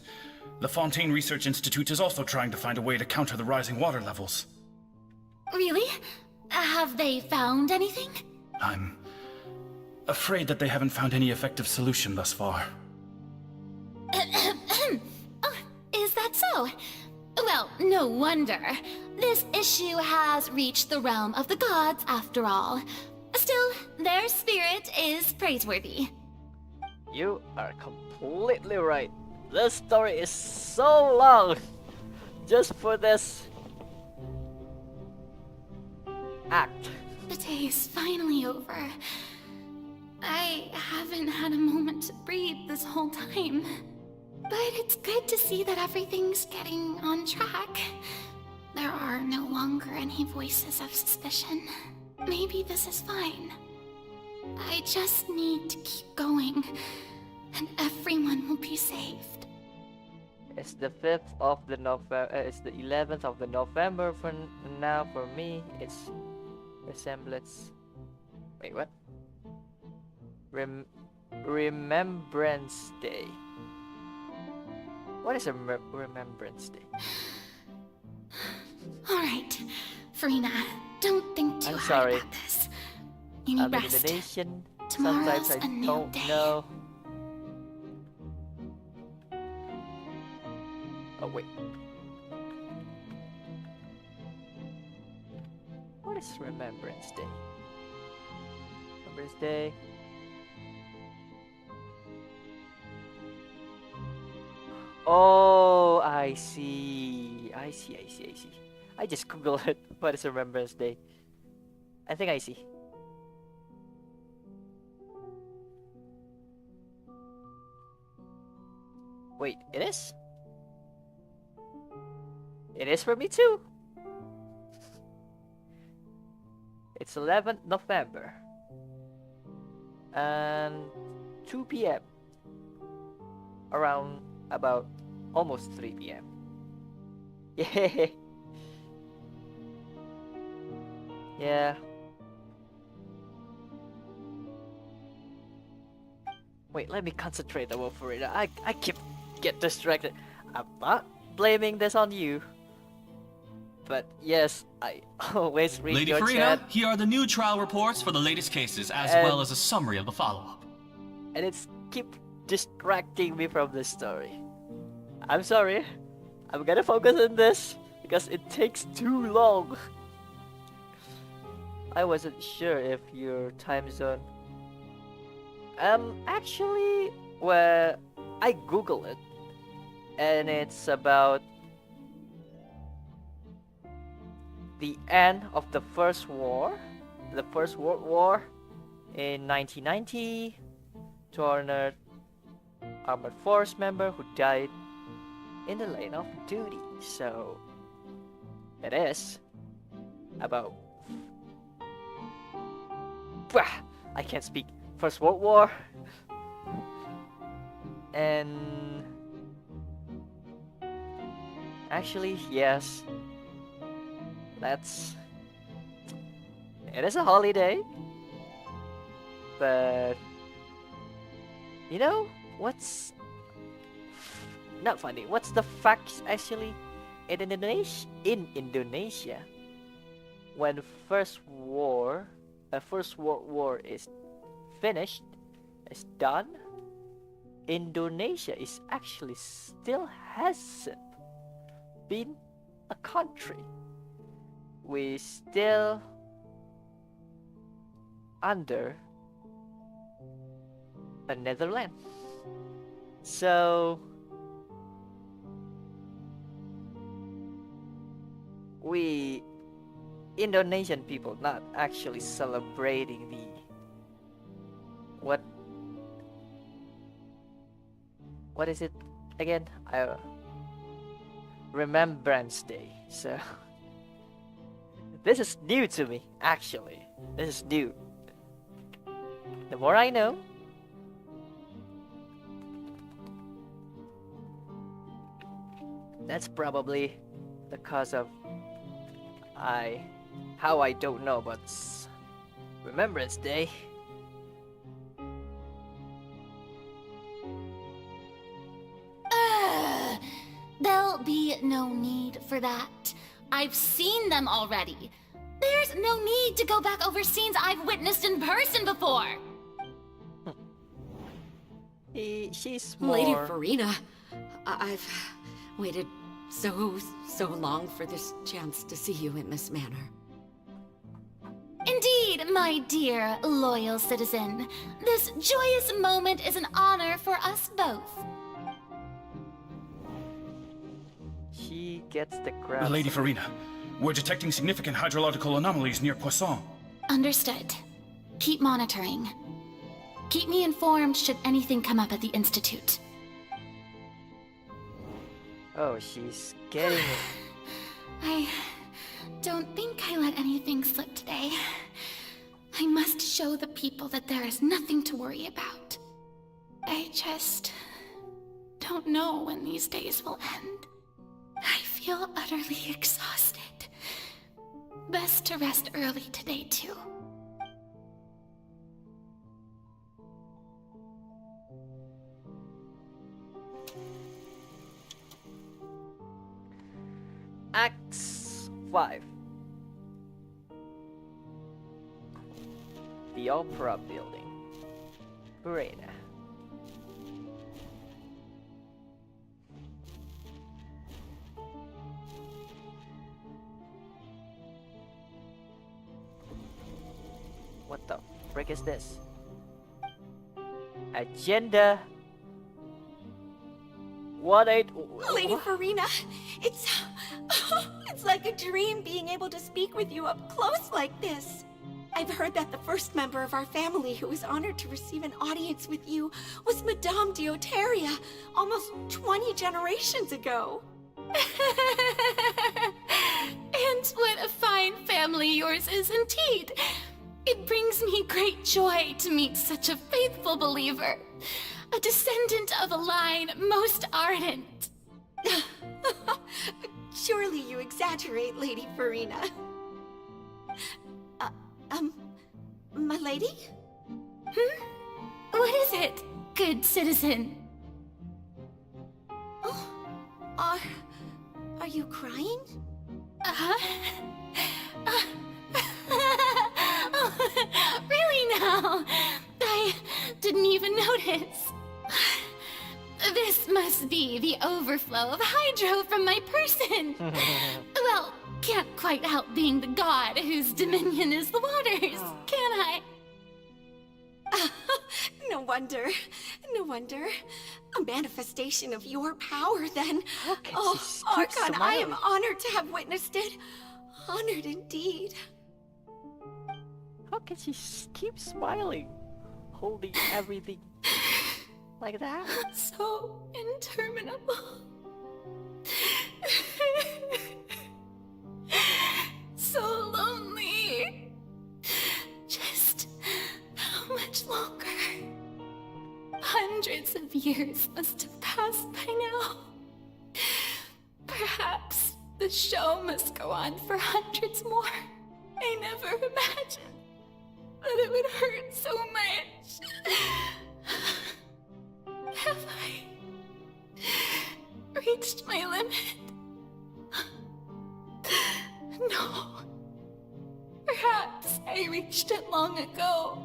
the Fontaine Research Institute is also trying to find a way to counter the rising water levels. Really? Have they found anything? I'm afraid that they haven't found any effective solution thus far. Oh, is that so? Well, no wonder. This issue has reached the realm of the gods, after all. Still, their spirit is praiseworthy. You are completely right. This story is so long just for this act. The day is finally over. I haven't had a moment to breathe this whole time. But it's good to see that everything's getting on track. There are no longer any voices of suspicion. Maybe this is fine. I just need to keep going, and everyone will be saved. It's the 5th of the November. It's the 11th of the November for now. For me, it's resemblance. Wait, what? Remembrance Day. What is a Remembrance Day? All right, Furina, don't think too hard about this. You need rest. Nation. Tomorrow's Sometimes I a new don't day. know. Oh wait. What is Remembrance Day? Remembrance Day. Oh, I see. I see. I just googled it. What is Remembrance Day? I think I see. Wait, it is? It is for me too. It's 11th November. And 2 p.m. Around about almost 3 p.m. Yeah. Yeah. Wait, let me concentrate a for it. I get distracted. I'm not blaming this on you. But yes, I always read Lady your Furina, chat. here are the new trial reports for the latest cases, as well as a summary of the follow-up. And it's keep distracting me from the story. I'm sorry. I'm gonna focus on this because it takes too long. I wasn't sure if your time zone. Actually, well, I Google it, and it's about the end of the First War, the First World War, in 1990. 200 armored force member who died in the line of duty. So it is about I can't speak. First World War. And actually, yes, let's. It is a holiday, but you know what's not funny? What's the fact actually? In Indonesia, when First World War is finished, is done, Indonesia is actually still hasn't been a country. We still under a Netherlands. So we Indonesian people not actually celebrating the what is it again? Remembrance Day. So this is new to me, actually. This is new. The more I know, that's probably the cause of how I don't know about Remembrance Day. There'll be no need for that. I've seen them already. There's no need to go back over scenes I've witnessed in person before. She's more... Lady Furina, I've waited so long for this chance to see you in this manner. Indeed, my dear, loyal citizen. This joyous moment is an honor for us both. She gets the crap. Lady Furina, we're detecting significant hydrological anomalies near Poisson. Understood. Keep monitoring. Keep me informed should anything come up at the Institute. Oh, she's getting it. I don't think I let anything slip today. I must show the people that there is nothing to worry about. I just don't know when these days will end. I feel utterly exhausted. Best to rest early today, too. Acts 5. The Opera Building. Furina. What the frick is this? Agenda. Lady Furina, it's like a dream being able to speak with you up close like this. I've heard that the first member of our family who was honored to receive an audience with you was Madame Deoteria, almost 20 generations ago. And what a fine family yours is indeed. It brings me great joy to meet such a faithful believer. A descendant of a line most ardent. Surely you exaggerate, Lady Furina. My lady? What is it, good citizen? Oh, are you crying? Really now? I didn't even notice. This must be the overflow of hydro from my person. Well, can't quite help being the god whose dominion is the waters, can I? No wonder. A manifestation of your power, then. Oh, Archon, I am honored to have witnessed it. Honored indeed. How can she keep smiling? Holding everything like that? So interminable. So lonely. Just how much longer? Hundreds Hundreds of years must have passed by now. Perhaps the show must go on for hundreds more. I never imagined that it would hurt so much. Have I reached my limit? No. Perhaps I reached it long ago.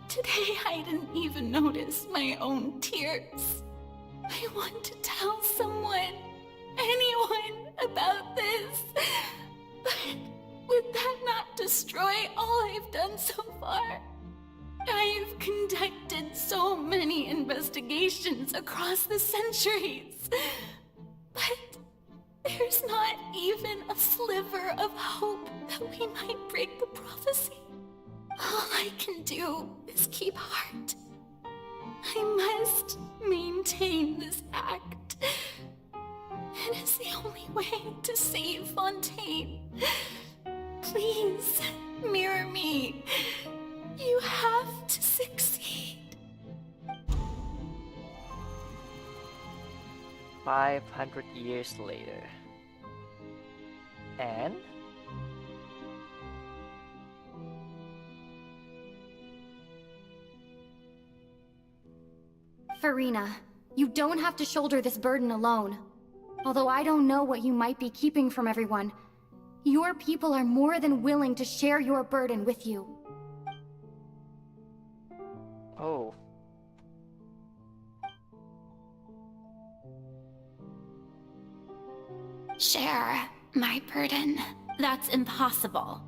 Today I didn't even notice my own tears. I want to tell someone, anyone, about this. But would that not destroy all I've done so far? I've conducted so many investigations across the centuries. But there's not even a sliver of hope that we might break the prophecy. All I can do is keep heart. I must maintain this act. It is the only way to save Fontaine. Please, mirror me. You have to succeed. 500 years later. And? Furina, you don't have to shoulder this burden alone. Although I don't know what you might be keeping from everyone, your people are more than willing to share your burden with you. Oh. Share my burden. That's impossible.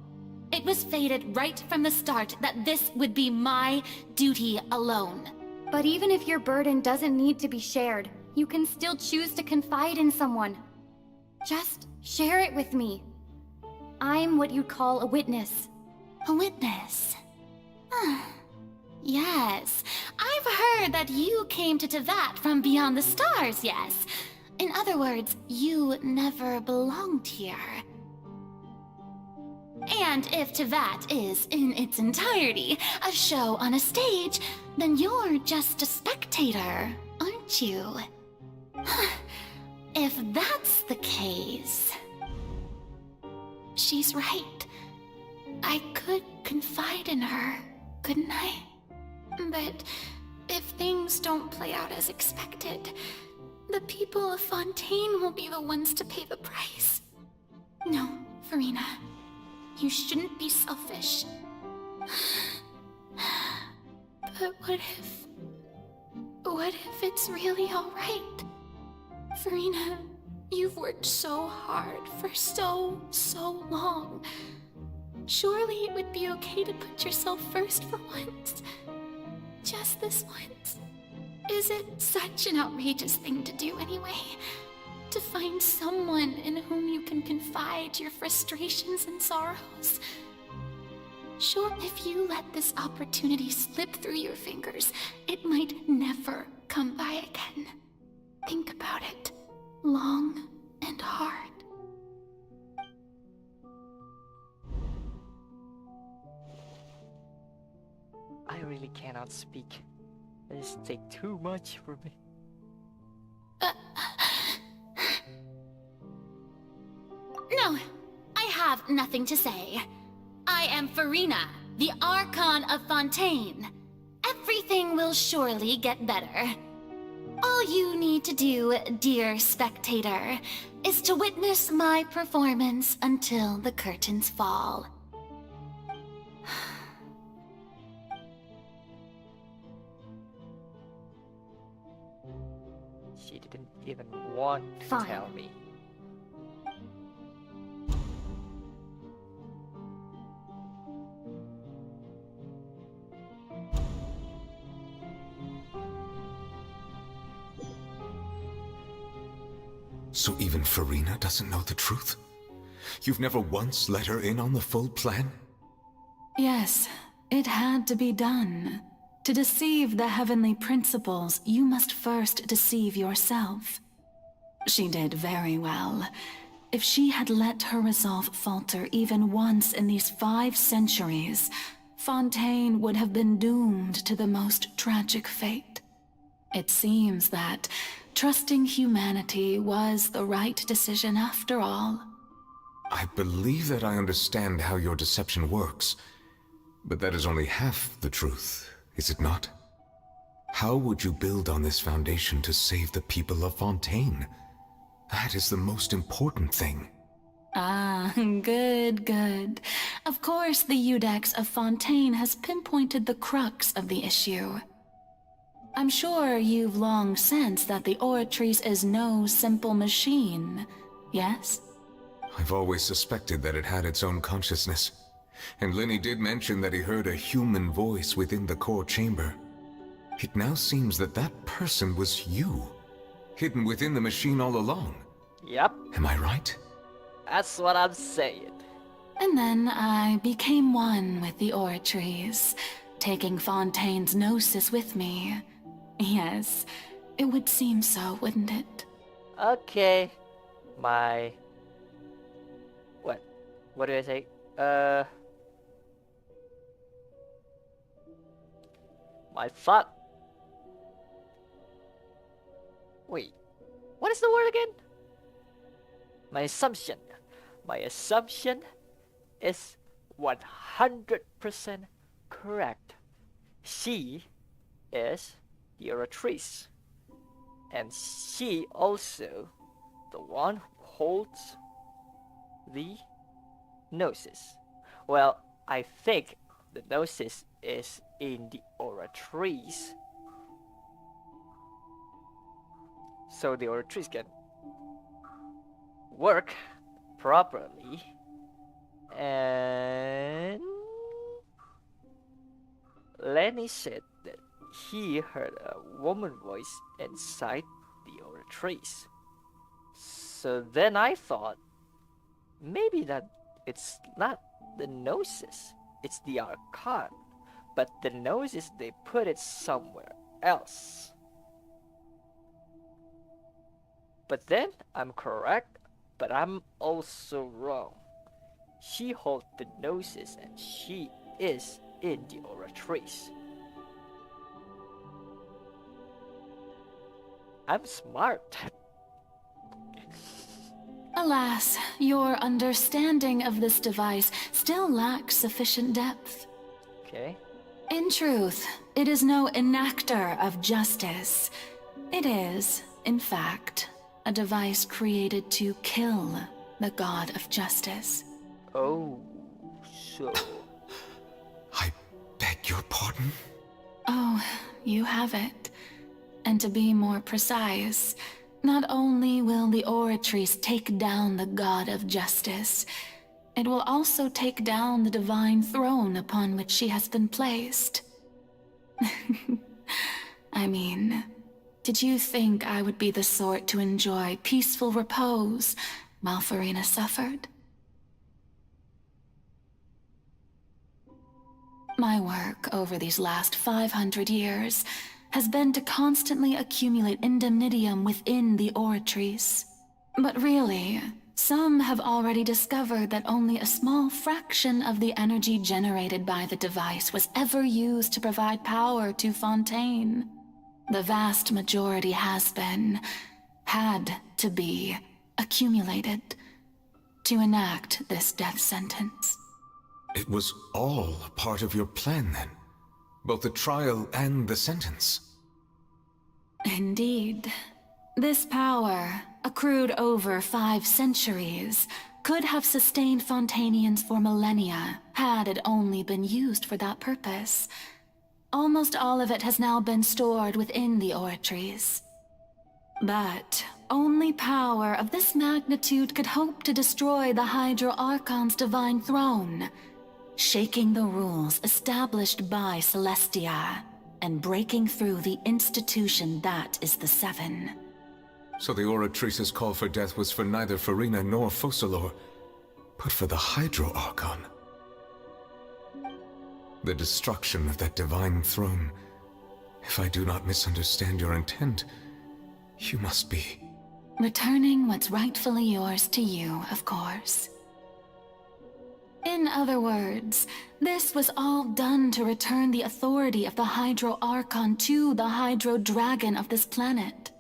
It was fated right from the start that this would be my duty alone. But even if your burden doesn't need to be shared, you can still choose to confide in someone. Just share it with me. I'm what you'd call a witness. A witness? Yes. I've heard that you came to Tevat from beyond the stars, yes. In other words, you never belonged here. And if Tevat is, in its entirety, a show on a stage, then you're just a spectator, aren't you? If that's the case... She's right. I could confide in her, couldn't I? But if things don't play out as expected, the people of Fontaine will be the ones to pay the price. No, Furina. You shouldn't be selfish. But what if it's really alright? Furina, you've worked so hard for so long. Surely it would be okay to put yourself first for once. Just this once. Is it such an outrageous thing to do anyway? To find someone in whom you can confide your frustrations and sorrows? Sure, if you let this opportunity slip through your fingers, it might never come by again. Think about it long and hard. I really cannot speak. This takes too much for me. No, I have nothing to say. I am Furina, the Archon of Fontaine. Everything will surely get better. All you need to do, dear spectator, is to witness my performance until the curtains fall. She didn't even want to Fine. tell me. So even Furina doesn't know the truth? You've never once let her in on the full plan? Yes, it had to be done. To deceive the heavenly principles, you must first deceive yourself. She did very well. If she had let her resolve falter even once in these 5 centuries, Fontaine would have been doomed to the most tragic fate. It seems that trusting humanity was the right decision after all. I believe that I understand how your deception works, but that is only half the truth, is it not? How would you build on this foundation to save the people of Fontaine? That is the most important thing. Ah, good, good. Of course, the Iudex of Fontaine has pinpointed the crux of the issue. I'm sure you've long sensed that the Oratrice is no simple machine, yes? I've always suspected that it had its own consciousness, and Lenny did mention that he heard a human voice within the core chamber. It now seems that that person was you, hidden within the machine all along. Yep. Am I right? That's what I'm saying. And then I became one with the Oratrice, taking Fontaine's gnosis with me. Yes, it would seem so, wouldn't it? Okay. What do I say? My thought. Wait, what is the word again? My assumption. My assumption is 100% correct. She is the Oratrice. And she also the one who holds the Gnosis. Well, I think the Gnosis is in the Oratrice. So the Oratrice can work properly. And Lenny said that he heard a woman voice inside the Oratrice. So then I thought maybe that it's not the Gnosis, it's the Archon. But the Gnosis, they put it somewhere else. But then I'm correct, but I'm also wrong. She holds the Gnosis and she is in the Oratrice. I'm smart. Alas, your understanding of this device still lacks sufficient depth. Okay. In truth, it is no enactor of justice. It is, in fact, a device created to kill the god of justice. Oh, so... I beg your pardon? Oh, you have it. And to be more precise, not only will the Oratrice take down the god of justice, it will also take down the divine throne upon which she has been placed. I mean, did you think I would be the sort to enjoy peaceful repose while Furina suffered? My work over these last 500 years has been to constantly accumulate indemnitium within the Oratrice. But really, some have already discovered that only a small fraction of the energy generated by the device was ever used to provide power to Fontaine. The vast majority had to be, accumulated to enact this death sentence. It was all a part of your plan then? Both the trial and the sentence? Indeed. This power, accrued over 5 centuries, could have sustained Fontainians for millennia, had it only been used for that purpose. Almost all of it has now been stored within the Oratrice. But only power of this magnitude could hope to destroy the AKRtoon's divine throne, shaking the rules established by Celestia, and breaking through the institution that is the Seven. So the Oratrice's call for death was for neither Furina nor Focalor, but for the AKRton. The destruction of that divine throne. If I do not misunderstand your intent, you must be... returning what's rightfully yours to you, of course. In other words, this was all done to return the authority of the AKRtoon to the Hydro Dragon of this planet.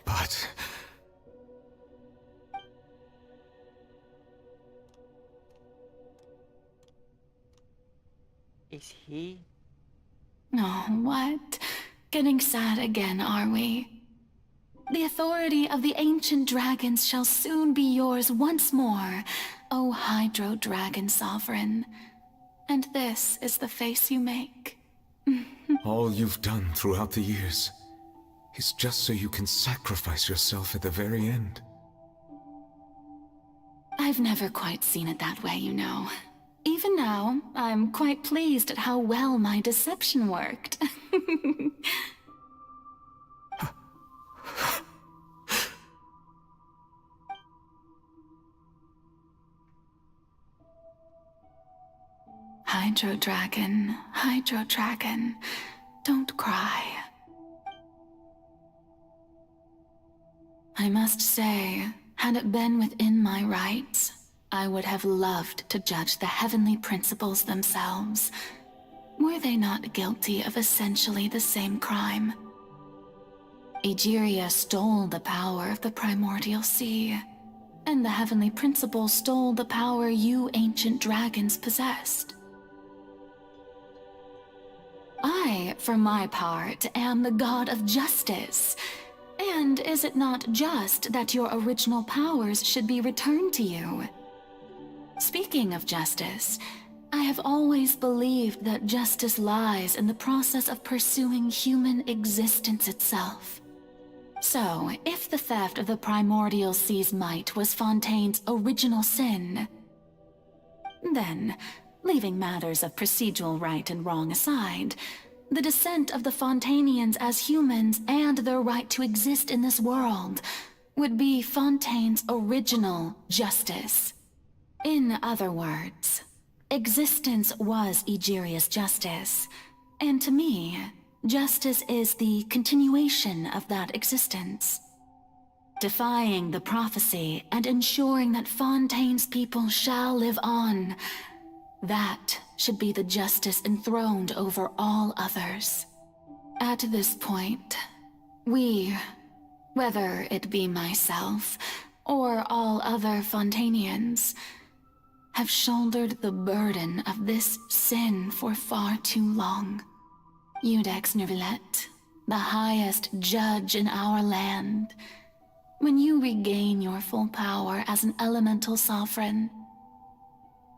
But... Is he? Oh, what? Getting sad again, are we? The authority of the ancient dragons shall soon be yours once more, O Hydro Dragon Sovereign. And this is the face you make. all you've done throughout the years is just so you can sacrifice yourself at the very end. I've never quite seen it that way, you know. Even now, I'm quite pleased at how well my deception worked. Hydro Dragon, don't cry. I must say, had it been within my rights, I would have loved to judge the heavenly principles themselves. Were they not guilty of essentially the same crime? Egeria stole the power of the primordial sea, and the heavenly principles stole the power you ancient dragons possessed. I, for my part, am the god of justice. And is it not just that your original powers should be returned to you? Speaking of justice, I have always believed that justice lies in the process of pursuing human existence itself. So, if the theft of the primordial sea's might was Fontaine's original sin, then, leaving matters of procedural right and wrong aside, the descent of the Fontainians as humans and their right to exist in this world would be Fontaine's original justice. In other words, existence was Egeria's justice, and to me, justice is the continuation of that existence. Defying the prophecy and ensuring that Fontaine's people shall live on, that should be the justice enthroned over all others. At this point, we, whether it be myself or all other Fontainians, have shouldered the burden of this sin for far too long. Iudex Nervillet, the highest judge in our land, when you regain your full power as an elemental sovereign,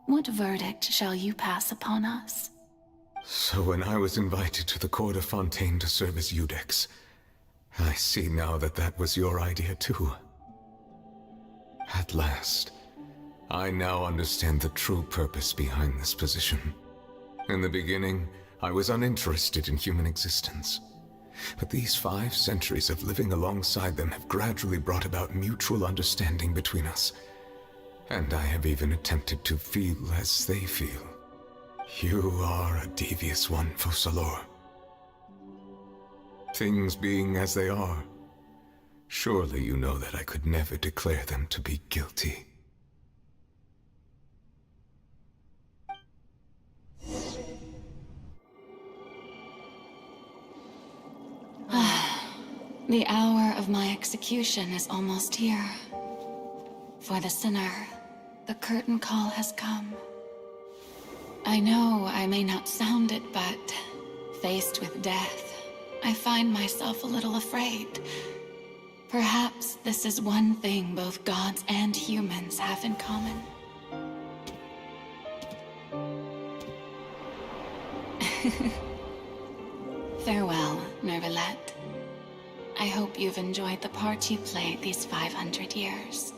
what verdict shall you pass upon us? So when I was invited to the court of Fontaine to serve as Iudex, I see now that that was your idea too. At last, I now understand the true purpose behind this position. In the beginning, I was uninterested in human existence. But these 5 centuries of living alongside them have gradually brought about mutual understanding between us. And I have even attempted to feel as they feel. You are a devious one, Focalor. Things being as they are, surely you know that I could never declare them to be guilty. The hour of my execution is almost here. For the sinner, the curtain call has come. I know I may not sound it, but faced with death, I find myself a little afraid. Perhaps this is one thing both gods and humans have in common. Farewell, Nervillet. I hope you've enjoyed the part you played these 500 years.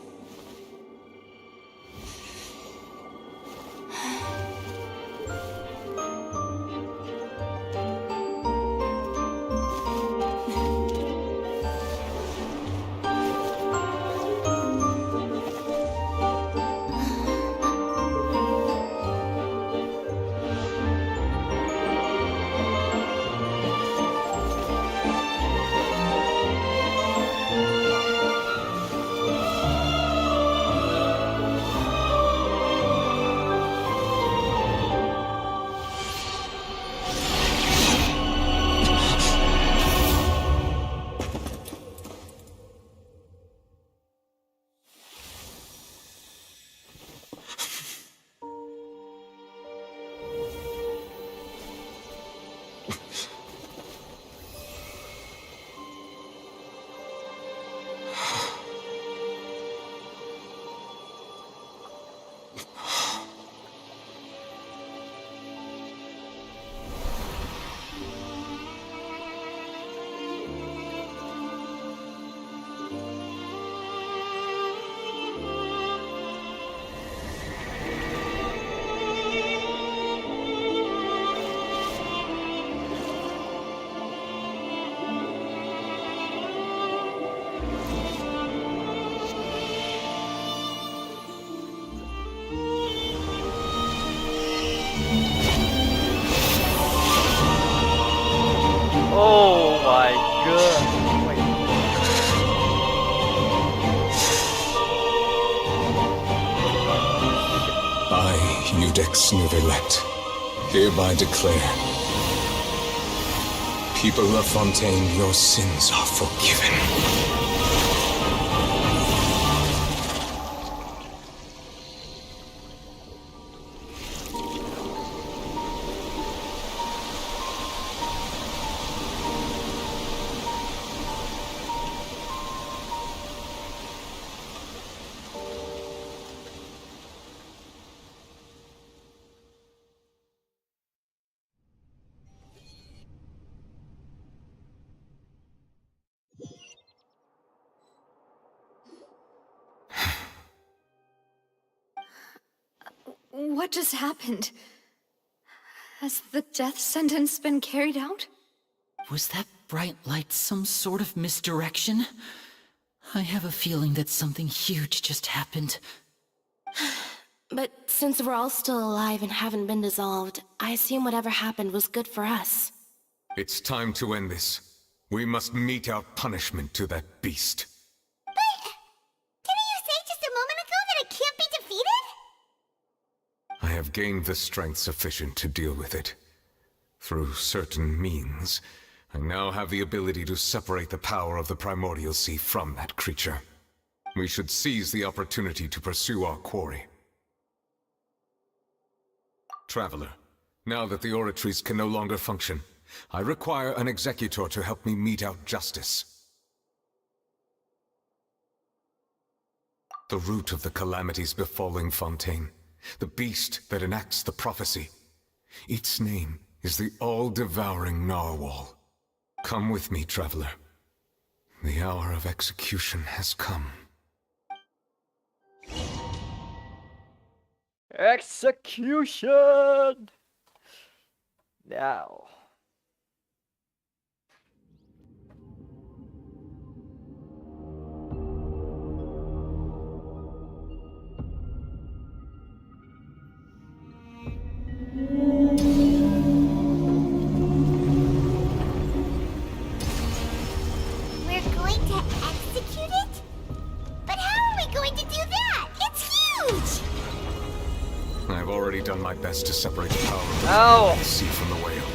Judex Nuvelet, hereby declare, people of Fontaine, your sins are forgiven. What just happened? Has the death sentence been carried out? Was that bright light some sort of misdirection? I have a feeling that something huge just happened. But since we're all still alive and haven't been dissolved, I assume whatever happened was good for us. It's time to end this. We must mete out punishment to that beast. Didn't you say just a moment ago that it can't be defeated? I have gained the strength sufficient to deal with it. Through certain means, I now have the ability to separate the power of the Primordial Sea from that creature. We should seize the opportunity to pursue our quarry. Traveler, now that the oratories can no longer function, I require an executor to help me mete out justice. The root of the calamities befalling Fontaine, the beast that enacts the prophecy. Its name is the all-devouring Narwhal. Come with me, traveler. The hour of execution has come. Execution! Now. We're going to execute it? But how are we going to do that? It's huge! I've already done my best to separate the power of the sea from the whale.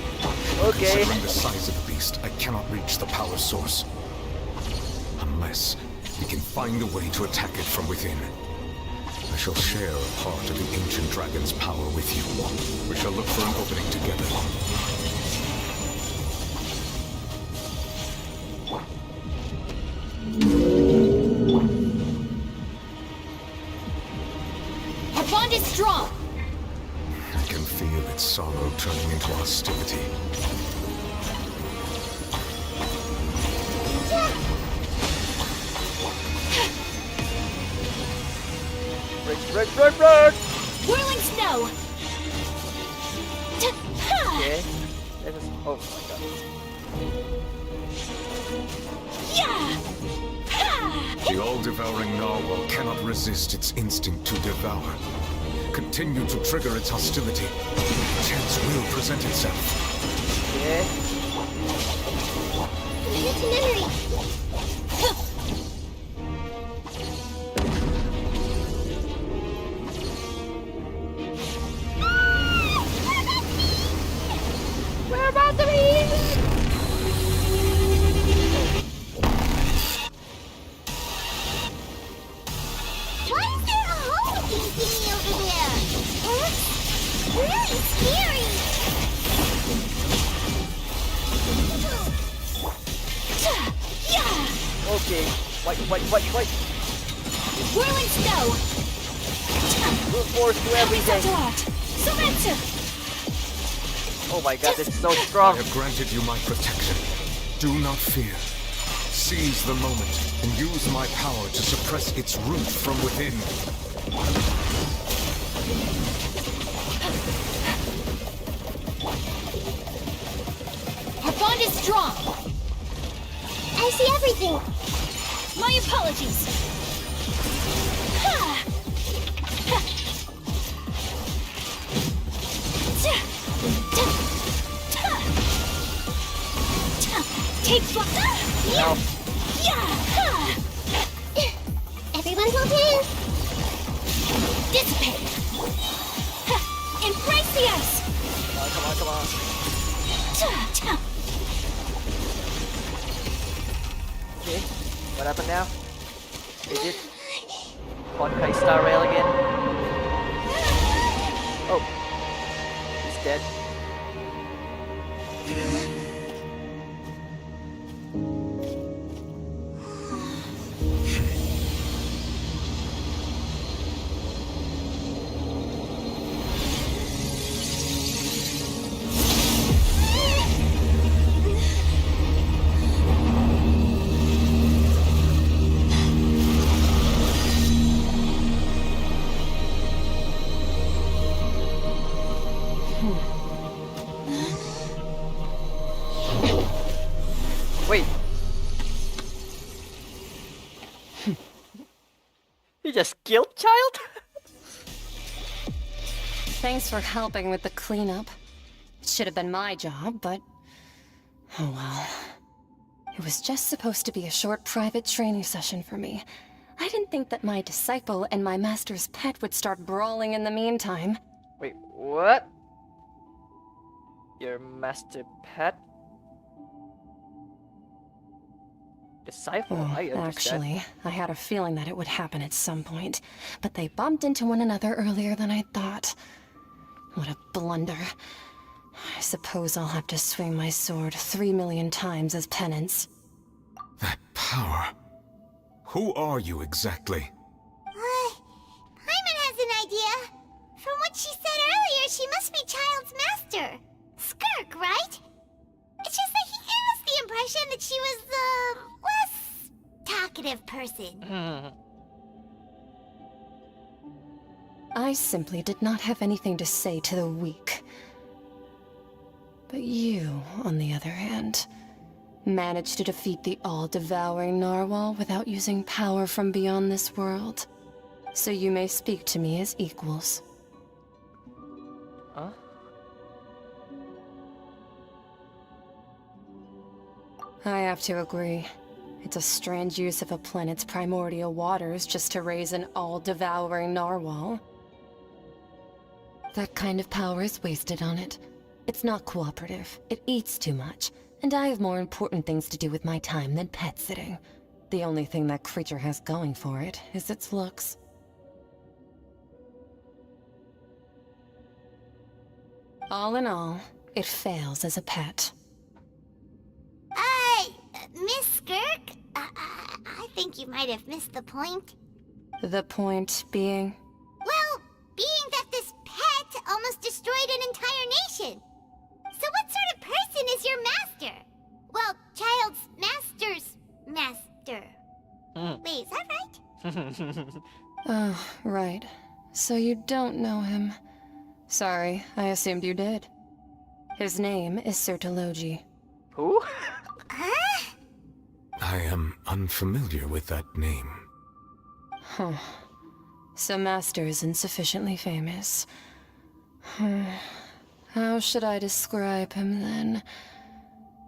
Okay. Considering the size of the beast, I cannot reach the power source. Unless we can find a way to attack it from within. I shall share a part of the ancient dragon's power with you. We shall look for an opening together. Our bond is strong. I can feel its sorrow turning into hostility. Break! Whirling snow. Okay. That was, oh my god. The all-devouring narwhal cannot resist its instinct to devour. Continue to trigger its hostility. A chance will present itself. Yeah. It's memory. We're about to be. Why is there a hole thingy over there? It's really scary. Okay. Wait. Whirling snow. Brute force to everything. Surrender. Oh my god, this is so strong. I have granted you my protection. Do not fear. Seize the moment and use my power to suppress its root from within. Our bond is strong. I see everything. My apologies. Take flight. No. Everyone hold hands. Dissipate. Come on, come on. Okay, what happened now? Is it Honkai Star Rail again? Oh, he's dead. Wait. You just killed child? Thanks for helping with the cleanup. It should have been my job, but... oh well. It was just supposed to be a short private training session for me. I didn't think that my disciple and my master's pet would start brawling in the meantime. Wait, what? Your master pet? Disciple? Oh, I understand. actually, I had a feeling that it would happen at some point, but they bumped into one another earlier than I thought. What a blunder. I suppose I'll have to swing my sword 3 million times as penance. That power. Who are you exactly? Paimon has an idea. From what she said earlier, she must be Child's master. Skirk, right? It's just that he gave us the impression that she was the less talkative person. I simply did not have anything to say to the weak. But you, on the other hand, managed to defeat the all-devouring narwhal without using power from beyond this world. So you may speak to me as equals. Huh? I have to agree. It's a strange use of a planet's primordial waters just to raise an all-devouring narwhal. That kind of power is wasted on it. It's not cooperative. It eats too much. And I have more important things to do with my time than pet sitting. The only thing that creature has going for it is its looks. All in all, it fails as a pet. Miss Skirk? I think you might have missed the point. The point being? Well, being that this pet almost destroyed an entire nation. So what sort of person is your master? Well, Child's master's master. Wait, is that right? Oh, right. So you don't know him. Sorry, I assumed you did. His name is Sertologi. Who? I am unfamiliar with that name. Huh. So Master isn't sufficiently famous. How should I describe him then?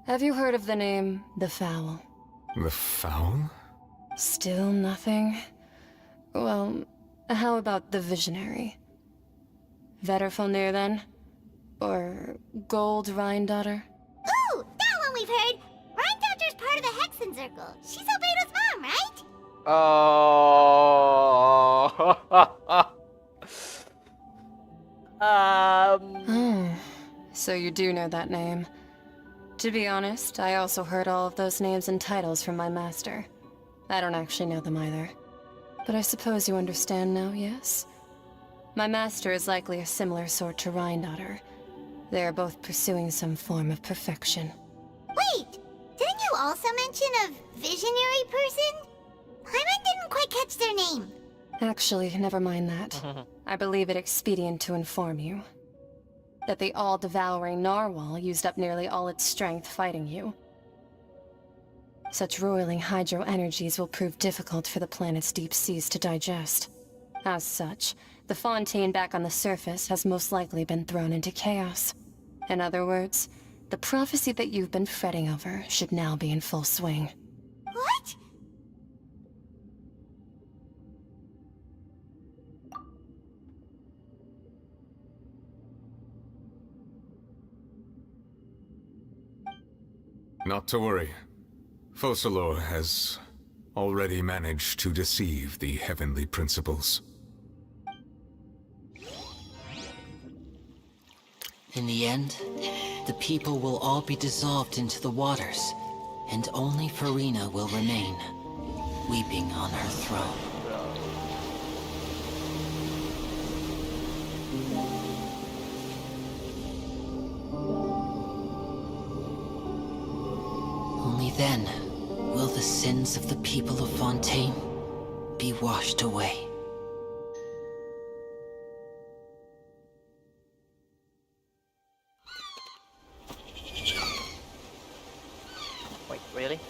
Have you heard of the name The Fowl? The Fowl? Still nothing? Well, how about the Visionary? Vetterfalnir then? Or Gold Rhine-daughter? Ooh, that one we've heard. Rhine-daughter's part of the Hexen Circle. She's Albedo's mom, right? Oh, so you do know that name. To be honest, I also heard all of those names and titles from my master. I don't actually know them either. But I suppose you understand now, yes? My master is likely a similar sort to Rhine-daughter. They are both pursuing some form of perfection. Wait, didn't you also mention a visionary person? Paimon didn't quite catch their name. Actually, never mind that. I believe it expedient to inform you that the all-devouring narwhal used up nearly all its strength fighting you. Such roiling hydro energies will prove difficult for the planet's deep seas to digest. As such, the fontaine back on the surface has most likely been thrown into chaos. In other words, the prophecy that you've been fretting over should now be in full swing. What? Not to worry. Focalor has already managed to deceive the heavenly principles. In the end, the people will all be dissolved into the waters, and only Furina will remain, weeping on her throne. Only then will the sins of the people of Fontaine be washed away. Wait, really?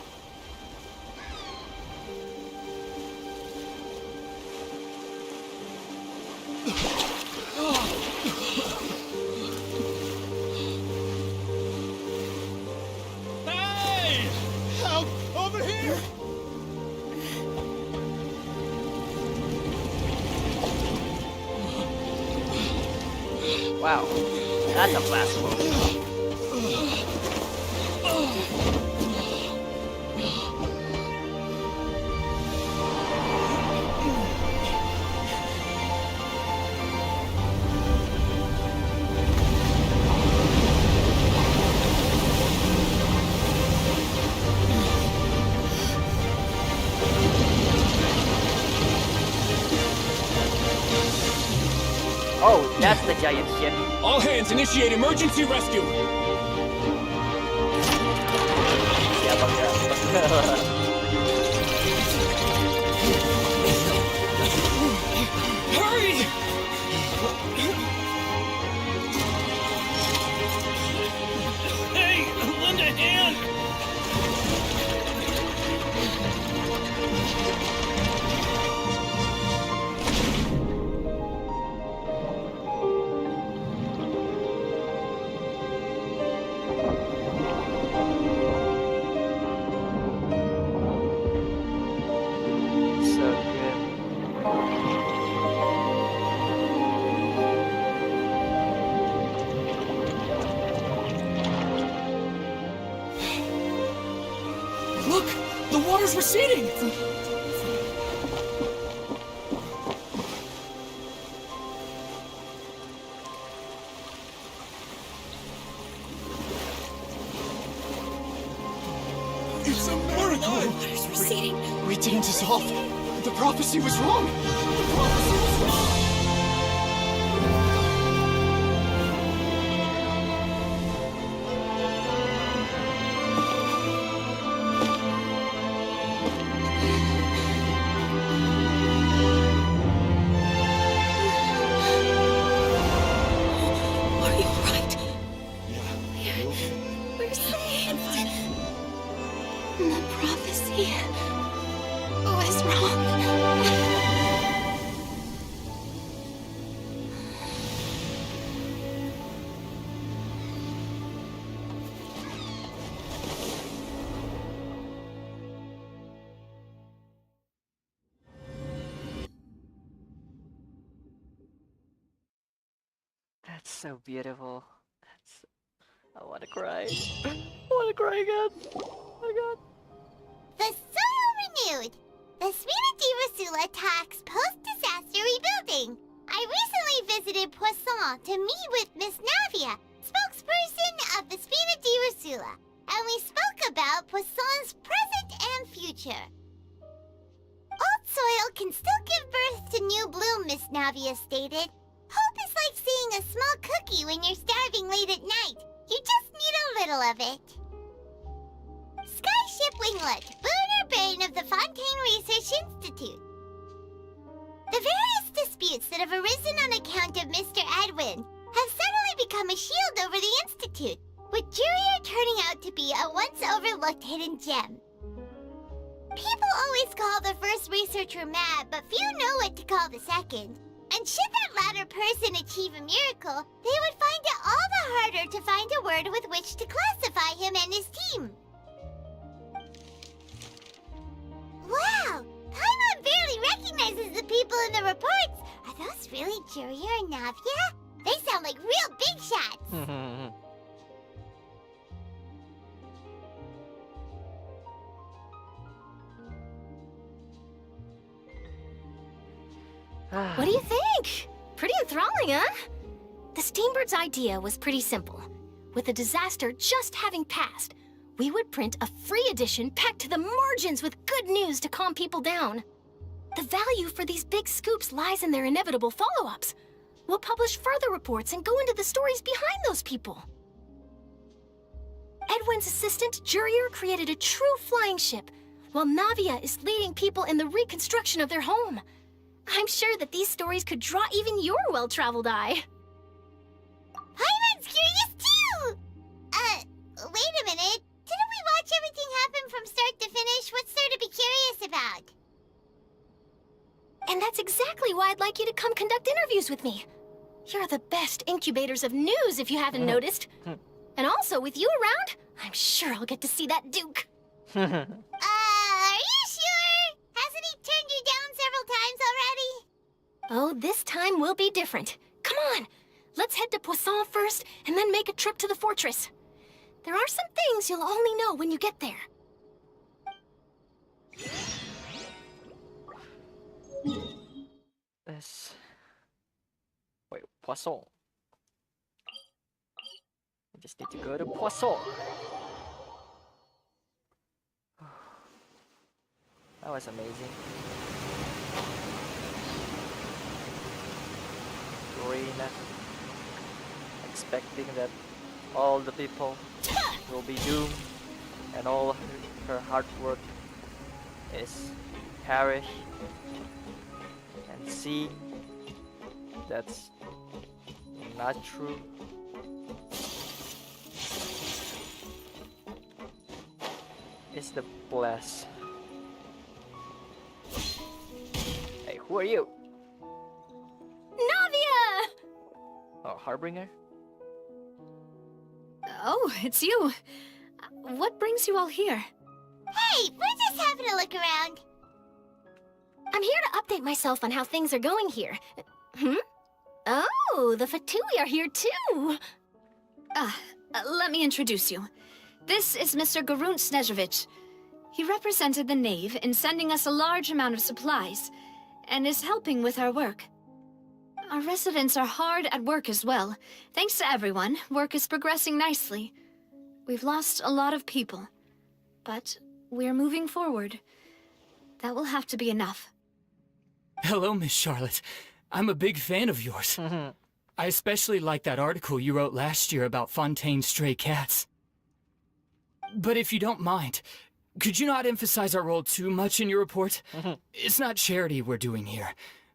Hey! Help! Over here! Wow, that's a fast move. Oh, that's the giant ship. All hands, initiate emergency rescue! Yeah, fuck that. Hurry! Hey, lend a hand! So good. Look! The water's receding! It's a miracle! Water's receding. We didn't dissolve. The prophecy was wrong. The prophecy was wrong. Are you alright? Yeah. We're saved. The prophecy was wrong. That's so beautiful. I wanna cry. I wanna cry again. Oh my god. The soil renewed. The Spina di Rosula attacks post-disaster rebuilding. I recently visited Poisson to meet with Miss Navia, spokesperson of the Spina di Rosula, and we spoke about Poisson's present and future. Old soil can still give birth to new bloom, Miss Navia stated. Hope is like seeing a small cookie when you're starving late at night. You just need a little of it. Skyship Winglet, Booner Brain of the Fontaine Research Institute. The various disputes that have arisen on account of Mr. Edwin have suddenly become a shield over the Institute, with Jurier turning out to be a once overlooked hidden gem. People always call the first researcher mad, but few know what to call the second. And should that latter person achieve a miracle, they would find it all the harder to find a word with which to classify him and his team. Wow! Paimon barely recognizes the people in the reports. Are those really Jurier and Navia? They sound like real big shots. What do you think? Pretty enthralling, huh? The Steambird's idea was pretty simple. With the disaster just having passed, we would print a free edition packed to the margins with good news to calm people down. The value for these big scoops lies in their inevitable follow-ups. We'll publish further reports and go into the stories behind those people. Edwin's assistant, Jurier, created a true flying ship, while Navia is leading people in the reconstruction of their home. I'm sure that these stories could draw even your well-traveled eye. Paimon's curious too! Wait a minute. Didn't we watch everything happen from start to finish? What's there to be curious about? And that's exactly why I'd like you to come conduct interviews with me. You're the best incubators of news, if you haven't noticed. And also, with you around, I'm sure I'll get to see that Duke. Are you sure? Hasn't he turned you down several times already? Oh, this time will be different. Come on, let's head to Poisson first, and then make a trip to the fortress. There are some things you'll only know when you get there. This. Wait, Poisson. I just need to go to Poisson. That was amazing. Furina. Expecting that all the people will be doomed and all her hard work is perished. And see, that's not true. It's the bless. Hey, who are you? Navia! Oh, Harbinger? Oh, it's you. What brings you all here? Hey, we're just having a look around. I'm here to update myself on how things are going here. Oh, the Fatui are here too! Let me introduce you. This is Mr. Garunt Snezhevich. He represented the Knave in sending us a large amount of supplies, and is helping with our work. Our residents are hard at work as well. Thanks to everyone, work is progressing nicely. We've lost a lot of people, but we're moving forward. That will have to be enough. Hello, Miss Charlotte. I'm a big fan of yours. I especially like that article you wrote last year about Fontaine's stray cats. But if you don't mind, could you not emphasize our role too much in your report? It's not charity we're doing here.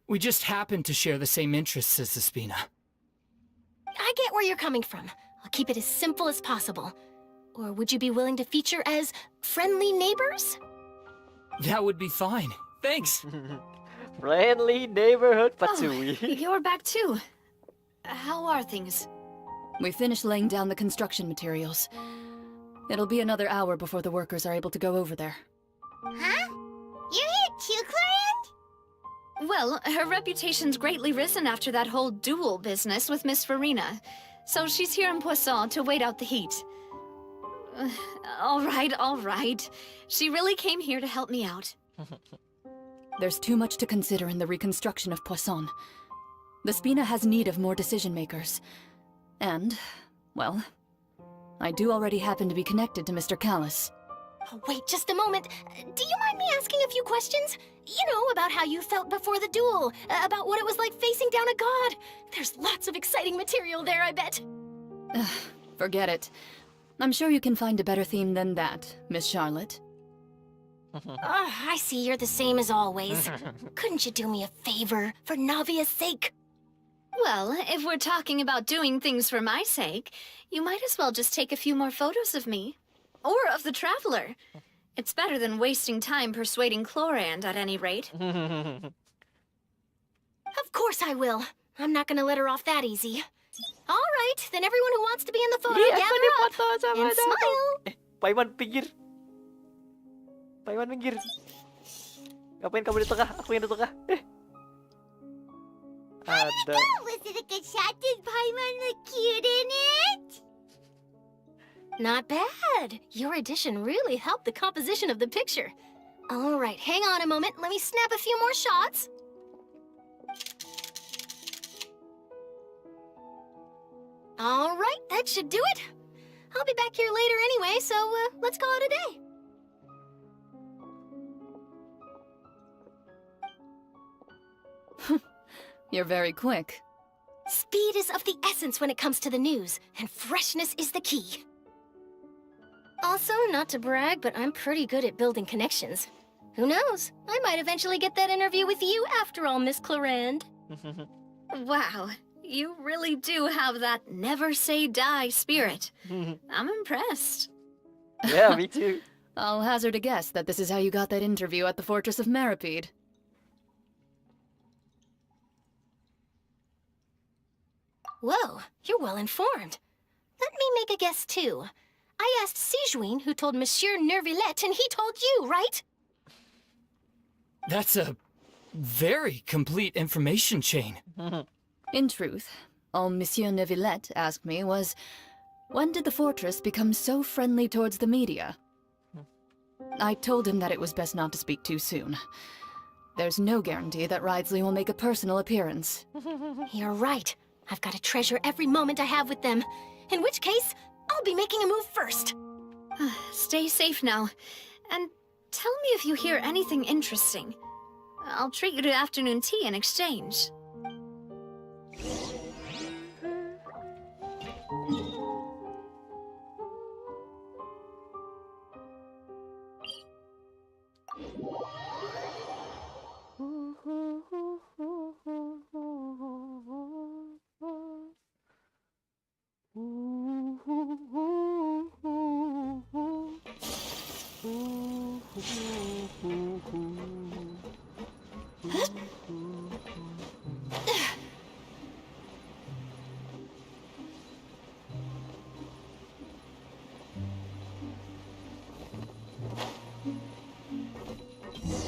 We just happen to share the same interests as the Spina. I get where you're coming from. I'll keep it as simple as possible. Or would you be willing to feature as friendly neighbors? That would be fine. Thanks. Friendly neighborhood Fatui. Oh, you're back too. How are things? We finished laying down the construction materials. It'll be another hour before the workers are able to go over there. Huh? You're here too, Clorian? Well, her reputation's greatly risen after that whole duel business with Miss Furina. So she's here in Poisson to wait out the heat. All right. She really came here to help me out. There's too much to consider in the reconstruction of Poisson. The Spina has need of more decision-makers. And, well, I do already happen to be connected to Mr. Callis. Oh, wait just a moment. Do you mind me asking a few questions? You know, about how you felt before the duel, about what it was like facing down a god. There's lots of exciting material there, I bet. Forget it. I'm sure you can find a better theme than that, Miss Charlotte. I see you're the same as always. Couldn't you do me a favor, for Navia's sake? Well, if we're talking about doing things for my sake, you might as well just take a few more photos of me. Or of the Traveler. It's better than wasting time persuading Chlorand, at any rate. Of course I will. I'm not gonna let her off that easy. All right, then everyone who wants to be in the photo, gather up and smile. Paiman, pinggir. Paiman, pinggir. Ngapain kamu dito ka? Aku yang dito ka. How did it go? Was it a good shot? Did Paimon look cute in it? Not bad. Your addition really helped the composition of the picture. All right, hang on a moment. Let me snap a few more shots. right, that should do it. I'll be back here later anyway, so let's call it a day. You're very quick. Speed is of the essence when it comes to the news, and freshness is the key. Also, not to brag, but I'm pretty good at building connections. Who knows? I might eventually get that interview with you after all, Miss Clarand. Wow, you really do have that never say die spirit. I'm impressed. Yeah, me too. I'll hazard a guess that this is how you got that interview at the Fortress of Meripede. Whoa, you're well informed. Let me make a guess too. I asked Sijuin who told Monsieur Nervillet, and he told you, right? That's a very complete information chain. In truth, all Monsieur Neuvillette asked me was, when did the fortress become so friendly towards the media? I told him that it was best not to speak too soon. There's no guarantee that Ridesley will make a personal appearance. You're right. I've got to treasure every moment I have with them. In which case, I'll be making a move first. Stay safe now. And tell me if you hear anything interesting. I'll treat you to afternoon tea in exchange.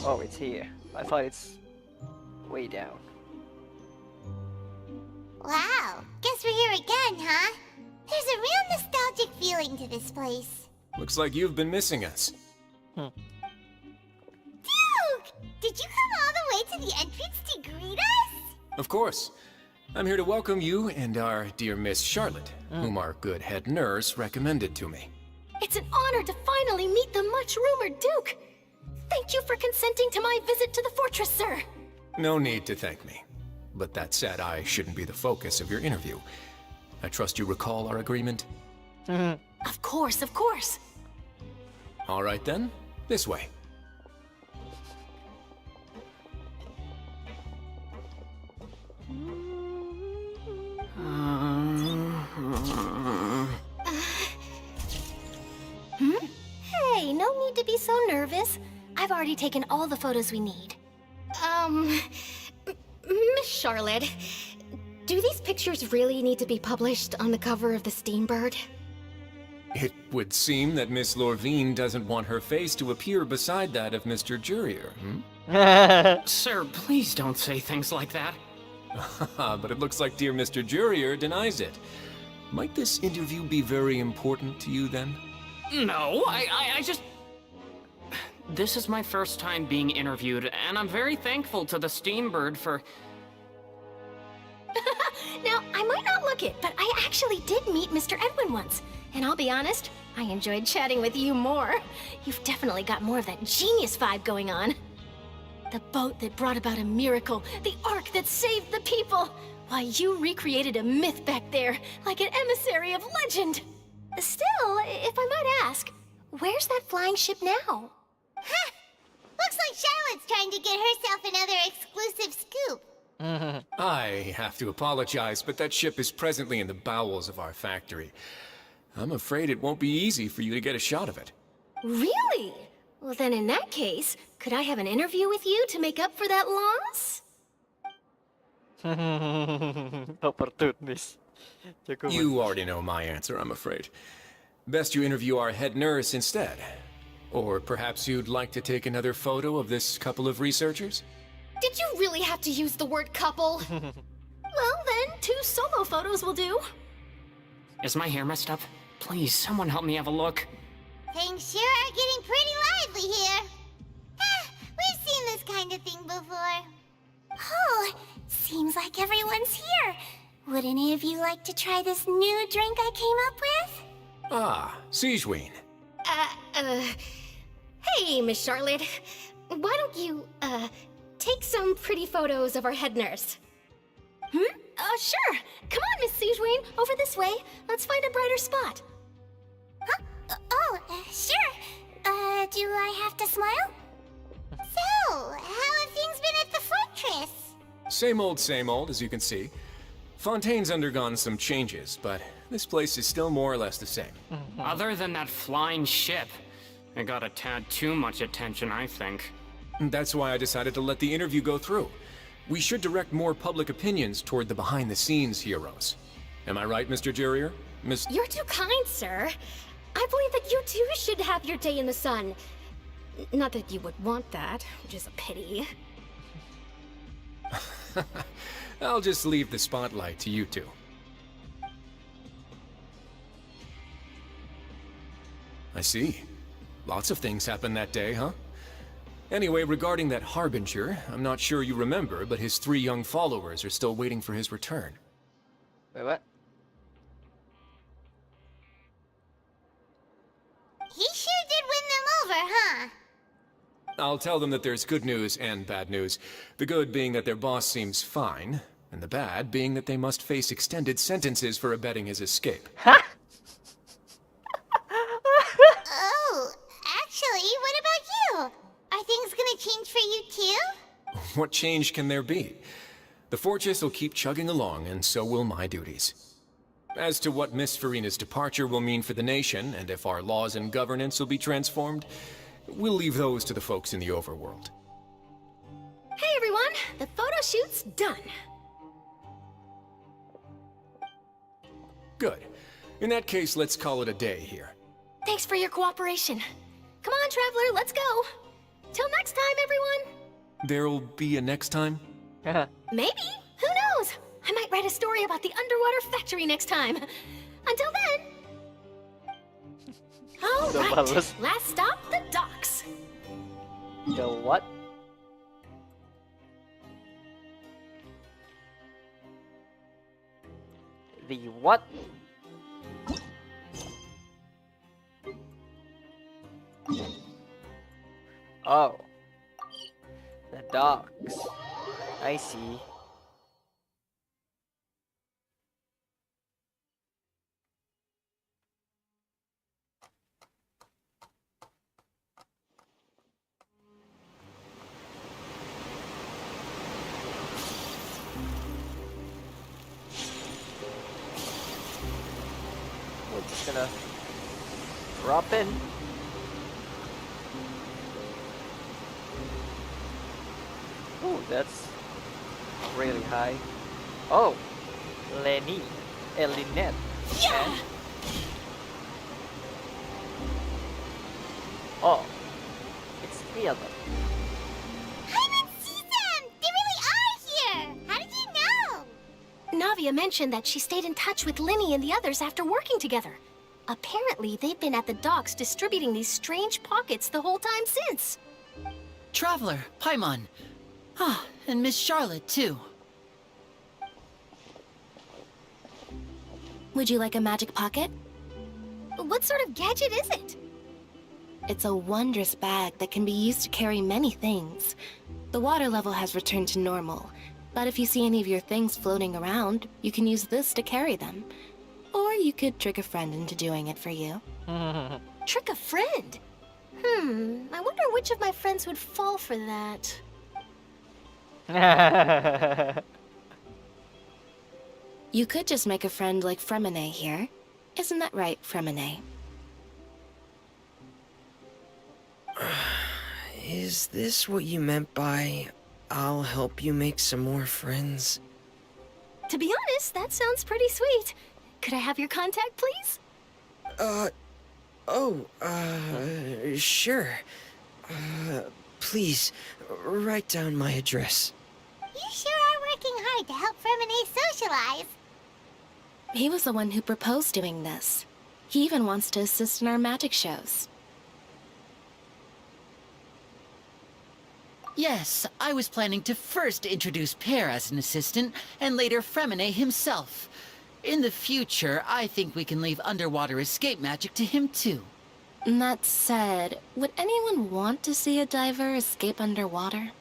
Oh, it's here. I thought it's way down. Wow, guess we're here again, huh? There's a real nostalgic feeling to this place. Looks like you've been missing us. Duke! Did you come all the way to the entrance to greet us? Of course. I'm here to welcome you and our dear Miss Charlotte, whom our good head nurse recommended to me. It's an honor to finally meet the much-rumored Duke. Thank you for consenting to my visit to the fortress, sir. No need to thank me. But that said, I shouldn't be the focus of your interview. I trust you recall our agreement? Of course, of course. All right then, this way. Hey, no need to be so nervous. I've already taken all the photos we need. Miss Charlotte, do these pictures really need to be published on the cover of the Steambird? It would seem that Miss Lorvine doesn't want her face to appear beside that of Mr. Jurier, Sir, please don't say things like that. But it looks like dear Mr. Jurier denies it. Might this interview be very important to you then? No, I just... This is my first time being interviewed, and I'm very thankful to the Steambird for... Now, I might not look it, but I actually did meet Mr. Edwin once. And I'll be honest, I enjoyed chatting with you more. You've definitely got more of that genius vibe going on. The boat that brought about a miracle, the ark that saved the people. Why, you recreated a myth back there, like an emissary of legend. Still, if I might ask, where's that flying ship now? Ha! Looks like Charlotte's trying to get herself another exclusive scoop. I have to apologize, but that ship is presently in the bowels of our factory. I'm afraid it won't be easy for you to get a shot of it. Really? Well, then in that case, could I have an interview with you to make up for that loss? Opportunist. You already know my answer, I'm afraid. Best you interview our head nurse instead. Or perhaps you'd like to take another photo of this couple of researchers? Did you really have to use the word couple? Well, then, 2 solo photos will do. Is my hair messed up? Please, someone help me have a look. Things sure are getting pretty lively here. We've seen this kind of thing before. Oh, seems like everyone's here. Would any of you like to try this new drink I came up with? Ah, Siegeween. Hey, Miss Charlotte. Why don't you, take some pretty photos of our head nurse? Sure. Come on, Miss Siegeween. Over this way. Let's find a brighter spot. Sure. Do I have to smile? So, how have things been at the fortress? Same old, as you can see. Fontaine's undergone some changes, but this place is still more or less the same. Other than that flying ship, it got a tad too much attention, I think. That's why I decided to let the interview go through. We should direct more public opinions toward the behind-the-scenes heroes. Am I right, Mr. Jurrier? You're too kind, sir. I believe that you too should have your day in the sun. Not that you would want that, which is a pity. I'll just leave the spotlight to you two. I see. Lots of things happened that day, huh? Anyway, regarding that Harbinger, I'm not sure you remember, but his 3 young followers are still waiting for his return. Wait, what? He sure did win them over, huh? I'll tell them that there's good news and bad news. The good being that their boss seems fine, and the bad being that they must face extended sentences for abetting his escape. Oh, actually, what about you? Are things gonna change for you too? What change can there be? The fortress will keep chugging along, and so will my duties. As to what Miss Furina's departure will mean for the nation, and if our laws and governance will be transformed, we'll leave those to the folks in the overworld. Hey everyone, the photo shoot's done. Good. In that case, let's call it a day here. Thanks for your cooperation. Come on, Traveler, let's go. Till next time, everyone. There'll be a next time? Maybe. Who knows? I might write a story about the underwater factory next time. Until then. All The right. bubbles. Last stop, the docks. The what? The what? Oh. The docks. I see. We're just gonna drop in. Oh, that's really high. Oh, Lynette. Yeah! Oh, it's 3 of them. I didn't see them! They really are here! How did you know? Navia mentioned that she stayed in touch with Linny and the others after working together. Apparently, they've been at the docks distributing these strange pockets the whole time since. Traveler, Paimon. Ah, and Miss Charlotte, too. Would you like a magic pocket? What sort of gadget is it? It's a wondrous bag that can be used to carry many things. The water level has returned to normal, but if you see any of your things floating around, you can use this to carry them. Or you could trick a friend into doing it for you. Trick a friend? I wonder which of my friends would fall for that. You could just make a friend like Fremine here. Isn't that right, Fremine? Is this what you meant by, I'll help you make some more friends? To be honest, that sounds pretty sweet. Could I have your contact, please? Sure. Please, write down my address. You sure are working hard to help Fremine socialize. He was the one who proposed doing this. He even wants to assist in our magic shows. Yes, I was planning to first introduce Pear as an assistant, and later Fremine himself. In the future, I think we can leave underwater escape magic to him too. That said, would anyone want to see a diver escape underwater?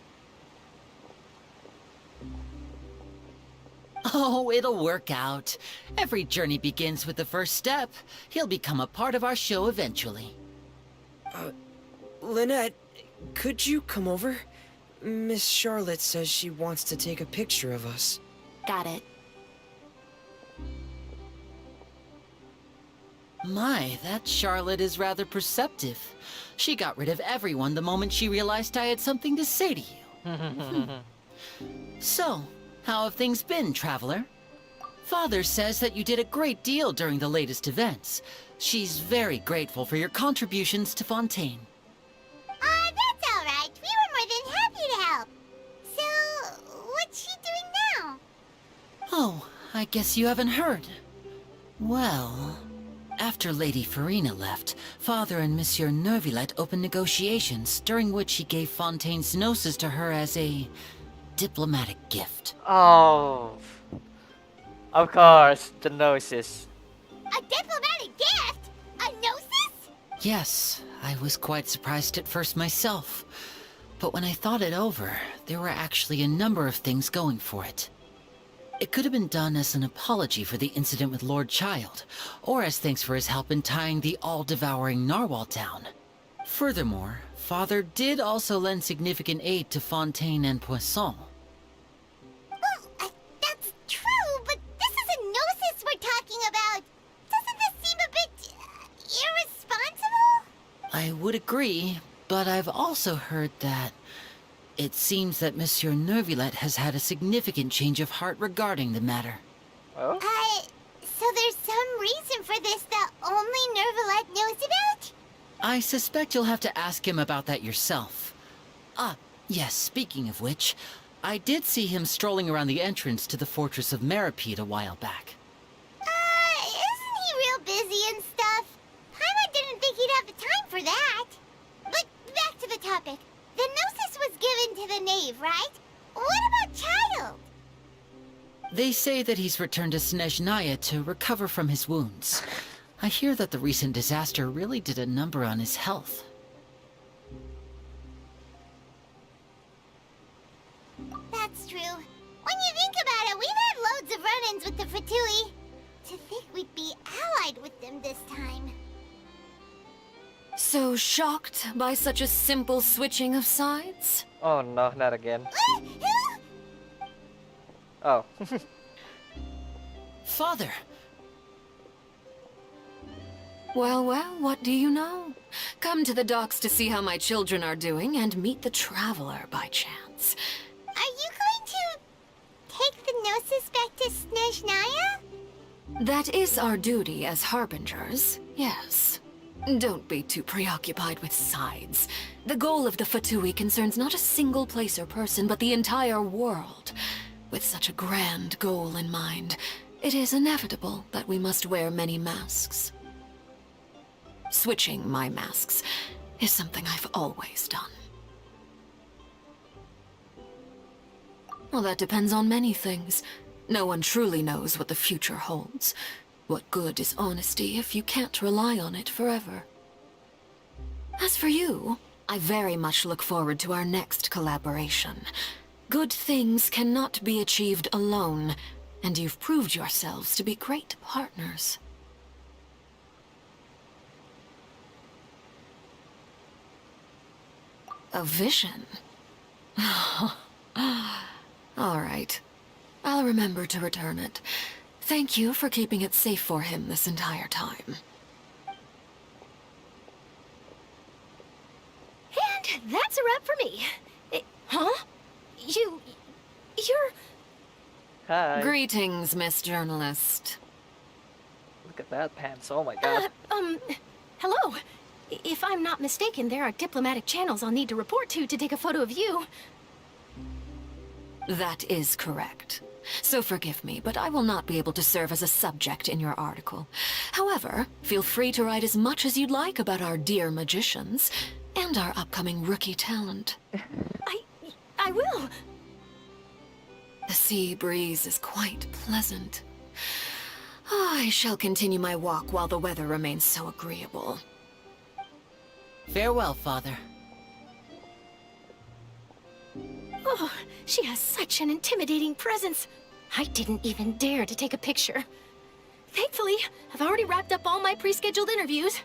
Oh, it'll work out. Every journey begins with the first step. He'll become a part of our show eventually. Lynette, could you come over? Miss Charlotte says she wants to take a picture of us. Got it. My, that Charlotte is rather perceptive. She got rid of everyone the moment she realized I had something to say to you. So, how have things been, Traveler? Father says that you did a great deal during the latest events. She's very grateful for your contributions to Fontaine. That's all right. We were more than happy to help. So, what's she doing now? Oh, I guess you haven't heard. Well, after Lady Furina left, Father and Monsieur Neuvillette opened negotiations, during which he gave Fontaine's gnosis to her as a diplomatic gift. Oh, of course, the gnosis. A diplomatic gift? A gnosis? Yes, I was quite surprised at first myself. But when I thought it over, there were actually a number of things going for it. It could have been done as an apology for the incident with Lord Child, or as thanks for his help in tying the all-devouring narwhal down. Furthermore, Father did also lend significant aid to Fontaine and Poisson. Well, that's true, but this is a gnosis we're talking about. Doesn't this seem a bit irresponsible? I would agree, but I've also heard that it seems that Monsieur Neuvillette has had a significant change of heart regarding the matter. Oh? So there's some reason for this that only Neuvillette knows about? I suspect you'll have to ask him about that yourself. Yes, speaking of which, I did see him strolling around the entrance to the Fortress of Meripede a while back. Isn't he real busy and stuff? Paimon didn't think he'd have the time for that. But back to the topic. The gnosis was given to the knave, right? What about Child? They say that he's returned to Snezhnaya to recover from his wounds. I hear that the recent disaster really did a number on his health. That's true. When you think about it, we've had loads of run-ins with the Fatui. To think we'd be allied with them this time. So shocked by such a simple switching of sides? Oh no, not again. Oh. Father! Well, what do you know? Come to the docks to see how my children are doing and meet the Traveler by chance. Are you going to take the gnosis back to Snezhnaya? That is our duty as harbingers, yes. Don't be too preoccupied with sides. The goal of the Fatui concerns not a single place or person, but the entire world. With such a grand goal in mind, it is inevitable that we must wear many masks. Switching my masks is something I've always done. Well, that depends on many things. No one truly knows what the future holds. What good is honesty if you can't rely on it forever? As for you, I very much look forward to our next collaboration. Good things cannot be achieved alone, and you've proved yourselves to be great partners. A vision? All right. I'll remember to return it. Thank you for keeping it safe for him this entire time. And that's a wrap for me. Huh? You're... Hi. Greetings, Miss Journalist. Look at that pants. Oh my god. Hello. If I'm not mistaken, there are diplomatic channels I'll need to report to take a photo of you. That is correct. So forgive me, but I will not be able to serve as a subject in your article. However, feel free to write as much as you'd like about our dear magicians and our upcoming rookie talent. I will. The sea breeze is quite pleasant. I shall continue my walk while the weather remains so agreeable. Farewell, Father. Oh, she has such an intimidating presence. I didn't even dare to take a picture. Thankfully, I've already wrapped up all my pre-scheduled interviews.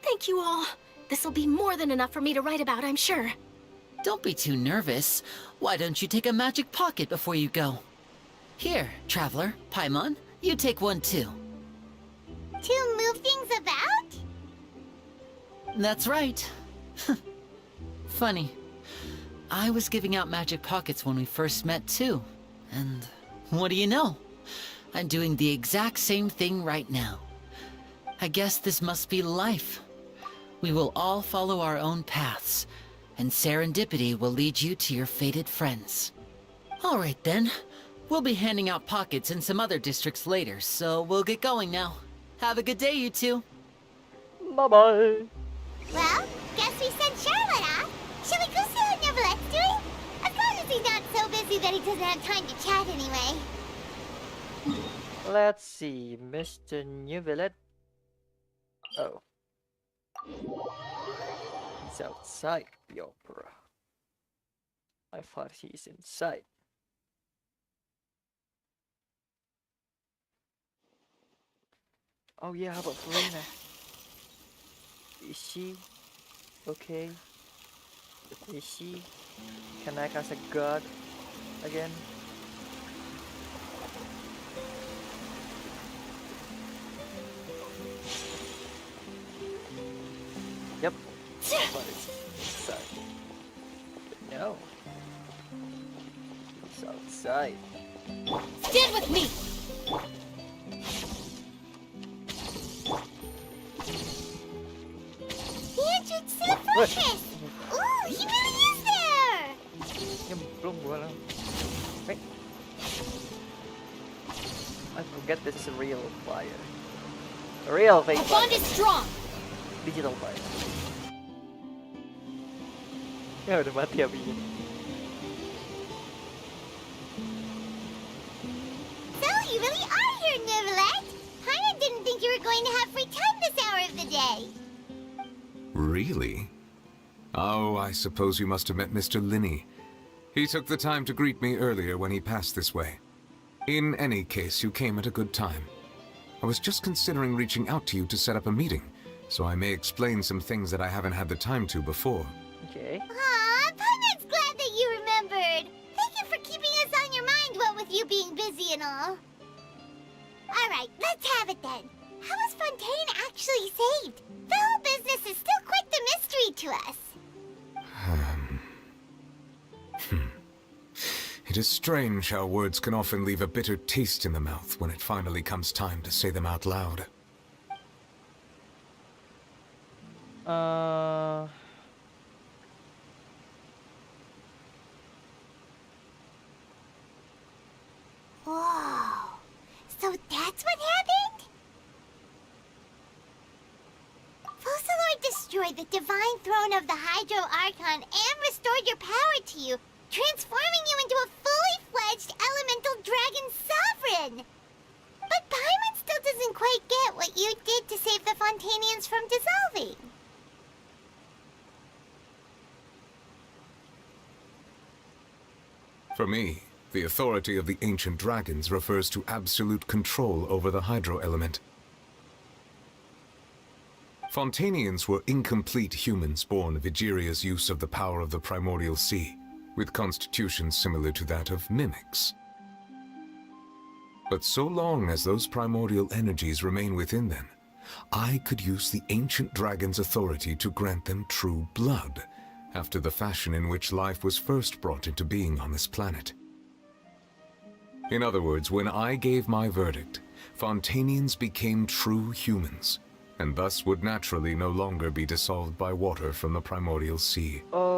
Thank you all. This'll be more than enough for me to write about, I'm sure. Don't be too nervous. Why don't you take a magic pocket before you go? Here, Traveler, Paimon, you take one too. To move things about? That's right. Funny. I was giving out magic pockets when we first met too. And what do you know? I'm doing the exact same thing right now. I guess this must be life. We will all follow our own paths, and serendipity will lead you to your fated friends. All right then. We'll be handing out pockets in some other districts later, so we'll get going now. Have a good day, you two. Bye-bye. Well, guess we sent Charlotte off. Shall we go see how Neverlette's doing? As long as he's not so busy that he doesn't have time to chat anyway. Let's see, Mr. Neuvillette. Oh. He's outside the opera. I thought he's inside. Oh yeah, how about Furina? Is she okay? Is she? Can I cast a god again? Yep. But it's inside. But no. It's outside. Stand with me! The entrance to the fortress! Ooh, he really is there! Nhưng belum gua lang. Wait. I forget this is a real fire. A real fake The bond fire. is strong! Digital fire. Ya udah mati apinya. So, you really are here, Neverlet! Paimon didn't think you were going to have free time this hour of the day. Really? Oh, I suppose you must have met Mr. Linney. He took the time to greet me earlier when he passed this way. In any case, you came at a good time. I was just considering reaching out to you to set up a meeting, so I may explain some things that I haven't had the time to before. Okay. Aw, Paimon's glad that you remembered. Thank you for keeping us on your mind, what with you being busy and all. Alright, let's have it then. How was Fontaine actually saved? The whole business is still quite the mystery to us. It is strange how words can often leave a bitter taste in the mouth when it finally comes time to say them out loud. Whoa. So that's what happened? Fusillor destroyed the divine throne of the AKRtoon and restored your power to you, transforming you into a fully fledged elemental dragon sovereign. But Paimon still doesn't quite get what you did to save the Fontanians from dissolving. For me, the authority of the ancient dragons refers to absolute control over the hydro element. Fontanians were incomplete humans born of Egeria's use of the power of the primordial sea, with constitutions similar to that of mimics. But so long as those primordial energies remain within them, I could use the ancient dragon's authority to grant them true blood, after the fashion in which life was first brought into being on this planet. In other words, when I gave my verdict, Fontanians became true humans, and thus would naturally no longer be dissolved by water from the primordial sea. Oh.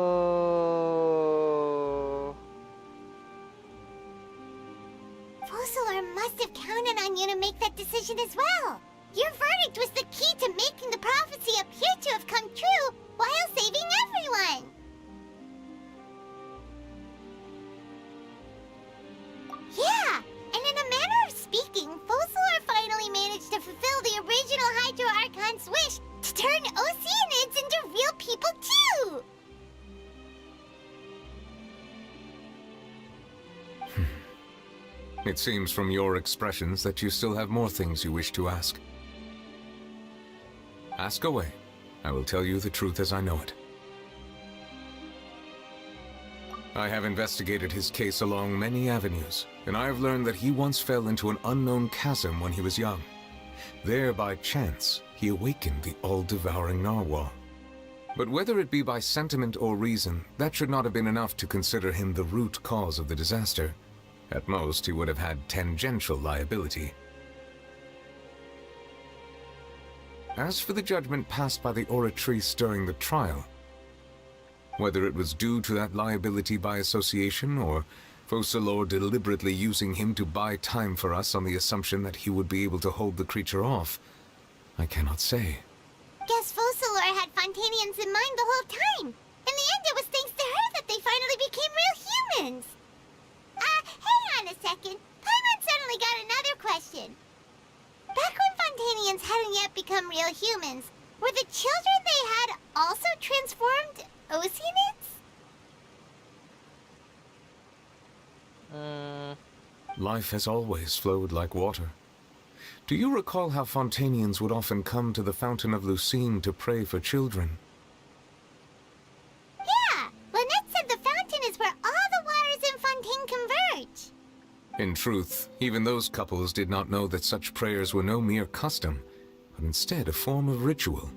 Fusillor must have counted on you to make that decision as well. Your verdict was the key to making the prophecy appear to have come true while saving everyone. It seems from your expressions that you still have more things you wish to ask. Ask away. I will tell you the truth as I know it. I have investigated his case along many avenues, and I have learned that he once fell into an unknown chasm when he was young. There, by chance, he awakened the all-devouring narwhal. But whether it be by sentiment or reason, that should not have been enough to consider him the root cause of the disaster. At most, he would have had tangential liability. As for the judgment passed by the Oratrice during the trial, whether it was due to that liability by association, or Focalors deliberately using him to buy time for us on the assumption that he would be able to hold the creature off, I cannot say. Guess Focalors had Fontanians in mind the whole time. In the end, it was thanks to her that they finally became real humans. Hang on a second. Paimon suddenly got another question. Back when Fontanians hadn't yet become real humans, were the children they had also transformed Oceanids? Life has always flowed like water. Do you recall how Fontanians would often come to the Fountain of Lucine to pray for children? Yeah! Lynette said the fountain is where all the waters in Fontaine converge. In truth, even those couples did not know that such prayers were no mere custom, but instead a form of ritual.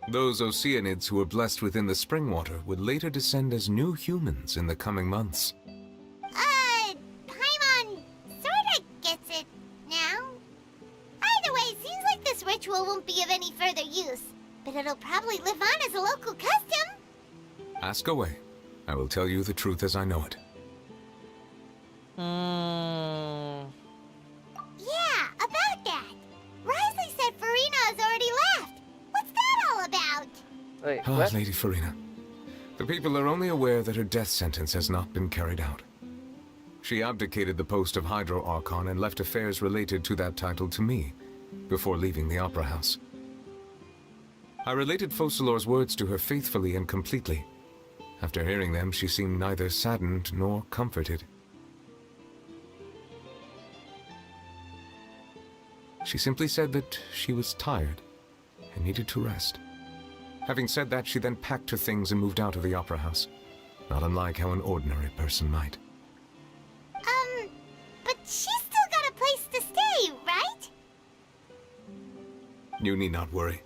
Those Oceanids who were blessed within the spring water would later descend as new humans in the coming months. Paimon sorta gets it now. Either way, seems like this ritual won't be of any further use, but it'll probably live on as a local custom. Ask away. I will tell you the truth as I know it. Yeah, about that. Risley said Furina has already left. What's that all about? Wait, what? Lady Furina. The people are only aware that her death sentence has not been carried out. She abdicated the post of AKRtoon and left affairs related to that title to me, before leaving the Opera House. I related Focalors' words to her faithfully and completely. After hearing them, she seemed neither saddened nor comforted. She simply said that she was tired and needed to rest. Having said that, she then packed her things and moved out of the Opera House, not unlike how an ordinary person might. But she's still got a place to stay, right? You need not worry.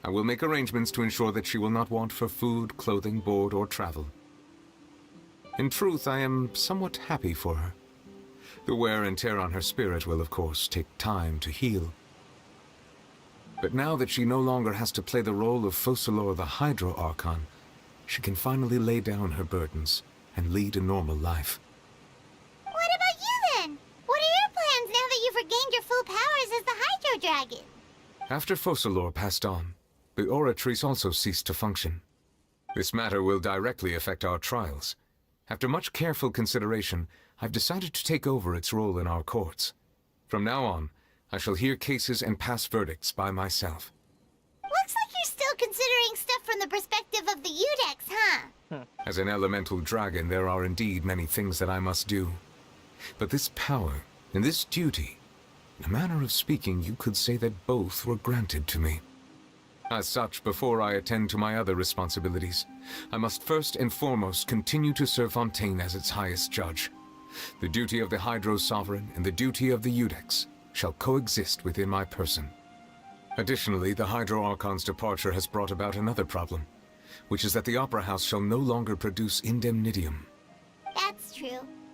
I will make arrangements to ensure that she will not want for food, clothing, board, or travel. In truth, I am somewhat happy for her. The wear and tear on her spirit will, of course, take time to heal. But now that she no longer has to play the role of Focalors the AKRtoon, she can finally lay down her burdens and lead a normal life. What about you then? What are your plans now that you've regained your full powers as the Hydro Dragon? After Focalors passed on, the Oratrice also ceased to function. This matter will directly affect our trials. After much careful consideration, I've decided to take over its role in our courts. From now on, I shall hear cases and pass verdicts by myself. Looks like you're still considering stuff from the perspective of the Udex, huh? As an elemental dragon, there are indeed many things that I must do. But this power and this duty, in a manner of speaking, you could say that both were granted to me. As such, before I attend to my other responsibilities, I must first and foremost continue to serve Fontaine as its highest judge. The duty of the Hydro Sovereign and the duty of the Udex shall coexist within my person. Additionally, the AKRtoon's departure has brought about another problem, which is that the Opera House shall no longer produce indemnitium. That's true.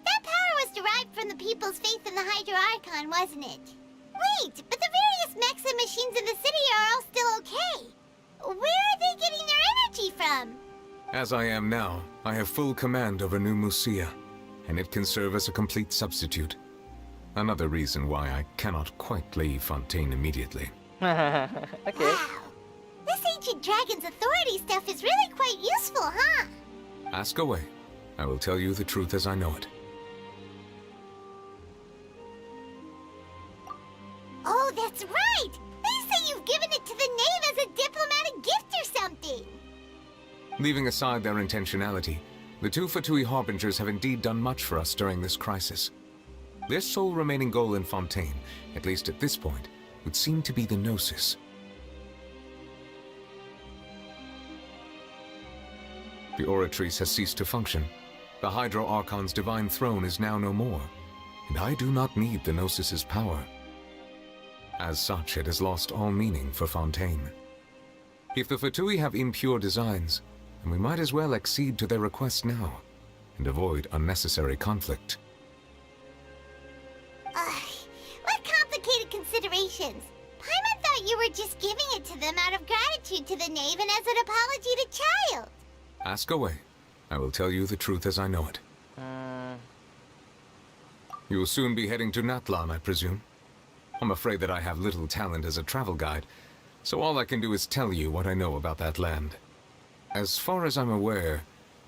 That power was derived from the people's faith in the AKRtoon, wasn't it? Wait, but the various mechs and machines in the city are all still okay. Where are they getting their energy from? As I am now, I have full command over New Musia, and it can serve as a complete substitute. Another reason why I cannot quite leave Fontaine immediately. Okay. Wow. This ancient dragon's authority stuff is really quite useful, huh? Ask away. I will tell you the truth as I know it. Oh, that's right! They say you've given it to the knave as a diplomatic gift or something! Leaving aside their intentionality, The two Fatui Harbingers have indeed done much for us during this crisis. Their sole remaining goal in Fontaine, at least at this point, would seem to be the Gnosis. The Oratrice has ceased to function. The Hydro Archon's divine throne is now no more, and I do not need the Gnosis's power. As such, it has lost all meaning for Fontaine. If the Fatui have impure designs, then we might as well accede to their request now, and avoid unnecessary conflict. What complicated considerations? Paimon thought you were just giving it to them out of gratitude to the knave and as an apology to Child. Ask away. I will tell you the truth as I know it. You will soon be heading to Natlan, I presume. I'm afraid that I have little talent as a travel guide, so all I can do is tell you what I know about that land. As far as I'm aware,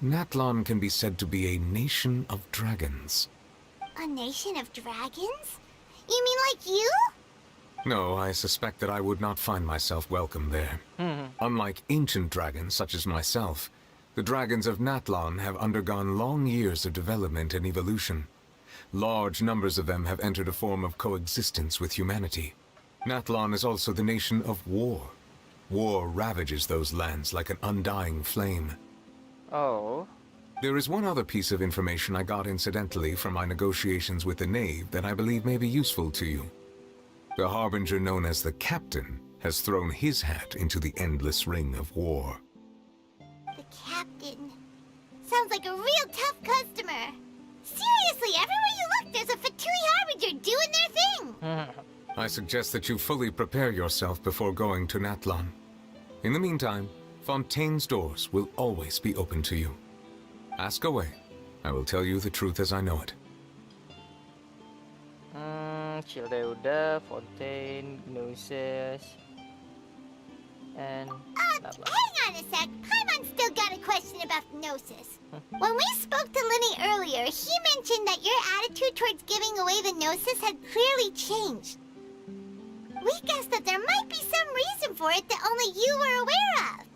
Natlan can be said to be a nation of dragons. A nation of dragons? You mean like you? No, I suspect that I would not find myself welcome there. Unlike ancient dragons such as myself, the dragons of Natlan have undergone long years of development and evolution. Large numbers of them have entered a form of coexistence with humanity. Natlan is also the nation of war. War ravages those lands like an undying flame. Oh. There is one other piece of information I got incidentally from my negotiations with the Knave that I believe may be useful to you. The Harbinger known as the Captain has thrown his hat into the endless ring of war. The Captain. Sounds like a real tough customer. Seriously, everywhere you look, there's a Fatui Harbinger doing their thing. I suggest that you fully prepare yourself before going to Natlan. In the meantime, Fontaine's doors will always be open to you. Ask away. I will tell you the truth as I know it. Childe udah, Fontaine, Gnosis, and... Hang on a sec. Paimon still got a question about Gnosis. When we spoke to Linny earlier, he mentioned that your attitude towards giving away the Gnosis had clearly changed. We guessed that there might be some reason for it that only you were aware of.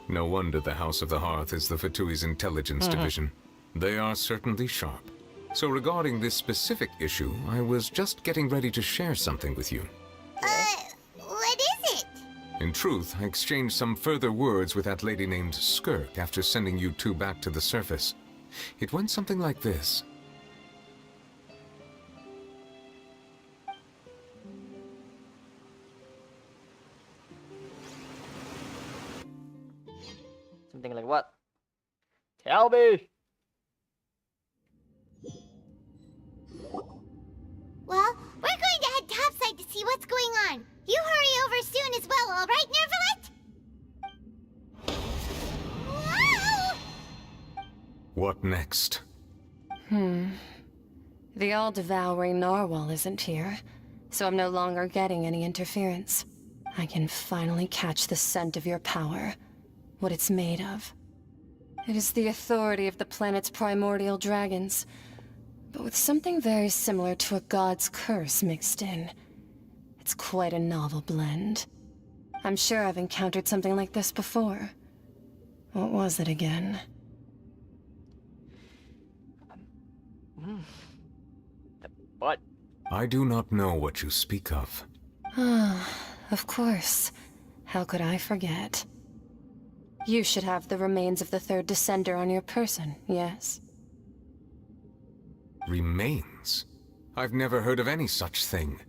No wonder the House of the Hearth is the Fatui's intelligence division. They are certainly sharp. So regarding this specific issue, I was just getting ready to share something with you. What is it? In truth, I exchanged some further words with that lady named Skirk after sending you two back to the surface. It went something like this. Something like what? Tell me! Well, we're going to head topside to see what's going on. You hurry over soon as well, all right, Nervalet? Whoa! What next? The all-devouring narwhal isn't here, so I'm no longer getting any interference. I can finally catch the scent of your power, what it's made of. It is the authority of the planet's primordial dragons, but with something very similar to a god's curse mixed in. It's quite a novel blend. I'm sure I've encountered something like this before. What was it again? What? I do not know what you speak of. Of course. How could I forget? You should have the remains of the third descender on your person, yes? Remains? I've never heard of any such thing.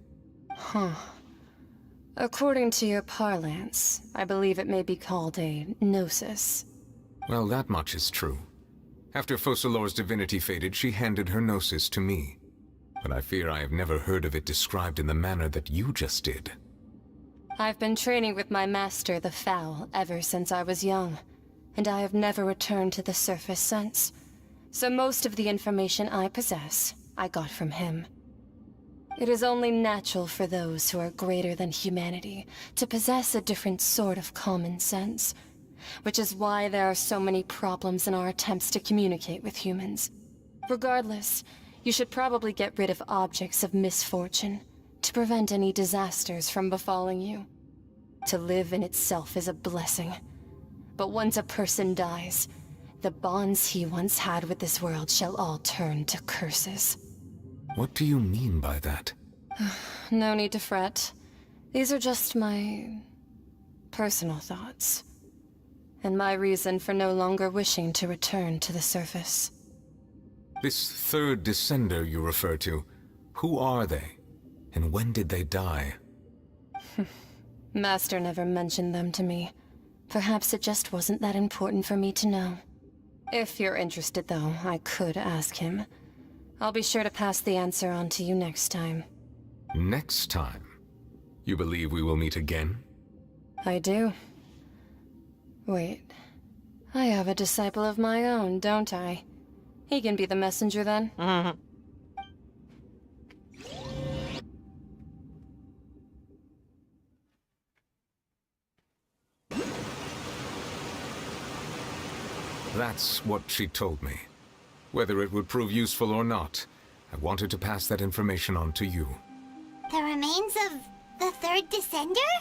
According to your parlance, I believe it may be called a gnosis. Well, that much is true. After Focalor's divinity faded, she handed her gnosis to me. But I fear I have never heard of it described in the manner that you just did. I've been training with my master, the Foul, ever since I was young, and I have never returned to the surface since. So most of the information I possess, I got from him. It is only natural for those who are greater than humanity to possess a different sort of common sense, which is why there are so many problems in our attempts to communicate with humans. Regardless, you should probably get rid of objects of misfortune to prevent any disasters from befalling you. To live in itself is a blessing, but once a person dies, The bonds he once had with this world shall all turn to curses. What do you mean by that? No need to fret. These are just my personal thoughts. And my reason for no longer wishing to return to the surface. This third descender you refer to, who are they? And when did they die? Master never mentioned them to me. Perhaps it just wasn't that important for me to know. If you're interested, though, I could ask him. I'll be sure to pass the answer on to you next time. Next time? You believe we will meet again? I do. Wait. I have a disciple of my own, don't I? He can be the messenger then? That's what she told me. Whether it would prove useful or not, I wanted to pass that information on to you. The remains of the third descender?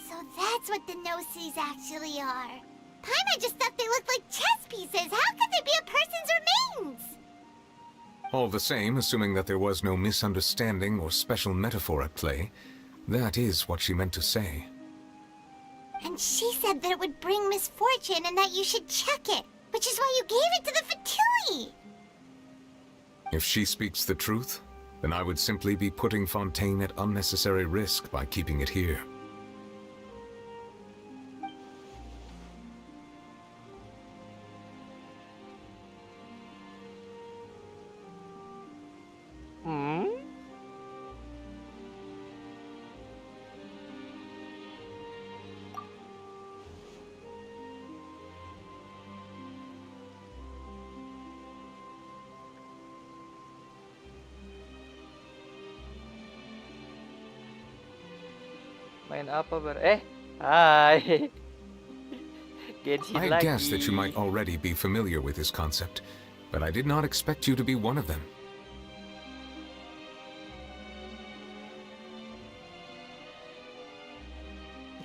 So that's what the Gnosis actually are. Paimon just thought they looked like chess pieces. How could they be a person's remains? All the same, assuming that there was no misunderstanding or special metaphor at play, that is what she meant to say. And she said that it would bring misfortune and that you should check it, which is why you gave it to the Fatui. If she speaks the truth, then I would simply be putting Fontaine at unnecessary risk by keeping it here. Main apa Hai. Genshin I lagi. guessed that you might already be familiar with this concept, but I did not expect you to be one of them.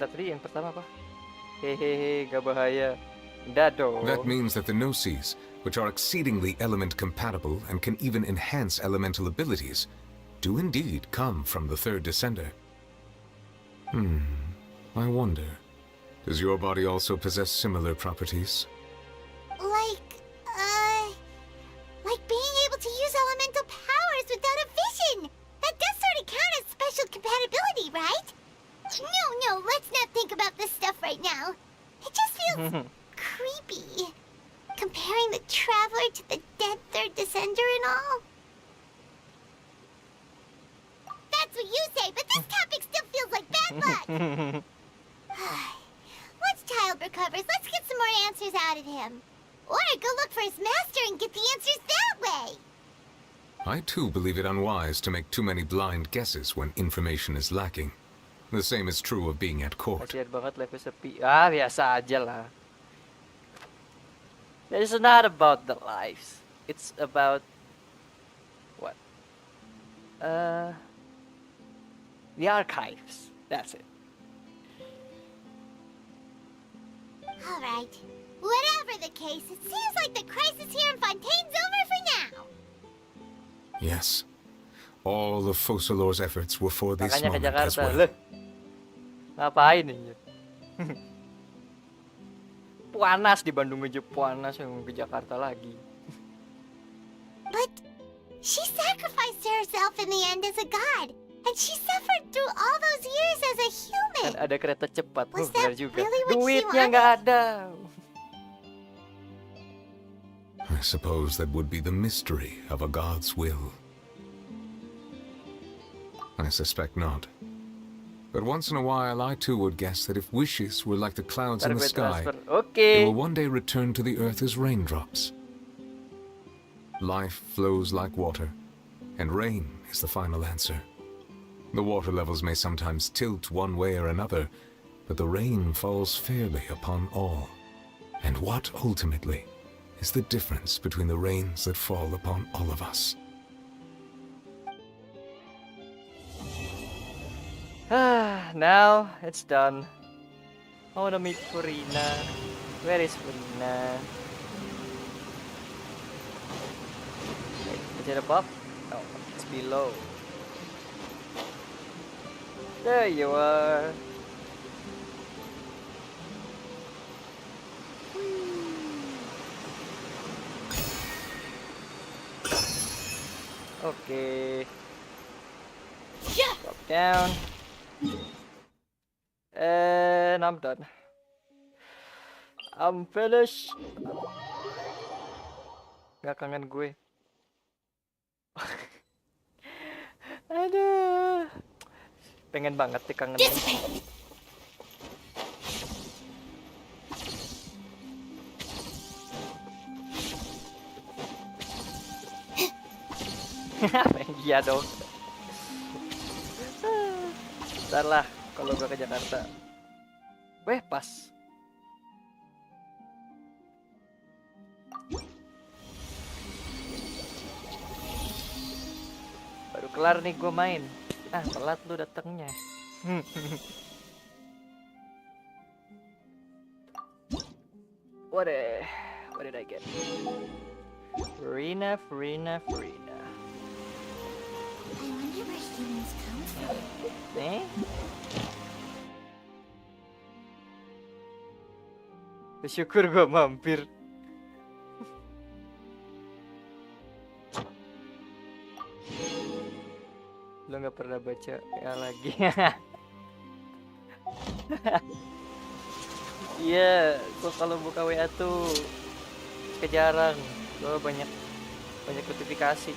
Tadi yang pertama apa? Hehehe, gak bahaya. Enggak dong. That means that the Gnosis, which are exceedingly element compatible and can even enhance elemental abilities, do indeed come from the third descender. I wonder, does your body also possess similar properties? Like being able to use elemental powers without a vision. That does sort of count as special compatibility, right? No, let's not think about this stuff right now. It just feels creepy. Comparing the Traveler to the dead third descender and all. That's what you say, but this topic still feels like bad luck. Once Child recovers, let's get some more answers out of him. Or go look for his master and get the answers that way. I too believe it unwise to make too many blind guesses when information is lacking. The same is true of being at court. Kasian banget level sepi. Biasa aja lah. It's not about the lives. It's about what? The archives. That's it. Alright. Whatever the case, it seems like the crisis here in Fontaine's over for now. Yes. All of Focalor's efforts were for this Makanya ke moment as Jakarta. well. Loh. Ngapain ini? Panas di Bandung aja panas, yang ke Jakarta lagi. But she sacrificed herself in the end as a god. And she suffered through all those years as a human. Dan ada kereta cepat. Was benar that juga. really what she Duitnya wanted? nggak ada. I suppose that would be the mystery of a god's will. I suspect not. But once in a while, I too would guess that if wishes were like the clouds in the sky, they will one day return to the earth as raindrops. Life flows like water, and rain is the final answer. The water levels may sometimes tilt one way or another, but the rain falls fairly upon all. And what, ultimately, is the difference between the rains that fall upon all of us? Now it's done. I wanna meet Furina. Where is Furina? it above? No, it's below. There you are. Okay. Drop down. And I'm done. I'm finished. Gak kangen gue. Aduh. Pengen banget dikangenin. Iya dong. Ntar lah kalau gue ke Jakarta. Weh, pas. Baru kelar nih gue main. Ah, telat lu datangnya. What did I get? Furina. I wonder where humans come from. Eh? Bersyukur gue mampir. Lo nggak pernah baca ya lagi. Iya, gue kalau buka WA tuh kejarang. Gue banyak notifikasi.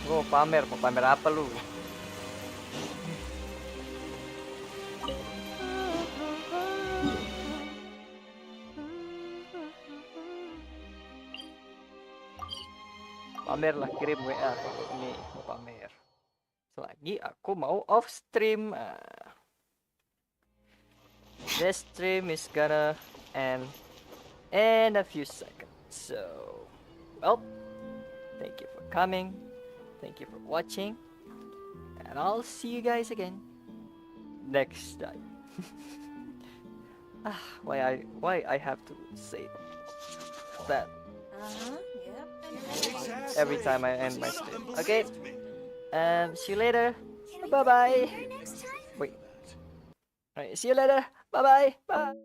Gue mau pamer apa lu? Pamer lah, kirim WA kalau ini mau pamer. Selagi aku mau off stream. This stream is gonna end in a few seconds. So, well, thank you for coming. Thank you for watching. And I'll see you guys again next time. Why I have to say that every time I end my stream. Okay. See you later. Bye bye. Wait. Alright, see you later. Bye bye. Bye.